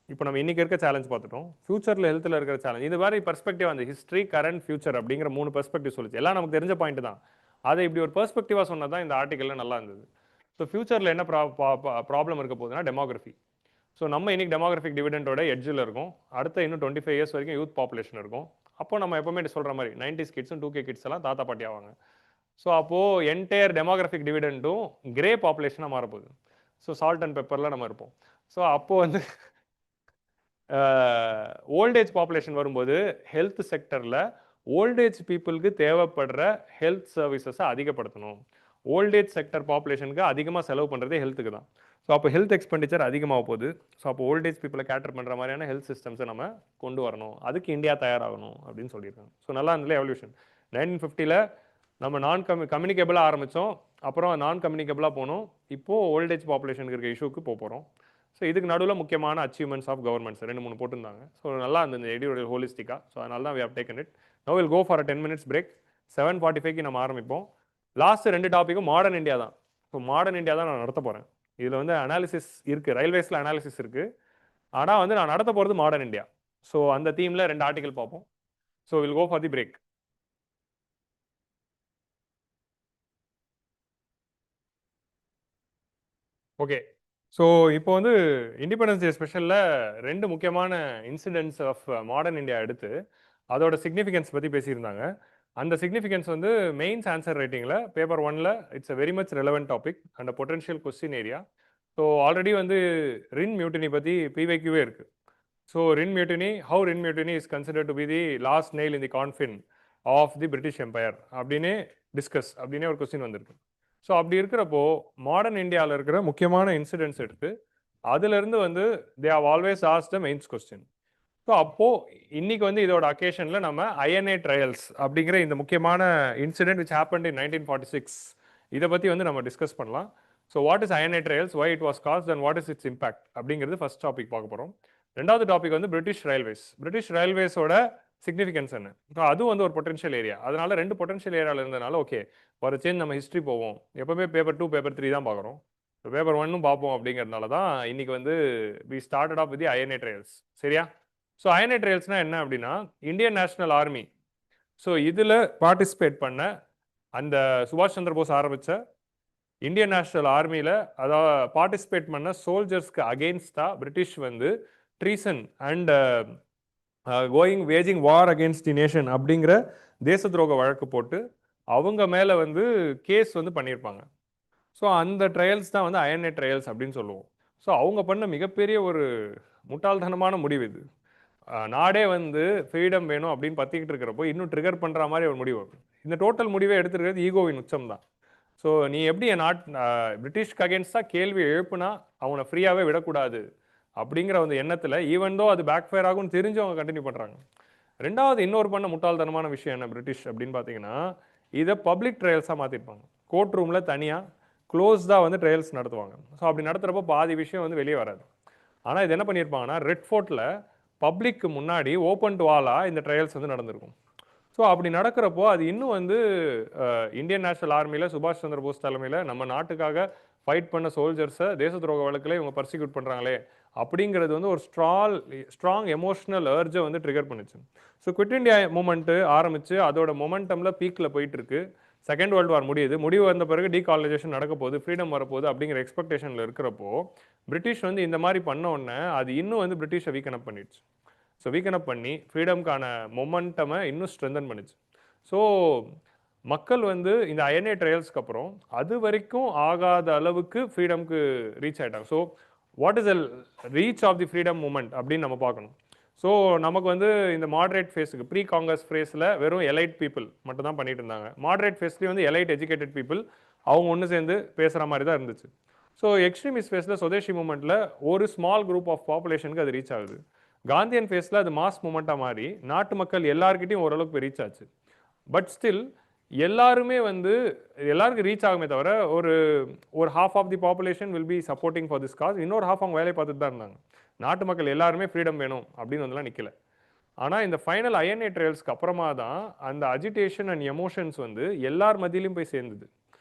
இப்போ நம்ம இன்றைக்கி இருக்க சேலஞ்ச் பார்த்துட்டோம். ஃபியூச்சரில் ஹெல்த்தில் இருக்கிற சேலஞ்ச் இது மாதிரி பர்ஸ்பெக்டிவ் அந்த ஹிஸ்ட்ரி, கரண்ட், ஃபியூச்சர் அப்படிங்கிற 3 பெர்ஸ்பெக்டிவ் சொல்லிச்சு. எல்லாம் நமக்கு தெரிஞ்ச பாயிண்ட் தான். அதை இப்படி ஒரு பெர்ஸ்பெக்டிவாக சொன்னது தான் இந்த ஆர்டிக்கலில் நல்லா இருந்தது. ஸோ ஃபியூச்சரில் என்ன ப்ராப்ளம் இருக்க போகுதுன்னா டெமோகிராஃபி. ஸோ நம்ம இன்னைக்கு டெமோகிராஃபிக் டிவிடெண்டோட எட்ஜில் இருக்கும். அடுத்த இன்னும் 25 இயர்ஸ் வரைக்கும் யூத் பாப்புலேஷன் இருக்கும். அப்போ நம்ம எப்போவுமே சொல்கிற மாதிரி 90s கிட்ஸும் 2K கிட்ஸ் எல்லாம் தாத்தா பாட்டி ஆவாங்க. ஸோ அப்போது என்டையர் டெமோகிராஃபிக் டிவிடெண்டும் கிரே பாப்புலேஷனாக மாறப்போகுது. ஸோ சால்ட் அண்ட் பெப்பரில் நம்ம இருப்போம். ஸோ அப்போது வந்து ஓல்டேஜ் பாப்புலேஷன் வரும்போது ஹெல்த் செக்டரில் ஓல்டேஜ் பீப்புளுக்கு தேவைப்படுற ஹெல்த் சர்வீசஸை அதிகப்படுத்தணும். ஓல்டேஜ் செக்டர் பாப்புலேஷனுக்கு அதிகமாக செலவு பண்ணுறதே ஹெல்த்துக்கு தான். ஸோ அப்போ ஹெல்த் எக்ஸ்பெண்டிச்சர் அதிகமாக போகுது. ஸோ அப்போ ஓல்டேஜ் பீப்புளை கேட்டர் பண்ணுற மாதிரியான ஹெல்த் சிஸ்டம்ஸை நம்ம கொண்டு வரணும். அதுக்கு இந்தியா தயாராகணும் அப்படின்னு சொல்லியிருக்காங்க. ஸோ நல்லா இருந்ததில்ல எவல்யூஷன். 1950 நம்ம கம்யூனிகபிளாக ஆரம்பித்தோம், அப்புறம் நான் கம்யூனிகபிளாக போனோம், இப்போது ஓல்டேஜ் பாப்புலேஷனுக்கு இருக்க இஷ்யூக்கு போகிறோம். ஸோ இதுக்கு நடுவில் முக்கியமான அச்சீவ்மெண்ட்ஸ் ஆஃப் கவர்மெண்ட்ஸ் 2-3 போட்டிருந்தாங்க. ஸோ நல்லா இருந்தது எடிட்டோரியல் ஹோலிஸ்டிக்காக. ஸோ அதனால தான் we have taken it. Now will go for 10 minutes break. 7:45க்கு நம்ம ஆரம்பிப்போம். லாஸ்ட் 2 டாப்பிக்கும் மாடர்ன் இந்தியா தான். ஸோ மாடர்ன் இந்தியா தான் நான் நடத்த போகிறேன். இதில் வந்து அனாலிசிஸ் இருக்குது, ரயில்வேஸில் அனாலிசிஸ் இருக்குது. ஆனால் வந்து நான் நடத்த போகிறது மாடர்ன் இந்தியா. ஸோ அந்த தீமில் 2 ஆர்டிகல் பார்ப்போம். So will go for the break. Okay. So இப்போ வந்து இண்டிபெண்டன்ஸ் டே ஸ்பெஷலில் 2 முக்கியமான இன்சிடென்ட்ஸ் ஆஃப் மாடர்ன் இந்தியா எடுத்து அதோட சிக்னிஃபிகன்ஸ் பற்றி பேசியிருந்தாங்க. அந்த சிக்னிஃபிகன்ஸ் வந்து மெயின்ஸ் ஆன்சர் ரைட்டிங்கில் பேப்பர் 1ல் it's a very much relevant topic and potential question area. So already வந்து ரின் மியூட்டினி பற்றி பிவைக்யூவே இருக்குது. So RIN mutiny, how RIN mutiny is consider to be the last nail in the coffin of the British empire அப்படின்னே discuss அப்படின்னே ஒரு question வந்திருக்கு. So அப்படி இருக்கிறப்போ மாடர்ன் இந்தியாவில் இருக்கிற முக்கியமான இன்சிடென்ட்ஸ் எடுத்து அதுலேருந்து வந்து they have always asked the mains question. So அப்போது இன்னைக்கு வந்து இதோட அக்கேஷனில் நம்ம ஐஎன்ஏ ட்ரையல்ஸ் அப்படிங்கிற இந்த முக்கியமான இன்சிடென்ட் விச் ஹேப்பன்ட் இன் 1946 இதை பற்றி வந்து நம்ம டிஸ்கஸ் பண்ணலாம். So what is INA trials, why it was caused and what is its impact அப்படிங்கிறது ஃபர்ஸ்ட் டாபிக் பார்க்க போகிறோம். ரெண்டாவது டாபிக் வந்து பிரிட்டிஷ் ரயில்வேஸ். பிரிட்டிஷ் ரயில்வேஸோட சிக்னிஃபிகன்ஸ் என்ன, அதுவும் வந்து ஒரு பொட்டன்ஷியல் ஏரியா. அதனால ரெண்டு பொட்டன்ஷியல் ஏரியாவில் இருந்தனால ஓகே ஒரு சேஞ்ச் நம்ம ஹிஸ்ட்ரி போவோம். எப்பவுமே பேப்பர் 2 பேப்பர் 3 தான் பார்க்குறோம், பேப்பர் 1 பார்ப்போம் அப்படிங்கிறதுனால தான் இன்னைக்கு வந்து we started off with INA trials. சரியா? ஸோ INA ட்ரையல்ஸ்னா என்ன அப்படின்னா இந்தியன் நேஷனல் ஆர்மி. ஸோ இதில் பார்ட்டிசிபேட் பண்ண அந்த சுபாஷ் சந்திர போஸ் ஆரம்பித்த இந்தியன் நேஷனல் ஆர்மியில் அதாவது பார்ட்டிசிபேட் பண்ண சோல்ஜர்ஸ்க்கு அகெயின்ஸ்டாக பிரிட்டிஷ் வந்து treason and waging war against the nation அப்படிங்கிற தேச துரோக வழக்கு போட்டு அவங்க மேலே வந்து கேஸ் வந்து பண்ணியிருப்பாங்க. ஸோ அந்த ட்ரையல்ஸ் தான் வந்து INA ட்ரையல்ஸ் அப்படின்னு சொல்லுவோம். ஸோ அவங்க பண்ண மிகப்பெரிய ஒரு முட்டாள்தனமான முடிவு இது. நாடே வந்து ஃப்ரீடம் வேணும் அப்படின்னு பற்றிக்கிட்டு இருக்கிறப்போ இன்னும் ட்ரிகர் பண்ணுற மாதிரி ஒரு முடிவு. இந்த டோட்டல் முடிவை எடுத்துருக்கிறது ஈகோவின் உச்சம் தான். ஸோ நீ எப்படி என் பிரிட்டிஷ்க்கு அகேன்ஸ்டாக கேள்வி எழுப்புனா அவனை ஃப்ரீயாகவே விடக்கூடாது அப்படிங்கிற அந்த எண்ணத்தில் ஈவன் தோ அது பேக் ஃபயர் ஆகும்னு தெரிஞ்சு அவங்க கண்டினியூ பண்ணுறாங்க. ரெண்டாவது இன்னொரு பண்ண முட்டாள்தனமான விஷயம் என்ன பிரிட்டிஷ் அப்படின்னு பார்த்தீங்கன்னா இதை பப்ளிக் ட்ரையல்ஸாக மாற்றிருப்பாங்க. கோர்ட் ரூமில் தனியாக க்ளோஸ்டாக வந்து ட்ரையல்ஸ் நடத்துவாங்க. ஸோ அப்படி நடத்துகிறப்போ பாதி விஷயம் வந்து வெளியே வராது. ஆனால் இது என்ன பண்ணியிருப்பாங்கன்னா ரெட் ஃபோர்ட்டில் பப்ளிக்கு முன்னாடி ஓப்பன் டு ஆலாக இந்த ட்ரையல்ஸ் வந்து நடந்திருக்கும். ஸோ அப்படி நடக்கிறப்போ அது இன்னும் வந்து இந்தியன் நேஷனல் ஆர்மியில் சுபாஷ் சந்திர போஸ் தலைமையில் நம்ம நாட்டுக்காக ஃபைட் பண்ண சோல்ஜர்ஸை தேச துரோக வழக்கில் இவங்க பர்சிக்யூட் பண்ணுறாங்களே அப்படிங்கிறது வந்து ஒரு ஸ்ட்ராங் எமோஷனல் அர்ஜை வந்து ட்ரிகர் பண்ணுச்சு. ஸோ குவிட் இண்டியா மூமெண்ட்டு ஆரம்பித்து அதோட மொமெண்டமில் பீக்கில் போயிட்டுருக்கு. செகண்ட் வேர்ல்டு வார் முடிவு வந்த பிறகு டீகாலனைசேஷன் நடக்க போகுது, ஃப்ரீடம் வரப்போகுது அப்படிங்கிற எக்ஸ்பெக்டேஷனில் இருக்கிறப்போ பிரிட்டிஷ் வந்து இந்த மாதிரி பண்ண உடனே அது இன்னும் வந்து பிரிட்டிஷை வீக்கன் அப் பண்ணிடுச்சு. ஸோ வீக்கன் அப் பண்ணி ஃப்ரீடம்கான மொமெண்டமை இன்னும் ஸ்ட்ரென்தன் பண்ணிச்சு. ஸோ மக்கள் வந்து இந்த INA ட்ரையல்ஸ்க்கு அப்புறம் அது வரைக்கும் ஆகாத அளவுக்கு ஃப்ரீடம்க்கு ரீச் ஆகிட்டாங்க. So what is the reach of the freedom movement அப்படின்னு நம்ம பார்க்கணும். ஸோ நமக்கு வந்து இந்த மாடரேட் ஃபேஸுக்கு ப்ரீ காங்கிரஸ் ஃபேஸில் வெறும் எலைட் பீப்புள் மட்டும் தான் பண்ணிட்டு இருந்தாங்க. மாடரேட் ஃபேஸ்லேயும் வந்து எலைட் எஜுகேட்டட் பீப்புள் அவங்க ஒன்று சேர்ந்து பேசுகிற மாதிரி தான் இருந்துச்சு. ஸோ எக்ஸ்ட்ரீமிஸ்ட் ஃபேஸில் சுதேஷி மூமெண்ட்டில் ஒரு ஸ்மால் குரூப் ஆஃப் பாப்புலேஷனுக்கு அது ரீச் ஆகுது. காந்தியன் ஃபேஸில் அது மாஸ் மூமெண்ட்டாக மாறி நாட்டு மக்கள் எல்லாருக்கிட்டையும் ஓரளவுக்கு ரீச் ஆச்சு. பட் ஸ்டில் எல்லாருமே வந்து எல்லாருக்கும் ரீச் ஆகுமே தவிர ஒரு half of the population will be supporting for this cause, இன்னொரு ஹாஃப் அவங்க வேலையை பார்த்துட்டு தான் இருந்தாங்க. நாட்டு மக்கள் எல்லாருமே ஃப்ரீடம் வேணும் அப்படின்னு வந்துலாம் நிற்கல. ஆனால் இந்த ஃபைனல் INA ட்ரையல்ஸ்க்கு அப்புறமா தான் அந்த அஜிடேஷன் அண்ட் எமோஷன்ஸ் வந்து எல்லார் மத்தியிலையும் போய் சேர்ந்தது.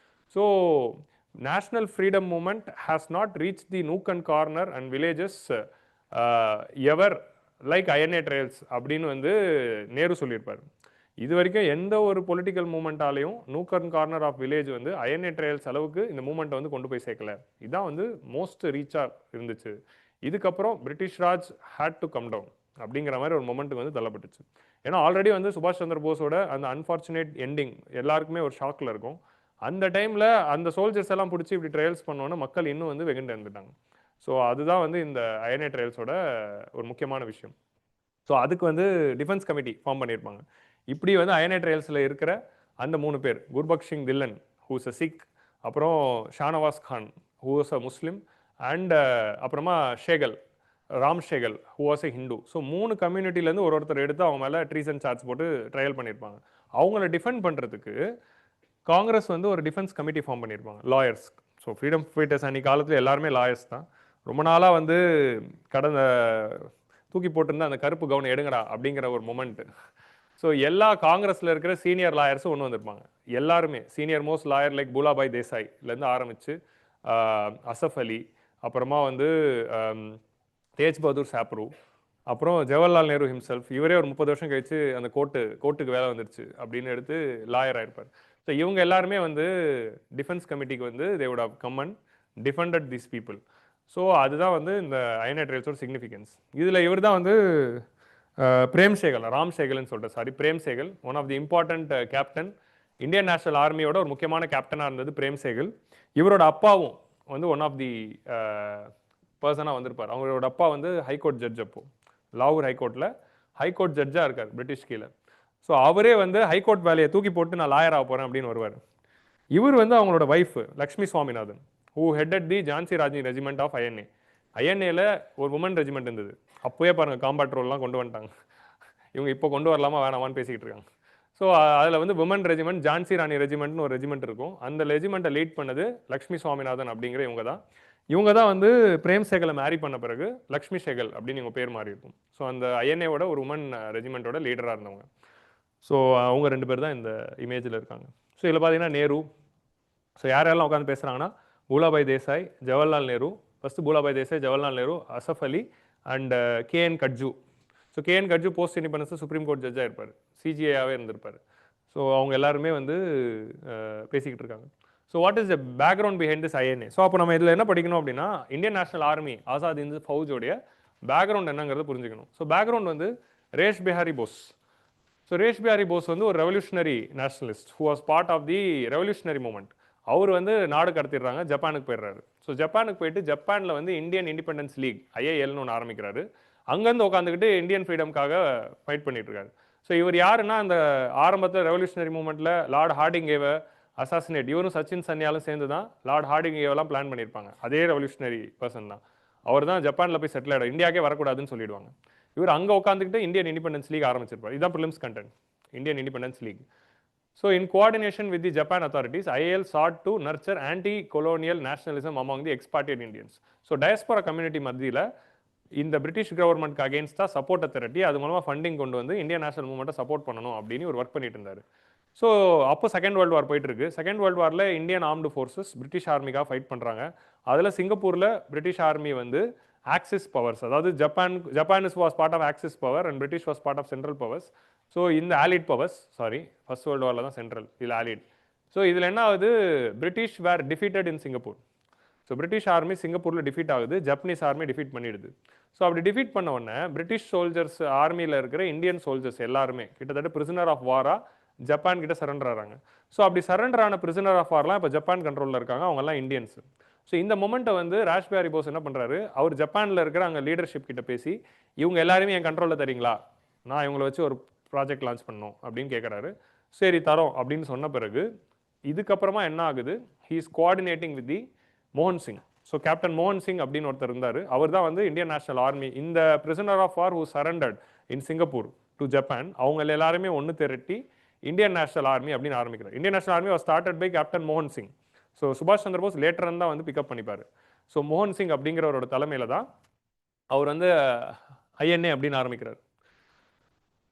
So national freedom movement has not reach the nook and corner and villages ever like INA trials அப்படின்னு வந்து நேரு சொல்லியிருப்பார். இது வரைக்கும் எந்த ஒரு பொலிட்டிக்கல் மூமெண்ட்டாலையும் nook and corner of village வந்து INA ட்ரையல்ஸ் அளவுக்கு இந்த மூமெண்ட்டை வந்து கொண்டு போய் சேர்க்கல. இதுதான் வந்து மோஸ்ட் ரீச்சாக இருந்துச்சு. இதுக்கப்புறம் British Raj had to come down அப்படிங்கிற மாதிரி ஒரு மொமெண்ட்டுக்கு வந்து தள்ளப்பட்டுச்சு. ஏன்னா ஆல்ரெடி வந்து சுபாஷ் சந்திர போஸோட அந்த அன்ஃபார்ச்சுனேட் எண்டிங் எல்லாருக்குமே ஒரு ஷாக்கில் இருக்கும். அந்த டைமில் அந்த சோல்ஜர்ஸ் எல்லாம் பிடிச்சி இப்படி ட்ரையல்ஸ் பண்ணோன்னா மக்கள் இன்னும் வந்து வெகுண்டு இருந்துட்டாங்க. ஸோ அதுதான் வந்து இந்த INA ட்ரையல்ஸோட ஒரு முக்கியமான விஷயம். ஸோ அதுக்கு வந்து டிஃபென்ஸ் கமிட்டி ஃபார்ம் பண்ணியிருப்பாங்க. இப்படி வந்து INA ட்ரையல்ஸில் இருக்கிற அந்த 3 பேர் குர்பக்ஷ் சிங் தில்லன் ஹூஸ் அ சிக், அப்புறம் Shahnawaz Khan who was a Muslim and அப்புறமா Ram Sehgal who was a Hindu. So 3 கம்யூனிட்டிலேருந்து ஒருத்தர் எடுத்து அவங்க மேலே ட்ரீசன் சார்ஜ் போட்டு ட்ரையல் பண்ணியிருப்பாங்க. அவங்கள டிஃபெண்ட் பண்ணுறதுக்கு காங்கிரஸ் வந்து ஒரு டிஃபென்ஸ் கமிட்டி ஃபார்ம் பண்ணியிருப்பாங்க லாயர்ஸ். ஸோ ஃப்ரீடம் ஃபைட்டர்ஸ் அன்றைக்கி காலத்தில் எல்லாருமே லாயர்ஸ் தான். ரொம்ப நாளாக வந்து கடந்த தூக்கி போட்டிருந்தா அந்த கருப்பு கவுன் எடுங்கடா அப்படிங்கிற ஒரு மொமெண்ட்டு. ஸோ எல்லா காங்கிரஸில் இருக்கிற சீனியர் லாயர்ஸும் ஒன்று வந்திருப்பாங்க. எல்லாருமே சீனியர் மோஸ்ட் லாயர் லைக் பூலாபாய் தேசாய்லேருந்து ஆரம்பித்து அசஃப் அலி, அப்புறமா வந்து தேஜ் பகதூர் சாப்ரு, அப்புறம் ஜவஹர்லால் நேரு ஹிம்செல்ஃப். இவரே ஒரு 30 வருஷம் கழிச்சு அந்த கோர்ட்டுக்கு வேலை வந்துருச்சு அப்படின்னு எடுத்து லாயர் ஆயிருப்பார். ஸோ இவங்க எல்லாருமே வந்து டிஃபென்ஸ் கமிட்டிக்கு வந்து they would have come and defended these people. So அதுதான் வந்து இந்த INA ட்ரையல்ஸோட சிக்னிஃபிகன்ஸ். இதில் இவர் தான் வந்து பிரேம் சேகல், ராம் சேகல்னு சொல்கிறேன், Prem Sehgal one of the important captain. Indian national ஆர்மியோட ஒரு முக்கியமான கேப்டனாக இருந்தது பிரேம் சேகல். இவரோட அப்பாவும் வந்து ஒன் ஆஃப் தி பர்சனாக வந்திருப்பார். அவங்களோட அப்பா வந்து ஹைகோர்ட் ஜட்ஜ், அப்போ லாகூர் ஹைகோர்ட்டில் ஹைகோர்ட் ஜட்ஜாக இருக்கார் பிரிட்டிஷ் கீழே. ஸோ அவரே வந்து ஹைகோர்ட் வேலையை தூக்கி போட்டு நான் லாயர் ஆக போகிறேன் அப்படின்னு வருவார். இவர் வந்து அவங்களோட wife Lakshmi Swaminathan who headed the Jhansi Rani regiment of INA. INAல ஒரு உமன் ரெஜிமெண்ட் இருந்தது. அப்போயே பாருங்கள் காம்பாட் ரோல்லாம் கொண்டு வந்துட்டாங்க. இவங்க இப்போ கொண்டு வரலாமா வேணாமான்னு பேசிக்கிட்டு இருக்காங்க. ஸோ அதில் வந்து விமன் ரெஜிமெண்ட், ஜான்சி ராணி ரெஜிமெண்ட்னு ஒரு ரெஜிமெண்ட் இருக்கும். அந்த ரெஜிமெண்ட்டை லீட் பண்ணது லக்ஷ்மி சுவாமிநாதன் அப்படிங்கிற இவங்க தான் வந்து பிரேம் சேகலை மேரி பண்ண பிறகு லக்ஷ்மி சேகல் அப்படின்னு இவங்க பேர் மாறி இருக்கும். ஸோ அந்த ஐஎன்ஏவோட ஒரு உமன் ரெஜிமெண்ட்டோட லீடராக இருந்தவங்க. ஸோ அவங்க 2 பேர் தான் இந்த இமேஜில் இருக்காங்க. ஸோ இதில் பார்த்தீங்கன்னா நேரு. ஸோ யாரெல்லாம் உட்காந்து பேசுகிறாங்கன்னா பூலாபாய் Desai, Jawaharlal Nehru, first பூலாபாய் Desai, Jawaharlal Nehru, அசஃப் Ali and KN Katju. So KN Katju post independence supreme court ஜட்ஜாக இருப்பார், சிஜிஐயாகவே இருந்திருப்பார். ஸோ அவங்க எல்லாருமே வந்து பேசிக்கிட்டு இருக்காங்க. So what is the background behind this INA? So அப்போ நம்ம இதில் என்ன படிக்கணும் அப்படின்னா Indian National army Azad Hindu ஃபௌஜோடைய background என்னங்கிறது புரிஞ்சுக்கணும். ஸோ பேக்ரவுண்ட் வந்து ரேஷ் பிஹாரி போஸ். ஸோ ரேஷ் பிஹாரி போஸ் வந்து ஒரு revolutionary nationalist who was part of the revolutionary movement. அவர் வந்து நாடு கடத்திடுறாங்க, ஜப்பானுக்கு போயிடுறாரு. ஸோ ஜப்பானுக்கு போயிட்டு ஜப்பானில் வந்து இந்தியன் இண்டிபெண்டன்ஸ் லீக் ஐஏஎல்னு ஒன்று ஆரம்பிக்கிறாரு. அங்கேருந்து உட்காந்துக்கிட்டு இந்தியன் ஃப்ரீடம்காக ஃபைட் பண்ணிட்டு இருக்காரு. ஸோ இவர் யாருன்னா அந்த ஆரம்பத்தில் ரெவல்யூஷனரி மூமெண்ட்டில் லார்ட் ஹார்டிங்கேவை அசாசினேட், இவரும் சச்சின் சன்யாலும் சேர்ந்து தான் லார்ட் ஹார்டிங்கேவெல்லாம் பிளான் பண்ணியிருப்பாங்க. அதே ரெவல்யூஷனரி பர்சன் தான். அவர் தான் ஜப்பானில் போய் செட்டில் ஆகிடும், இந்தியாவுக்கே வரக்கூடாதுன்னு சொல்லிடுவாங்க. இவர் அங்கே உட்காந்துக்கிட்டு இந்தியன் இண்டிபெண்டன்ஸ் லீக் ஆரம்பிச்சிருப்பார். இதுதான் prelims content, Indian independence league. So in coordination with the Japan authorities, IAL sought to nurture anti-colonial nationalism among the expatriate Indians. So diaspora community மத்தியில் இந்த பிரிட்டிஷ் கவர்மெண்ட்க்கு அகேன்ஸ்டாக சப்போர்ட்டை திரட்டி அது மூலமாக ஃபண்டிங் கொண்டு வந்து இந்தியன் நேஷனல் மூவ்மெண்ட்டை சப்போர்ட் பண்ணணும் அப்படின்னு ஒரு ஒர்க் பண்ணிட்டு இருந்தார். ஸோ அப்போ செகண்ட் வேர்ல்டு வார் போயிட்டு இருக்கு. செகண்ட் வேர்ல்டு வாரில் இந்தியன் ஆர்ம்டு ஃபோர்ஸஸ் பிரிட்டிஷ் ஆர்மிக்காக ஃபைட் பண்ணுறாங்க. அதில் சிங்கப்பூரில் பிரிட்டிஷ் ஆர்மி வந்து ஆக்சிஸ் பவர்ஸ், அதாவது Japan was part of axis power and British was part of central powers. So இந்த ஆலிட் பவர்ஸ், ஃபர்ஸ்ட் வேர்ல்டு வாரில் தான் சென்ட்ரல், இதில் ஆலிட். ஸோ இதில் என்ன ஆகுது, British were defeated in Singapore. So British army சிங்கப்பூரில் defeat ஆகுது, ஜப்பனீஸ் ஆர்மி டிஃபீட் பண்ணிடுது. ஸோ அப்படி டிஃபீட் பண்ண உடனே பிரிட்டிஷ் சோல்ஜர்ஸ் ஆர்மியில் இருக்கிற இந்தியன் சோல்ஜர்ஸ் எல்லாருமே கிட்டத்தட்ட பிரிசனர் ஆஃப் வாரா ஜப்பான் கிட்ட சரண்டர் ஆகிறாங்க. ஸோ அப்படி சரண்டர் ஆன பிரிசனர் ஆஃப் வார்லாம் இப்போ ஜப்பான் கண்ட்ரோலில் இருக்காங்க, அவங்கெல்லாம் இந்தியன்ஸ். ஸோ இந்த மொமெண்ட்டை வந்து ராஷ் பிஹாரி போஸ் என்ன பண்ணுறாரு, அவர் ஜப்பானில் இருக்கிற அங்கே லீடர்ஷிப் கிட்ட பேசி இவங்க எல்லாருமே என் கண்ட்ரோலில் தரீங்களா, நான் இவங்களை வச்சு ஒரு ப்ராஜெக்ட் லான்ச் பண்ணணும் அப்படின்னு கேட்குறாரு. சரி தரோம் அப்படின்னு சொன்ன பிறகு இதுக்கப்புறமா என்ன ஆகுது, he is coordinating with the மோகன் சிங். ஸோ கேப்டன் மோகன் சிங் அப்படின்னு ஒருத்தர் இருந்தார், அவர் தான் வந்து இந்தியன் நேஷனல் ஆர்மி இந்த prisoner of war who surrendered in Singapore to Japan, அவங்க எல்லாருமே ஒன்று திரட்டி இந்தியன் நேஷனல் ஆர்மி அப்படின்னு ஆரம்பிக்கிறார். Indian National Army was started by captain மோகன் சிங். ஸோ சுபாஷ் சந்திர போஸ் லேட்டர் தான் வந்து பிக்கப் பண்ணிப்பார். ஸோ மோகன் சிங் அப்படிங்கிறவரோட தலைமையில் தான் அவர் வந்து ஐஎன்ஏ அப்படின்னு ஆரம்பிக்கிறார்.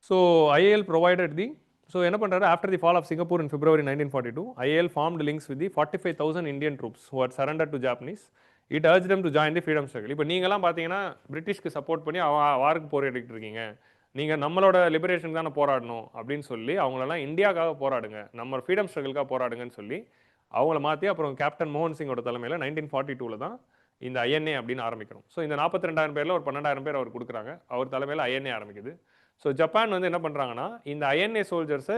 So IAL provided the, so என்ன பண்ணுறாரு, after the fall of Singapore in February 1942, IAL formed links with the 45,000 Indian troops who are surrender to Japanese. It urge them to join the freedom struggle. இப்போ நீங்களாம் பார்த்தீங்கன்னா பிரிட்டிஷ்க்கு support பண்ணி வாருக்கு போராடிட்டு இருக்கீங்க, நீங்கள் நம்மளோட லிபரேஷன் தானே போராடணும் அப்படின்னு சொல்லி அவங்களெல்லாம் இந்தியாவுக்காக போராடுங்க, நம்ம ஃப்ரீடம் ஸ்ட்ரகிளுக்காக போராடுங்கன்னு சொல்லி அவங்கள மாற்றி அப்புறம் கேப்டன் மோகன் சிங்கோட தலைமையில் 1942 தான் இந்த ஐஎன்ஏ அப்படின்னு ஆரம்பிக்கணும். ஸோ இந்த 42,000 பேரில் ஒரு 12,000 பேர் அவர் கொடுக்குறாங்க, அவர் தலைமையில் ஐஎன்ஏ ஆரம்பிக்குது. ஸோ ஜப்பான் வந்து என்ன பண்ணுறாங்கன்னா இந்த ஐஎன்ஏ சோல்ஜர்ஸை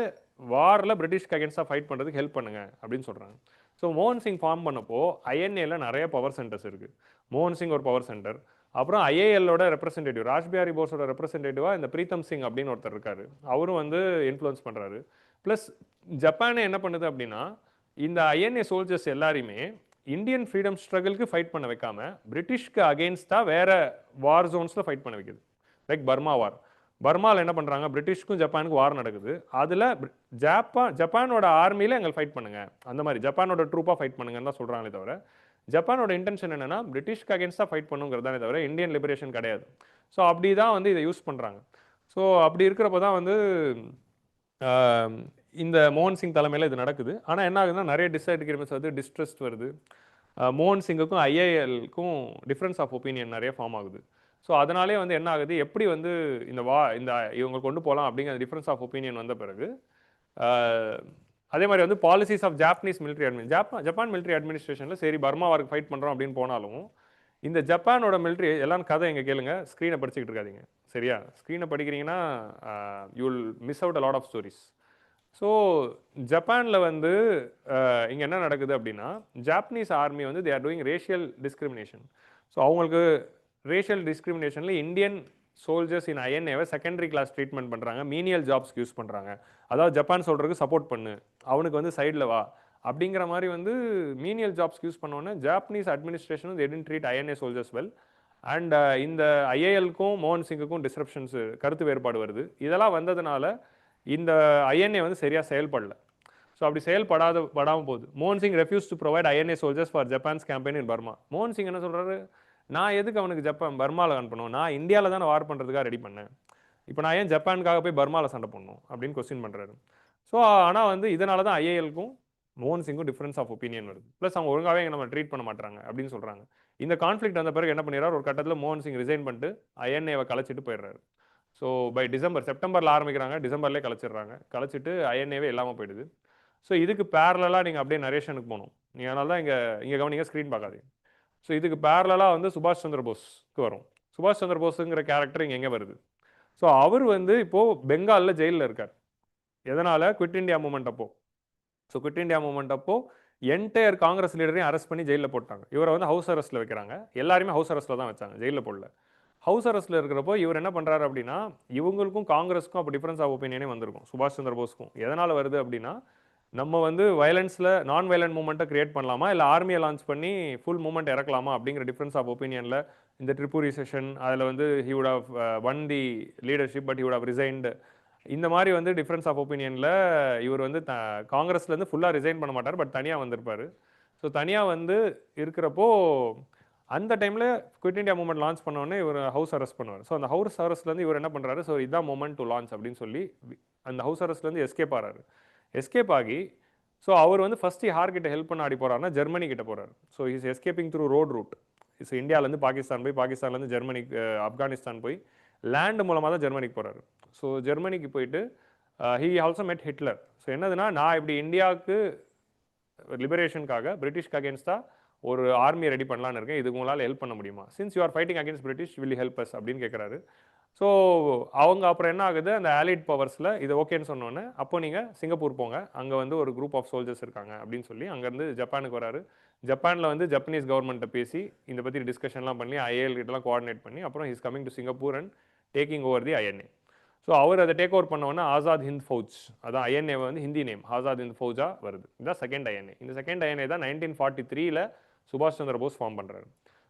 வாரில் பிரிட்டிஷ்க்கு அகேன்ஸ்டாக ஃபைட் பண்ணுறதுக்கு ஹெல்ப் பண்ணுங்க அப்படின்னு சொல்கிறாங்க. ஸோ மோகன் சிங் ஃபார்ம் பண்ணப்போ ஐஎன்ஏல நிறைய பவர் சென்டர்ஸ் இருக்குது. மோகன் சிங் ஒரு பவர் சென்டர், அப்புறம் ஐஏஎல்லோட ரெப்ரஸன்டேட்டிவ் ராஷ் பிஹாரி போஸோட ரெப்ரஸன்டேட்டிவாக இந்த பிரீத்தம் சிங் அப்படின்னு ஒருத்தர் இருக்காரு, அவரும் வந்து இன்ஃப்ளூயன்ஸ் பண்ணுறாரு. ப்ளஸ் ஜப்பானே என்ன பண்ணுது அப்படின்னா இந்த ஐஎன்ஏ சோல்ஜர்ஸ் எல்லாரையுமே இந்தியன் ஃப்ரீடம் ஸ்ட்ரகிளுக்கு ஃபைட் பண்ண வைக்காம பிரிட்டிஷ்க்கு அகெயின்ஸ்டாக வேற வார் ஜோன்ஸில் ஃபைட் பண்ண வைக்குது. லைக் பர்மா வார், பர்மாவில் என்ன பண்ணுறாங்க, பிரிட்டிஷ்க்கும் ஜப்பானுக்கும் வார் நடக்குது, அதில் ஜப்பானோட ஆர்மியில் எங்களை ஃபைட் பண்ணுங்க, அந்த மாதிரி ஜப்பானோட ட்ரூப்பாக ஃபைட் பண்ணுங்கன்னு தான் சொல்கிறாங்களே தவிர ஜப்பானோட இன்டென்ஷன் என்னன்னா பிரிட்டிஷ்க்கு அகேன்ஸ்டாக ஃபைட் பண்ணுங்கிறதானே தவிர இந்தியன் லிபரேஷன் கிடையாது. ஸோ அப்படி தான் வந்து இதை யூஸ் பண்ணுறாங்க. ஸோ அப்படி இருக்கிறப்ப தான் வந்து இந்த மோகன் சிங் தலைமையில் இது நடக்குது. ஆனால் என்ன ஆகுதுன்னா நிறைய டிஸ்அக்ரிமெண்ட்ஸ் வருது, டிஸ்ட்ரஸ்ட் வருது. மோகன் சிங்குக்கும் ஐஏஎல்க்கும் டிஃப்ரென்ஸ் ஆஃப் ஒப்பீனியன் நிறைய ஃபார்ம் ஆகுது. ஸோ அதனாலே வந்து என்ன ஆகுது, எப்படி வந்து இந்த இவங்க கொண்டு போகலாம் அப்படிங்கிற டிஃப்ரென்ஸ் ஆஃப் ஒப்பீனியன் வந்த பிறகு அதே மாதிரி வந்து policies of Japanese military Japan military அட்மினிஸ்ட்ரேஷனில் சரி பர்மா வாருக்கு ஃபைட் பண்ணுறோம் அப்படின்னு போனாலும் இந்த ஜப்பானோட மிலிட்ரி எல்லாம் கதை எங்கே கேளுங்க, ஸ்க்ரீனை படிச்சுக்கிட்டு இருக்காதிங்க சரியா. ஸ்க்ரீனை படிக்கிறீங்கன்னா you will miss out a lot of stories. So ஜப்பானில் வந்து இங்கே என்ன நடக்குது அப்படின்னா ஜாப்பனீஸ் ஆர்மி வந்து they are doing racial discrimination. So அவங்களுக்கு ரேஷியல் டிஸ்கிரிமினேஷனில் இந்தியன் சோல்ஜர்ஸ் இன் ஐஎன்ஏவை செகண்டரி கிளாஸ் ட்ரீட்மெண்ட் பண்ணுறாங்க, மீனியல் ஜாப்ஸ்க்கு யூஸ் பண்ணுறாங்க. அதாவது ஜப்பான் சொல்கிறதுக்கு சப்போர்ட் பண்ணு, அவனுக்கு வந்து சைடில் வா அப்படிங்கிற மாதிரி வந்து மீனியல் ஜாப்ஸ்க்கு யூஸ் பண்ணோன்னே Japanese administration they didn't treat INA soldiers well. And இந்த ஐஏஎல்க்கும் மோகன் சிங்குக்கும் டிஸ்ரப்ஷன்ஸ் கருத்து வேறுபாடு வருது. இதெல்லாம் வந்ததுனால இந்த ஐஎன்ஏ வந்து சரியாக செயல்படல. ஸோ அப்படி படாமல் போகுது. மோகன் Singh refuse to provide INA soldiers for Japan's campaign in Burma. மோகன் சிங் என்ன சொல்கிறாரு, நான் எதுக்கு அவனுக்கு பர்மாவில் அனுப்பணும், நான் இந்தியாவில் தானே வார் பண்ணுறதுக்காக ரெடி பண்ணேன், இப்போ நான் ஏன் ஜப்பானுக்காக போய் பர்மாவில் சண்டை பண்ணணும் அப்படின்னு கொஸ்டின் பண்ணுறாரு. ஸோ ஆனால் வந்து இதனால தான் ஐஏஎல்க்கும் மோகன் சிங்கும் டிஃபரன்ஸ் ஆஃப் ஒப்பீனியன் வருது. ப்ளஸ் அவங்க ஒழுங்காகவே நம்ம ட்ரீட் பண்ண மாட்டாங்க அப்படின்னு சொல்கிறாங்க. இந்த கான்ஃப்ளிக்ட் வந்த பிறகு என்ன பண்ணிடுறாரு, ஒரு கட்டத்தில் மோகன் சிங் ரிசைன் பண்ணிட்டு ஐஎன்ஏவை கலைச்சிட்டு போயிடுறாரு. ஸோ பை செப்டம்பரில் ஆரம்பிக்கிறாங்க, டிசம்பர்லேயே கலைச்சிட்டு ஐஎன்ஏவே இல்லாமல் போயிடுது. ஸோ இதுக்கு பேரலாக நீங்கள் அப்படியே நரேஷனுக்கு போகணும். நீங்கள் அதனால தான் இங்கே கவனிங்க, ஸ்க்ரீன் பார்க்காதீங்க. ஸோ இதுக்கு பேரலாக வந்து சுபாஷ் சந்திர போஸ்க்கு வரும். சுபாஷ் சந்திர போஸுங்கிற கேரக்டர் இங்கே எங்கே வருது. ஸோ அவர் வந்து இப்போது பெங்காலில் ஜெயிலில் இருக்கார். எதனால், குவிட் இண்டியா மூமெண்ட் அப்போ. ஸோ குவிட் இண்டியா மூமெண்ட் அப்போ என்டையர் காங்கிரஸ் லீடரையும் அரெஸ்ட் பண்ணி ஜெயிலில் போட்டாங்க. இவரை வந்து ஹவுஸ் அரெஸ்ட்டில் வைக்கிறாங்க. எல்லாருமே ஹவுஸ் அரெஸ்ட்டில் தான் வச்சாங்க, ஜெயிலில் போடல. ஹவுஸ் அரெஸ்ட்டில் இருக்கிறப்போ இவர் என்ன பண்ணுறாரு அப்படின்னா, இவங்களுக்கும் காங்கிரஸுக்கும் அப்போ டிஃபரன்ஸ் ஆஃப் ஒப்பீனியனே வந்திருக்கும், சுபாஷ் சந்திர போஸ்க்கும். எதனால் வருது அப்படின்னா, நம்ம வந்து வயலன்ஸில் நான் வயலண்ட் மூமெண்ட்டை கிரியேட் பண்ணலாமா, இல்லை ஆர்மியை லான்ச் பண்ணி ஃபுல் மூமெண்ட் இறக்கலாமா அப்படிங்கிற டிஃபரன்ஸ் ஆஃப் ஒப்பீனியனில் இந்த ட்ரிபுரி செஷன், அதில் வந்து he would have won the leadership but he would have resigned. இந்த மாதிரி வந்து டிஃப்ரென்ஸ் ஆஃப் ஒப்பீனியனில் இவர் வந்து காங்கிரஸ்லேருந்து ஃபுல்லாக ரிசைன் பண்ண மாட்டார், பட் தனியாக வந்திருப்பார். ஸோ தனியாக வந்து இருக்கிறப்போ அந்த டைமில் குவிட் இண்டியா மூமெண்ட் லான்ச் பண்ணோடனே இவர் ஹவுஸ் அரெஸ்ட் பண்ணுவார். ஸோ அந்த ஹவுஸ் அரெஸ்ட்லேருந்து இவர் என்ன பண்ணுறாரு, ஸோ இதுதான் மூமெண்ட் டு லான்ச் அப்படின்னு சொல்லி அந்த ஹவுஸ் அரெஸ்ட்லேருந்து எஸ்கேப் ஆகிறாரு. எஸ்கேப் ஆகி ஸோ அவர் வந்து ஃபஸ்ட்டு யார்கிட்ட ஹெல்ப் பண்ண ஆடி போகிறாருன்னா ஜெர்மனி கிட்ட போகிறார். So is escaping through road route. ஸோ இந்தியாவிலேருந்து பாகிஸ்தான் போய், பாகிஸ்தான்லேருந்து ஜெர்மனிக்கு, ஆப்கானிஸ்தான் போய் லேண்டு மூலமாக தான் ஜெர்மனிக்கு போகிறாரு. ஸோ ஜெர்மனிக்கு போயிட்டு ஹீ ஆல்சோ மெட் ஹிட்லர். ஸோ என்னதுன்னா, நான் இப்படி இந்தியாவுக்கு லிபரேஷனுக்காக பிரிட்டிஷ்க்கு அகேன்ஸ்டாக ஒரு ஆர்மியை ரெடி பண்ணலான்னு இருக்கேன், இதுக்கு உங்களால் ஹெல்ப் பண்ண முடியுமா, since you are fighting against British will help us அப்படின்னு கேட்குறாரு. ஸோ அவங்க அப்புறம் என்ன ஆகுது, அந்த ஆலிட் பவர்ஸில் இது ஓகேன்னு சொன்னோன்னே, அப்போ நீங்கள் சிங்கப்பூர் போங்க, அங்கே வந்து ஒரு குரூப் ஆஃப் சோல்ஜர்ஸ் இருக்காங்க அப்படின்னு சொல்லி அங்கேருந்து ஜப்பானுக்கு வராரு. ஜப்பானில் வந்து ஜப்பனீஸ் கவர்மெண்ட்டை பேசி இந்த பற்றி டிஸ்கஷன்லாம் பண்ணி ஐஏஎல் கிட்டலாம் கோஆர்டினேட் பண்ணி அப்புறம் is coming to Singapore and taking over the INA. So அவர் அதை டேக் ஓவர் பண்ணோன்னா ஆசாத் ஹிந்த் ஃபௌஜ், அதான் ஐஎன்ஏ வந்து ஹிந்தி நேம் ஆசாத் ஹிந்த் ஃபௌஜாக வருது. இதுதான் செகண்ட் ஐஎன்ஏ. இந்த செகண்ட் ஐஎன்ஏ தான் 1943 சுபாஷ் சந்திர போஸ் ஃபார்ம் பண்ணுறாரு.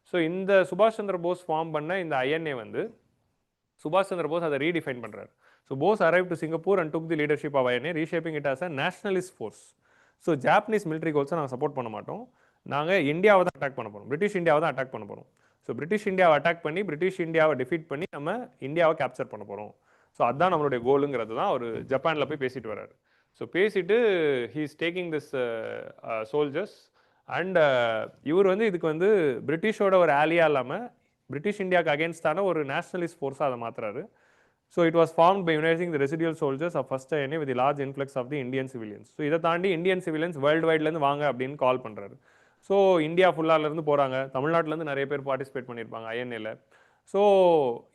ஸோ இந்த சுபாஷ் சந்திர போஸ் ஃபார்ம் பண்ண இந்த ஐஎன்ஏ வந்து சுபாஷ் சந்திர போஸ் அதை ரீடிஃபைன் பண்ணுறாரு. So Bose arrive to Singapore and took the leadership of INA, reshaping it as a nationalist force. So Japanese military கோல்ஸை நாங்கள் சப்போர்ட் பண்ண மாட்டோம், நாங்கள் இந்தியாவை தான் அட்டாக் பண்ண போகிறோம், பிரிட்டிஷ் இந்தியாவை தான் அட்டாக் பண்ண போகிறோம். ஸோ பிரிட்டிஷ் இந்தியாவை அட்டாக் பண்ணி பிரிட்டிஷ் இந்தியாவை டிஃபீட் பண்ணி நம்ம இந்தியாவை கேப்சர் பண்ண போகிறோம். ஸோ அதுதான் நம்மளுடைய கோலுங்கிறது தான் அவர் ஜப்பானில் போய் பேசிட்டு வர்றாரு. ஸோ பேசிட்டு he is taking this soldiers and இவர் வந்து இதுக்கு வந்து பிரிட்டிஷோட ஒரு ஆலியா இல்லாமல் பிரிட்டிஷ் இந்தியாவுக்கு அகேன்ஸ்டான ஒரு நேஷனலிஸ்ட் ஃபோர்ஸாக அதை மாற்றுறாரு. So it was formed by uniting the residual soldiers of first INA with large influx of the Indian civilians. So இதை தாண்டி இந்தியன் சிவிலியன்ஸ் வேர்ல்டு வைட்லேருந்து வாங்க அப்படின்னு கால் பண்ணுறாரு. ஸோ இந்தியா ஃபுல்லாலேருந்து போகிறாங்க, தமிழ்நாட்டிலேருந்து நிறைய பேர் பார்ட்டிசிபேட் பண்ணியிருப்பாங்க ஐஎன்ஏல. ஸோ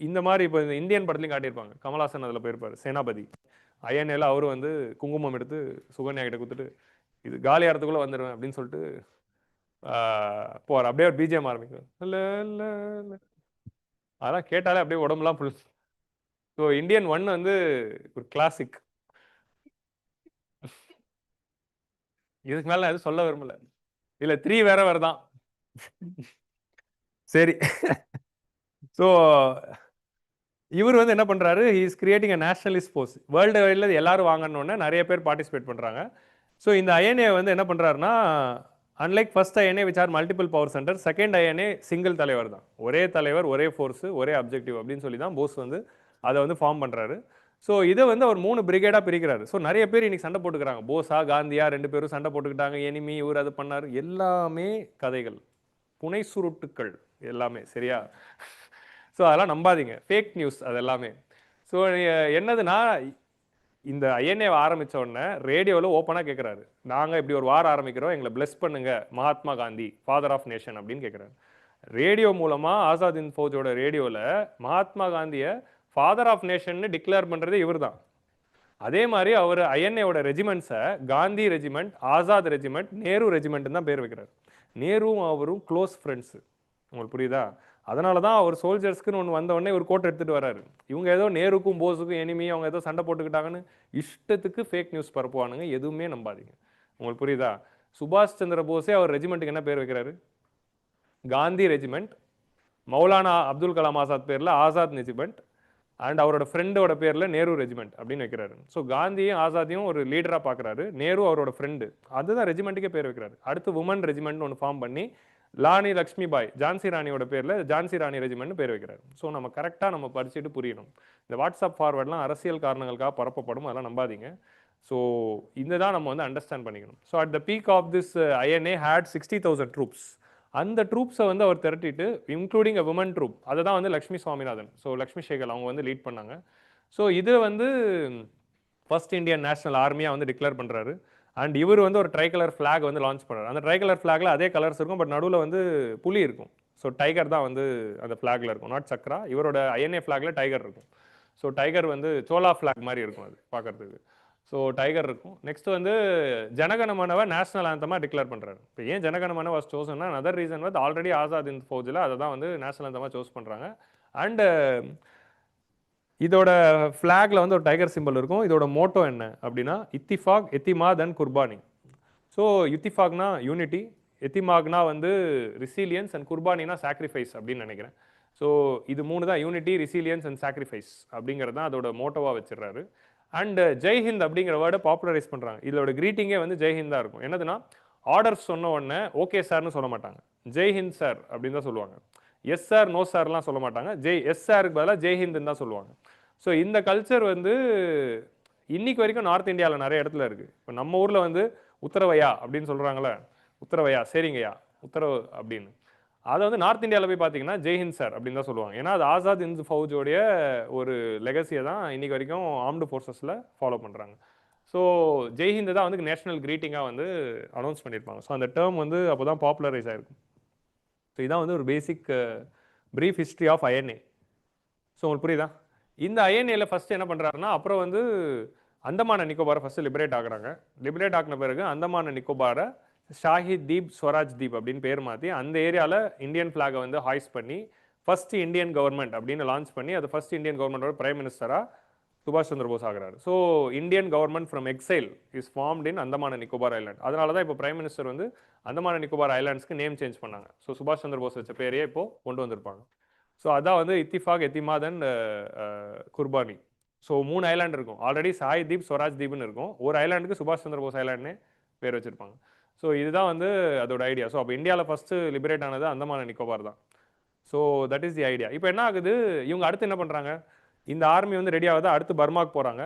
இந்த மாதிரி இப்போ இந்த இந்தியன் படத்துலையும் காட்டியிருப்பாங்க, கமல்ஹாசன் அதில் போயிருப்பார், சேனாபதி. ஐஎன்ஏல அவரும் வந்து குங்குமம் எடுத்து சுகன்யா கிட்ட கொடுத்துட்டு இது காலி ஆகிறதுக்குள்ளே வந்துடுவேன் அப்படின்னு சொல்லிட்டு போவார். அப்படியே ஒரு பிஜிஎம் ஆரம்பிக்கும், அதெல்லாம் கேட்டாலே அப்படியே உடம்புலாம் ஃபுல். ஸோ இந்தியன் 1 வந்து ஒரு கிளாசிக். இதுக்கு மேலே எதுவும் சொல்ல விரும்பல, இல்லை 3 வேற தான். சரி. ஸோ இவர் வந்து என்ன பண்ணுறாரு, he is creating a nationalist force. வேர்ல்டு வைடில் எல்லாரும் வாங்கணுன்னே நிறைய பேர் பார்ட்டிசிபேட் பண்ணுறாங்க. ஸோ இந்த ஐஎன்ஏ வந்து என்ன பண்ணுறாருன்னா, unlike first INA which are multiple power centre, second INA single தலைவர் தான், ஒரே தலைவர் ஒரே ஃபோர்ஸு ஒரே அப்ஜெக்டிவ் அப்படின்னு சொல்லி தான் போஸ் வந்து அதை வந்து ஃபார்ம் பண்ணுறாரு. ஸோ இதை வந்து அவர் 3 பிரிகேடாக பிரிக்கிறாரு. ஸோ நிறைய பேர் இன்றைக்கி சண்டை போட்டுக்கிறாங்க, போஸா காந்தியா 2 பேரும் சண்டை போட்டுக்கிட்டாங்க, எனிமி இவர் அது பண்ணார், எல்லாமே கதைகள், புனை சுருட்டுக்கள் எல்லாமே, சரியா? ஸோ அதெல்லாம் நம்பாதீங்க, ஃபேக் நியூஸ் அது எல்லாமே. ஸோ என்னதுன்னா, இந்த ஐஎன்ஏவை ஆரம்பித்த உடனே ரேடியோவில் ஓப்பனாக கேட்குறாரு, நாங்கள் இப்படி ஒரு வாரம் ஆரம்பிக்கிறோம், எங்களை பிளஸ் பண்ணுங்க Mahatma Gandhi father of nation அப்படின்னு கேட்குறாரு. ரேடியோ மூலமாக ஆசாத் ஹிந்த் ஃபௌஜோட ரேடியோவில் மகாத்மா காந்தியை ஃபாதர் ஆஃப் நேஷன்னு டிக்ளேர் பண்ணுறது இவர் தான். அதே மாதிரி அவர் ஐஎன்ஏவோட ரெஜிமெண்ட்ஸை காந்தி ரெஜிமெண்ட், ஆசாத் ரெஜிமெண்ட், நேரு ரெஜிமெண்ட்னு தான் பேர் வைக்கிறார். நேருவும் அவரும் க்ளோஸ் ஃப்ரெண்ட்ஸு, உங்களுக்கு புரியுதா? அதனால தான் அவர் சோல்ஜர்ஸ்க்குன்னு ஒன்று வந்தவொடனே ஒரு கோட் எடுத்துகிட்டு வராரு. இவங்க ஏதோ நேருக்கும் போஸுக்கும் எனிமி, அவங்க ஏதோ சண்டை போட்டுக்கிட்டாங்கன்னு இஷ்டத்துக்கு ஃபேக் நியூஸ் பரப்புவானுங்க, எதுவுமே நம்பாதீங்க, உங்களுக்கு புரியுதா? சுபாஷ் சந்திர போஸே அவர் ரெஜிமெண்ட்டுக்கு என்ன பேர் வைக்கிறாரு, காந்தி ரெஜிமெண்ட். மௌலானா அப்துல் கலாம் ஆசாத் பேரில் ஆசாத் ரெஜிமெண்ட். அண்ட் அவரோட ஃப்ரெண்டோட பேரில் நேரு ரெஜிமெண்ட் அப்படின்னு வைக்கிறாரு. ஸோ காந்தியும் ஆசாதியும் ஒரு லீடராக பார்க்குறாரு, நேரு அவரோட ஃப்ரெண்டு, அதுதான் ரெஜிமெண்ட்டுக்கே பேர் வைக்கிறாரு. அடுத்து உமன் ரெஜிமெண்ட்னு ஒன்று ஃபார்ம் பண்ணி லானி லக்ஷ்மி பாய் ஜான்சி ராணியோட பேரில் ஜான்சி ராணி ரெஜிமெண்ட் பேர் வைக்கிறாரு. ஸோ நம்ம கரெக்டாக நம்ம படிச்சுட்டு புரியணும். இந்த வாட்ஸ்அப் ஃபார்வர்ட்லாம் அரசியல் காரணங்களுக்காக பரப்பப்படும், அதெல்லாம் நம்பாதீங்க. ஸோ இந்த தான் நம்ம வந்து அண்டர்ஸ்டாண்ட் பண்ணிக்கணும். So at the peak of this INA had 60,000 troops. அந்த ட்ரூப்ஸை வந்து அவர் திரட்டிட்டு இன்க்ளூடிங் அ உமன் ட்ரூப், அதை தான் வந்து லக்ஷ்மி சுவாமிநாதன், ஸோ லக்ஷ்மி சேகல் அவங்க வந்து லீட் பண்ணாங்க. ஸோ இது வந்து ஃபர்ஸ்ட் இந்தியன் நேஷனல் ஆர்மியாக வந்து டிக்ளேர் பண்ணுறாரு. அண்ட் இவர் வந்து ஒரு ட்ரை கலர் ஃப்ளாக் வந்து லான்ச் பண்ணுறாரு. அந்த ட்ரை கலர் ஃப்ளாகில் அதே கலர்ஸ் இருக்கும், பட் நடுவில் வந்து புலி இருக்கும். ஸோ டைகர் தான் வந்து அந்த ஃப்ளாகில் இருக்கும், நாட் சக்ரா. இவரோட ஐஎன்ஏ ஃப்ளாகில் டைகர் இருக்கும். ஸோ டைகர் வந்து சோலா ஃப்ளாக் மாதிரி இருக்கும் அது பார்க்கறதுக்கு. ஸோ டைகர் இருக்கும். நெக்ஸ்ட் வந்து ஜனகணமனவை நேஷனல் ஆந்தமாக டிக்ளேர் பண்ணுறாரு. இப்போ ஏன் ஜனகணமன வாஸ் சோசன்னா அதர் ரீசன் வந்து ஆல்ரெடி ஆசாத் இந்த் ஃபௌஜில் அதை தான் வந்து நேஷனல் ஆந்தமாக சூஸ் பண்ணுறாங்க. அண்ட் இதோட ஃப்ளாகில் வந்து ஒரு டைகர் சிம்பிள் இருக்கும். இதோட மோட்டோ என்ன அப்படின்னா இத்திஃபாக், எத்திமாத் அண்ட் குர்பானி. ஸோ இத்திஃபாக்னா யூனிட்டி, எத்திமாக்னா வந்து ரிசீலியன்ஸ் அண்ட் குர்பானினா சாக்ரிஃபைஸ் அப்படின்னு நினைக்கிறேன். ஸோ இது மூணு தான், யூனிட்டி, ரிசீலியன்ஸ் அண்ட் சாக்ரிஃபைஸ் அப்படிங்கிறது தான் அதோட மோட்டோவாக வச்சிடறாரு. அண்ட் ஜெய்ஹிந்த் அப்படிங்கிற வேர்டை பாப்புலரைஸ் பண்ணுறாங்க. இதோட கிரீட்டிங்கே வந்து ஜெய்ஹிந்தாக இருக்கும். என்னதுன்னா ஆர்டர்ஸ் சொன்ன உடனே ஓகே சார்னு சொல்ல மாட்டாங்க, ஜெய்ஹிந்த் சார் அப்படின்னு தான் சொல்லுவாங்க. எஸ் சார் நோ சார்லாம் சொல்ல மாட்டாங்க, எஸ் சாருக்கு பதிலாக ஜெய்ஹிந்த்னு தான் சொல்லுவாங்க. ஸோ இந்த கல்ச்சர் வந்து இன்னைக்கு வரைக்கும் நார்த் இந்தியாவில் நிறைய இடத்துல இருக்குது. இப்போ நம்ம ஊரில் வந்து உத்தரவையா அப்படின்னு சொல்கிறாங்களே, உத்தரவையா சரிங்கய்யா உத்தரவு அப்படின்னு, அதை வந்து நார்த் இந்தியாவில் போய் பார்த்தீங்கன்னா ஜெய்ஹிந்த் சார் அப்படின்னு தான் சொல்லுவாங்க. ஏன்னா அது ஆசாத் இந்த் ஃபௌஜோடைய ஒரு லெகசியை தான் இன்னைக்கு வரைக்கும் ஆர்ம்டு ஃபோர்ஸஸில் ஃபாலோ பண்ணுறாங்க. ஸோ ஜெய்ஹிந்த் தான் வந்து நேஷனல் கிரீட்டிங்காக வந்து அனௌன்ஸ் பண்ணியிருப்பாங்க. ஸோ அந்த டேர்ம் வந்து அப்போ தான் பாப்புலரைஸ் ஆகிருக்கும். ஸோ இதான் வந்து ஒரு basic brief history of INA. So உங்களுக்கு புரியுதா? இந்த ஐஎன்ஏல ஃபர்ஸ்ட் என்ன பண்ணுறாருன்னா, அப்புறம் வந்து அந்தமான நிக்கோபாரை ஃபர்ஸ்ட் லிபரேட் ஆகுறாங்க. லிபரேட் ஆகின பிறகு அந்தமான நிக்கோபாரை ஷாஹித் தீப், ஸ்வராஜ் தீப் அப்படின்னு பேர் மாற்றி அந்த ஏரியாவில் இந்தியன் ஃப்ளாகை வந்து ஹாய்ஸ் பண்ணி ஃபர்ஸ்ட் இந்தியன் கவர்மெண்ட் அப்படின்னு லான்ச் பண்ணி அது ஃபர்ஸ்ட் இந்தியன் கவர்மெண்டோட பிரைம் மினிஸ்டராக சுபாஷ் சந்திர போஸ் ஆகிறாரு. So Indian government from exile is formed in Andaman Nicobar island. அதனால தான் இப்போ பிரைம் மினிஸ்டர் வந்து அந்தமான நிக்கோபார் ஐலாண்ட்ஸ்க்கு நேம் சேஞ்ச் பண்ணாங்க. ஸோ சுபாஷ் சந்திர போஸ் வச்ச பேரையே இப்போ கொண்டு வந்திருப்பாங்க. ஸோ அதான் வந்து இத்திஃபாக், எத்திமாத் அண்ட் குர்பானி. ஸோ 3 ஐலாண்ட் இருக்கும். ஆல்ரெடி சாய் தீப், ஸ்வராஜ் தீப்னு இருக்கும். ஒரு ஐலாண்டுக்கு சுபாஷ் சந்திர போஸ் ஐலாண்ட்னே பேர் வச்சிருப்பாங்க. ஸோ இதுதான் வந்து அதோட ஐடியா. ஸோ அப்போ இந்தியாவில் ஃபஸ்ட்டு லிபரேட் ஆனது அந்தமான நிக்கோபார் தான். So that is the idea. இப்போ என்ன ஆகுது, இவங்க அடுத்து என்ன பண்ணுறாங்க, இந்த ஆர்மி வந்து ரெடி ஆகுதா, அடுத்து பர்மாவுக்கு போகிறாங்க.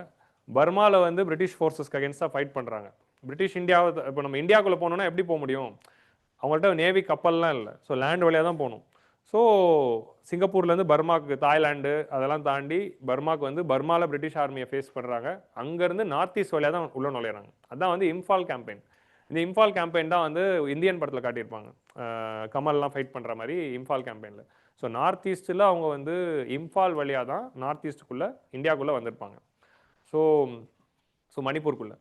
பர்மாவில் வந்து பிரிட்டிஷ் ஃபோர்ஸஸ்க்கு அகேன்ஸ்டாக ஃபைட் பண்ணுறாங்க. பிரிட்டிஷ் இந்தியாவை இப்போ நம்ம இந்தியாவுக்குள்ளே போனோம்னா எப்படி போக முடியும், அவங்கள்ட்ட நேவி கப்பல்லாம் இல்லை. ஸோ லேண்ட் வழியாக தான் போகணும். ஸோ சிங்கப்பூர்லேருந்து பர்மாவுக்கு, தாய்லாண்டு அதெல்லாம் தாண்டி பர்மாவுக்கு வந்து பர்மாவில் பிரிட்டிஷ் ஆர்மியை ஃபேஸ் பண்ணுறாங்க. அங்கேருந்து நார்த் ஈஸ்ட் வழியாக தான் உள்ளே நுழையிறாங்க. அதுதான் வந்து இம்ஃபால் கேம்பெயின். இந்த இம்ஃபால் கேம்பெயின் தான் வந்து இந்தியன் படத்தில் காட்டியிருப்பாங்க, கமல்லாம் ஃபைட் பண்ணுற மாதிரி இம்ஃபால் கேம்பெயினில். ஸோ நார்த் ஈஸ்ட்டில் அவங்க வந்து இம்ஃபால் வழியாக தான் நார்த் ஈஸ்ட்டுக்குள்ளே இந்தியாவுக்குள்ளே வந்திருப்பாங்க. ஸோ மணிப்பூருக்குள்ளே.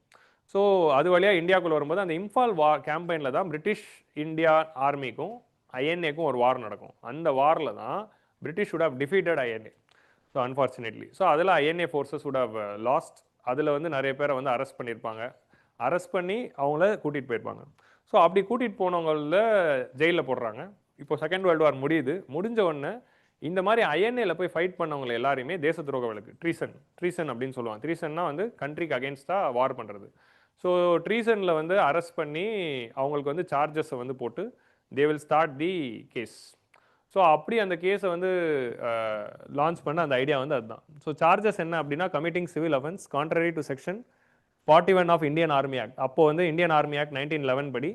ஸோ அது வழியாக இந்தியாவுக்குள்ளே வரும்போது அந்த இம்ஃபால் கேம்பெயினில் தான் பிரிட்டிஷ் இந்தியா ஆர்மிக்கும் ஐஎன்ஏக்கும் ஒரு வார் நடக்கும். அந்த வாரில் தான் British would have defeated INA. So unfortunately so அதில் INA forces would have lost. அதில் வந்து நிறைய பேரை வந்து அரெஸ்ட் பண்ணியிருப்பாங்க. அரெஸ்ட் பண்ணி அவங்கள கூட்டிகிட்டு போயிருப்பாங்க. ஸோ அப்படி கூட்டிகிட்டு போனவங்கள ஜெயிலில் போடுறாங்க. இப்போ செகண்ட் வேர்ல்டு வார் முடியுது. முடிஞ்ச உடனே இந்த மாதிரி ஐஎன்ஏல போய் ஃபைட் பண்ணவங்க எல்லாருமே தேச துரோக வழக்கு, ட்ரீசன் அப்படின்னு சொல்லுவாங்க. ட்ரீசன்னா வந்து கண்ட்ரிக்கு அகேன்ஸ்டாக வார் பண்ணுறது. ஸோ ட்ரீசனில் வந்து அரெஸ்ட் பண்ணி அவங்களுக்கு வந்து சார்ஜஸை வந்து போட்டு they will start the case. So அப்படி அந்த கேஸை வந்து லான்ச் பண்ண அந்த ஐடியா வந்து அதுதான். ஸோ சார்ஜஸ் என்ன அப்படின்னா committing civil offence contrary to section 41 of Indian army act. அப்போ வந்து இந்தியன் ஆர்மி ஆக்ட் 1911 படி,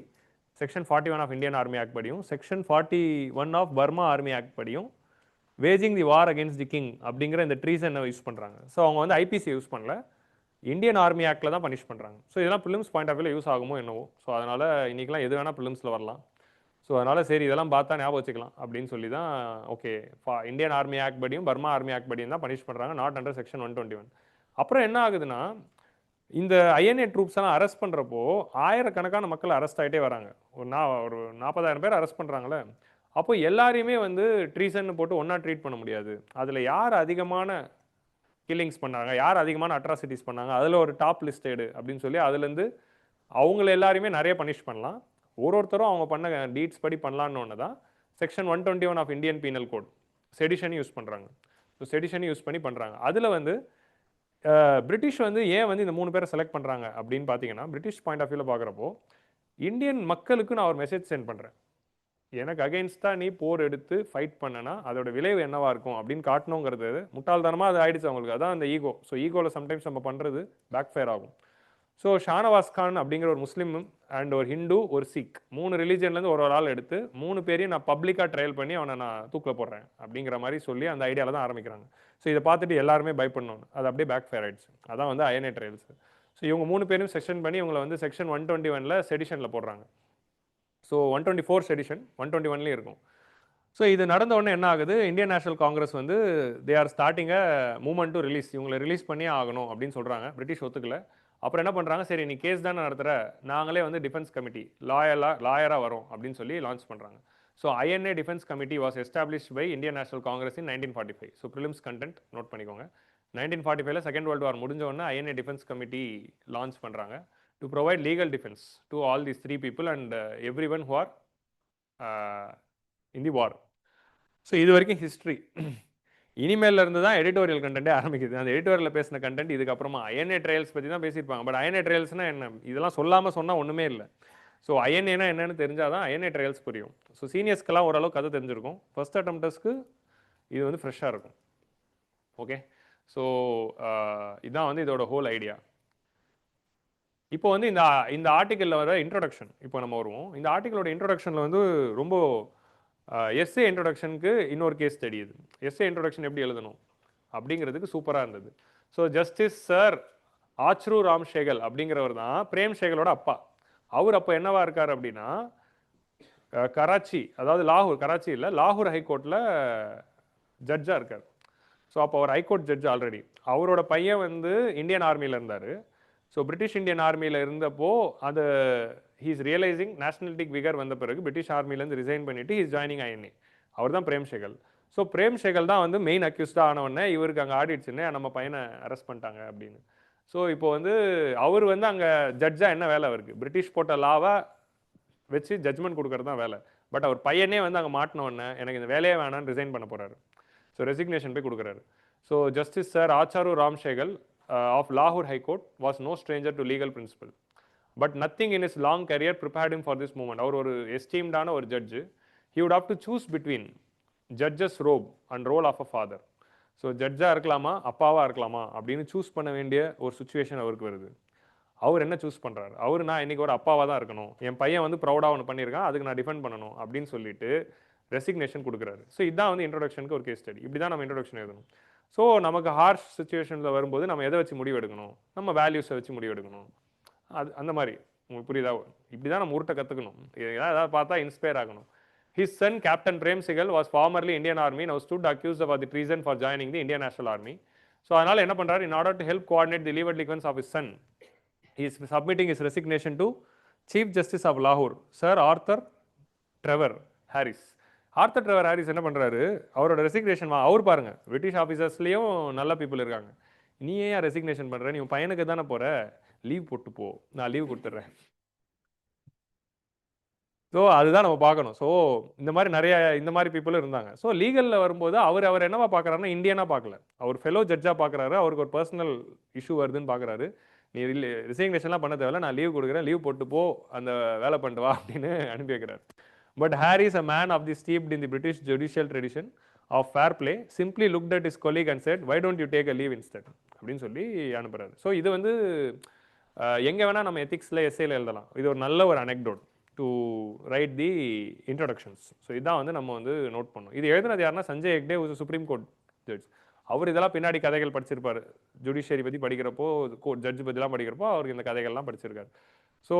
section 41 of Indian army act படியும், section 41 of Burma army act படியும் waging the war against the king அப்படிங்கிற இந்த ட்ரீசனை யூஸ் பண்ணுறாங்க. ஸோ அவங்க வந்து ஐபிசி யூஸ் பண்ணல, இந்தியன் ஆர்மி ஆக்டில் தான் பனிஷ் பண்ணுறாங்க. ஸோ இதெல்லாம் ப்ரிலிம்ஸ் பாயிண்ட் ஆஃப் வியூவில் யூஸ் ஆகுமோ என்னவோ. ஸோ அதனால் இன்றைக்கெலாம் எது வேணால் ப்ரிலிம்ஸில் வரலாம். ஸோ அதனால் சரி இதெல்லாம் பார்த்தா ஞாபகம் வச்சுக்கலாம் அப்படின்னு சொல்லி தான் ஓகே இந்தியன் ஆர்மி ஆக்ட் படியும் பர்மா ஆர்மி ஆக்ட் படியும் தான் பனிஷ் பண்ணுறாங்க, நாட் அண்டர் செக்ஷன் 121. அப்புறம் என்ன ஆகுதுன்னா இந்த ஐஎன்ஏ ட்ரூப்ஸ் எல்லாம் அரெஸ்ட் பண்ணுறப்போ ஆயிரக்கணக்கான மக்கள் அரெஸ்ட் ஆகிட்டே வராங்க. ஒரு 40,000 பேர் அரெஸ்ட் பண்ணுறாங்களே. அப்போ எல்லாரையுமே வந்து ட்ரீசன் போட்டு ஒன்றா ட்ரீட் பண்ண முடியாது. அதில் யார் அதிகமான கில்லிங்ஸ் பண்ணாங்க, யார் அதிகமான அட்ராசிட்டிஸ் பண்ணாங்க, அதில் ஒரு டாப் லிஸ்டேடு அப்படின்னு சொல்லி அதுலேருந்து அவங்கள எல்லாரையுமே நிறைய பனிஷ் பண்ணலாம். ஒருத்தரும் அவங்க பண்ண டீட்ஸ் படி பண்ணலான்னு ஒன்று தான் section 121 of Indian penal code sedition use பண்ணுறாங்க. ஸோ செடிஷனை யூஸ் பண்ணி பண்ணுறாங்க. அதில் வந்து பிரிட்டிஷ் வந்து ஏன் வந்து இந்த 3 பேரை செலக்ட் பண்ணுறாங்க அப்படின்னு பார்த்தீங்கன்னா, பிரிட்டிஷ் பாயிண்ட் ஆஃப் வியூவில் பார்க்குறப்போ இந்தியன் மக்களுக்கு நான் ஒரு மெசேஜ் சென்ட் பண்ணுறேன். எனக்கு அகைன்ஸ்டாக நீ போர் எடுத்து ஃபைட் பண்ணனா அதோட விளைவு என்னவா இருக்கும் அப்படின்னு காட்டணுங்கிறது முட்டாள்தனமாக அது ஆயிடுச்சு அவங்களுக்கு. அதான் அந்த ஈகோ. ஸோ ஈகோவில் சம்டைம்ஸ் நம்ம பண்ணுறது பேக் ஃபயர் ஆகும். ஸோ ஷானவாஸ் கான் அப்படிங்கிற ஒரு முஸ்லீம் அண்ட் ஒரு ஹிந்து ஒரு சிக் 3 ரிலீஜன்லேருந்து ஒரு ஆள் எடுத்து 3 பேரையும் நான் பப்ளிக்காக ட்ரையல் பண்ணி அவனை நான் தூக்கில் போடுறேன் அப்படிங்கிற மாதிரி சொல்லி அந்த ஐடியாவில் தான் ஆரம்பிக்கிறாங்க. ஸோ இதை பார்த்துட்டு எல்லாருமே பயப்படணும். அது அப்படியே பேக் ஃபயர் ஆயிடுச்சு. அதான் வந்து ஐஎன்ஏ ட்ரையல்ஸ். ஸோ இவங்க 3 பேரும் செக்ஷன் பண்ணி இவங்களை வந்து செக்ஷன் 121 செடிஷனில் போடுறாங்க. ஸோ 124 செடிஷன் 121லேயும் இருக்கும். ஸோ இது நடந்த உடனே என்ன ஆகுது, இந்தியன் நேஷனல் காங்கிரஸ் வந்து they are starting a movement to release, இவங்களை ரிலீஸ் பண்ணியே ஆகணும் அப்படின்னு சொல்கிறாங்க. பிரிட்டிஷ் ஒத்துக்கல. அப்புறம் என்ன பண்ணுறாங்க, சரி நீ கேஸ் தானே நடத்துகிற, நாங்களே வந்து டிஃபென்ஸ் கமிட்டி லாயராக வரும் அப்படின்னு சொல்லி லான்ச் பண்ணுறாங்க. So INA defence committee was establish by Indian National Congress in 1945. So prelims content note பண்ணிக்கோங்க. 1945ல செகண்ட் வேர்ல்டு வார் முடிஞ்ச உடனே ஐஎன்ஏ டிஃபென்ஸ் கமிட்டி லான்ச் பண்ணுறாங்க to provide legal defence to all these 3 people and every one who are in the war. So இது வரைக்கும் history. இனிமேல இருந்து தான் எடிட்டோரியல் கண்டென்ட்டே ஆரம்பிக்குது. அந்த எடிட்டோரியலில் பேசின கண்டென்ட் இதுக்கப்புறமா ஐஎன்ஏ ட்ரையல்ஸ் பற்றி தான் பேசியிருப்பாங்க. பட் ஐஎன்ஏ ட்ரையல்ஸ்னால் என்ன, இதெல்லாம் சொல்லாமல் சொன்னால் ஒன்றுமே இல்லை. ஸோ ஐஎன்ஏனா என்னன்னு தெரிஞ்சால் தான் ஐஎன்ஏ ட்ரையல்ஸ் புரியும். ஸோ சீனியர்ஸ்க்கெல்லாம் ஓரளவு கதை தெரிஞ்சிருக்கும். ஃபர்ஸ்ட் அட்டம்ப்டர்ஸ்க்கு இது வந்து ஃப்ரெஷ்ஷாக இருக்கும். ஓகே, ஸோ இதுதான் வந்து இதோட ஹோல் ஐடியா. இப்போ வந்து இந்த ஆர்டிக்கலில் வர இன்ட்ரோடக்ஷன் இப்போ நம்ம வருவோம். இந்த ஆர்டிக்கலோட இன்ட்ரோடக்ஷனில் வந்து ரொம்ப எஸ்ஏ இன்ட்ரோடக்ஷனுக்கு இன்னொரு கேஸ் ஸ்டடி இது. எஸ்ஏ இன்ட்ரோடக்ஷன் எப்படி எழுதணும் அப்படிங்கிறதுக்கு சூப்பராக இருந்தது. So justice sir Achhru Ram Sehgal அப்படிங்கிறவர் தான் பிரேம் ஷேகலோட அப்பா. அவர் அப்போ என்னவா இருக்கார் அப்படின்னா கராச்சி, அதாவது லாகூர், கராச்சி இல்லை லாகூர் ஹைகோர்ட்டில் ஜட்ஜாக இருக்கார். ஸோ அப்போ அவர் ஹைகோர்ட் ஜட்ஜ் ஆல்ரெடி. அவரோட பையன் வந்து இந்தியன் ஆர்மியில் இருந்தார். ஸோ பிரிட்டிஷ் இந்தியன் ஆர்மியில் இருந்தப்போ அது ஹீஸ் ரியலைசிங் நேஷனலிட்டிக் விகர் வந்த பிறகு பிரிட்டிஷ் ஆர்மிலேருந்து ரிசைன் பண்ணிவிட்டு ஹீஸ் ஜாயினிங் ஐஎன்ஏ. அவர் தான் பிரேம் ஷேகல். ஸோ பிரேம் ஷேகல் தான் வந்து மெயின் அக்யூஸ்டாக ஆனவொடனே இவருக்கு அங்கே ஆடிட்ஸ்ன்னு நம்ம பையனை அரெஸ்ட் பண்ணிட்டாங்க அப்படின்னு. ஸோ இப்போ வந்து அவர் வந்து அங்கே ஜட்ஜாக என்ன வேலை அவருக்கு, பிரிட்டிஷ் போட்ட லாவை வச்சு ஜட்ஜ்மெண்ட் கொடுக்கறது தான் வேலை. பட் அவர் பையனே வந்து அங்கே மாட்டினோடனே எனக்கு இந்த வேலையே வேணான்னு ரிசைன் பண்ண போகிறாரு. ஸோ ரெசிக்னேஷன் போய் கொடுக்குறாரு. So justice sir Achhru Ram Sehgal of Lahore High Court was no stranger to legal principle. But nothing in his long career prepared him for this moment. அவர் ஒரு esteemed ஆன ஒரு judge. He would have to choose between judge's robe and role of a father. So ஜட்ஜாக இருக்கலாமா அப்பாவாக இருக்கலாமா அப்படின்னு choose பண்ண வேண்டிய ஒரு சுச்சுவேஷன் அவருக்கு வருது. அவர் என்ன சூஸ் பண்ணுறாரு, அவர் நான் இன்றைக்கி ஒரு அப்பாவாக தான் இருக்கணும், என் பையன் வந்து ப்ரௌடாக ஒன்று பண்ணியிருக்கான், அதுக்கு நான் டிஃபெண்ட் பண்ணணும் அப்படின்னு சொல்லிட்டு ரெசிக்னேஷன் கொடுக்குறாரு. ஸோ இதுதான் வந்து இன்ட்ரோடக்ஷனுக்கு ஒரு கேஸ் ஸ்டடி. இப்படி தான் நம்ம இன்ட்ரோடக்ஷன் எழுதணும். ஸோ நமக்கு ஹார்ஷ் சுச்சுவேஷனில் வரும்போது நம்ம எதை வச்சு முடிவு எடுக்கணும், நம்ம வேல்யூஸை வச்சு முடிவு எடுக்கணும். அது அந்த மாதிரி உங்களுக்கு புரியுதா, இப்படி தான் நம்ம உருட்டை கற்றுக்கணும். ஏதாவது பார்த்தா இன்ஸ்பயர் ஆகணும். His son Captain Prem Sehgal was formerly Indian Army, now stood accused of the treason for joining the Indian National Army. So அதனால் என்ன பண்ணுறாரு, in order to help coordinate the legal defense of his son, he is submitting his resignation to Chief Justice of Lahore, Sir Arthur Trevor Harris. Arthur Trevor Harris என்ன பண்ணுறாரு, அவரோட resignation அவர் பாருங்க, British ஆஃபீஸர்ஸ்லேயும் நல்ல people இருக்காங்க. நீ ஏன் resignation பண்ணுற, நீ உன் பையனுக்கு தானே போகிற, லீவ் போட்டு போ, நான் லீவ் கொடுத்துட்றேன். ஸோ அதுதான் நம்ம பார்க்கணும். ஸோ இந்த மாதிரி நிறைய இந்த மாதிரி பீப்புளும் இருந்தாங்க. ஸோ லீகலில் வரும்போது அவர் என்னவா பார்க்குறாருன்னா இந்தியனாக பார்க்கல, அவர் ஃபெலோ ஜட்ஜாக பார்க்குறாரு. அவருக்கு ஒரு பர்சனல் இஷ்யூ வருதுன்னு பார்க்குறாரு. நீ ரெசிக்னேஷன்லாம் பண்ண தேவையில்ல, நான் லீவ் கொடுக்குறேன், லீவ் போட்டு போ, அந்த வேலை பண்ணிட்டு வா அப்படின்னு அனுப்பி வைக்கிறார். But Harris, a man of the steeped in the British judicial tradition of fair play, simply looked at his colleague and said, "Why don't you take a leave instead?" அப்படின்னு சொல்லி அனுப்புறாரு. ஸோ இது வந்து எங்கே வேணால் நம்ம எத்திக்ஸில் எஸ்ஏல எழுதலாம். இது ஒரு நல்ல ஒரு anecdote to right the introductions. So இதான் வந்து நம்ம வந்து நோட் பண்ணோம். இது எழுதுனது யாருன்னா சஞ்சய் ஹெக்டே, ஒரு சுப்ரீம் கோர்ட் ஜட்ஜ். அவர் இதெல்லாம் பின்னாடி கதைகள் படிச்சிருப்பார். ஜுடிஷியரி பற்றி படிக்கிறப்போ, ஜட்ஜ் பற்றிலாம் படிக்கிறப்போ அவருக்கு இந்த கதைகள்லாம் படிச்சிருக்காரு. ஸோ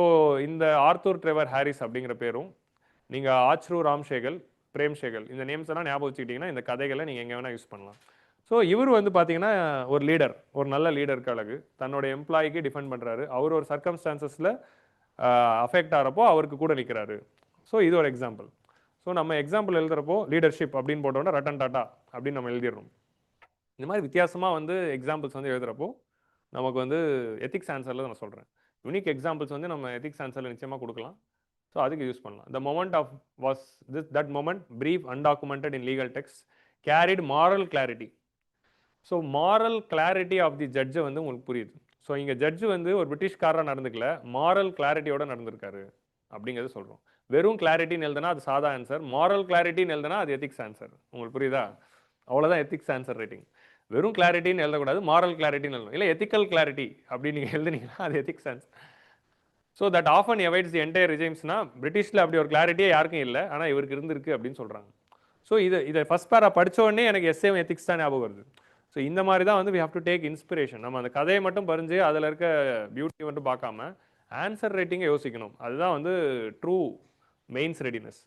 இந்த ஆர்த்தர் ட்ரெவர் ஹாரிஸ் அப்படிங்கிற பேரும், நீங்கள் ஆச்ரு ராம் ஷேகல், பிரேம் ஷேகல், இந்த நேம்ஸ் எல்லாம் ஞாபகம் வச்சுக்கிட்டிங்கன்னா இந்த கதைகளை நீங்கள் எங்கே வேணால் யூஸ் பண்ணலாம். ஸோ இவர் வந்து பார்த்தீங்கன்னா ஒரு லீடர், ஒரு நல்ல லீடருக்கு அழகு, தன்னோட எம்ப்ளாய்க்கு டிஃபெண்ட் பண்ணுறாரு. அவர் ஒரு சர்க்கம்ஸ்டான்சஸில் அஃபெக்ட் ஆகிறப்போ அவருக்கு கூட நிற்கிறாரு. ஸோ இது ஒரு எக்ஸாம்பிள். ஸோ நம்ம எக்ஸாம்பிள் எழுதுறப்போ லீடர்ஷிப் அப்படின்னு போட்டோன்னா ரட்டன் டாட்டா அப்படின்னு நம்ம எழுதிடுறோம். இந்த மாதிரி வித்தியாசமாக வந்து எக்ஸாம்பிள்ஸ் வந்து எழுதுறப்போ நமக்கு வந்து எத்திக்ஸ் ஆன்சரில் நான் சொல்கிறேன், யூனிக் எக்ஸாம்பிள்ஸ் வந்து நம்ம எத்திக்ஸ் ஆன்சரில் நிச்சயமாக கொடுக்கலாம். ஸோ அதுக்கு யூஸ் பண்ணலாம். The moment of was this that moment brief undocumented in legal text carried moral clarity. So moral clarity of the ஜட்ஜை வந்து உங்களுக்கு புரியுது. ஸோ இங்கே ஜட்ஜு வந்து ஒரு பிரிட்டிஷ்காரராக நடந்துக்கல, மாரல் கிளாரிட்டியோட நடந்திருக்காரு அப்படிங்கிறது சொல்கிறோம். வெறும் கிளாரிட்டின்னு எழுதுனா அது சாதா ஆன்சர், மாரல் கிளாரிட்டின்னு எழுதுனா அது எத்திக்ஸ் ஆன்சர். உங்களுக்கு புரியுதா? அவ்வளோதான் எத்திக்ஸ் ஆன்சர் ரைட்டிங். வெறும் கிளாரிட்டின்னு எழுதக்கூடாது, மாரல் கிளாரிட்டின்னு எழுதணும். இல்லை எத்திக்கல் கிளாரிட்டி அப்படின்னு நீங்கள் எழுதுனீங்கன்னா அது ethics answer. So that often evades the entire ரிஜைம்ஸ்னா பிரிட்டிஷில் அப்படி ஒரு கிளாரிட்டியே யாருக்கும் இல்லை, ஆனால் இவருக்கு இருந்திருக்கு அப்படின்னு சொல்கிறாங்க. ஸோ இதை ஃபஸ்ட் பேரா படித்த உடனே எனக்கு எஸ்ஏவும் எத்திக்ஸ் தான் ஞாபகம் வருது. ஸோ இந்த மாதிரி தான் வந்து we have to take inspiration. நம்ம அந்த கதையை மட்டும் பறிஞ்சு அதில் இருக்க பியூட்டி மட்டும் பார்க்காம ஆன்சர் ரைட்டிங்கை யோசிக்கணும். அதுதான் வந்து ட்ரூ மெயின்ஸ் ரெடினஸ்.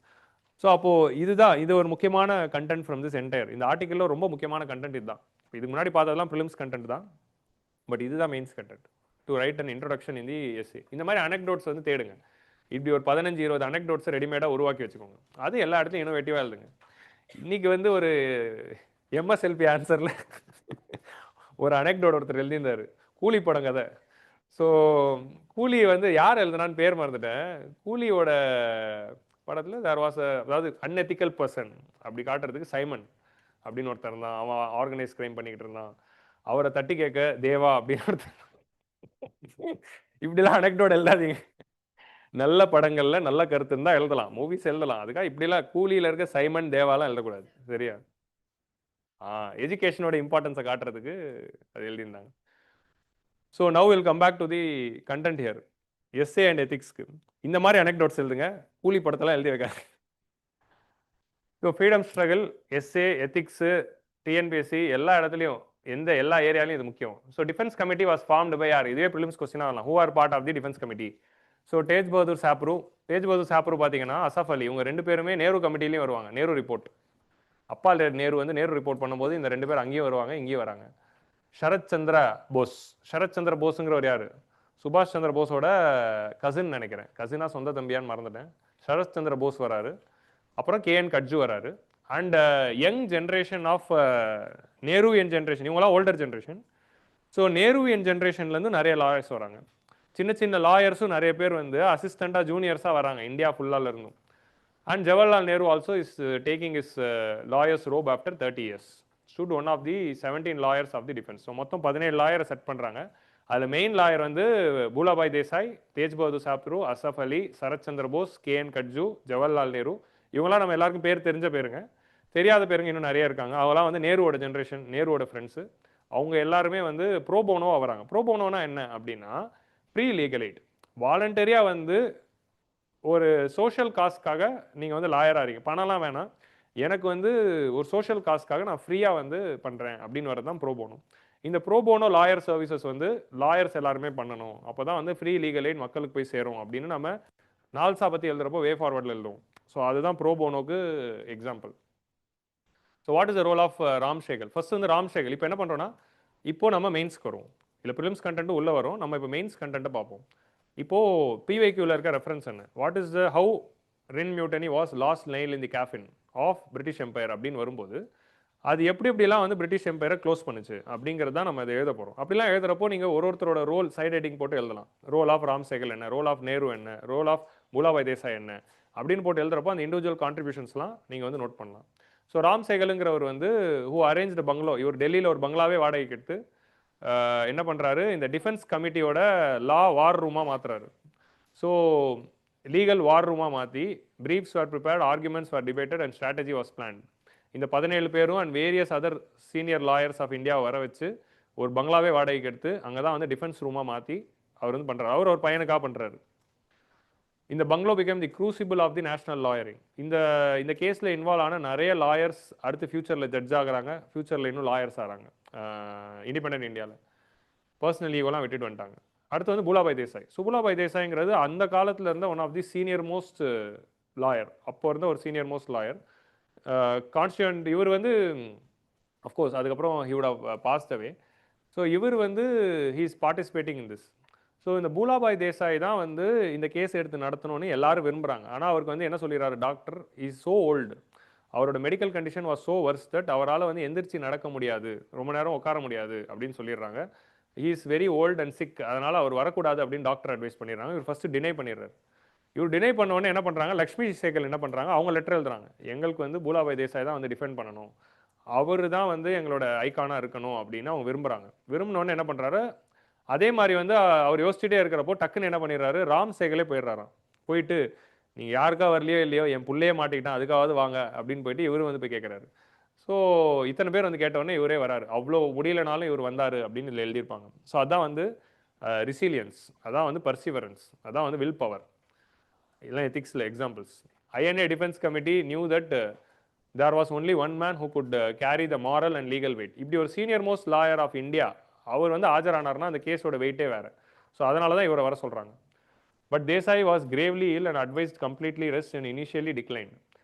ஸோ அப்போது இது ஒரு முக்கியமான கண்டென்ட் ஃப்ரம் திஸ் என்டையர். இந்த ஆர்டிக்கலில் ரொம்ப முக்கியமான கண்டென்ட் இதுதான். இதுக்கு முன்னாடி பார்த்ததெல்லாம் ப்ரிலிம்ஸ் கண்டென்ட் தான், பட் இதுதான் mains content. To write an introduction in the essay. இந்த மாதிரி அனெக்டோட்ஸ் வந்து தேடுங்க. இப்படி ஒரு 15-20 அனெக்டோட்ஸை ரெடிமேடாக உருவாக்கி வச்சுக்கோங்க. அது எல்லா இடத்துலையும் இன்னோவேட்டிவாக எழுதுங்க. இன்னைக்கு வந்து ஒரு எம்எஸ்எல்பி ஆன்சரில் ஒரு அனெக்டோட் ஒருத்தர் எழுதியிருந்தார், கூலி படம் கதை. ஸோ கூலி வந்து யார் எழுதுனான்னு பேர் மறந்துட்டேன். கூலியோட படத்தில் தேர் வாஸ் அதாவது அன்எத்திக்கல் பர்சன் அப்படி காட்டுறதுக்கு சைமன் அப்படின்னு ஒருத்தர் இருந்தான். அவன் ஆர்கனைஸ் கிரைம் பண்ணிக்கிட்டு இருந்தான். அவரை தட்டி கேட்க தேவா அப்படின்னு ஒருத்தர். இப்படிலாம் அனெக்டோட் எழுதாதீங்க. நல்ல படங்கள்ல நல்ல கருத்து இருந்தா எழுதலாம், மூவிஸ் எழுதலாம். அதுக்காக இப்படிலாம் கூலியில இருக்க சைமன் தேவாலாம் எழுதக்கூடாது, சரியா? எஜுகேஷனோட இம்பார்ட்டன்ஸை காட்டுறதுக்கு அது எழுதியிருந்தாங்க. So now will come back to the content here. Essay and எத்திக்ஸ்க்கு இந்த மாதிரி அனெக்டோட்ஸ் எழுதுங்க, கூலி படத்தெல்லாம் எழுதி வைக்காது. So freedom struggle, essay, ethics, TNPSC எல்லா இடத்துலையும் எல்லா ஏரியாலையும் இது முக்கியம். So defence committee was formed by யார்? இதுவே ப்ரிலிம்ஸ் கொஸ்டினாக வரலாம். Who are part of the defence committee? So Tej Bahadur Sapru பார்த்தீங்கன்னா அசஃப் அலி, இவங்க 2 பேருமே நேரு கமிட்டிலையும் வருவாங்க. நேரு ரிப்போர்ட், அப்பா நேரு வந்து நேரு ரிப்போர்ட் பண்ணும்போது இந்த 2 பேர் அங்கேயும் வருவாங்க, இங்கேயும் வராங்க. சரத் சந்திர போஸுங்கிறவர் யாரு? சுபாஷ் சந்திர போஸோட கசின் நினைக்கிறேன், கசினா சொந்த தம்பியான்னு மறந்துட்டேன். சரத் சந்திர போஸ் வராரு, அப்புறம் கேஎன் கட்ஜு வராரு. And young generation of Nehru என் ஜென்ரேஷன், இவங்களாம் ஓல்டர் ஜென்ரேஷன். ஸோ நேரு என் ஜென்ரேஷன்லேருந்து நிறைய லாயர்ஸ் வராங்க. சின்ன சின்ன லாயர்ஸும் நிறைய பேர் வந்து அசிஸ்டண்டாக ஜூனியர்ஸாக வராங்க இந்தியா ஃபுல்லாக இருந்தும். And Jawaharlal Nehru also is taking is lawyers rope after 30 years. Stood one of the 17 lawyers of the defence. So மொத்தம் 17 லாயரை செட் பண்ணுறாங்க. அதில் மெயின் லாயர் வந்து பூலாபாய் தேசாய், தேஜ் பகதூர் சாப்ரு, அசஃப் அலி, சரத் சந்திர போஸ், கேஎன் கட்ஜு, ஜவஹர்லால் நேரு. இவங்களாம் நம்ம எல்லாருக்கும் பேர் தெரிஞ்ச பேருங்க. தெரியாத பேருங்க இன்னும் நிறைய இருக்காங்க. அவங்களாம் வந்து நேருவோட ஜென்ரேஷன், நேருவோட ஃப்ரெண்ட்ஸு. அவங்க எல்லாருமே வந்து ப்ரோபோனோவாக வராங்க. ப்ரோபோனோனா என்ன அப்படின்னா ப்ரீ லீகல் எய்ட். வாலண்டரியாக வந்து ஒரு சோஷியல் காஸ்ட்காக நீங்கள் வந்து லாயராக இருக்கீங்க, பணம்லாம் வேணாம், எனக்கு வந்து ஒரு சோஷியல் காஸ்ட்காக நான் ஃப்ரீயாக வந்து பண்ணுறேன் அப்படின்னு வரது தான் ப்ரோபோனோ. இந்த ப்ரோபோனோ லாயர் சர்வீசஸ் வந்து லாயர்ஸ் எல்லாருமே பண்ணணும், அப்போ தான் வந்து ஃப்ரீ லீகல் எய்ட் மக்களுக்கு போய் சேரும் அப்படின்னு நம்ம நால்சா பற்றி எழுதுறப்போ வே ஃபார்வர்டில் எழுதுவோம். ஸோ அதுதான் ப்ரோபோனோக்கு example. So what is the role of Ram Sehgal? First வந்து ராம் சேகல். இப்போ என்ன பண்ணுறோன்னா, இப்போ நம்ம மெயின்ஸ்க்கு வருவோம். இல்லை ப்ரிலிம்ஸ் கண்டென்ட்டும் உள்ளே வரும், நம்ம இப்போ மெயின்ஸ் கண்டென்ட்டை பார்ப்போம். இப்போது பிவைக்யூவில் இருக்க ரெஃபரன்ஸ் என்ன? What is the how RIN mutiny was last nail in the coffin of British empire அப்படின்னு வரும்போது அது எப்படிலாம் வந்து பிரிட்டிஷ் எம்பையரை க்ளோஸ் பண்ணுச்சு அப்படிங்கிறது தான் நம்ம இதை எழுத போகிறோம். அப்படிலாம் எழுதுறப்போ நீங்கள் ஒருத்தரோட ரோல் சைட் ஹெட்டிங் போட்டு எழுதலாம். ரோல் ஆஃப் ராம் சேகல் என்ன, ரோல் ஆஃப் நேரு என்ன, ரோல் ஆஃப் பூலாபாய் தேசாய் என்ன அப்படின்னு போட்டு எழுதுறப்போ அந்த இண்டிவிஜுவல் கான்ட்ரிபியூஷன்ஸ்லாம் நீங்கள் வந்து நோட் பண்ணலாம். ஸோ ராம் சேகலுங்கிறவர் வந்து ஹூ அரேஞ்ச்டு பங்களோ, இவர் டெல்லியில் ஒரு பங்களாவே வாடகைக்கு எடுத்து என்ன பண்ணுறாரு, இந்த டிஃபென்ஸ் கமிட்டியோட வார் ரூமாக மாற்றுறாரு. ஸோ லீகல் வார் ரூமாக மாற்றி briefs are prepared, arguments are debated and strategy was plan. இந்த 17 பேரும் and various other senior lawyers of இந்தியாவை வர வச்சு ஒரு பங்களாவே வாடகைக்கு எடுத்து அங்கே தான் வந்து டிஃபென்ஸ் ரூமாக மாற்றி அவர் வந்து பண்ணுறாரு. அவர் ஒரு பையனுக்காக பண்ணுறாரு. இந்த bungalow become the crucible of the national lawyering. இந்த கேஸில் இன்வால்வ் ஆன நிறைய லாயர்ஸ் அடுத்து ஃபியூச்சரில் ஜட்ஜ் ஆகுறாங்க, ஃபியூச்சரில் இன்னும் லாயர்ஸ் ஆகிறாங்க. இண்டிபெண்டன்ட் இந்தியாவில் பர்சனல் ஈகோலாம் விட்டுட்டு வந்துட்டாங்க. அடுத்து வந்து பூலாபாய் தேசாய். பூலாபாய் தேசாய்ங்கிறது அந்த காலத்தில் இருந்த one of the senior most lawyer. அப்போ இருந்த ஒரு சீனியர் மோஸ்ட் லாயர். கான்ஸ்டியூண்ட் இவர் வந்து அஃப்கோர்ஸ் அதுக்கப்புறம் he would have passed away. So இவர் வந்து he is participating in this. So இந்த பூலாபாய் தேசாய் தான் வந்து இந்த கேஸ் எடுத்து நடத்தணும்னு எல்லாரும் விரும்புகிறாங்க. ஆனால் அவருக்கு வந்து என்ன சொல்லிடுறாரு டாக்டர், இஸ் ஸோ ஓல்டு, அவரோட medical condition was so worse that அவரால் வந்து எந்திரிச்சு நடக்க முடியாது, ரொம்ப நேரம் உட்கார முடியாது அப்படின்னு சொல்லிடுறாங்க. He is very old and sick, அதனால் அவர் வரக்கூடாது அப்படின்னு டாக்டர் அட்வைஸ் பண்ணிடுறாங்க. இவர் ஃபஸ்ட்டு டினை பண்ணிடுறாரு. இவர் டினை பண்ணோடனே என்ன பண்ணுறாங்க, லக்ஷ்மி சேகல் என்ன பண்ணுறாங்க, அவங்க லெட்டர் எழுதுறாங்க, எங்களுக்கு வந்து பூலாபாய் தேசாய் தான் வந்து டிஃபெண்ட் பண்ணணும், அவர் தான் வந்து எங்களோட ஐகானாக இருக்கணும் அப்படின்னு அவங்க விரும்புகிறாங்க. விரும்பினோன்னு என்ன பண்ணுறாரு, அதே மாதிரி வந்து அவர் யோசிச்சுட்டே இருக்கிறப்போ டக்குன்னு என்ன பண்ணிடுறாரு, ராம் சேகலே போயிடுறாராம். போயிட்டு நீங்கள் யாருக்கா வரலையோ இல்லையோ என் புள்ளையே மாட்டிக்கிட்டான், அதுக்காவது வாங்க அப்படின்னு போயிட்டு இவரு வந்து போய் கேட்குறாரு. ஸோ இத்தனை பேர் வந்து கேட்டவுடனே இவரே வராரு. அவ்வளோ முடியலனாலும் இவர் வந்தார் அப்படின்னு இதில் எழுதியிருப்பாங்க. ஸோ அதான் வந்து ரிசீலியன்ஸ், அதான் வந்து பர்சிவரன்ஸ், அதான் வந்து வில் பவர். இதெல்லாம் எத்திக்ஸில் examples. INA defence committee knew that there was only one man who could carry the moral and legal weight. இப்படி ஒரு senior most lawyer of India அவர் வந்து ஆஜரானார்னா அந்த கேஸோட வெயிட்டே வேறு. ஸோ அதனால தான் இவரை வர சொல்கிறாங்க. But Desai was gravely ill and advised completely rest and initially decline.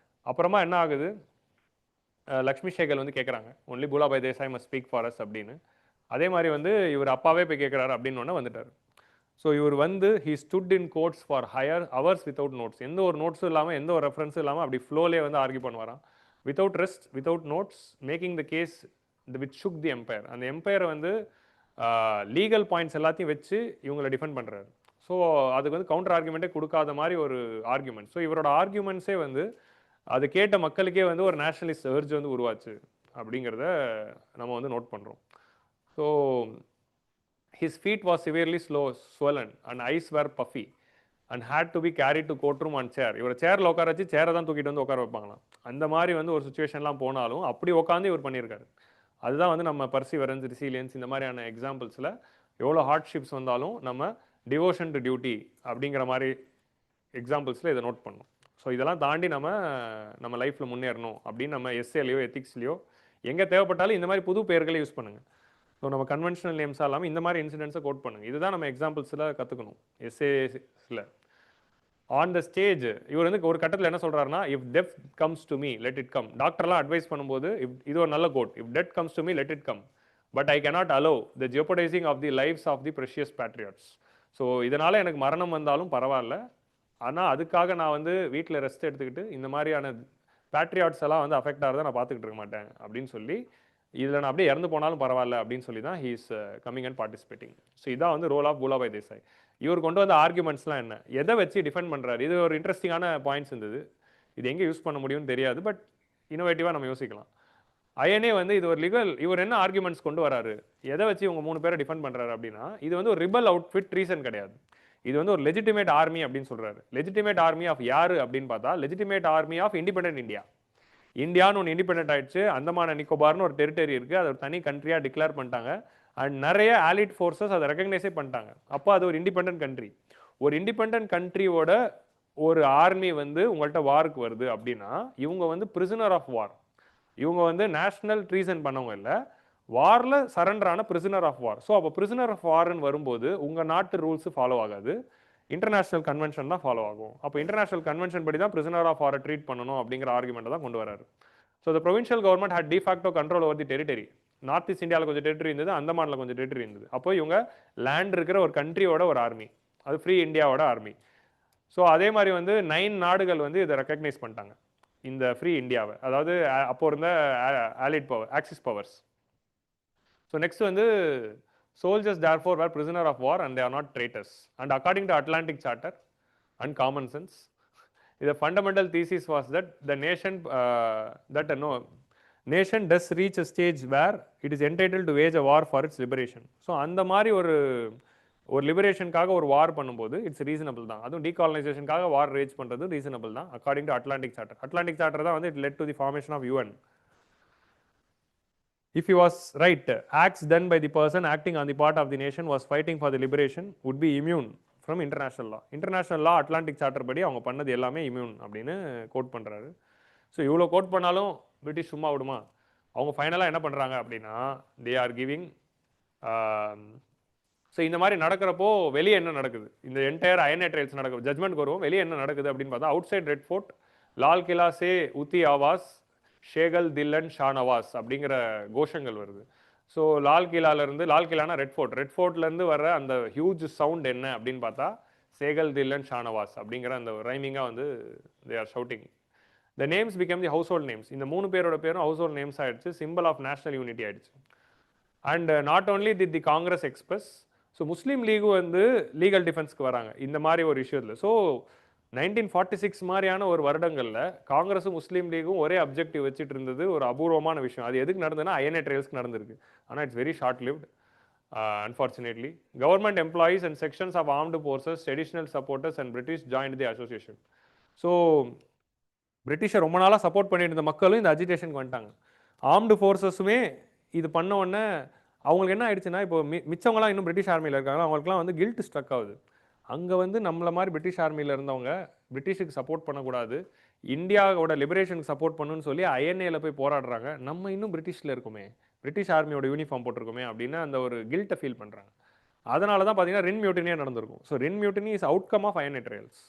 அப்புறமா என்ன ஆகுது, லக்ஷ்மி சேகல் வந்து கேட்குறாங்க, ஒன்லி பூலாபாய் Desai must speak for us அப்படின்னு. அதே மாதிரி வந்து இவர் அப்பாவே போய் கேட்குறாரு அப்படின்னு ஒன்று வந்துட்டார். ஸோ இவர் வந்து he stood in courts for higher hours without notes. எந்த ஒரு நோட்ஸும் இல்லாமல் எந்த ஒரு ரெஃபரன்ஸும் இல்லாமல் அப்படி ஃப்ளோலே வந்து ஆர்கியூ பண்ணுவாராம். Without rest without notes making the case which shook the empire. அந்த எம்பையரை வந்து லீகல் பாயிண்ட்ஸ் எல்லாத்தையும் வச்சு இவங்களை டிஃபெண்ட் பண்ணுறாரு. ஸோ அதுக்கு வந்து கவுண்டர் ஆர்குமெண்ட்டே கொடுக்காத மாதிரி ஒரு ஆர்குமெண்ட். ஸோ இவரோட ஆர்குமெண்ட்ஸே வந்து அது கேட்ட மக்களுக்கே வந்து ஒரு நேஷனலிஸ்ட் எர்ஜ் வந்து உருவாச்சு அப்படிங்கிறத நம்ம வந்து நோட் பண்ணுறோம். So his feet was severely swollen and eyes were puffy and had to be carried to courtroom on chair. இவர் சேரில் உட்கார வச்சு சேரை தான் தூக்கிட்டு வந்து உட்கார வைப்பாங்களாம். அந்த மாதிரி வந்து ஒரு சுச்சுவேஷன்லாம் போனாலும் அப்படி உட்காந்து இவர் பண்ணியிருக்காரு. அதுதான் வந்து நம்ம பர்சிவரன்ஸ், ரிசீலியன்ஸ் இந்த மாதிரியான எக்ஸாம்பிள்ஸில் எவ்வளோ ஹார்ட்ஷிப்ஸ் வந்தாலும் நம்ம டிவோஷன் டு டியூட்டி அப்படிங்கிற மாதிரி எக்ஸாம்பிள்ஸில் இதை நோட் பண்ணணும். ஸோ இதெல்லாம் தாண்டி நம்ம லைஃப்பில் முன்னேறணும் அப்படின்னு நம்ம எஸ்ஏலையோ எத்திக்ஸ்லையோ எங்கே தேவைப்பட்டாலும் இந்த மாதிரி புது பெயர்களை யூஸ் பண்ணுங்கள். ஸோ நம்ம கன்வென்ஷனல் நேம்ஸாக இல்லாமல் இந்த மாதிரி இன்சிடென்ட்ஸை கோட் பண்ணுங்கள். இதுதான் நம்ம எக்ஸாம்பிள்ஸில் கற்றுக்கணும் எஸ்ஏஸில். ஆன் த ஸ்டேஜ் இவர் வந்து ஒரு கட்டத்தில் என்ன சொல்கிறாருன்னா, if death comes to me let it come. டாக்டர்லாம் அட்வைஸ் பண்ணும்போது இது ஒரு நல்ல quote, if death comes to me let it come but I cannot allow the jeopardising of the lifes of the precious patriots. So இதனால் எனக்கு மரணம் வந்தாலும் பரவாயில்ல, ஆனால் அதுக்காக நான் வந்து வீட்டில் ரெஸ்ட் எடுத்துக்கிட்டு இந்த மாதிரியான பேட்ரியாட்ஸ் எல்லாம் வந்து அஃபெக்ட் ஆகிறத நான் பார்த்துக்கிட்டு இருக்க மாட்டேன் அப்படின்னு சொல்லி, இதில் நான் அப்படியே இறந்து போனாலும் பரவாயில்ல அப்படின்னு சொல்லி தான் he is coming and participating. So இதான் வந்து ரோல் ஆஃப் பூலாபாய் தேசாய். இவர் கொண்டு வந்த ஆர்குமெண்ட்ஸ்லாம் என்ன, எதை வச்சு டிஃபெண்ட் பண்ணுறாரு, இது ஒரு இன்ட்ரெஸ்டிங்கான பாயிண்ட்ஸ் இருந்தது. இது எங்கே யூஸ் பண்ண முடியும்னு தெரியாது, பட் இன்னோவேட்டிவாக நம்ம யோசிக்கலாம். ஐஎன்ஏ வந்து இது ஒரு லீகல், இவர் என்ன ஆர்குமெண்ட்ஸ் கொண்டு வராரு, எதை வச்சு இவங்க 3 பேரை டிஃபெண்ட் பண்ணுறாரு அப்படின்னா, இது வந்து ஒரு ரிபல் அவுட்ஃபிட் ரீசன் கிடையாது, இது வந்து ஒரு லெஜிட்டிமேட் ஆர்மி அப்படின்னு சொல்றாரு. லெஜிட்டிமேட் ஆர்மி ஆஃப் யாரு அப்படின்னு பார்த்தா, legitimate army of independent India. இந்தியான்னு ஒன்று இண்டிபெண்டன்ட் ஆயிடுச்சு, அந்தமான நிக்கோபார்னு ஒரு டெரிட்டரி இருக்குது, அது ஒரு தனி கண்ட்ரியாக டிக்ளேர் பண்ணிட்டாங்க. அண்ட் நிறைய ஆலிட் ஃபோர்ஸஸ் அதை ரெகக்னைஸே பண்ணிட்டாங்க. அப்போ அது ஒரு இண்டிபெண்டன்ட் கண்ட்ரி. ஒரு இண்டிபெண்டன்ட் கண்ட்ரியோட ஒரு ஆர்மி வந்து உங்கள்கிட்ட வாருக்கு வருது அப்படின்னா, இவங்க வந்து பிரிசனர் ஆஃப் வார். இவங்க வந்து நேஷனல் ட்ரீசன் பண்ணவங்க இல்லை, வாரில் சரண்டரான பிரிசனர் ஆஃப் வார். ஸோ அப்போ பிரிசனர் ஆஃப் வார்னு வரும்போது உங்கள் நாட்டு ரூல்ஸ் ஃபாலோ ஆகாது, இன்டர்நேஷனல் கன்வென்ஷன் தான் ஃபாலோ ஆகும். அப்போ இன்டர்நேஷனல் கன்வென்ஷன் படி தான் பிரிசனர் ஆஃப் வாரை ட்ரீட் பண்ணணும் அப்படிங்கிற ஆர்குமெண்ட்டை தான் கொண்டு வராரு. So the provincial government had de facto control over the territory. North east இந்தியாவில் கொஞ்சம் டெரிட்டரி இருந்தது, அந்தமானில் கொஞ்சம் டெரிட்டரி இருந்தது. அப்போ இவங்க லேண்ட் இருக்கிற ஒரு கண்ட்ரியோட ஒரு ஆர்மி, அது ஃப்ரீ இந்தியாவோட ஆர்மி. ஸோ அதே மாதிரி வந்து 9 நாடுகள் வந்து இதை ரெக்கக்னைஸ் பண்ணிட்டாங்க, இந்த ஃப்ரீ இந்தியாவை. அதாவது அப்போ இருந்த allied power, axis powers. So next வந்து soldiers therefore were prisoner of war and they are not traitors. And according to Atlantic Charter and common sense, the fundamental thesis was that the nation does reach a stage where it is entitled to wage a war for its liberation. So அந்த மாதிரி ஒரு லிபரேஷனுக்காக ஒரு வார் பண்ணும்போது it's reasonable தான். அதுவும் டீகாலனைசேஷனுக்காக war wage பண்ணுறது reasonable தான் according to Atlantic charter. Atlantic charter தான் வந்து it led to the formation of UN. If he was right, acts done by the person acting on the part of the nation was fighting for the liberation would be immune from international law. International law Atlantic charter படி அவங்க பண்ணது எல்லாமே immune அப்படின்னு code பண்ணுறாரு. So இவ்வளோ code பண்ணாலும் British சும்மா விடுமா? அவங்க ஃபைனலாக என்ன பண்ணுறாங்க அப்படின்னா, தே ஆர் கிவிங். ஸோ இந்த மாதிரி நடக்கிறப்போ வெளியே என்ன நடக்குது, இந்த என்டையர் ஐஎன்ஏ ட்ரையல்ஸ் நடக்குது, ஜட்மெண்ட் வருவோம், வெளியே என்ன நடக்குது அப்படின்னு பார்த்தா, outside red fort Lal Qila சே உத்தி ஆவாஸ் ஷேகல் தில்லன் ஷானவாஸ் அப்படிங்கிற கோஷங்கள் வருது. ஸோ லால் கிலானா ரெட் ஃபோர்ட், ரெட் ஃபோர்ட்லேருந்து வர அந்த ஹியூஜ் சவுண்ட் என்ன அப்படின்னு பார்த்தா சேகல் தில்லன் ஷானவாஸ் அப்படிங்கிற அந்த ரைமிங்காக வந்து they are shouting. The names become the household names. இந்த 3 பேரோட பேரும் ஹவுஸ் ஹோல்ட் நேம்ஸ் ஆயிடுச்சு, சிம்பிள் ஆஃப் நேஷனல் யூனிட்டி ஆயிடுச்சு. And not only the Congress express. So Muslim League வந்து லீகல் டிஃபென்ஸ்க்கு வராங்க இந்த மாதிரி ஒரு இஷ்யூவில். ஸோ 1946 மாதிரியான ஒரு வருடங்களில் காங்கிரஸும் முஸ்லீம் லீகும் ஒரே அப்ஜெக்டிவ் வச்சுட்டு இருந்தது ஒரு அபூர்வமான விஷயம். அது எதுக்கு நடந்ததுன்னா ஐஎன்ஏ ட்ரையல்ஸ்க்கு நடந்திருக்கு. ஆனால் it's very short lived unfortunately. Government employees and sections of armed forces, traditional supporters and British joined the association. So பிரிட்டிஷை ரொம்ப நாளாக சப்போர்ட் பண்ணிட்டு இருந்த மக்களும் இந்த அஜிடேஷனுக்கு வந்துட்டாங்க. ஆர்ம்டு ஃபோர்ஸஸுமே இது பண்ண உடனே அவங்களுக்கு என்ன ஆயிடுச்சுன்னா, இப்போ மிச்சவங்களாம் இன்னும் பிரிட்டிஷ் ஆர்மியில் இருக்காங்க, அவங்களுக்குலாம் வந்து கில்ட் ஸ்ட்ரக் ஆகுது. அங்கே வந்து நம்மள மாதிரி பிரிட்டிஷ் ஆர்மியில் இருந்தவங்க பிரிட்டிஷுக்கு சப்போர்ட் பண்ணக்கூடாது, இந்தியாவோட லிபரேஷனுக்கு சப்போர்ட் பண்ணுன்னு சொல்லி ஐஎன்ஏல போய் போராடுறாங்க. நம்ம இன்னும் பிரிட்டிஷில் இருக்குமே, பிரிட்டிஷ் ஆர்மியோட யூனிஃபார்ம் போட்டிருக்குமே அப்படின்னு அந்த ஒரு கில்ட்டை ஃபீல் பண்ணுறாங்க. அதனால தான் பார்த்தீங்கன்னா ரின் மியூட்டினியே நடந்திருக்கும். So RIN mutiny is outcome of INA trials.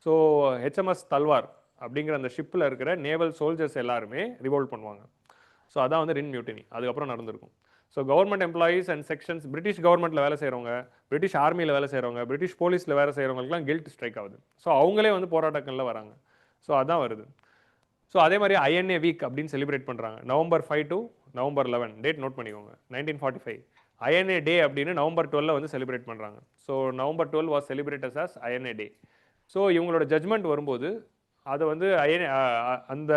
So HMS Talwar அப்படிங்கிற அந்த ஷிப்பில் இருக்கிற நேவல் சோல்ஜர்ஸ் எல்லாருமே ரிவோல்ட் பண்ணுவாங்க. ஸோ அதான் வந்து ரின் மியூட்டினி அதுக்கப்புறம் நடந்திருக்கும். So government employees and sections, British கவர்மெண்ட்டில் வேலை செய்கிறவங்க, பிரிட்டிஷ் ஆர்மியில் வேலை செய்கிறவங்க, பிரிட்டிஷ் போலீஸில் வேலை செய்கிறவங்களுக்குலாம் கில்ட் ஸ்ட்ரைக் ஆகுது. ஸோ அவங்களே வந்து போராட்டங்களில் வராங்க. ஸோ அதான் வருது. ஸோ அதே மாதிரி ஐஎன்ஏ வீக் அப்படின்னு செலிப்ரேட் பண்ணுறாங்க. November 5 to November 11 date note பண்ணிக்கோங்க. 1945 ஐஎன்ஏ டே அப்படின்னு November 12 வந்து செலிப்ரேட் பண்ணுறாங்க. So November 12 was celebrated as INA day. So இவங்களோட ஜட்மெண்ட் வரும்போது அதை வந்து அந்த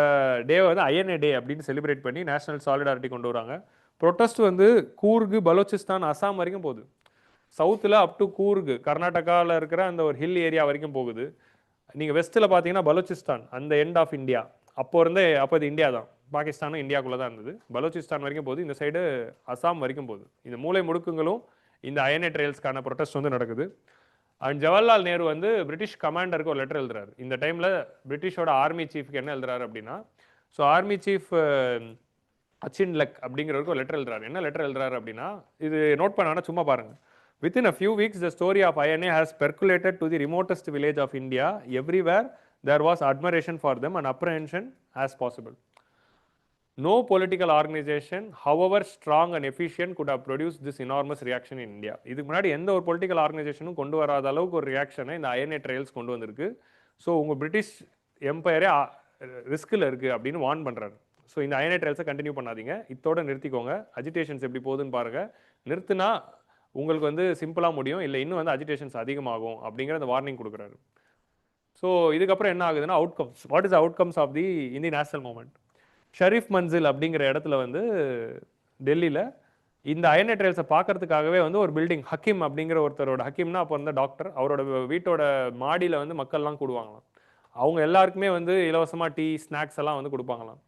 டே வந்து ஐஎன்ஏ டே அப்படின்னு செலிப்ரேட் பண்ணி நேஷனல் சாலிடாரிட்டி கொண்டு வராங்க. ப்ரொட்டஸ்ட் வந்து கூர்கு, பலோச்சிஸ்தான், அசாம் வரைக்கும் போகுது. சவுத்தில் அப் டு கூர்கு, கர்நாடகாவில் இருக்கிற அந்த ஒரு ஹில் ஏரியா வரைக்கும் போகுது. நீங்கள் வெஸ்ட்டில் பார்த்தீங்கன்னா பலோச்சிஸ்தான், அந்த எண்ட் ஆஃப் இந்தியா, அப்போ இது இந்தியா தான், பாகிஸ்தானும் இந்தியாவுக்குள்ளே தான் இருந்தது. பலோச்சிஸ்தான் வரைக்கும் போகுது, இந்த சைடு அசாம் வரைக்கும் போகுது. இந்த மூலை முடுக்குங்களும் இந்த ஐஎன்ஏ ட்ரையல்ஸ்க்கான ப்ரொட்டஸ்ட் வந்து நடக்குது. அண்ட் ஜவஹர்லால் நேரு வந்து பிரிட்டிஷ் கமாண்டருக்கு ஒரு லெட்டர் எழுதுறாரு. இந்த டைமில் பிரிட்டிஷோட ஆர்மி சீஃப்க்கு என்ன எழுதுறாரு அப்படின்னா, ஸோ ஆர்மி சீஃப் அச்சின் லக் அப்படிங்கிறவருக்கு ஒரு லெட்டர் எழுதுறாரு. என்ன லெட்டர் எழுதுறாரு அப்படின்னா, இது நோட் பண்ணானா சும்மா பாருங்க. Within a few weeks, the story of INA has percolated to the remotest village of India. Everywhere there was admiration for them and apprehension as possible. No political organization, however strong and efficient, could have produced this enormous reaction in India. இதுக்கு முன்னாடி எந்த ஒரு political ஆர்கனைசேஷனும் கொண்டு வராத அளவுக்கு ஒரு ரியாக்ஷனை இந்த ஐஎன்ஏ ட்ரையல்ஸ் கொண்டு வந்திருக்கு. ஸோ உங்கள் பிரிட்டிஷ் எம்பையரே ரிஸ்கில் இருக்குது அப்படின்னு வார்ன் பண்ணுறாரு. ஸோ இந்த ஐஎன்ஏ ட்ரையல்ஸை கண்டினியூ பண்ணாதீங்க, இதோட நிறுத்திக்கோங்க. அஜிடேஷன்ஸ் எப்படி போகுதுன்னு பாருங்கள், நிறுத்தினா உங்களுக்கு வந்து சிம்பிளாக முடியும், இல்லை இன்னும் வந்து அஜிடேஷன்ஸ் அதிகமாகும் அப்படிங்கிற அந்த வார்னிங் கொடுக்குறாரு. ஸோ இதுக்கப்புறம் என்ன ஆகுதுன்னா outcomes. What is outcomes of the Indian national movement? Sharif Manzil அப்படிங்கிற இடத்துல வந்து டெல்லியில் இந்த ஐஎன்ஏ ட்ரையல்ஸை பார்க்கறதுக்காகவே வந்து ஒரு பில்டிங், ஹக்கீம் அப்படிங்கிற ஒருத்தரோட, ஹக்கீம்னா அப்போ இருந்த டாக்டர், அவரோட வீட்டோட மாடியில் வந்து மக்கள்லாம் கூடுவாங்களாம். அவங்க எல்லாருக்குமே வந்து இலவசமாக டீ, ஸ்நாக்ஸ் எல்லாம் வந்து கொடுப்பாங்களாம்.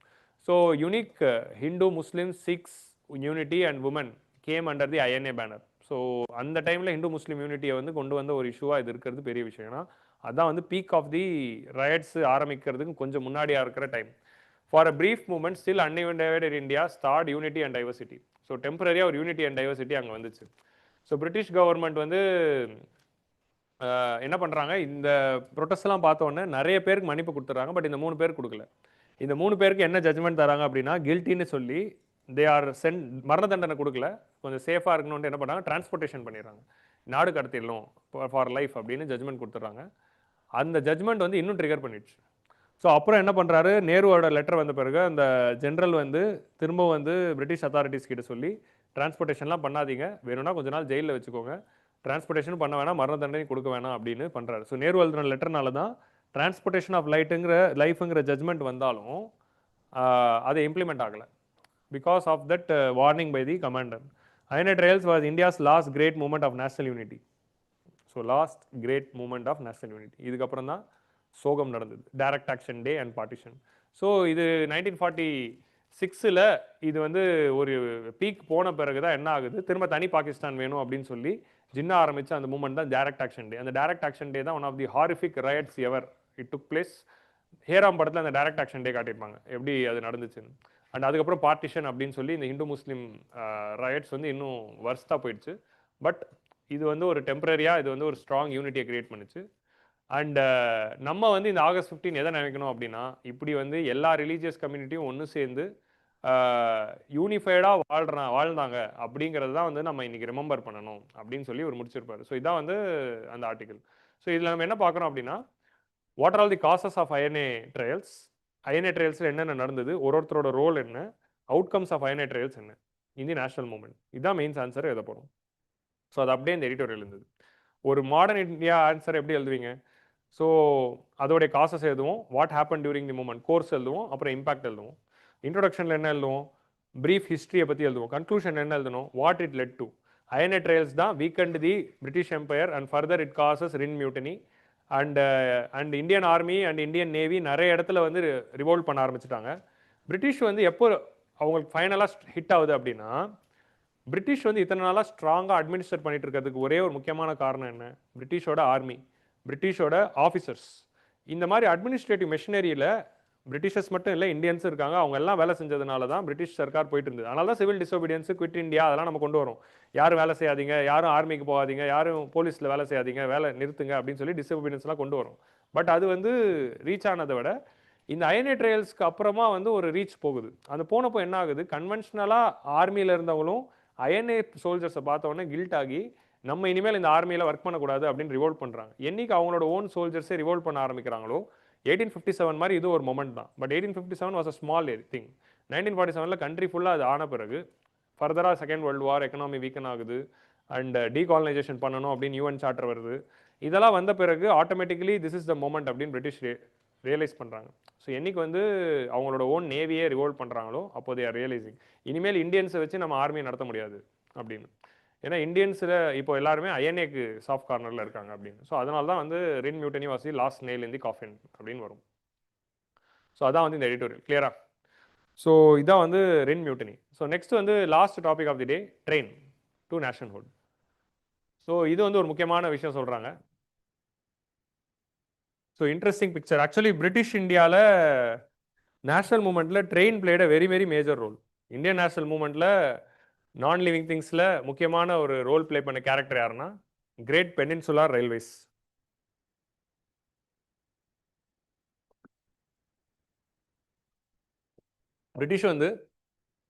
So unique Hindu, Muslim, Sikhs unity and women came under the INA banner. So அந்த டைமில் ஹிந்து முஸ்லீம் யூனிட்டியை வந்து கொண்டு வந்த ஒரு இஷ்யூவாக இது இருக்கிறது பெரிய விஷயம்னா, அதான் வந்து பீக் ஆஃப் தி ரயட்ஸ் ஆரம்பிக்கிறதுக்கு கொஞ்சம் முன்னாடியாக இருக்கிற time. For a brief moment still undivided India start unity and diversity. So டெம்பரரியாக ஒரு யூனிட்டி அண்ட் டைவர்சிட்டி அங்கே வந்துச்சு. ஸோ பிரிட்டிஷ் கவர்மெண்ட் வந்து என்ன பண்ணுறாங்க, இந்த ப்ரொட்டஸ்ட்லாம் பார்த்தோன்னே நிறைய பேருக்கு மன்னிப்பு கொடுத்துட்றாங்க. பட் இந்த 3 பேருக்கு கொடுக்கல. இந்த 3 பேருக்கு என்ன ஜட்மெண்ட் தராங்க அப்படின்னா, கில்ட்டின்னு சொல்லி தே ஆர் மரண தண்டனை கொடுக்கல, கொஞ்சம் சேஃபாக இருக்கணும்னு என்ன பண்ணாங்க, டிரான்ஸ்போர்ட்டேஷன் பண்ணிடுறாங்க, நாடு கடத்திடணும் ஃபார் லைஃப் அப்படின்னு ஜட்மெண்ட் கொடுத்துட்றாங்க. அந்த ஜட்மெண்ட் வந்து இன்னும் ட்ரிகர் பண்ணிடுச்சு. ஸோ அப்புறம் என்ன பண்ணுறாரு, நேருவோட லெட்டர் வந்த பிறகு அந்த ஜென்ரல் வந்து திரும்ப வந்து பிரிட்டிஷ் அத்தாரிட்டிஸ் கிட்ட சொல்லி டிரான்ஸ்போர்ட்டேஷன்லாம் பண்ணாதீங்க, வேணும்னா கொஞ்ச நாள் ஜெயிலில் வச்சுக்கோங்க, டிரான்ஸ்போர்ட்டேஷன் பண்ண வேணாம், மரண தண்டனை கொடுக்க வேணாம் அப்படின்னு பண்ணுறாரு. ஸோ நேரு எழுதுன லெட்டர்னால தான் டிரான்ஸ்போர்ட்டேஷன் ஆஃப் லைஃபுங்கிற ஜட்மெண்ட் வந்தாலும் அதை இம்ப்ளிமெண்ட் ஆகலை. Because of that warning by the commander. INA trials was India's last great movement of national unity. So last great movement of national unity. இதுக்கப்புறம் தான் சோகம் நடந்தது, direct action day and partition. So இது 1946 இது வந்து ஒரு peak போன பிறகு தான் என்ன ஆகுது, திரும்ப தனி பாகிஸ்தான் வேணும் அப்படின்னு சொல்லி ஜின்ன ஆரம்பிச்ச அந்த மூமெண்ட் தான் டைரக்ட் ஆக்ஷன் டே. அந்த டைரக்ட் ஆக்ஷன் டே தான் one of the horrific riots ever it took place. Hey Ram படத்தில் அந்த டைரக்ட் ஆக்ஷன் டே காட்டியிருப்பாங்க எப்படி அது நடந்துச்சுன்னு. அண்ட் அதுக்கப்புறம் பார்ட்டிஷன் அப்படின்னு சொல்லி இந்த ஹிந்து முஸ்லீம் ரயட்ஸ் வந்து இன்னும் வர்ஸ்ட்டாக போயிடுச்சு. பட் இது வந்து ஒரு டெம்பரரியாக இது வந்து ஒரு ஸ்ட்ராங் யூனிட்டியை கிரியேட் பண்ணுச்சு. அண்ட் நம்ம வந்து இந்த August 15 எதை நினைக்கணும் அப்படின்னா, இப்படி வந்து எல்லா ரிலீஜியஸ் கம்யூனிட்டியும் ஒன்று சேர்ந்து யூனிஃபைடாக வாழ்ந்தாங்க அப்படிங்கிறது தான் வந்து நம்ம இன்னைக்கு ரிமெம்பர் பண்ணணும் அப்படின்னு சொல்லி ஒரு முடிச்சிருப்பாரு. ஸோ இதான் வந்து அந்த ஆர்டிகல். ஸோ இதில் நம்ம என்ன பார்க்குறோம் அப்படின்னா, what are all the causes of INA trials, INA ட்ரையல்ஸில் என்னென்ன நடந்தது, ஒருத்தரோட ரோல் என்ன, அவுட்கம்ஸ் ஆஃப் ஐஎன்ஏ ட்ரையல்ஸ் என்ன, இந்தியன் நேஷனல் மூவ்மெண்ட். இதுதான் மெயின்ஸ் ஆன்சர் எழுத போகிறோம். ஸோ அது அப்படியே இந்த எடிட்டோரியல் இருந்தது. ஒரு மாடர்ன் இந்தியா ஆன்சர் எப்படி எழுதுவீங்க? ஸோ அதோடைய காசஸ் எழுதுவோம், what happen during the moment, course எழுதுவோம், அப்புறம் இம்பாக்ட் எழுதுவோம். இன்ட்ரோடக்ஷனில் என்ன எழுதுவோம், பிரீஃப் ஹிஸ்ட்ரியை பற்றி எழுதுவோம். கன்க்ளூஷன் என்ன எழுதணும், what it led to. INA trials தான் weakened the British empire and further it causes RIN mutiny and Indian army and Indian navy நிறைய இடத்துல வந்து ரிவோல்ட் பண்ண ஆரம்பிச்சிட்டாங்க. பிரிட்டிஷ் வந்து எப்போ அவங்களுக்கு ஃபைனலாக ஹிட் ஆகுது அப்படின்னா, பிரிட்டிஷ் வந்து இத்தனை நாளாக ஸ்ட்ராங்காக அட்மினிஸ்ட்ரேட் பண்ணிட்டு இருக்கிறதுக்கு ஒரே ஒரு முக்கியமான காரணம் என்ன, பிரிட்டிஷோட ஆர்மி, பிரிட்டிஷோட ஆஃபீஸர்ஸ். இந்த மாதிரி அட்மினிஸ்ட்ரேட்டிவ் மெஷினரியில் பிரிட்டிஷர்ஸ் மட்டும் இல்லை, இந்தியன்ஸும் இருக்காங்க. அவங்க எல்லாம் வேலை செஞ்சதுனால தான் பிரிட்டிஷ் சர்க்கார் போயிட்டு இருந்தது. அதனால தான் சிவில் டிசோபீடியன்ஸ், குவிட் இந்தியா அதெல்லாம் நம்ம கொண்டு வரோம். யாரும் வேலை செய்யாதீங்க, யாரும் ஆர்மிக்கு போகாதீங்க, யாரும் போலீஸில் வேலை செய்யாதீங்க, வேலை நிறுத்துங்க அப்படின்னு சொல்லி டிசோபீடியன்ஸ்லாம் கொண்டு வரும். பட் அது வந்து ரீச் ஆனதை விட இந்த அயர்னே ட்ரையல்ஸ்க்கு அப்புறமா வந்து ஒரு ரீச் போகுது. அது போனப்போ என்ன ஆகுது, கன்வென்ஷனலாக ஆர்மியில் இருந்தவங்களும் அயர்னே சோல்ஜர்ஸை பார்த்த உடனே கில்ட் ஆகி நம்ம இனிமேல் இந்த ஆர்மியில் ஒர்க் பண்ணக்கூடாது அப்படின்னு ரிவோல்ட் பண்ணுறாங்க. என்னைக்கு அவங்களோட ஓன் சோல்ஜர்ஸே ரிவோல்ட் பண்ண ஆரம்பிக்கிறாங்களோ, 1857 மாதிரி இது ஒரு மொமெண்ட் தான். But 1857 was a small thing. 1947 country ஃபுல்லாக அது ஆன பிறகு ஃபர்தராக செகண்ட் வேர்ல்டு வார், எக்கனாமி வீக்கன் ஆகுது அண்ட் டீகாலனைசேஷன் பண்ணணும் அப்படின்னு யூஎன் சார்ட்டர் வருது. இதெல்லாம் வந்த பிறகு automatically this is the moment அப்படின்னு பிரிட்டிஷ் ரியலைஸ் பண்ணுறாங்க. ஸோ என்னைக்கு வந்து அவங்களோட ஓன் நேவியே ரிவோல்ட் பண்ணுறாங்களோ அப்போ தே ஆர் ரியலைசிங் இனிமேல் இந்தியன்ஸை வச்சு நம்ம ஆர்மியை நடத்த முடியாது அப்படின்னு. ஏன்னா இந்தியன்ஸில் இப்போ எல்லாருமே அயர்னேக்கு சாஃப்ட் கார்னரில் இருக்காங்க அப்படின்னு. ஸோ அதனால தான் வந்து RIN mutiny was the last nail in the coffin அப்படின்னு வரும். ஸோ அதான் வந்து இந்த எடிட்டோரியல் கிளியரா. ஸோ இதான் வந்து ரின் மியூட்டனி. ஸோ நெக்ஸ்ட் வந்து last topic of the day, train to nationhood. So இது வந்து ஒரு முக்கியமான விஷயம் சொல்கிறாங்க. So interesting picture. Actually British இந்தியாவில் நேஷனல் மூமெண்ட்டில் train played a very very major role. Indian national மூமெண்ட்டில் நான் லிவிங் திங்ஸில் முக்கியமான ஒரு ரோல் பிளே பண்ண கேரக்டர் யாருன்னா கிரேட் பெனின்சுலார் ரயில்வேஸ். பிரிட்டிஷ் வந்து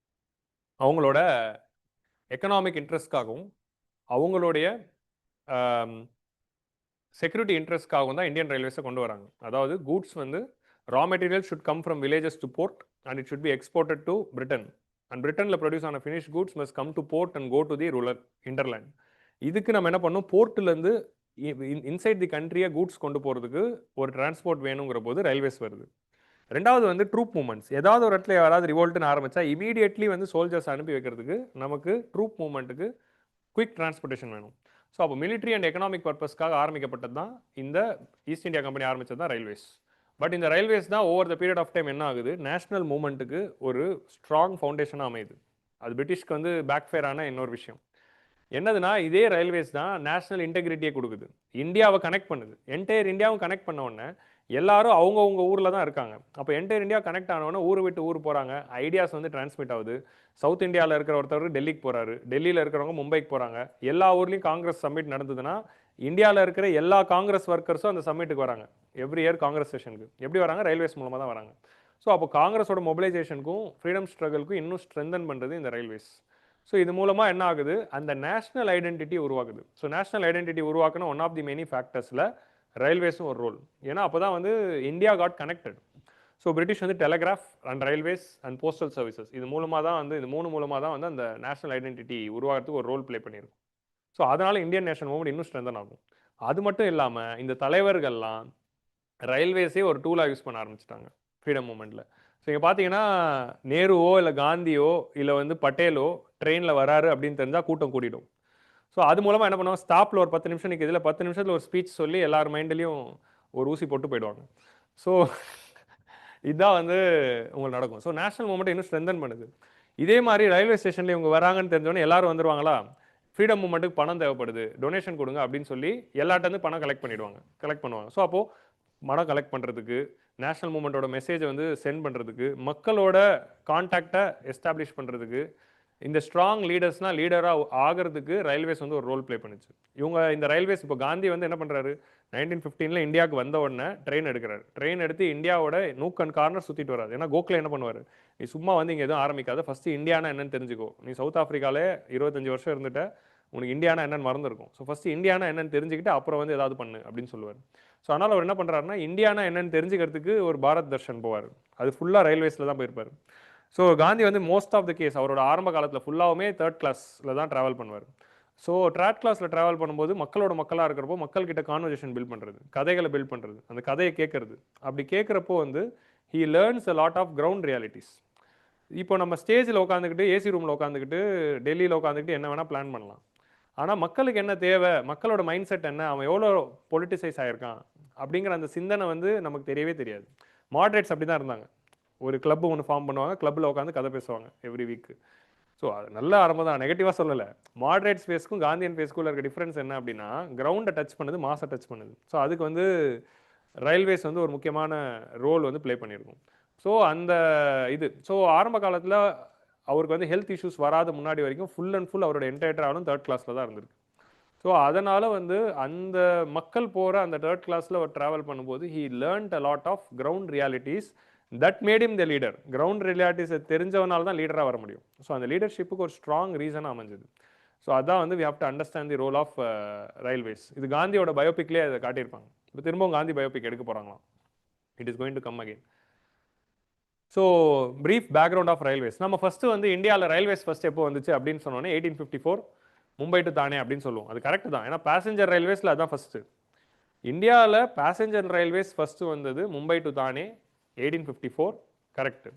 அவங்களோட எக்கனாமிக் இன்ட்ரெஸ்ட்காகவும் அவங்களுடைய செக்யூரிட்டி இன்ட்ரெஸ்ட்காகவும் தான் இந்தியன் ரயில்வேஸை கொண்டு வராங்க. அதாவது கூட்ஸ் வந்து raw material should come from villages to port and it should be exported to Britain and பிரிட்டனில் ப்ரொடியூஸ் ஆன finish goods must come to port and go to the rural hinterland. இதுக்கு நம்ம என்ன பண்ணோம், போர்ட்டிலேருந்து இன்சைட் தி கண்ட்ரியை கூட்ஸ் கொண்டு போகிறதுக்கு ஒரு transport வேணுங்கிற போது ரயில்வேஸ் வருது. ரெண்டாவது வந்து ட்ரூப் மூவ்மெண்ட்ஸ். ஏதாவது ஒரு இடத்துல யாராவது ரிவோல்ட்னு ஆரம்பித்தா இமீடியட்லி வந்து சோல்ஜர்ஸ் அனுப்பி வைக்கிறதுக்கு நமக்கு ட்ரூப் மூவ்மெண்ட்டுக்கு குயிக் டிரான்ஸ்போர்ட்டேஷன் வேணும். ஸோ அப்போ மிலிட்ரி அண்ட் எக்கனாமிக் பர்பஸ்க்காக ஆரம்பிக்கப்பட்டது தான் இந்த ஈஸ்ட் இந்தியா கம்பெனி ஆரம்பித்தது தான் ரயில்வேஸ். பட் இந்த ரயில்வேஸ் தான் over the period of time என்ன ஆகுது, நேஷனல் மூவ்மெண்ட்டுக்கு ஒரு ஸ்ட்ராங் ஃபவுண்டேஷனாக அமையுது. அது பிரிட்டிஷ்க்கு வந்து பேக் ஃபேர் ஆன இன்னொரு விஷயம் என்னதுன்னா, இதே ரயில்வேஸ் தான் நேஷனல் இன்டெகிரிட்டியை கொடுக்குது, இந்தியாவை கனெக்ட் பண்ணுது. என்டையர் இந்தியாவும் கனெக்ட் பண்ண உடனே எல்லாரும் அவங்கவுங்க ஊரில் தான் இருக்காங்க. அப்போ என்டையர் இந்தியா கனெக்ட் ஆனவொடனே ஊர் விட்டு ஊர் போகிறாங்க, ஐடியாஸ் வந்து டிரான்ஸ்மிட் ஆகுது. சவுத் இந்தியாவில் இருக்கிற ஒருத்தர் டெல்லிக்கு போகிறாரு, டெல்லியில் இருக்கிறவங்க மும்பைக்கு போகிறாங்க. எல்லா ஊர்லேயும் காங்கிரஸ் சம்மிட் நடந்ததுன்னா இந்தியாவில் இருக்கிற எல்லா காங்கிரஸ் ஒர்க்கர்ஸும் அந்த சம்மிட்டுக்கு வராங்க. எவ்ரி இயர் காங்கிரஸ் செஷனுக்கு எப்படி வராங்க, ரயில்வேஸ் மூலமாக தான் வராங்க. ஸோ அப்போ காங்கிரஸோட மொபிலைசேஷனுக்கும் ஃப்ரீடம் ஸ்ட்ரகிள்க்கும் இன்னும் ஸ்ட்ரென்தன் பண்ணுறது இந்த ரயில்வேஸ். ஸோ இது மூலமாக என்ன ஆகுது, அந்த நேஷனல் ஐடென்டிட்டி உருவாக்குது. ஸோ நேஷனல் ஐடென்டிட்டி உருவாக்குன ஒன் ஆஃப் தி மெனி ஃபேக்டர்ஸில் ரயில்வேஸும் ஒரு ரோல். ஏன்னா அப்போ தான் வந்து India got connected. So British வந்து telegraph and railways and postal services இது மூலமாக தான் வந்து இது மூணு மூலமாக தான் வந்து அந்த நேஷனல் ஐடென்டிட்டி உருவாகிறதுக்கு ஒரு ரோல் ப்ளே பண்ணியிருக்கும். ஸோ அதனால் இந்தியன் நேஷனல் மூவ்மெண்ட் இன்னும் ஸ்ட்ரென்தன் ஆகும். அது மட்டும் இல்லாமல் இந்த தலைவர்கள்லாம் ரயில்வேஸே ஒரு டூலாக யூஸ் பண்ண ஆரம்பிச்சிட்டாங்க ஃப்ரீடம் மூமெண்ட்டில். ஸோ இங்கே பார்த்தீங்கன்னா நேருவோ இல்லை காந்தியோ இல்லை வந்து பட்டேலோ ட்ரெயினில் வராரு அப்படின்னு தெரிஞ்சால் கூட்டம் கூட்டிடும். ஸோ அது மூலமாக என்ன பண்ணுவாங்க, ஸ்டாப்பில் ஒரு 10 நிமிஷம் நிற்கிது, இல்லை 10 நிமிஷத்தில் ஒரு ஸ்பீச் சொல்லி எல்லார் மைண்ட்லேயும் ஒரு ஊசி போட்டு போயிடுவாங்க. ஸோ இதுதான் வந்து உங்களுக்கு நடக்கும். ஸோ நேஷனல் மூவ்மெண்ட் இன்னும் ஸ்ட்ரென்தன் பண்ணுது. இதே மாதிரி ரயில்வே ஸ்டேஷனில் இவங்க வராங்கன்னு தெரிஞ்சோன்னே எல்லாரும் வந்துருவாங்களா, ஃப்ரீடம் மூவ்மெண்ட்டுக்கு பணம் தேவைப்படுது, டொனேஷன் கொடுங்க அப்படின்னு சொல்லி எல்லாட்டேருந்து பணம் கலெக்ட் பண்ணுவாங்க. ஸோ அப்போது பணம் கலெக்ட் பண்ணுறதுக்கு, நேஷனல் மூவ்மெண்ட்டோட மெசேஜை வந்து சென்ட் பண்ணுறதுக்கு, மக்களோட கான்டாக்டை எஸ்டாப்ளிஷ் பண்ணுறதுக்கு, இந்த ஸ்ட்ராங் லீடர்ஸ்னால் லீடராக ஆகிறதுக்கு ரயில்வேஸ் வந்து ஒரு ரோல் ப்ளே பண்ணுச்சு. இவங்க இந்த ரயில்வேஸ் இப்போ காந்தி வந்து என்ன பண்ணுறாரு, 1915 இந்தியாவுக்கு வந்த உடனே ட்ரெயின் எடுக்கிறாரு. ட்ரெயின் எடுத்து இந்தியாவோட நூக் அண்ட் கார்னர் சுற்றிட்டு வராது. ஏன்னா கோக்லே என்ன பண்ணுவார், நீ சும்மா வந்து இங்கே எதுவும் ஆரம்பிக்காத, ஃபஸ்ட்டு இந்தியானா என்னன்னு தெரிஞ்சுக்கோ. நீ சவுத் ஆஃப்ரிக்காலே 25 வருஷம் இருந்துட்ட, உனக்கு இந்தியானா என்னன்னு மறந்துருக்கும். ஸோ ஃபஸ்ட்டு இந்தியானா என்னன்னு தெரிஞ்சுக்கிட்டு அப்புறம் வந்து ஏதாவது பண்ணு அப்படின்னு சொல்லுவார். ஸோ அதனால் அவர் என்ன பண்ணுறாருன்னா, இந்தியானா என்னன்னு தெரிஞ்சுக்கிறதுக்கு ஒரு பாரத் தர்ஷன் போவார். அது ஃபுல்லாக ரயில்வேஸில் தான் போயிருப்பார். ஸோ காந்தி வந்து மோஸ்ட் ஆஃப் த கேஸ் அவரோட ஆரம்ப காலத்தில் ஃபுல்லாகவுமே தேர்ட் கிளாஸில் தான் ட்ராவல் பண்ணுவார். ஸோ ட்ராக் கிளாஸில் ட்ராவல் பண்ணும்போது மக்களோட மக்களாக இருக்கிறப்போ மக்கள்கிட்ட கான்வர்சேஷன் பில்ட் பண்ணுறது, கதைகளை பில்ட் பண்ணுறது, அந்த கதையை கேட்கறது. அப்படி கேட்குறப்போ வந்து he learns a lot of ground realities. இப்போ நம்ம ஸ்டேஜில் உட்காந்துக்கிட்டு ஏசி ரூமில் உட்காந்துக்கிட்டு டெல்லியில் உட்காந்துக்கிட்டு என்ன வேணால் பிளான் பண்ணலாம். ஆனால் மக்களுக்கு என்ன தேவை, மக்களோட மைண்ட் செட் என்ன, அவன் எவ்வளோ பொலிட்டிசைஸ் ஆகிருக்கான் அப்படிங்கிற அந்த சிந்தனை வந்து நமக்கு தெரியவே தெரியாது. மாட்ரேட்ஸ் அப்படி தான் இருந்தாங்க. ஒரு கிளப் ஒன்று ஃபார்ம் பண்ணுவாங்க, கிளப்பில் உட்காந்து கதை பேசுவாங்க எவ்ரி வீக். ஸோ அது நல்ல ஆரம்பம் தான், நெகட்டிவாக சொல்லலை. மாட்ரேட் ஸ்பேஸ்க்கும் காந்தியன் ஸ்பேஸ்க்குள்ள இருக்க டிஃப்ரென்ஸ் என்ன அப்படின்னா, கிரவுண்டை டச் பண்ணுது, மாசை டச் பண்ணுது. ஸோ அதுக்கு வந்து ரயில்வேஸ் வந்து ஒரு முக்கியமான ரோல் வந்து ப்ளே பண்ணியிருக்கும். ஸோ அந்த இது ஆரம்ப காலத்தில் அவருக்கு வந்து ஹெல்த் இஷ்யூஸ் வராத முன்னாடி வரைக்கும் ஃபுல் அண்ட் ஃபுல் அவரோட என்டையர் ட்ராவலும் தேர்ட் கிளாஸில் தான் இருந்திருக்கு. ஸோ அதனால் வந்து அந்த மக்கள் போகிற அந்த தேர்ட் கிளாஸில் அவர் ட்ராவல் பண்ணும்போது he learnt a lot of ground realities that made him the leader. Ground ரியாலிட்டிஸை தெரிஞ்சவனால தான் லீடராக வர முடியும். ஸோ அந்த லீடர்ஷிப்புக்கு ஒரு ஸ்ட்ராங் ரீசனாக அமைஞ்சது. ஸோ அதான் வந்து we have to understand the role of railways. இது காந்தியோட பயோபிக்லேயே அதை காட்டியிருப்பாங்க. இப்போ திரும்பவும் காந்தி பயோபிக் எடுக்க போகிறாங்களாம். It is going to come again. So brief background of railways. நம்ம ஃபஸ்ட்டு வந்து இந்தியாவில் ரயில்வேஸ் ஃபஸ்ட் எப்போ வந்துச்சு அப்படின்னு சொன்னோன்னே 1854 மும்பை டு தானே அப்படின்னு சொல்லுவோம். அது கரெக்ட் தான், ஏன்னா பேசஞ்சர் ரயில்வேஸில் அதுதான் ஃபஸ்ட்டு. இந்தியாவில் பேசஞ்சர் ரயில்வேஸ் ஃபஸ்ட்டு வந்தது மும்பை டு தானே 1854, கரெக்ட்.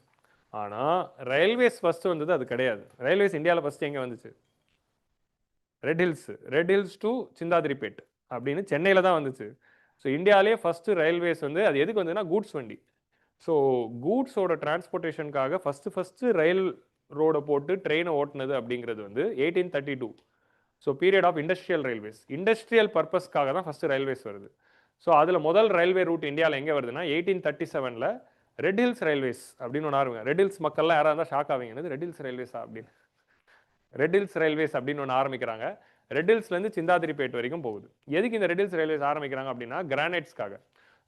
ஆனால் ரயில்வேஸ் ஃபஸ்ட்டு வந்தது அது கிடையாது. ரயில்வேஸ் இந்தியாவில் ஃபஸ்ட்டு எங்கே வந்துச்சு? ரெட் ஹில்ஸ் டு சிந்தாதிரிப்பேட் அப்படின்னு சென்னையில் தான் வந்துச்சு. ஸோ இந்தியாவிலேயே ஃபஸ்ட்டு ரயில்வேஸ் வந்து அது எதுக்கு வந்ததுன்னா கூட்ஸ் வண்டி. ஸோ கூட்ஸோட டிரான்ஸ்போர்ட்டேஷனுக்காக ஃபஸ்ட்டு ரயில் ரோடை போட்டு ட்ரெயினை ஓட்டுனது அப்படிங்கிறது வந்து 1832. So period of industrial railways. Industrial பர்பஸ்க்காக தான் ஃபஸ்ட்டு ரயில்வேஸ் வருது. ஸோ அதில் முதல் ரயில்வே ரூட் இந்தியாவில் எங்கே வருதுன்னா 1837 ரெட் ஹில்ஸ் ரயில்வேஸ் அப்படின்னு ஒன்று ஆரம்பிங்க. ரெட் ஹில்ஸ் மக்கள்லாம் யாராக இருந்தால் ஷாக் ஆவீங்க, ரெட் ஹில்ஸ் ரயில்வேஸா அப்படின்னு. ரெட் ஹில்ஸ் ரயில்வேஸ் அப்படின்னு ஒன்று ஆரம்பிக்கிறாங்க. ரெட் ஹில்ஸ்லேருந்து சிந்தாதிரிப்பேட் வரைக்கும் போகுது. எதுக்கு இந்த ரெட் ஹில்ஸ் ரயில்வேஸ் ஆரம்பிக்கிறாங்க அப்படின்னா கிரானைட்ஸ்க்காக.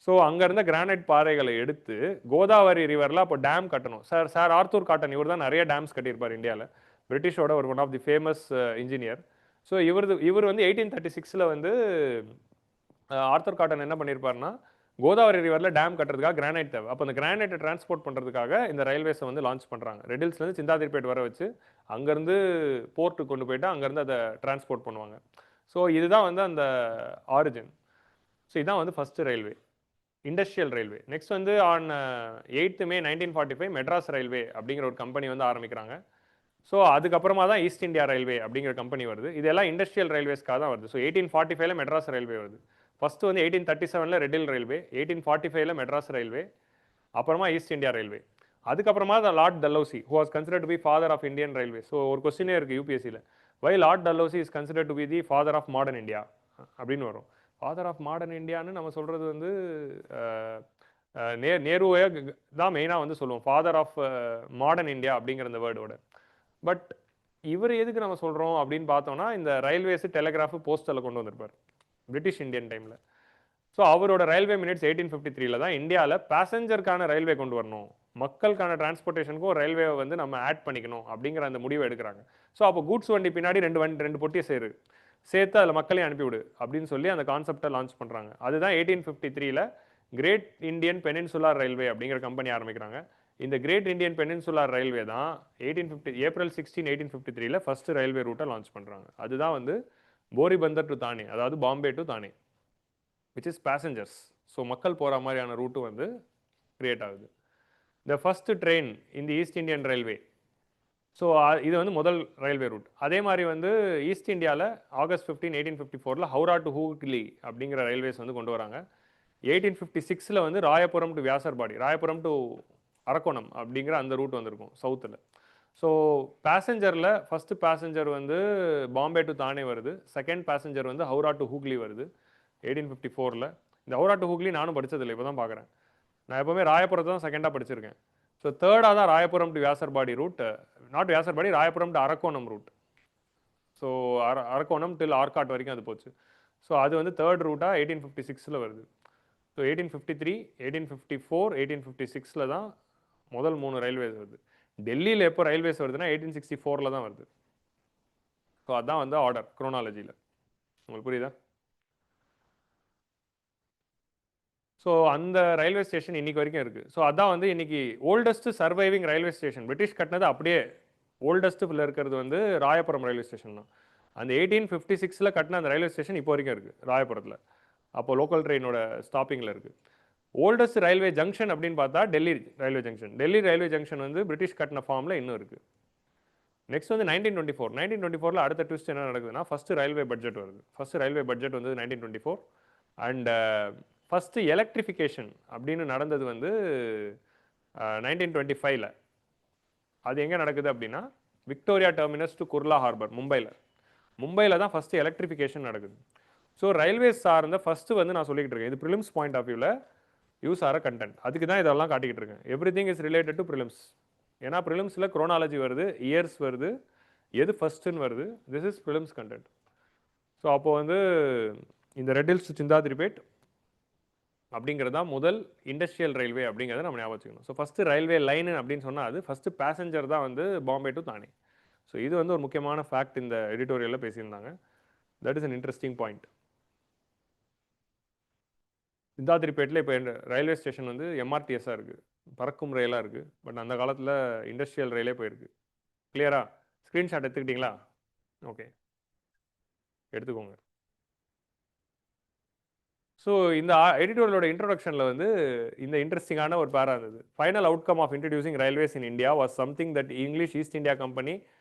ஸோ அங்கேருந்த கிரானைட் பாறைகளை எடுத்து கோதாவரி ரிவரில் அப்போ டேம் கட்டணும். சார் ஆர்த்தூர் காட்டன் இவர் தான் நிறைய டேம்ஸ் கட்டியிருப்பார் இந்தியாவில். பிரிட்டிஷோட ஒரு one of the famous engineer. So இவர் வந்து 1836 வந்து ஆர்த்தர் காட்டன் என்ன பண்ணியிருப்பாருன்னா கோதாவரி ரிவரில் டேம் கட்டுறதுக்காக கிரானைட் தேவை. அப்போ அந்த கிரானைட்டை டிரான்ஸ்போர்ட் பண்ணுறதுக்காக இந்த ரயில்வேஸை வந்து லான்ச் பண்ணுறாங்க. ரெட் ஹில்ஸ்லேருந்து சிந்தாதிரிப்பேட் வர வச்சு அங்கேருந்து போர்ட்டுக்கு கொண்டு போயிட்டு அங்கேருந்து அதை டிரான்ஸ்போர்ட் பண்ணுவாங்க. ஸோ இதுதான் வந்து அந்த ஆரிஜின். ஸோ இதுதான் வந்து first railway, industrial railway. Next வந்து on 8th May 1945 Madras railway அப்படிங்கிற ஒரு கம்பெனி வந்து ஆரம்பிக்கிறாங்க. ஸோ அதுக்கப்புறமா தான் ஈஸ்ட் இந்தியா ரயில்வே அப்படிங்கிற கம்பெனி வருது. இதெல்லாம் இண்டஸ்ட்ரியல் ரயில்வேஸ்க்காக தான் வருது. ஸோ 1845 மெட்ராஸ் ரயில்வே வருது. ஃபஸ்ட்டு வந்து 1837 red hill railway, 1845 Madras railway, அப்புறமா ஈஸ்ட் இந்தியா ரயில்வே. அதுக்கப்புறமா தான் lord Dalhousie, who was considered to be father of Indian railway. So ஒரு கொஸ்டினே இருக்குது யூபிஎஸ்சியில், why lord Dalhousie is considered to be the father of modern India அப்படின்னு வரும். Father of modern இந்தியான்னு நம்ம சொல்கிறது வந்து நேருவை தான் மெயினாக வந்து சொல்லுவோம், ஃபாதர் ஆஃப் மாடர்ன் இந்தியா அப்படிங்கிற அந்த வேர்டோட. பட் இவர் எதுக்கு நம்ம சொல்கிறோம் அப்படின்னு பார்த்தோம்னா, இந்த ரயில்வேஸு டெலிகிராஃபு போஸ்டலில் கொண்டு வந்திருப்பார் பிரிட்டிஷ் இந்தியன் டைமில். ஸோ அவரோட ரயில்வே மினிட்ஸ் 1853 தான் இந்தியாவில் பேசஞ்சருக்கான ரயில்வே கொண்டு வரணும், மக்களுக்கான டிரான்ஸ்போர்ட்டேஷனுக்கும் ரயில்வேவை வந்து நம்ம ஆட் பண்ணிக்கணும் அப்படிங்கிற அந்த முடிவை எடுக்கிறாங்க. ஸோ அப்போ கூட்ஸ் வண்டி பின்னாடி ரெண்டு பொட்டியை சேர்த்து அதில் மக்களையும் அனுப்பிவிடு அப்படின்னு சொல்லி அந்த கான்செப்டை லான்ச் பண்ணுறாங்க. அதுதான் 1853 கிரேட் இந்தியன் பெனின்சுலார் ரயில்வே அப்படிங்கிற கம்பெனி ஆரம்பிக்கிறாங்க. இந்த கிரேட் இந்தியன் பெனின்சுலார் ரயில்வே தான் ஏப்ரல் 16, 1853 ஃபஸ்ட்டு ரயில்வே ரூட்டை லான்ச் பண்ணுறாங்க. அதுதான் வந்து போரிபந்தர் டு தானே, அதாவது பாம்பே டு தானே, விச் இஸ் பேசஞ்சர்ஸ். ஸோ மக்கள் போகிற மாதிரியான ரூட்டு வந்து கிரியேட் ஆகுது. த ஃபஸ்ட்டு ட்ரெயின் இந்த ஈஸ்ட் இந்தியன் ரயில்வே. ஸோ இது வந்து முதல் ரயில்வே ரூட். அதே மாதிரி வந்து ஈஸ்ட் இந்தியாவில் August 15, 1854 ஹவுரா டு ஹூக்லி அப்படிங்கிற ரயில்வேஸ் வந்து கொண்டு வராங்க. 1856 வந்து ராயபுரம் டு வியாசர்பாடி, ராயபுரம் டு அரக்கோணம் அப்படிங்கிற அந்த ரூட் வந்திருக்கும் சவுத்தில். ஸோ பேசஞ்சரில் ஃபஸ்ட்டு பேசஞ்சர் வந்து பாம்பே டு தானே வருது, செகண்ட் பேசஞ்சர் வந்து ஹவுரா டு ஹூக்லி வருது 1854. இந்த ஹவுரா டு ஹூக்லி நானும் படித்ததில்லை, இப்போ தான் பார்க்குறேன். நான் எப்போவுமே ராயபுரத்தை தான் செகண்டாக படிச்சிருக்கேன். ஸோ தேர்டாக தான் Royapuram to Vyasarpadi route, not Vyasarpadi, Royapuram to Arakkonam route. So Arakkonam till Arcot வரைக்கும் அது போச்சு. ஸோ அது வந்து தேர்ட் ரூட்டாக 1856 வருது. ஸோ 1853, 1854, 1856 தான் முதல் 3 ரயில்வேஸ் வருது. டெல்லியில் எப்போ ரயில்வேஸ் வருதுன்னா 1864 தான் வருது. ஸோ அதுதான் வந்து ஆர்டர் குரோனாலஜியில். உங்களுக்கு புரியுதா? ஸோ அந்த ரயில்வே ஸ்டேஷன் இன்னைக்கு வரைக்கும் இருக்குது. ஸோ அதான் வந்து இன்னைக்கு oldest surviving railway station. British கட்டினது அப்படியே ஓல்டஸ்ட்டில் இருக்கிறது வந்து ராயபுரம் ரயில்வே ஸ்டேஷன் தான். அந்த 1856 கட்டின அந்த ரயில்வே ஸ்டேஷன் இப்போ வரைக்கும் இருக்குது ராயபுரத்தில். அப்போ லோக்கல் ட்ரெயினோட ஸ்டாப்பிங்கில் இருக்குது. ஓல்டஸ்ட் ரயில்வே ஜங்ஷன் அப்படின்னு பார்த்தா Delhi railway junction. Delhi railway junction வந்து பிரிட்டிஷ் கட்டின ஃபார்மில் இன்னும் இருக்குது. நெக்ஸ்ட் வந்து 1924 அடுத்த ட்விஸ்ட் என்ன நடக்குதுன்னா, ஃபஸ்ட்டு ரயில்வே பட்ஜெட் வருது. ஃபஸ்ட்டு ரயில்வே பட்ஜெட் வந்து 1924. அண்ட் ஃபஸ்ட்டு எலக்ட்ரிஃபிகேஷன் அப்படின்னு நடந்தது வந்து 1925. அது எங்கே நடக்குது அப்படின்னா, Victoria Terminus to Kurla harbour, மும்பையில் தான் ஃபஸ்ட்டு எலக்ட்ரிஃபிகேஷன் நடக்குது. ஸோ ரயில்வேஸ் சார்ந்த ஃபஸ்ட்டு வந்து நான் சொல்லிக்கிட்டு இருக்கேன், இது ப்ரிலிம்ஸ் பாயிண்ட் ஆஃப் வியூவில் யூஸ் ஆகிற கண்டென்ட். அதுக்கு தான் இதெல்லாம் காட்டிக்கிட்டு இருக்கேன். Everything is related to prelims. ஏன்னா ப்ரிலிம்ஸில் குரோனாலஜி வருது, இயர்ஸ் வருது, எது ஃபஸ்ட்டுன்னு வருது. This is prelims content. So அப்போது வந்து இந்த ரெட் ஹில்ஸ் டு சிந்தாதிரிபேட் அப்படிங்கிறது தான் முதல் இண்டஸ்ட்ரியல் ரயில்வே அப்படிங்கிறத நம்ம ஞாபகம் வச்சுக்கணும். ஸோ ஃபஸ்ட்டு ரயில்வே லைனு அப்படின்னு சொன்னால் அது ஃபஸ்ட்டு பேசஞ்சர் தான் வந்து பாம்பே டு தானே. ஸோ இது வந்து ஒரு முக்கியமான ஃபேக்ட் இந்த எடிட்டோரியலில் பேசியிருந்தாங்க. That is an interesting point. சிந்தாதிரிப்பேட்டில் இப்போ ரயில்வே ஸ்டேஷன் வந்து எம்ஆர்டிஎஸ்ஸாக இருக்குது, பறக்கும் ரயிலாக இருக்குது. பட் அந்த காலத்தில் இண்டஸ்ட்ரியல் ரயிலே போயிருக்கு. கிளியரா? ஸ்க்ரீன்ஷாட் எடுத்துக்கிட்டிங்களா? ஓகே, எடுத்துக்கோங்க. ஸோ இந்த எடிட்டோரியலோட இன்ட்ரோடக்ஷனில் வந்து இந்த இன்ட்ரெஸ்டிங்கான ஒரு பேரா இருந்தது. Final outcome of introducing railways in India was something that English East India Company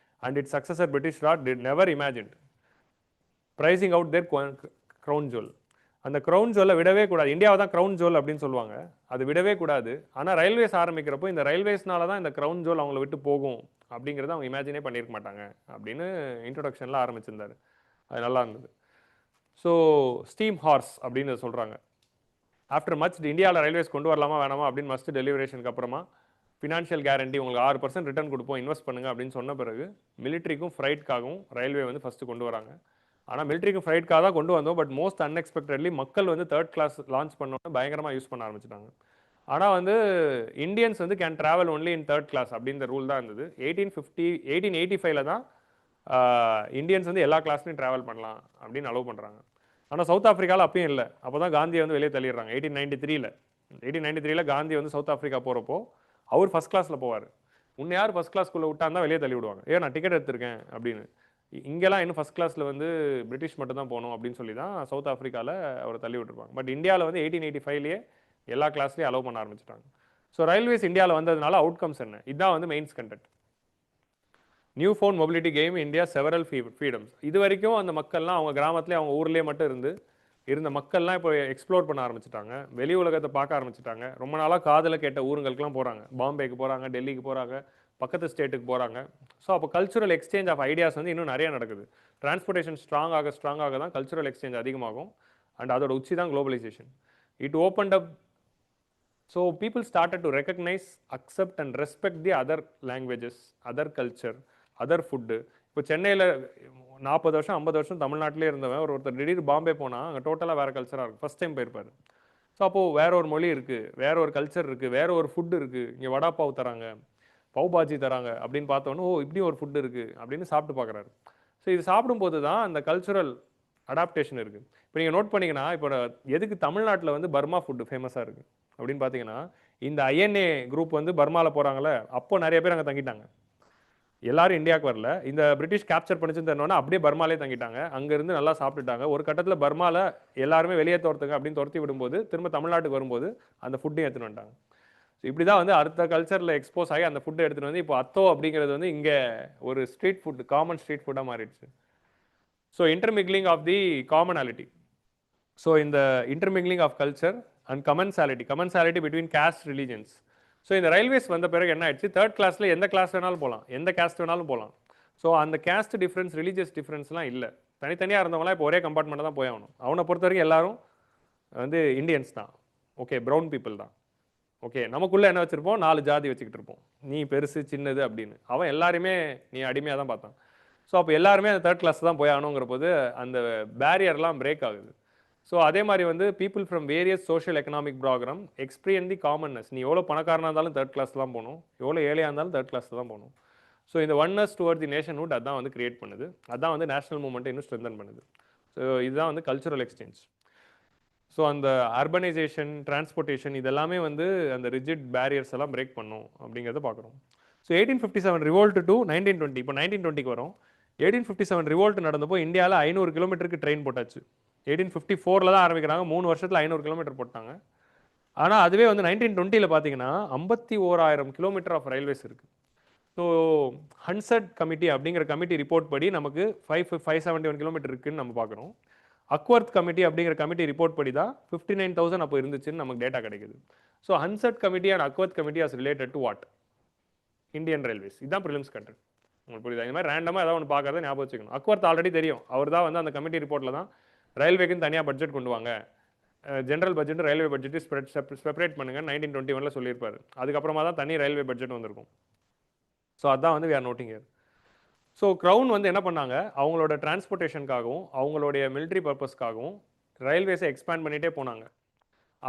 and its successor British Raj did never imagined, prising out their crown jewel. அந்த க்ரௌன் ஜுவலை விடவே கூடாது. இந்தியாவை தான் க்ரௌன் ஜுவல் அப்படின்னு சொல்லுவாங்க, அது விடவே கூடாது. ஆனால் ரயில்வேஸ் ஆரம்பிக்கிறப்போ இந்த ரயில்வேஸ்னால தான் இந்த க்ரௌன் ஜுவல் அவங்கள விட்டு போகும் அப்படிங்கிறத அவங்க இமேஜினே பண்ணியிருக்க மாட்டாங்க அப்படின்னு இன்ட்ரொடக்ஷனில் ஆரம்பிச்சிருந்தார். அது நல்லா இருந்தது. ஸோ ஸ்டீம் ஹார்ஸ் அப்படின்னு சொல்கிறாங்க. ஆஃப்டர் மச் இந்தியாவில் ரயில்வேஸ் கொண்டு வரலாமா வேணாமா அப்படின்னு மஸ்ட் டெலிவரேஷனுக்கு அப்புறமா ஃபினான்ஷியல் கேரண்டி உங்களுக்கு 6% ரிட்டர்ன் கொடுப்போம், இன்வெஸ்ட் பண்ணுங்கள் அப்படின்னு சொன்ன பிறகு மிலிட்ரிக்கும் ஃப்ரைட்காகவும் ரயில்வே வந்து ஃபஸ்ட்டு கொண்டு வராங்க. ஆனால் மிலிட்ரிக்கும் ஃப்ரைட்காக தான் கொண்டு வந்தோம். பட் மோஸ்ட் அன்எக்ஸ்பெக்டட்லி மக்கள் வந்து தேர்ட் கிளாஸ் லான்ச் பண்ணோன்னு பயங்கரமாக யூஸ் பண்ண ஆரம்பிச்சிட்டாங்க. ஆனால் வந்து இந்தியன்ஸ் வந்து can travel only in third class அப்படின்ற ரூல் தான் இருந்தது. 1885 தான் இந்தியன்ஸ் வந்து எல்லா கிளாஸ்லையும் ட்ராவல் பண்ணலாம் அப்படின்னு அலோவ் பண்ணுறாங்க. ஆனால் சவுத் ஆஃப்ரிக்காவில் அப்பயும் இல்லை. அப்போ தான் காந்தியை வந்து வெளியே தள்ளிடுறாங்க 1893. காந்தி வந்து சவுத் ஆஃப்ரிக்கா போகிறப்போ அவர் ஃபஸ்ட் கிளாஸில் போவார். உன்னை யார் ஃபஸ்ட் கிளாஸ்க்குள்ளே விட்டால் வெளியே தள்ளி விடுவாங்க. ஏன் நான் டிக்கெட் எடுத்திருக்கேன் அப்படின்னு. இங்கெல்லாம் இன்னும் ஃபஸ்ட் கிளாஸில் வந்து பிரிட்டிஷ் மட்டும் தான் போகணும் அப்படின்னு சொல்லி தான் சவுத் ஆஃப்ரிக்காவில் அவரை தள்ளி விட்டுருப்பாங்க. பட் இந்தியாவில் வந்து 1885 எல்லா கிளாஸ்லேயும் அலோவ் பண்ண ஆரம்பிச்சிட்டாங்க. ஸோ ரயில்வேஸ் இந்தியாவில் வந்ததுனால அவுட்கம்ஸ் என்ன, இதுதான் வந்து mains content. New phone mobility game India several freedoms. இது வரைக்கும் அந்த மக்கள்லாம் அவங்க கிராமத்துலேயே அவங்க ஊர்லேயே மட்டும் இருந்த மக்கள்லாம் இப்போ எக்ஸ்ப்ளோர் பண்ண ஆரம்பிச்சிட்டாங்க, வெளி உலகத்தை பார்க்க ஆரம்பிச்சிட்டாங்க. ரொம்ப நாளாக காதில் கேட்ட ஊருங்களுக்குலாம் போகிறாங்க, பாம்பேக்கு போகிறாங்க, டெல்லிக்கு போகிறாங்க, பக்கத்து ஸ்டேட்டுக்கு போகிறாங்க. ஸோ அப்போ கல்ச்சுரல் எக்ஸ்சேஞ்ச் ஆஃப் ஐடியாஸ் வந்து இன்னும் நிறைய நடக்குது. டிரான்ஸ்போர்ட்டேஷன் ஸ்ட்ராங்காக தான் கல்ச்சுரல் எக்ஸ்சேஞ்ச் அதிகமாகும். அண்ட் அதோட உச்சி தான் globalisation. It opened up. So people started to recognise, accept and respect the other languages, other culture, other food. இப்போ சென்னையில் 40 வருஷம் 50 வருஷம் தமிழ்நாட்டிலே இருந்தவன் ஒருத்தர் திடீர் பாம்பே போனால் அங்கே டோட்டலாக வேறு கல்ச்சராக இருக்கும். ஃபஸ்ட் டைம் போயிருப்பார். ஸோ அப்போது வேற ஒரு மொழி இருக்குது, வேற ஒரு கல்ச்சர் இருக்குது, வேற ஒரு ஃபுட்டு இருக்குது. இங்கே வடா பாவ் தராங்க, பவ் பாஜி தராங்க அப்படின்னு பார்த்தோன்னே ஓ இப்படி ஒரு ஃபுட்டு இருக்குது அப்படின்னு சாப்பிட்டு பார்க்குறாரு. ஸோ இது சாப்பிடும்போது தான் அந்த கல்ச்சுரல் அடாப்டேஷன் இருக்குது. இப்போ நீங்கள் நோட் பண்ணிங்கன்னா இப்போ எதுக்கு தமிழ்நாட்டில் வந்து பர்மா ஃபுட்டு ஃபேமஸாக இருக்குது அப்படின்னு பார்த்தீங்கன்னா, இந்த ஐஎன்ஏ குரூப் வந்து பர்மாவில் போகிறாங்களே, அப்போ நிறைய பேர் அங்கே தங்கிட்டாங்க. எல்லாரும் இந்தியாவுக்கு வரல. இந்த பிரிட்டிஷ் கேப்சர் பண்ணிச்சுன்னு தெரிஞ்சோன்னா அப்படியே பர்மாலே தங்கிட்டாங்க. அங்கேருந்து நல்லா சாப்பிட்டுட்டாங்க. ஒரு கட்டத்தில் பர்மாவில் எல்லாருமே வெளியே துரத்துங்க அப்படின்னு துரத்தி விடும்போது திரும்ப தமிழ்நாட்டுக்கு வரும்போது அந்த ஃபுட்டையும் எடுத்துகிட்டு வந்துட்டாங்க. ஸோ இப்படி தான் வந்து அடுத்த கல்ச்சரில் எக்ஸ்போஸ் ஆகி அந்த ஃபுட்டை எடுத்துகிட்டு வந்து இப்போ அத்தோ அப்படிங்கிறது வந்து இங்கே ஒரு ஸ்ட்ரீட் ஃபுட், காமன் ஸ்ட்ரீட் ஃபுட்டாக மாறிடுச்சு. So intermingling of the commonality. So இந்த intermingling of culture and commensality between caste religions. So இந்த ரயில்வேஸ் வந்த பிறகு என்ன ஆயிடுச்சு, தேர்ட் கிளாஸில் எந்த கிளாஸ் வேணாலும் போகலாம், எந்த கேஸ்ட் வேணாலும் போகலாம். ஸோ அந்த கேஸ்ட் டிஃப்ரென்ஸ், ரிலீஜியஸ் டிஃப்ரென்ஸ்லாம் இல்லை. தனித்தனியாக இருந்தவங்களாம் இப்போ ஒரே கம்பார்ட்மெண்ட்டில் தான் போய் ஆகணும். அவனை பொறுத்த வரைக்கும் எல்லாரும் வந்து இந்தியன்ஸ் தான், ஓகே, ப்ரௌன் பீப்புள் தான், ஓகே. நமக்குள்ளே என்ன வச்சுருப்போம், 4 ஜாதி வச்சுக்கிட்டு இருப்போம், நீ பெருசு சின்னது அப்படின்னு. அவன் எல்லாருமே நீ அடிமையாக தான் பார்த்தான். ஸோ அப்போ எல்லாருமே அந்த தேர்ட் கிளாஸ் தான் போய் ஆகணுங்கிற போது அந்த பேரியர்லாம் பிரேக் ஆகுது. ஸோ அதே மாதிரி வந்து people from various social economic program experience the commonness. நீ எவ்வளோ பணக்காரனாக இருந்தாலும் தேர்ட் கிளாஸ் தான் போகணும், எவ்வளோ ஏழையாக இருந்தாலும் தேர்ட் கிளாஸ் தான் போகணும். ஸோ இந்த ஒன்னஸ் டுவர்ட் தி நேஷன்ஹுட் அதான் வந்து கிரியேட் பண்ணுது, அதான் வந்து நேஷனல் மூவ்மெண்ட்டை இன்னும் ஸ்ட்ரென்தன் பண்ணுது. ஸோ இதுதான் வந்து கல்ச்சுரல் எக்ஸ்சேஞ்ச். ஸோ அந்த அர்பனைசேஷன், டிரான்ஸ்போர்ட்டேஷன் இதெல்லாமே வந்து அந்த ரிஜிட் பேரியர்ஸ் எல்லாம் பிரேக் பண்ணும் அப்படிங்கிறத பார்க்குறோம். So 1857 revolt to 1920. இப்போ 1920க்கு வரும். 1857 ரிவோல்ட் நடந்தப்போ இந்தியாவில் 500 கிலோமீட்டருக்கு ட்ரெயின் போட்டாச்சு. 1854 தான் ஆரம்பிக்கிறாங்க, 3 வருஷத்தில் 500 கிலோமீட்டர் போட்டாங்க. ஆனால் அதுவே வந்து 1920 பார்த்தீங்கன்னா 51,000 கிலோமீட்டர் ஆஃப் ரயில்வேஸ் இருக்குது. ஸோ ஹன்சட் கமிட்டி அப்படிங்கிற கமிட்டி ரிப்போர்ட் படி நமக்கு 571 கிலோமீட்டர் இருக்குன்னு நம்ம பார்க்குறோம். அக்வர்த் கமிட்டி அப்படிங்கிற கமிட்டி ரிப்போர்ட் படி தான் 59,000 அப்போ இருந்துச்சுன்னு நமக்கு டேட்டா கிடைக்குது. ஸோ ஹன்சட் committee and Acworth committee as related to what? Indian railways. இதுதான் ப்ரிலிம்ஸ் கண்டென்ட். உங்களுக்கு புரியுதா? இந்த மாதிரி ரேண்டமாக ஏதாவது ஒன்று பார்க்கறத ஞாபகம் வச்சுக்கணும். அக்வர்த் ஆல்ரெடி தெரியும், அவர் தான் வந்து அந்த கமிட்டி ரிப்போர்ட்டில் தான் ரயில்வேக்குன்னு தனியாக பட்ஜெட் கொண்டு வாங்க, general budget railway budget separate பண்ணுங்க 1921 சொல்லியிருப்பாரு. அதுக்கப்புறமா தான் தனி ரயில்வே பட்ஜெட் வந்திருக்கும். ஸோ அதான் வந்து we are noting here. So crown வந்து என்ன பண்ணாங்க, அவங்களோட டிரான்ஸ்போர்ட்டேஷனுக்காகவும் அவங்களுடைய மிலிட்ரி பர்பஸ்க்காகவும் ரயில்வேஸை எக்ஸ்பேண்ட் பண்ணிகிட்டே போனாங்க.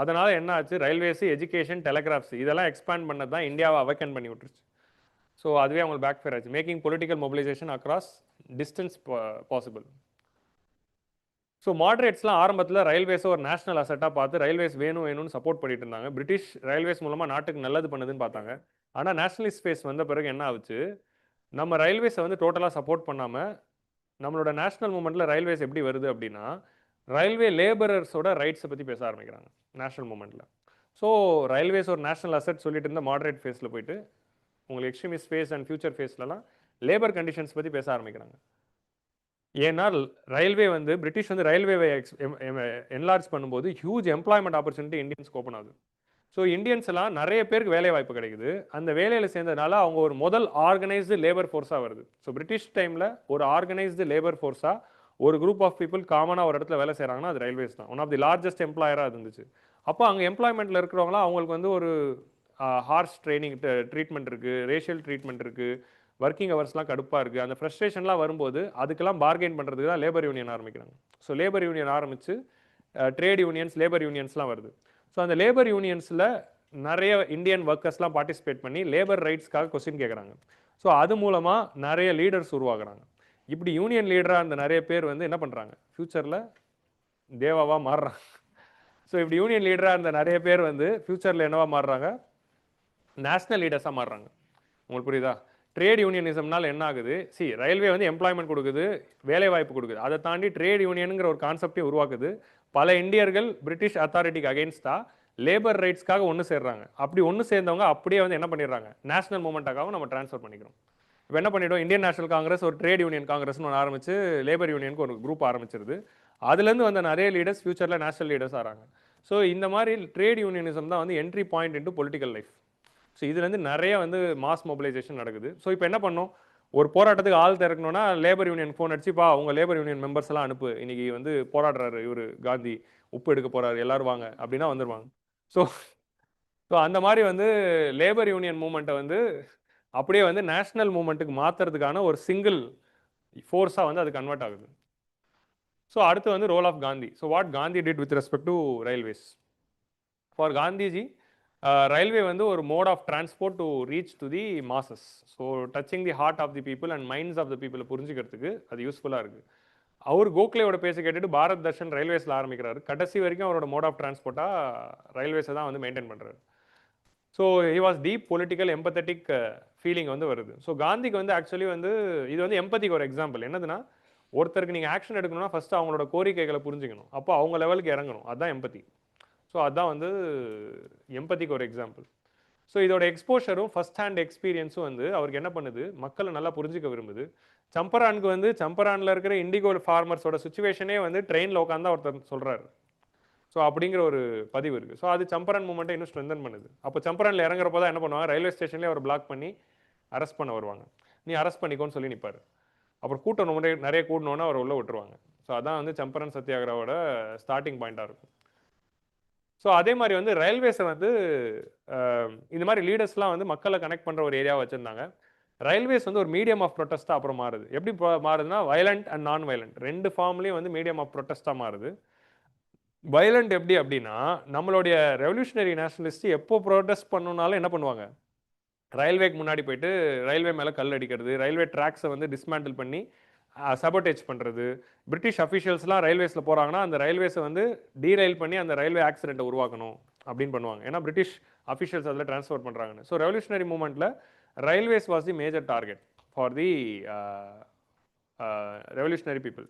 அதனால் என்ன ஆச்சு, ரயில்வேஸு, எஜுகேஷன், டெலிகிராஃப்ஸ் இதெல்லாம் எக்ஸ்பேண்ட் பண்ணது தான் இந்தியாவை அவேக்கன் பண்ணி விட்டுருச்சு. ஸோ அதுவே அவங்களுக்கு பேக் ஃபேர் ஆச்சு. Making political mobilisation across distance possible. So மாடரேட்ஸ்லாம் ஆரம்பத்தில் ரயில்வேஸை ஒரு நேஷனல் அசட்டாக பார்த்து ரயில்வேஸ் வேணும்னு சப்போர்ட் பண்ணிட்டு இருந்தாங்க. பிரிட்டிஷ் ரயில்வேஸ் மூலமாக நாட்டுக்கு நல்லது பண்ணுதுன்னு பார்த்தாங்க. ஆனால் நேஷனலிஸ்ட் ஃபேஸ் வந்த பிறகு என்ன ஆச்சு, நம்ம ரயில்வேஸை வந்து டோட்டலாக சப்போர்ட் பண்ணாமல் நம்மளோட நேஷனல் மூமெண்ட்டில் ரயில்வேஸ் எப்படி வருது அப்படின்னா, ரயில்வே லேபரர்ஸோட ரைட்ஸை பற்றி பேச ஆரம்பிக்கிறாங்க நேஷனல் மூமெண்ட்டில். ஸோ ரயில்வேஸ் ஒரு நேஷனல் அசட் சொல்லிட்டு இருந்த மாடரேட் ஃபேஸில் போயிட்டு உங்களுக்கு எக்ஸ்ட்ரீமிஸ்ட் ஃபேஸ் அண்ட் ஃபியூச்சர் ஃபேஸ்லலாம் லேபர் கண்டிஷன்ஸ் பற்றி பேச ஆரம்பிக்கிறாங்க. ஏன்னா ரயில்வே வந்து பிரிட்டிஷ் வந்து ரயில்வேவை என்லார்ஜ் பண்ணும்போது ஹியூஜ் எம்ப்ளாய்மெண்ட் ஆப்பர்ச்சுனிட்டி இந்தியன்ஸ்க்கு ஓப்பன் ஆகுது. ஸோ இந்தியன்ஸ் எல்லாம் நிறைய பேருக்கு வேலை வாய்ப்பு கிடைக்குது. அந்த வேலையில் சேர்ந்ததுனால அவங்க ஒரு முதல் ஆர்கனைஸ்டு லேபர் ஃபோர்ஸாக வருது. ஸோ பிரிட்டிஷ் டைமில் ஒரு ஆர்கனைஸ்டு லேபர் ஃபோர்ஸாக ஒரு குரூப் ஆஃப் பீப்புள் காமனாக ஒரு இடத்துல வேலை செய்கிறாங்கன்னா அது ரயில்வேஸ் தான். ஒன் ஆஃப் தி லார்ஜஸ்ட் எம்ப்ளாயராக இருந்துச்சு. அப்போ அங்கே எம்ப்ளாய்மெண்ட்டில் இருக்கிறவங்களாம் அவங்களுக்கு வந்து ஒரு ஹார்ஷ் ட்ரைனிங் ட்ரீட்மெண்ட் இருக்குது, ரேஷியல் ட்ரீட்மெண்ட் இருக்குது, ஒர்க்கிங் ஹவர்ஸ்லாம் கடுப்பாக இருக்குது. அந்த ஃப்ரஸ்ட்ரேஷன்லாம் வரும்போது அதுக்கெல்லாம் பார்கெயின் பண்ணுறதுக்கு தான் லேபர் யூனியன் ஆரம்பிக்கிறாங்க. ஸோ லேபர் யூனியன் ஆரம்பித்து ட்ரேட் யூனியன்ஸ், லேபர் யூனியன்ஸ்லாம் வருது. ஸோ அந்த லேபர் யூனியன்ஸில் நிறைய இந்தியன் ஒர்க்கர்ஸ்லாம் பார்ட்டிசிபேட் பண்ணி லேபர் ரைட்ஸ்க்காக கொஸ்டின் கேட்குறாங்க. ஸோ அது மூலமாக நிறைய லீடர்ஸ் உருவாக்குறாங்க. இப்படி யூனியன் லீடராக அந்த நிறைய பேர் வந்து என்ன பண்ணுறாங்க, ஃப்யூச்சரில் தேவாவாக மாறுறாங்க. ஸோ இப்படி யூனியன் லீடராக இருந்த நிறைய பேர் வந்து ஃப்யூச்சரில் என்னவா மாறுறாங்க, நேஷனல் லீடர்ஸாக மாறுறாங்க. உங்களுக்கு புரியுதா? ட்ரேட் யூனியனிசம்னால என்ன ஆகுது, ரயில்வே வந்து எம்ப்ளாய்மெண்ட் கொடுக்குது, வேலை வாய்ப்பு கொடுக்குது. அதை தாண்டி ட்ரேட் யூனியனுங்கிற ஒரு கான்செப்டே உருவாக்குது. பல இந்தியர்கள் பிரிட்டிஷ் அத்தாரிட்டிக்கு அகெயின்ஸ்டா லேபர் ரைட்ஸ்க்காக ஒன்று சேர்றாங்க. அப்படி ஒன்று சேர்ந்தவங்க அப்படியே வந்து என்ன பண்ணிடுறாங்க, நேஷனல் மூமெண்ட்டாகவும் நம்ம ட்ரான்ஸ்ஃபர் பண்ணிக்கிறோம். இப்போ என்ன பண்ணிவிடும், இந்தியன் நேஷனல் காங்கிரஸ் ஒரு ட்ரேட் யூனியன் காங்கிரஸ்னு ஒன்று ஆரம்பிச்சு லேபர் யூனியனுக்கு ஒரு குரூப் ஆரம்பிச்சிருது. அதுலேருந்து வந்த நிறைய லீடர்ஸ் ஃபியூச்சரில் நேஷனல் லீடர்ஸ் ஆகிறாங்க. ஸோ இந்த மாதிரி ட்ரேட் யூனியனிசம் தான் வந்து entry point into political life. So இதுலேருந்து நிறைய வந்து மாஸ் மொபிலைசேஷன் நடக்குது. ஸோ இப்போ என்ன பண்ணோம், ஒரு போராட்டத்துக்கு ஆள் திறக்கணும்னா லேபர் யூனியன் ஃபோன் அடிச்சுப்பா அவங்க லேபர் யூனியன் மெம்பர்ஸ் எல்லாம் அனுப்பு, இன்னைக்கு வந்து போராடுறாரு இவர் காந்தி, உப்பு எடுக்க போறாரு, எல்லாரும் வாங்க அப்படின்னா வந்துடுவாங்க. ஸோ ஸோ அந்த மாதிரி வந்து லேபர் யூனியன் மூமெண்ட்டை வந்து அப்படியே வந்து நேஷனல் மூமெண்ட்டுக்கு மாற்றுறதுக்கான ஒரு சிங்கிள் ஃபோர்ஸாக வந்து அது கன்வெர்ட் ஆகுது. ஸோ அடுத்து வந்து role of Gandhi. So what Gandhi did with respect to railways. For Gandhiji railway வந்து ஒரு mode of transport to reach to the masses. So touching the heart of the people and minds of the பீப்புளை புரிஞ்சுக்கிறதுக்கு அது யூஸ்ஃபுல்லாக இருக்குது. அவர் கோக்லேயோட பேச கேட்டுட்டு பாரத் தர்ஷன் ரயில்வேஸில் ஆரம்பிக்கிறாரு. கடைசி வரைக்கும் அவரோட மோட் ஆஃப் டிரான்ஸ்போர்ட்டாக ரயில்வேஸை தான் வந்து மெயின்டைன் பண்ணுறாரு. So he was deep political empathetic feeling வந்து வருது. ஸோ காந்திக்கு வந்து ஆக்சுவலி வந்து இது வந்து எம்பத்திக்கு ஒரு எக்ஸாம்பிள். என்னதுன்னா, ஒருத்தருக்கு நீங்கள் ஆக்ஷன் எடுக்கணும்னா ஃபஸ்ட்டு அவங்களோட கோரிக்கைகளை புரிஞ்சுக்கணும், அப்போ அவங்க லெவலுக்கு இறங்கணும். அதுதான் எம்பத்தி. ஸோ அதுதான் வந்து எம்பத்திக்கு ஒரு எக்ஸாம்பிள். ஸோ இதோட எக்ஸ்போஷரும் ஃபஸ்ட் ஹேண்ட் எக்ஸ்பீரியன்ஸும் வந்து அவருக்கு என்ன பண்ணுது, மக்களை நல்லா புரிஞ்சுக்க விரும்புது. சம்பரானுக்கு வந்து சம்பரானில் இருக்கிற இண்டிகோ ஃபார்மர்ஸோட சுச்சுவேஷனே வந்து ட்ரெயினில் உட்காந்து ஒருத்தர் சொல்கிறாரு. ஸோ அப்படிங்கிற ஒரு பதிவு இருக்குது. ஸோ அது சம்பரான் மூமெண்ட்டை இன்னும் ஸ்ட்ரென்தன் பண்ணுது. அப்போ சம்பரானில் இறங்குறப்போ தான் என்ன பண்ணுவாங்க, ரயில்வே ஸ்டேஷன்லேயே அவர் பிளாக் பண்ணி அரெஸ்ட் பண்ண வருவாங்க. நீ அரெஸ்ட் பண்ணிக்கோன்னு சொல்லி நிற்பார். அப்புறம் கூட்டம் நிறைய கூடணுன்னா அவர் உள்ள விட்டுருவாங்க. ஸோ அதான் வந்து சம்பரான் சத்தியாகிரவோட ஸ்டார்டிங் பாயிண்ட்டாக இருக்கும். ஸோ அதே மாதிரி வந்து ரயில்வேஸை வந்து இந்த மாதிரி லீடர்ஸ்லாம் வந்து மக்களை கனெக்ட் பண்ணுற ஒரு ஏரியாவை வச்சுருந்தாங்க. ரயில்வேஸ் வந்து ஒரு மீடியம் ஆஃப் ப்ரொட்டஸ்ட்டாக அப்புறம் மாறுது. எப்படி மாறுதுன்னா, வயலண்ட் அண்ட் நான் வயலண்ட் ரெண்டு ஃபார்ம்லேயும் வந்து மீடியம் ஆஃப் ப்ரொட்டஸ்ட்டாக மாறுது. வயலண்ட் எப்படி அப்படின்னா, நம்மளுடைய ரெவல்யூஷனரி நேஷனலிஸ்ட் எப்போ ப்ரொட்டஸ்ட் பண்ணணுனாலும் என்ன பண்ணுவாங்க, ரயில்வேக்கு முன்னாடி போயிட்டு ரயில்வே மேலே கல் அடிக்கிறது, ரயில்வே ட்ராக்ஸை வந்து டிஸ்மேண்டில் பண்ணி சபோட்டேஜ் பண்ணுறது. பிரிட்டிஷ் அஃபிஷியல்ஸ்லாம் ரயில்வேஸில் போகிறாங்கன்னா அந்த ரயில்வேஸை வந்து டீரைல் பண்ணி அந்த ரயில்வே ஆக்சிடென்ட்டை உருவாக்கணும் அப்படின்னு பண்ணுவாங்க. ஏன்னா பிரிட்டிஷ் அஃபிஷியல்ஸ் அதில் ட்ரான்ஸ்ஃபர் பண்ணுறாங்கன்னு. ஸோ ரெவல்யூஷனரி மூமெண்ட்டில் railways was the major target for the revolutionary people.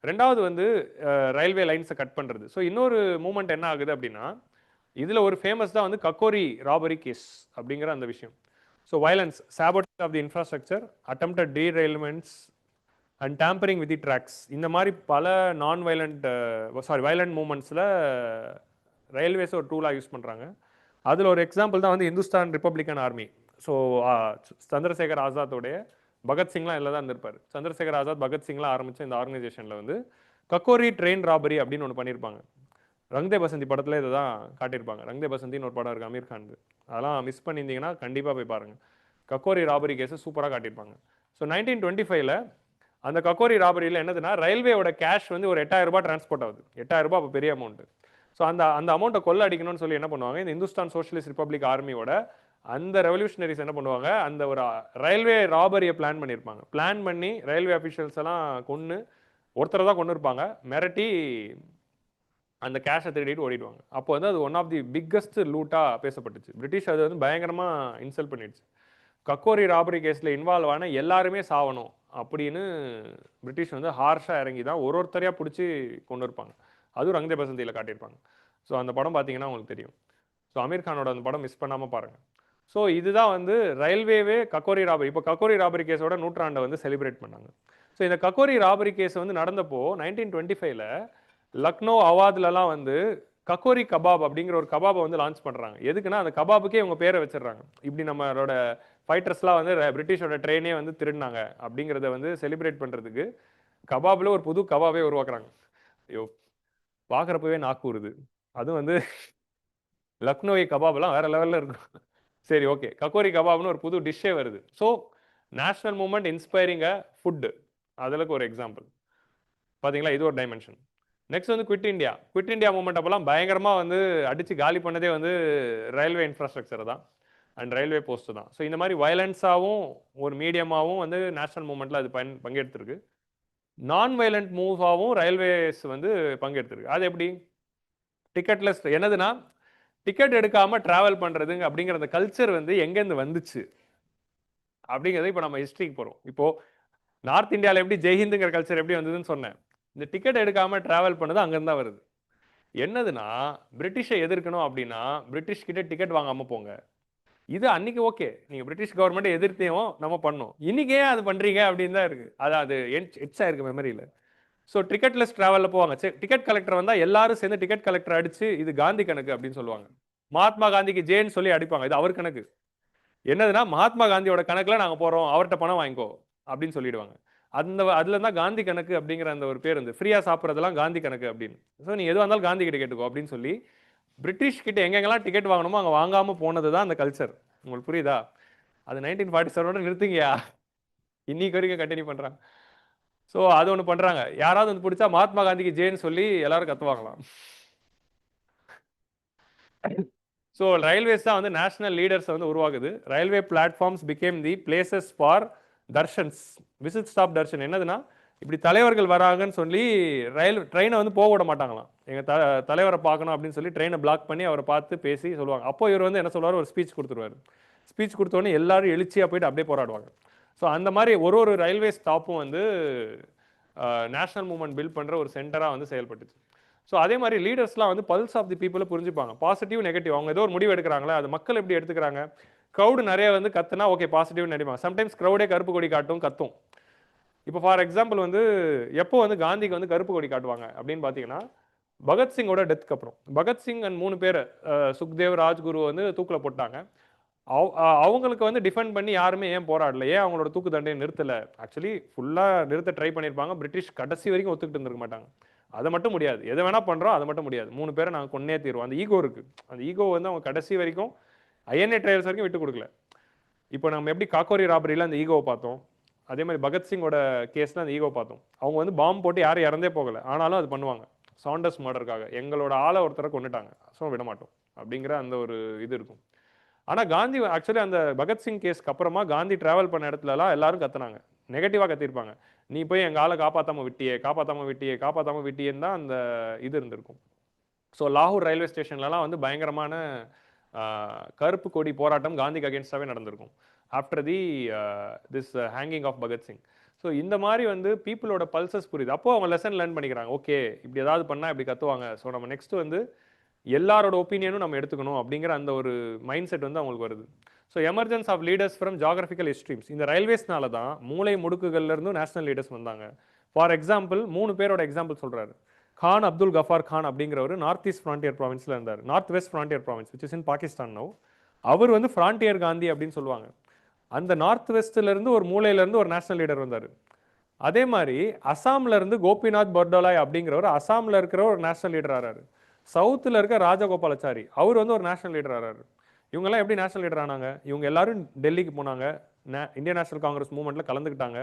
ரெண்டாவது வந்து ரயில்வே லைன்ஸை கட் பண்ணுறது. ஸோ இன்னொரு மூமெண்ட் என்ன ஆகுது அப்படின்னா, இதில் ஒரு ஃபேமஸ் தான் வந்து கக்கோரி ராபரி கேஸ் அப்படிங்கிற அந்த விஷயம். So violence, sabotage of the infrastructure, attempted derailments and tampering with the tracks, இந்த மாதிரி பல வயலண்ட் மூமெண்ட்ஸில் ரயில்வேஸ் ஒரு டூலாக யூஸ் பண்ணுறாங்க. அதில் ஒரு எக்ஸாம்பிள் தான் வந்து Hindustan republican army. So Chandrashekhar ஆசாத்தோடைய பகத்சிங்லாம் இதில் தான் இருந்திருப்பார். சந்திரசேகர் ஆசாத் பகத்சிங்லாம் ஆரம்பித்த இந்த ஆர்கனைசேஷனில் வந்து கக்கோரி ட்ரெயின் ராபரி அப்படின்னு ஒன்று பண்ணியிருப்பாங்க. ரங்தே பசந்தி படத்தில் இதை தான் காட்டியிருப்பாங்க. ரங்தே பசந்தின்னு ஒரு படம் இருக்குது அமீர் கான். அதெல்லாம் மிஸ் பண்ணியிருந்தீங்கன்னா கண்டிப்பாக போய் பாருங்கள். கக்கோரி ராபரி கேஸை சூப்பராக காட்டியிருப்பாங்க. ஸோ 1925ல் அந்த கக்கோரி ராபரியில் என்னதுன்னா, ரயில்வேயோட கேஷ் வந்து ஒரு 8000 ரூபாய் டிரான்ஸ்போர்ட் ஆகுது. 8000 ரூபாய் அப்போ பெரிய அமௌண்ட். ஸோ அந்த அமௌண்ட்டை கொள்ள அடிக்கணும்னு சொல்லி என்ன பண்ணுவாங்க, இந்த இந்துஸ்தான் சோஷியலிஸ்ட் ரிப்பப்ளிக் ஆர்மியோட அந்த ரெவல்யூஷனரிஸ் என்ன பண்ணுவாங்க, அந்த ஒரு ரயில்வே ராபரியை பிளான் பண்ணியிருப்பாங்க. பிளான் பண்ணி ரயில்வே அஃபிஷியல்ஸ் எல்லாம் கொன்று, ஒருத்தரை தான் கொண்டு இருப்பாங்க, மிரட்டி அந்த கேஷை திருடிட்டு ஓடிடுவாங்க. அப்போ வந்து அது ஒன் ஆஃப் தி பிக்கஸ்ட் லூட்டாக பேசப்பட்டுச்சு. பிரிட்டிஷ் அது வந்து பயங்கரமாக இன்சல்ட் பண்ணிடுச்சு. கக்கோரி ராபரி கேஸில் இன்வால்வ் ஆன எல்லாருமே சாவணும் அப்படின்னு பிரிட்டிஷ் வந்து ஹார்ஷாக இறங்கி தான் ஒருத்தரையாக பிடிச்சி கொண்டு இருப்பாங்க. அதுவும் ரங்தே பசந்தியில் காட்டியிருப்பாங்க. ஸோ அந்த படம் பார்த்தீங்கன்னா உங்களுக்கு தெரியும். ஸோ அமீர் கானோட அந்த படம் மிஸ் பண்ணாமல் பாருங்கள். ஸோ இதுதான் வந்து ரயில்வேவே கக்கோரி ராபரி. இப்போ கக்கோரி ராபரி கேஸோட நூற்றாண்டை வந்து செலிப்ரேட் பண்ணாங்க. ஸோ இந்த கக்கோரி ராபரி கேஸ் வந்து நடந்தப்போ 1925ல் லக்னோ, அவாத்லலாம் வந்து கக்கோரி கபாப் அப்படிங்கிற ஒரு கபாபை வந்து லான்ச் பண்ணுறாங்க. எதுக்குன்னா அந்த கபாபுக்கே இவங்க பேரை வச்சிடுறாங்க. இப்படி நம்மளோட ஃபைட்டர்ஸ்லாம் வந்து பிரிட்டிஷோட ட்ரெயினே வந்து திருடினாங்க அப்படிங்கிறத வந்து செலிப்ரேட் பண்ணுறதுக்கு கபாபில் ஒரு புது கபாபே உருவாக்குறாங்க. ஐயோ, பார்க்குறப்பவே நாக்கூறுது. அதுவும் வந்து லக்னோவி கபாப்லாம் வேற லெவலில் இருக்கும். சரி, ஓகே, கக்கோரி கபாப்னு ஒரு புது டிஷ்ஷே வருது. ஸோ நேஷனல் மூமெண்ட் இன்ஸ்பைரிங் அ ஃபுட்டு, அதில் ஒரு எக்ஸாம்பிள் பார்த்தீங்களா, இது ஒரு டைமென்ஷன். நெக்ஸ்ட் வந்து குவிட் இந்தியா மூமெண்ட் அப்போலாம் பயங்கரமாக வந்து அடித்து காலி பண்ணதே வந்து ரயில்வே இன்ஃப்ராஸ்ட்ரக்சர் தான் அண்ட் ரயில்வே போஸ்ட் தான். ஸோ இந்த மாதிரி வயலன்ஸாகவும் ஒரு மீடியமாகவும் வந்து நேஷனல் மூமெண்ட்டில் அது பங்கெடுத்திருக்கு. நான் வயலண்ட் மூவாகவும் ரயில்வேஸ் வந்து பங்கெடுத்திருக்கு. அது எப்படி? டிக்கெட்லெஸ், என்னதுன்னா டிக்கெட் எடுக்காமல் ட்ராவல் பண்ணுறதுங்க அப்படிங்கிற அந்த கல்ச்சர் வந்து எங்கேருந்து வந்துச்சு அப்படிங்கிறது இப்போ நம்ம ஹிஸ்ட்ரிக்கு போகிறோம். இப்போது நார்த் இந்தியாவில் எப்படி ஜெய்ஹிந்துங்கிற கல்ச்சர் எப்படி வந்ததுன்னு சொன்னேன். இந்த டிக்கெட் எடுக்காமல் ட்ராவல் பண்ணது அங்கேருந்து தான் வருது. என்னதுன்னா, பிரிட்டிஷை எதிர்க்கணும் அப்படின்னா பிரிட்டிஷ் கிட்ட டிக்கெட் வாங்காமல் போங்க. இது அன்னைக்கு ஓகே, நீங்கள் பிரிட்டிஷ் கவர்மெண்ட்டை எதிர்த்தையும் நம்ம பண்ணோம். இன்னைக்கு ஏன் அது பண்ணுறீங்க அப்படின்னு தான் இருக்குது. அது எட்ஸ் ஆயிருக்கு மெமரியில். ஸோ டிக்கெட்லெஸ் ட்ராவலில் போவாங்க. சரி, டிக்கெட் கலெக்டர் வந்தால் எல்லாரும் சேர்ந்து டிக்கெட் கலெக்டர் அடித்து இது காந்தி கணக்கு அப்படின்னு சொல்லுவாங்க. மகாத்மா காந்திக்கு ஜேன்னு சொல்லி அடிப்பாங்க. இது அவர் கணக்கு. என்னதுன்னா, மகாத்மா காந்தியோட கணக்கில் நாங்கள் போகிறோம், அவர்கிட்ட பணம் வாங்கிக்கோ அப்படின்னு சொல்லிடுவாங்க. அதில் தான் காந்தி கணக்கு அப்படிங்கிற அந்த ஒரு பேர் வந்து ஃப்ரீயாக சாப்பிட்றதெல்லாம் காந்தி கணக்கு அப்படின்னு. ஸோ நீ எதுவாக இருந்தாலும் காந்தி கிட்ட கேட்டுக்கோ அப்படின்னு சொல்லி பிரிட்டிஷ் கிட்ட எங்கெங்கெல்லாம் டிக்கெட் வாங்கணுமோ அங்கே வாங்காமல் போனது தான் அந்த கல்ச்சர். உங்களுக்கு புரியுதா? அது 1947 நிறுத்துங்கயா, இன்னைக்கு வரைக்கும் கண்டினியூ பண்ணுறாங்க. ஸோ அது ஒன்று பண்ணுறாங்க. யாராவது வந்து பிடிச்சா மகாத்மா காந்திக்கு ஜேன்னு சொல்லி எல்லாரும் கற்றுவாங்களாம். ஸோ ரயில்வேஸ் தான் வந்து நேஷனல் லீடர்ஸ் வந்து உருவாகுது. Railway platforms became the places for darshans, visit stop Darshan. என்னதுன்னா, இப்படி தலைவர்கள் வராங்கன்னு சொல்லி ட்ரெயினை வந்து போக விட மாட்டாங்களாம். எங்கள் தலைவரை பார்க்கணும் அப்படின்னு சொல்லி ட்ரெயினை பிளாக் பண்ணி அவரை பார்த்து பேசி சொல்லுவாங்க. அப்போ இவர் வந்து என்ன சொல்லுவார், ஒரு ஸ்பீச் கொடுத்துருவார். ஸ்பீச் கொடுத்தோன்னே எல்லாரும் எழுச்சியாக போயிட்டு அப்படியே போராடுவாங்க. ஸோ அந்த மாதிரி ஒரு ரயில்வே ஸ்டாப்பும் வந்து நேஷனல் மூவ்மெண்ட் பில்ட் பண்ணுற ஒரு சென்டராக வந்து செயல்பட்டுச்சு. ஸோ அதே மாதிரி லீடர்ஸ்லாம் வந்து பல்ஸ் ஆஃப் தி பீப்புளை புரிஞ்சுப்பாங்க. Positive, negative. அவங்க ஏதோ ஒரு முடிவு எடுக்கிறாங்களா, அது மக்கள் எப்படி எடுத்துக்கிறாங்க. க்ரௌடு நிறைய வந்து கத்துனா ஓகே பாசிட்டிவ்னு நினைப்பாங்க. சம்டைம்ஸ் க்ரௌடே கருப்பு கொடி காட்டும், கத்தும். இப்போ ஃபார் எக்ஸாம்பிள் வந்து எப்போ வந்து காந்திக்கு வந்து கருப்பு கொடி காட்டுவாங்க அப்படின்னு பார்த்தீங்கன்னா, பகத்சிங்கோட டெத்துக்கு அப்புறம். பகத்சிங் அண்ட் 3 பேர், சுக்தேவ், ராஜ்குரு வந்து தூக்கில் போட்டாங்க. அவங்களுக்கு வந்து டிஃபெண்ட் பண்ணி யாருமே ஏன் போராடல, ஏன் அவங்களோட தூக்கு தண்டையை நிறுத்தலை. ஆக்சுவலி ஃபுல்லாக நிறுத்த ட்ரை பண்ணியிருப்பாங்க. பிரிட்டிஷ் கடைசி வரைக்கும் ஒத்துக்கிட்டு இருந்திருக்க மாட்டாங்க. அதை மட்டும் முடியாது, எதை வேணா பண்ணுறோம், அதை மட்டும் முடியாது. 3 பேரை நாங்கள் கொன்னே தீர்வோம். அந்த ஈகோ இருக்குது. அந்த ஈகோ வந்து அவங்க கடைசி வரைக்கும் ஐஎன்ஏ ட்ரையல்ஸ் வரைக்கும் விட்டு கொடுக்கல. இப்போ நம்ம எப்படி காக்கோரி ராபரியில் அந்த ஈகோவை பார்த்தோம், அதே மாதிரி பகத்சிங்கோட கேஸில் அந்த ஈகோ பார்த்தோம். அவங்க வந்து பாம்பு போட்டு யாரும் இறந்தே போகலை, ஆனாலும் அது பண்ணுவாங்க. சாண்டர்ஸ் மர்டருக்காக எங்களோட ஆளை ஒருத்தரை கொண்டுட்டாங்க, ஸோ விட மாட்டோம் அப்படிங்கிற அந்த ஒரு இது இருக்கும். ஆனால் காந்தி ஆக்சுவலி அந்த பகத்சிங் கேஸ்க்கு அப்புறமா காந்தி ட்ராவல் பண்ண இடத்துலலாம் எல்லாரும் கத்துனாங்க, நெகட்டிவாக கத்திருப்பாங்க. நீ போய் எங்கள் ஆளை காப்பாற்றாமல் விட்டியேன்னு தான் அந்த இது இருந்திருக்கும். ஸோ லாகூர் ரயில்வே ஸ்டேஷன்லலாம் வந்து பயங்கரமான கருப்பு கொடி போராட்டம் காந்திக்கு அகேன்ஸ்டாகவே நடந்திருக்கும் after the this hanging of Bhagat Singh. So இந்த மாதிரி வந்து பீப்புளோட பல்சஸ் புரியுது. அப்போ அவங்க லெசன் லேர்ன் பண்ணிக்கிறாங்க. ஓகே, இப்படி ஏதாவது பண்ணால் இப்படி கற்றுவாங்க. ஸோ நம்ம நெக்ஸ்ட் வந்து எல்லாரோட ஒப்பீனியனும் நம்ம எடுத்துக்கணும் அப்படிங்கிற அந்த ஒரு மைண்ட் செட் வந்து அவங்களுக்கு வருது. So emergence of leaders from geographical extremes. இந்த ரயில்வேஸ்னால தான் மூளை முடுக்குகள்ல இருந்தும் நேஷனல் லீடர்ஸ் வந்தாங்க. ஃபார் எக்ஸாம்பிள் 3 பேரோட எக்ஸாம்பிள் சொல்றாரு. கான் அப்துல் கஃபார் கான் அப்படிங்கிறவர் நார்த் ஈஸ்ட் ஃப்ரான்டியர் ப்ராவின்ஸ்ல இருந்தார். North west frontier province which is in Pakistan now. அவர் வந்து ஃப்ரான்டியர் காந்தி அப்படின்னு சொல்லுவாங்க. அந்த நார்த் வெஸ்ட்ல இருந்து ஒரு மூலையில இருந்து ஒரு நேஷனல் லீடர் வந்தார். அதே மாதிரி அசாம்ல இருந்து கோபிநாத் பர்டோலாய் அப்படிங்கிறவர் அசாம்ல இருக்கிற ஒரு நேஷனல் லீடர் ஆறாரு. சவுத்தில் இருக்க ராஜகோபாலாச்சாரி அவர் வந்து ஒரு நேஷனல் லீடர் ஆறாரு. இவங்கெல்லாம் எப்படி நேஷனல் லீடர் ஆனாங்க? இவங்க எல்லாரும் டெல்லிக்கு போனாங்க, இந்தியன் நேஷனல் காங்கிரஸ் மூவ்மெண்ட்ல கலந்துக்கிட்டாங்க,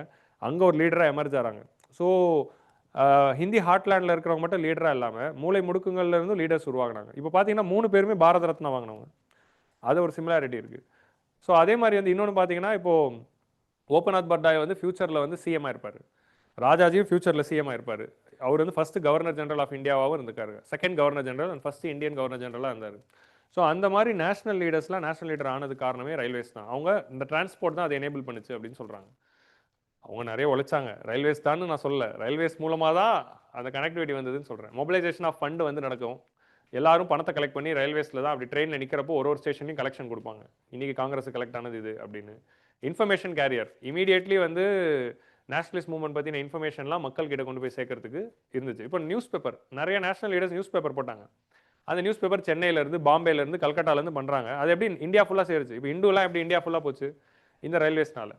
அங்கே ஒரு லீடராக எமர்ஜ் ஆகிறாங்க. ஸோ ஹிந்தி ஹார்ட்லேண்டில் இருக்கிறவங்க மட்டும் லீடராக இல்லாமல் மூளை முடுக்குங்கள்ல இருந்தும் லீடர்ஸ் உருவாகினாங்க. இப்போ பார்த்தீங்கன்னா 3 பேருமே பாரத ரத்னா வாங்கினவங்க. அது ஒரு சிமிலாரிட்டி இருக்குது. ஸோ அதே மாதிரி வந்து இன்னொன்று பார்த்தீங்கன்னா இப்போது கோபிநாத் பர்டாய் வந்து ஃபியூச்சரில் வந்து சிஎம்மாக இருப்பார். ராஜாஜியும் ஃபியூச்சரில் சிஎம்மாக இருப்பார். அவர் வந்து ஃபர்ஸ்ட் கவர்னர் ஜெனரல் ஆஃப் இந்தியாவாகவும் இருந்திருக்காரு, second governor general and first Indian governor ஜெனரலாக இருந்தார். ஸோ அந்த மாதிரி நேஷனல் லீடர்ஸ்லாம் நேஷனல் லீடர் ஆனது காரணமே ரயில்வேஸ் தான். அவங்க இந்த டிரான்ஸ்போர்ட் தான் அதை எனேபிள் பண்ணுச்சு அப்படின்னு சொல்கிறாங்க. அவங்க நிறைய உழைச்சாங்க, ரயில்வேஸ் தான் நான் சொல்லலை, ரயில்வேஸ் மூலமாக தான் அந்த கனெக்டிவிட்டி வந்ததுன்னு சொல்கிறேன். மொபிலைசேஷன் ஆஃப் ஃபண்டு வந்து நடக்கும். எல்லாரும் பணத்தை கலெக்ட் பண்ணி ரயில்வேஸில் தான் அப்படி ட்ரெயினில் நிற்கிறப்போ ஒரு ஸ்டேஷன்லையும் கலெக்ஷன் கொடுப்பாங்க. இன்றைக்கி காங்கிரஸ் கலெக்ட் ஆனது இது அப்படின்னு. இன்ஃபர்மேஷன் கேரியர் இமீடியட்லி வந்து நேஷனலிஸ்ட் மூவ்மெண்ட் பற்றின இன்ஃபர்மேஷன்லாம் மக்கள் கிட்ட கொண்டு போய் சேர்க்கறதுக்கு இருந்துச்சு. இப்போ நியூஸ் பேப்பர், நிறைய நேஷனல் லீடர்ஸ் நியூஸ் பேப்பர் போட்டாங்க. அந்த நியூஸ் பேப்பர் சென்னையிலேருந்து பாம்பேலேருந்து கல்கட்டாலேருந்து பண்ணுறாங்க. அது எப்படி இந்தியா ஃபுல்லாக சேருச்சு? இப்போ இந்துலாம் எப்படி இந்தியா ஃபுல்லாக போச்சு? இந்த ரயில்வேஸ்னால.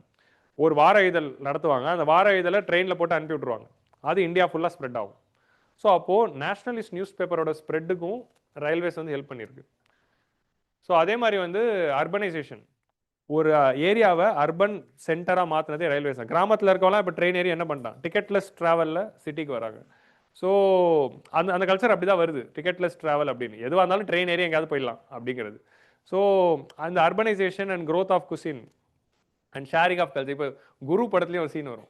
ஒரு வார இதழ் நடத்துவாங்க, அந்த வார இதழை ட்ரெயினில் போட்டு அனுப்பி விட்ருவாங்க, அது இந்தியா ஃபுல்லாக ஸ்ப்ரெட் ஆகும். ஸோ அப்போது நேஷனலிஸ்ட் நியூஸ் பேப்பரோட ஸ்ப்ரெட்டுக்கும் ரயில்வேஸ் வந்து ஹெல்ப் பண்ணியிருக்கு. ஸோ அதே மாதிரி வந்து அர்பனைசேஷன், ஒரு ஏரியாவை அர்பன் சென்டராக மாற்றினதே ரயில்வேஸ் தான். கிராமத்தில் இருக்கவங்களாம் இப்போ ட்ரெயின் ஏறி என்ன பண்ணிட்டான், டிக்கெட்லெஸ் ட்ராவலில் சிட்டிக்கு வராங்க. ஸோ அந்த அந்த கல்ச்சர் அப்படி தான் வருது, டிக்கெட்லெஸ் ட்ராவல் அப்படின்னு. எதுவாக இருந்தாலும் ட்ரெயின் ஏறி எங்கேயாவது போயிடலாம் அப்படிங்கிறது. ஸோ அந்த urbanisation and growth of cuisine and sharing of culture. இப்போ குரு படத்துலேயும் ஒரு சீன் வரும்,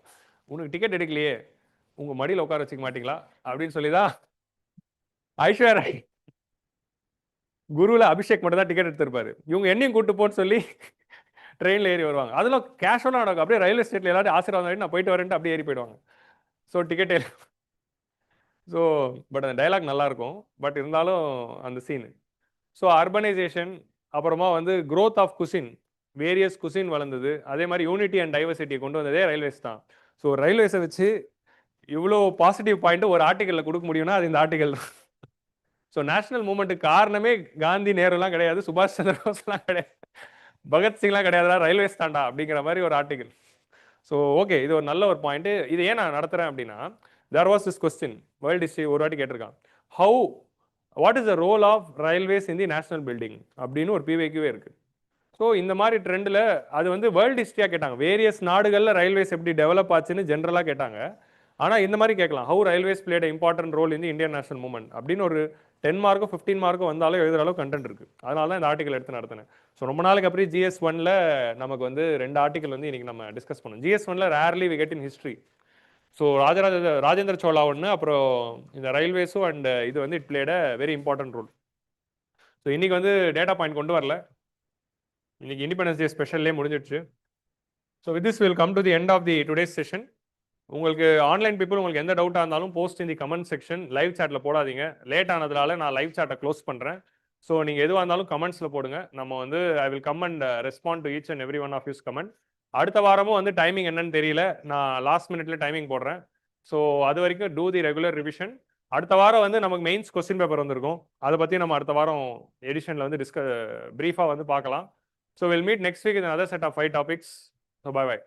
உனக்கு டிக்கெட் எடுக்கலையே உங்கள் மடியில் உட்கார வச்சுக்க மாட்டீங்களா அப்படின்னு சொல்லி தான் ஐஸ்வர்யா ராய் குருவில் அபிஷேக் மட்டும் தான் டிக்கெட் எடுத்திருப்பாரு. இவங்க என்னையும் கூட்டு போன்னு சொல்லி ட்ரெயினில் ஏறி வருவாங்க. அதெல்லாம் கேஷுவலாக நடக்கும். அப்படியே ரயில்வே ஸ்டேஷனில் எல்லாரும் ஆசீர்வாதம் நான் போயிட்டு வரேன்ட்டு அப்படியே ஏறி போயிடுவாங்க. ஸோ டிக்கெட் ஸோ பட் அந்த டைலாக் நல்லாயிருக்கும், பட் இருந்தாலும் அந்த சீனு. ஸோ அர்பனைசேஷன், அப்புறமா வந்து growth of cuisine, various cuisine வளர்ந்தது. அதே மாதிரி யூனிட்டி அண்ட் டைவர்சிட்டியை கொண்டு வந்ததே ரயில்வேஸ் தான். ஸோ ரயில்வேஸை வச்சு இவ்வளோ பாசிட்டிவ் பாயிண்ட் ஒரு ஆர்டிக்கலில் கொடுக்க முடியும்னா அது இந்த ஆர்டிக்கல் தான். ஸோ நேஷனல் மூவ்மெண்ட்டுக்கு காரணமே காந்தி நேருலாம் கிடையாது, சுபாஷ் சந்திர போஸ்லாம் கிடையாது, பகத்சிங்லாம் கிடையாதுடா, ரயில்வேஸ் தாண்டா அப்படிங்கிற மாதிரி ஒரு ஆர்டிக்கல். ஸோ ஓகே, இது ஒரு நல்ல ஒரு பாயிண்ட். இது ஏன் நான் நடத்துகிறேன் அப்படின்னா, there was this question world history ஒரு வாட்டி கேட்டிருக்கான், how what is the role of railways in the national building அப்படின்னு ஒரு பிவைக்யூவே இருக்குது. ஸோ இந்த மாதிரி ட்ரெண்டில் அது வந்து வேர்ல்டு ஹிஸ்ட்ரியாக கேட்டாங்க, வேரியஸ் நாடுகளில் ரயில்வேஸ் எப்படி டெவலப் ஆச்சுன்னு ஜென்ரலாக கேட்டாங்க. ஆனால் இந்த மாதிரி கேட்கலாம், how railways played important role in the Indian national movement அப்படின்னு ஒரு 10 மார்க்கோ 15 மார்க்கோ வந்தாலும் எழுதுற அளவு கண்டென்ட் இருக்குது. அதனால தான் இந்த ஆர்டிக்கல் எடுத்து நடத்தினேன். ஸோ ரொம்ப நாளைக்கு அப்புறம் GS1ல் நமக்கு வந்து 2 ஆர்டிக்கல் வந்து இன்றைக்கி நம்ம டிஸ்கஸ் பண்ணோம். GS1ல் rarely we get in history. So Rajendra Chola ஒன்று, அப்புறம் இந்த ரயில்வேஸும் அண்ட் இது வந்து it played a very important role. So இன்றைக்கி வந்து டேட்டா பாயிண்ட் கொண்டு வரல, இன்னைக்கு இண்டிபெண்டன்ஸ் டே ஸ்பெஷல்லே முடிஞ்சிடுச்சு. So with this will come to the end of the today's session. உங்களுக்கு ஆன்லைன் பீப்புள் உங்களுக்கு எந்த டவுட்டாக இருந்தாலும் post in the comment section, live சாட்டில் போடாதீங்க. லேட் ஆனதுனால நான் லைவ் சாட்டை க்ளோஸ் பண்ணுறேன். ஸோ நீங்கள் எதுவாக இருந்தாலும் கமெண்ட்ஸில் போடுங்க, நம்ம வந்து I will come and respond to each and every one of yours comment. அடுத்த வாரமும் வந்து டைமிங் என்னன்னு தெரியல, நான் லாஸ்ட் மினிட்ல டைமிங் போடுறேன். ஸோ அது வரைக்கும் டூ தி ரெகுலர் ரிவிஷன். அடுத்த வாரம் வந்து நமக்கு மெயின்ஸ் கொஸ்டின் பேப்பர் வந்திருக்கும், அதை பற்றி நம்ம அடுத்த வாரம் எடிஷனில் வந்து பிரீஃபாக வந்து பார்க்கலாம். So we'll meet next week with another set of 5 topics. So bye bye.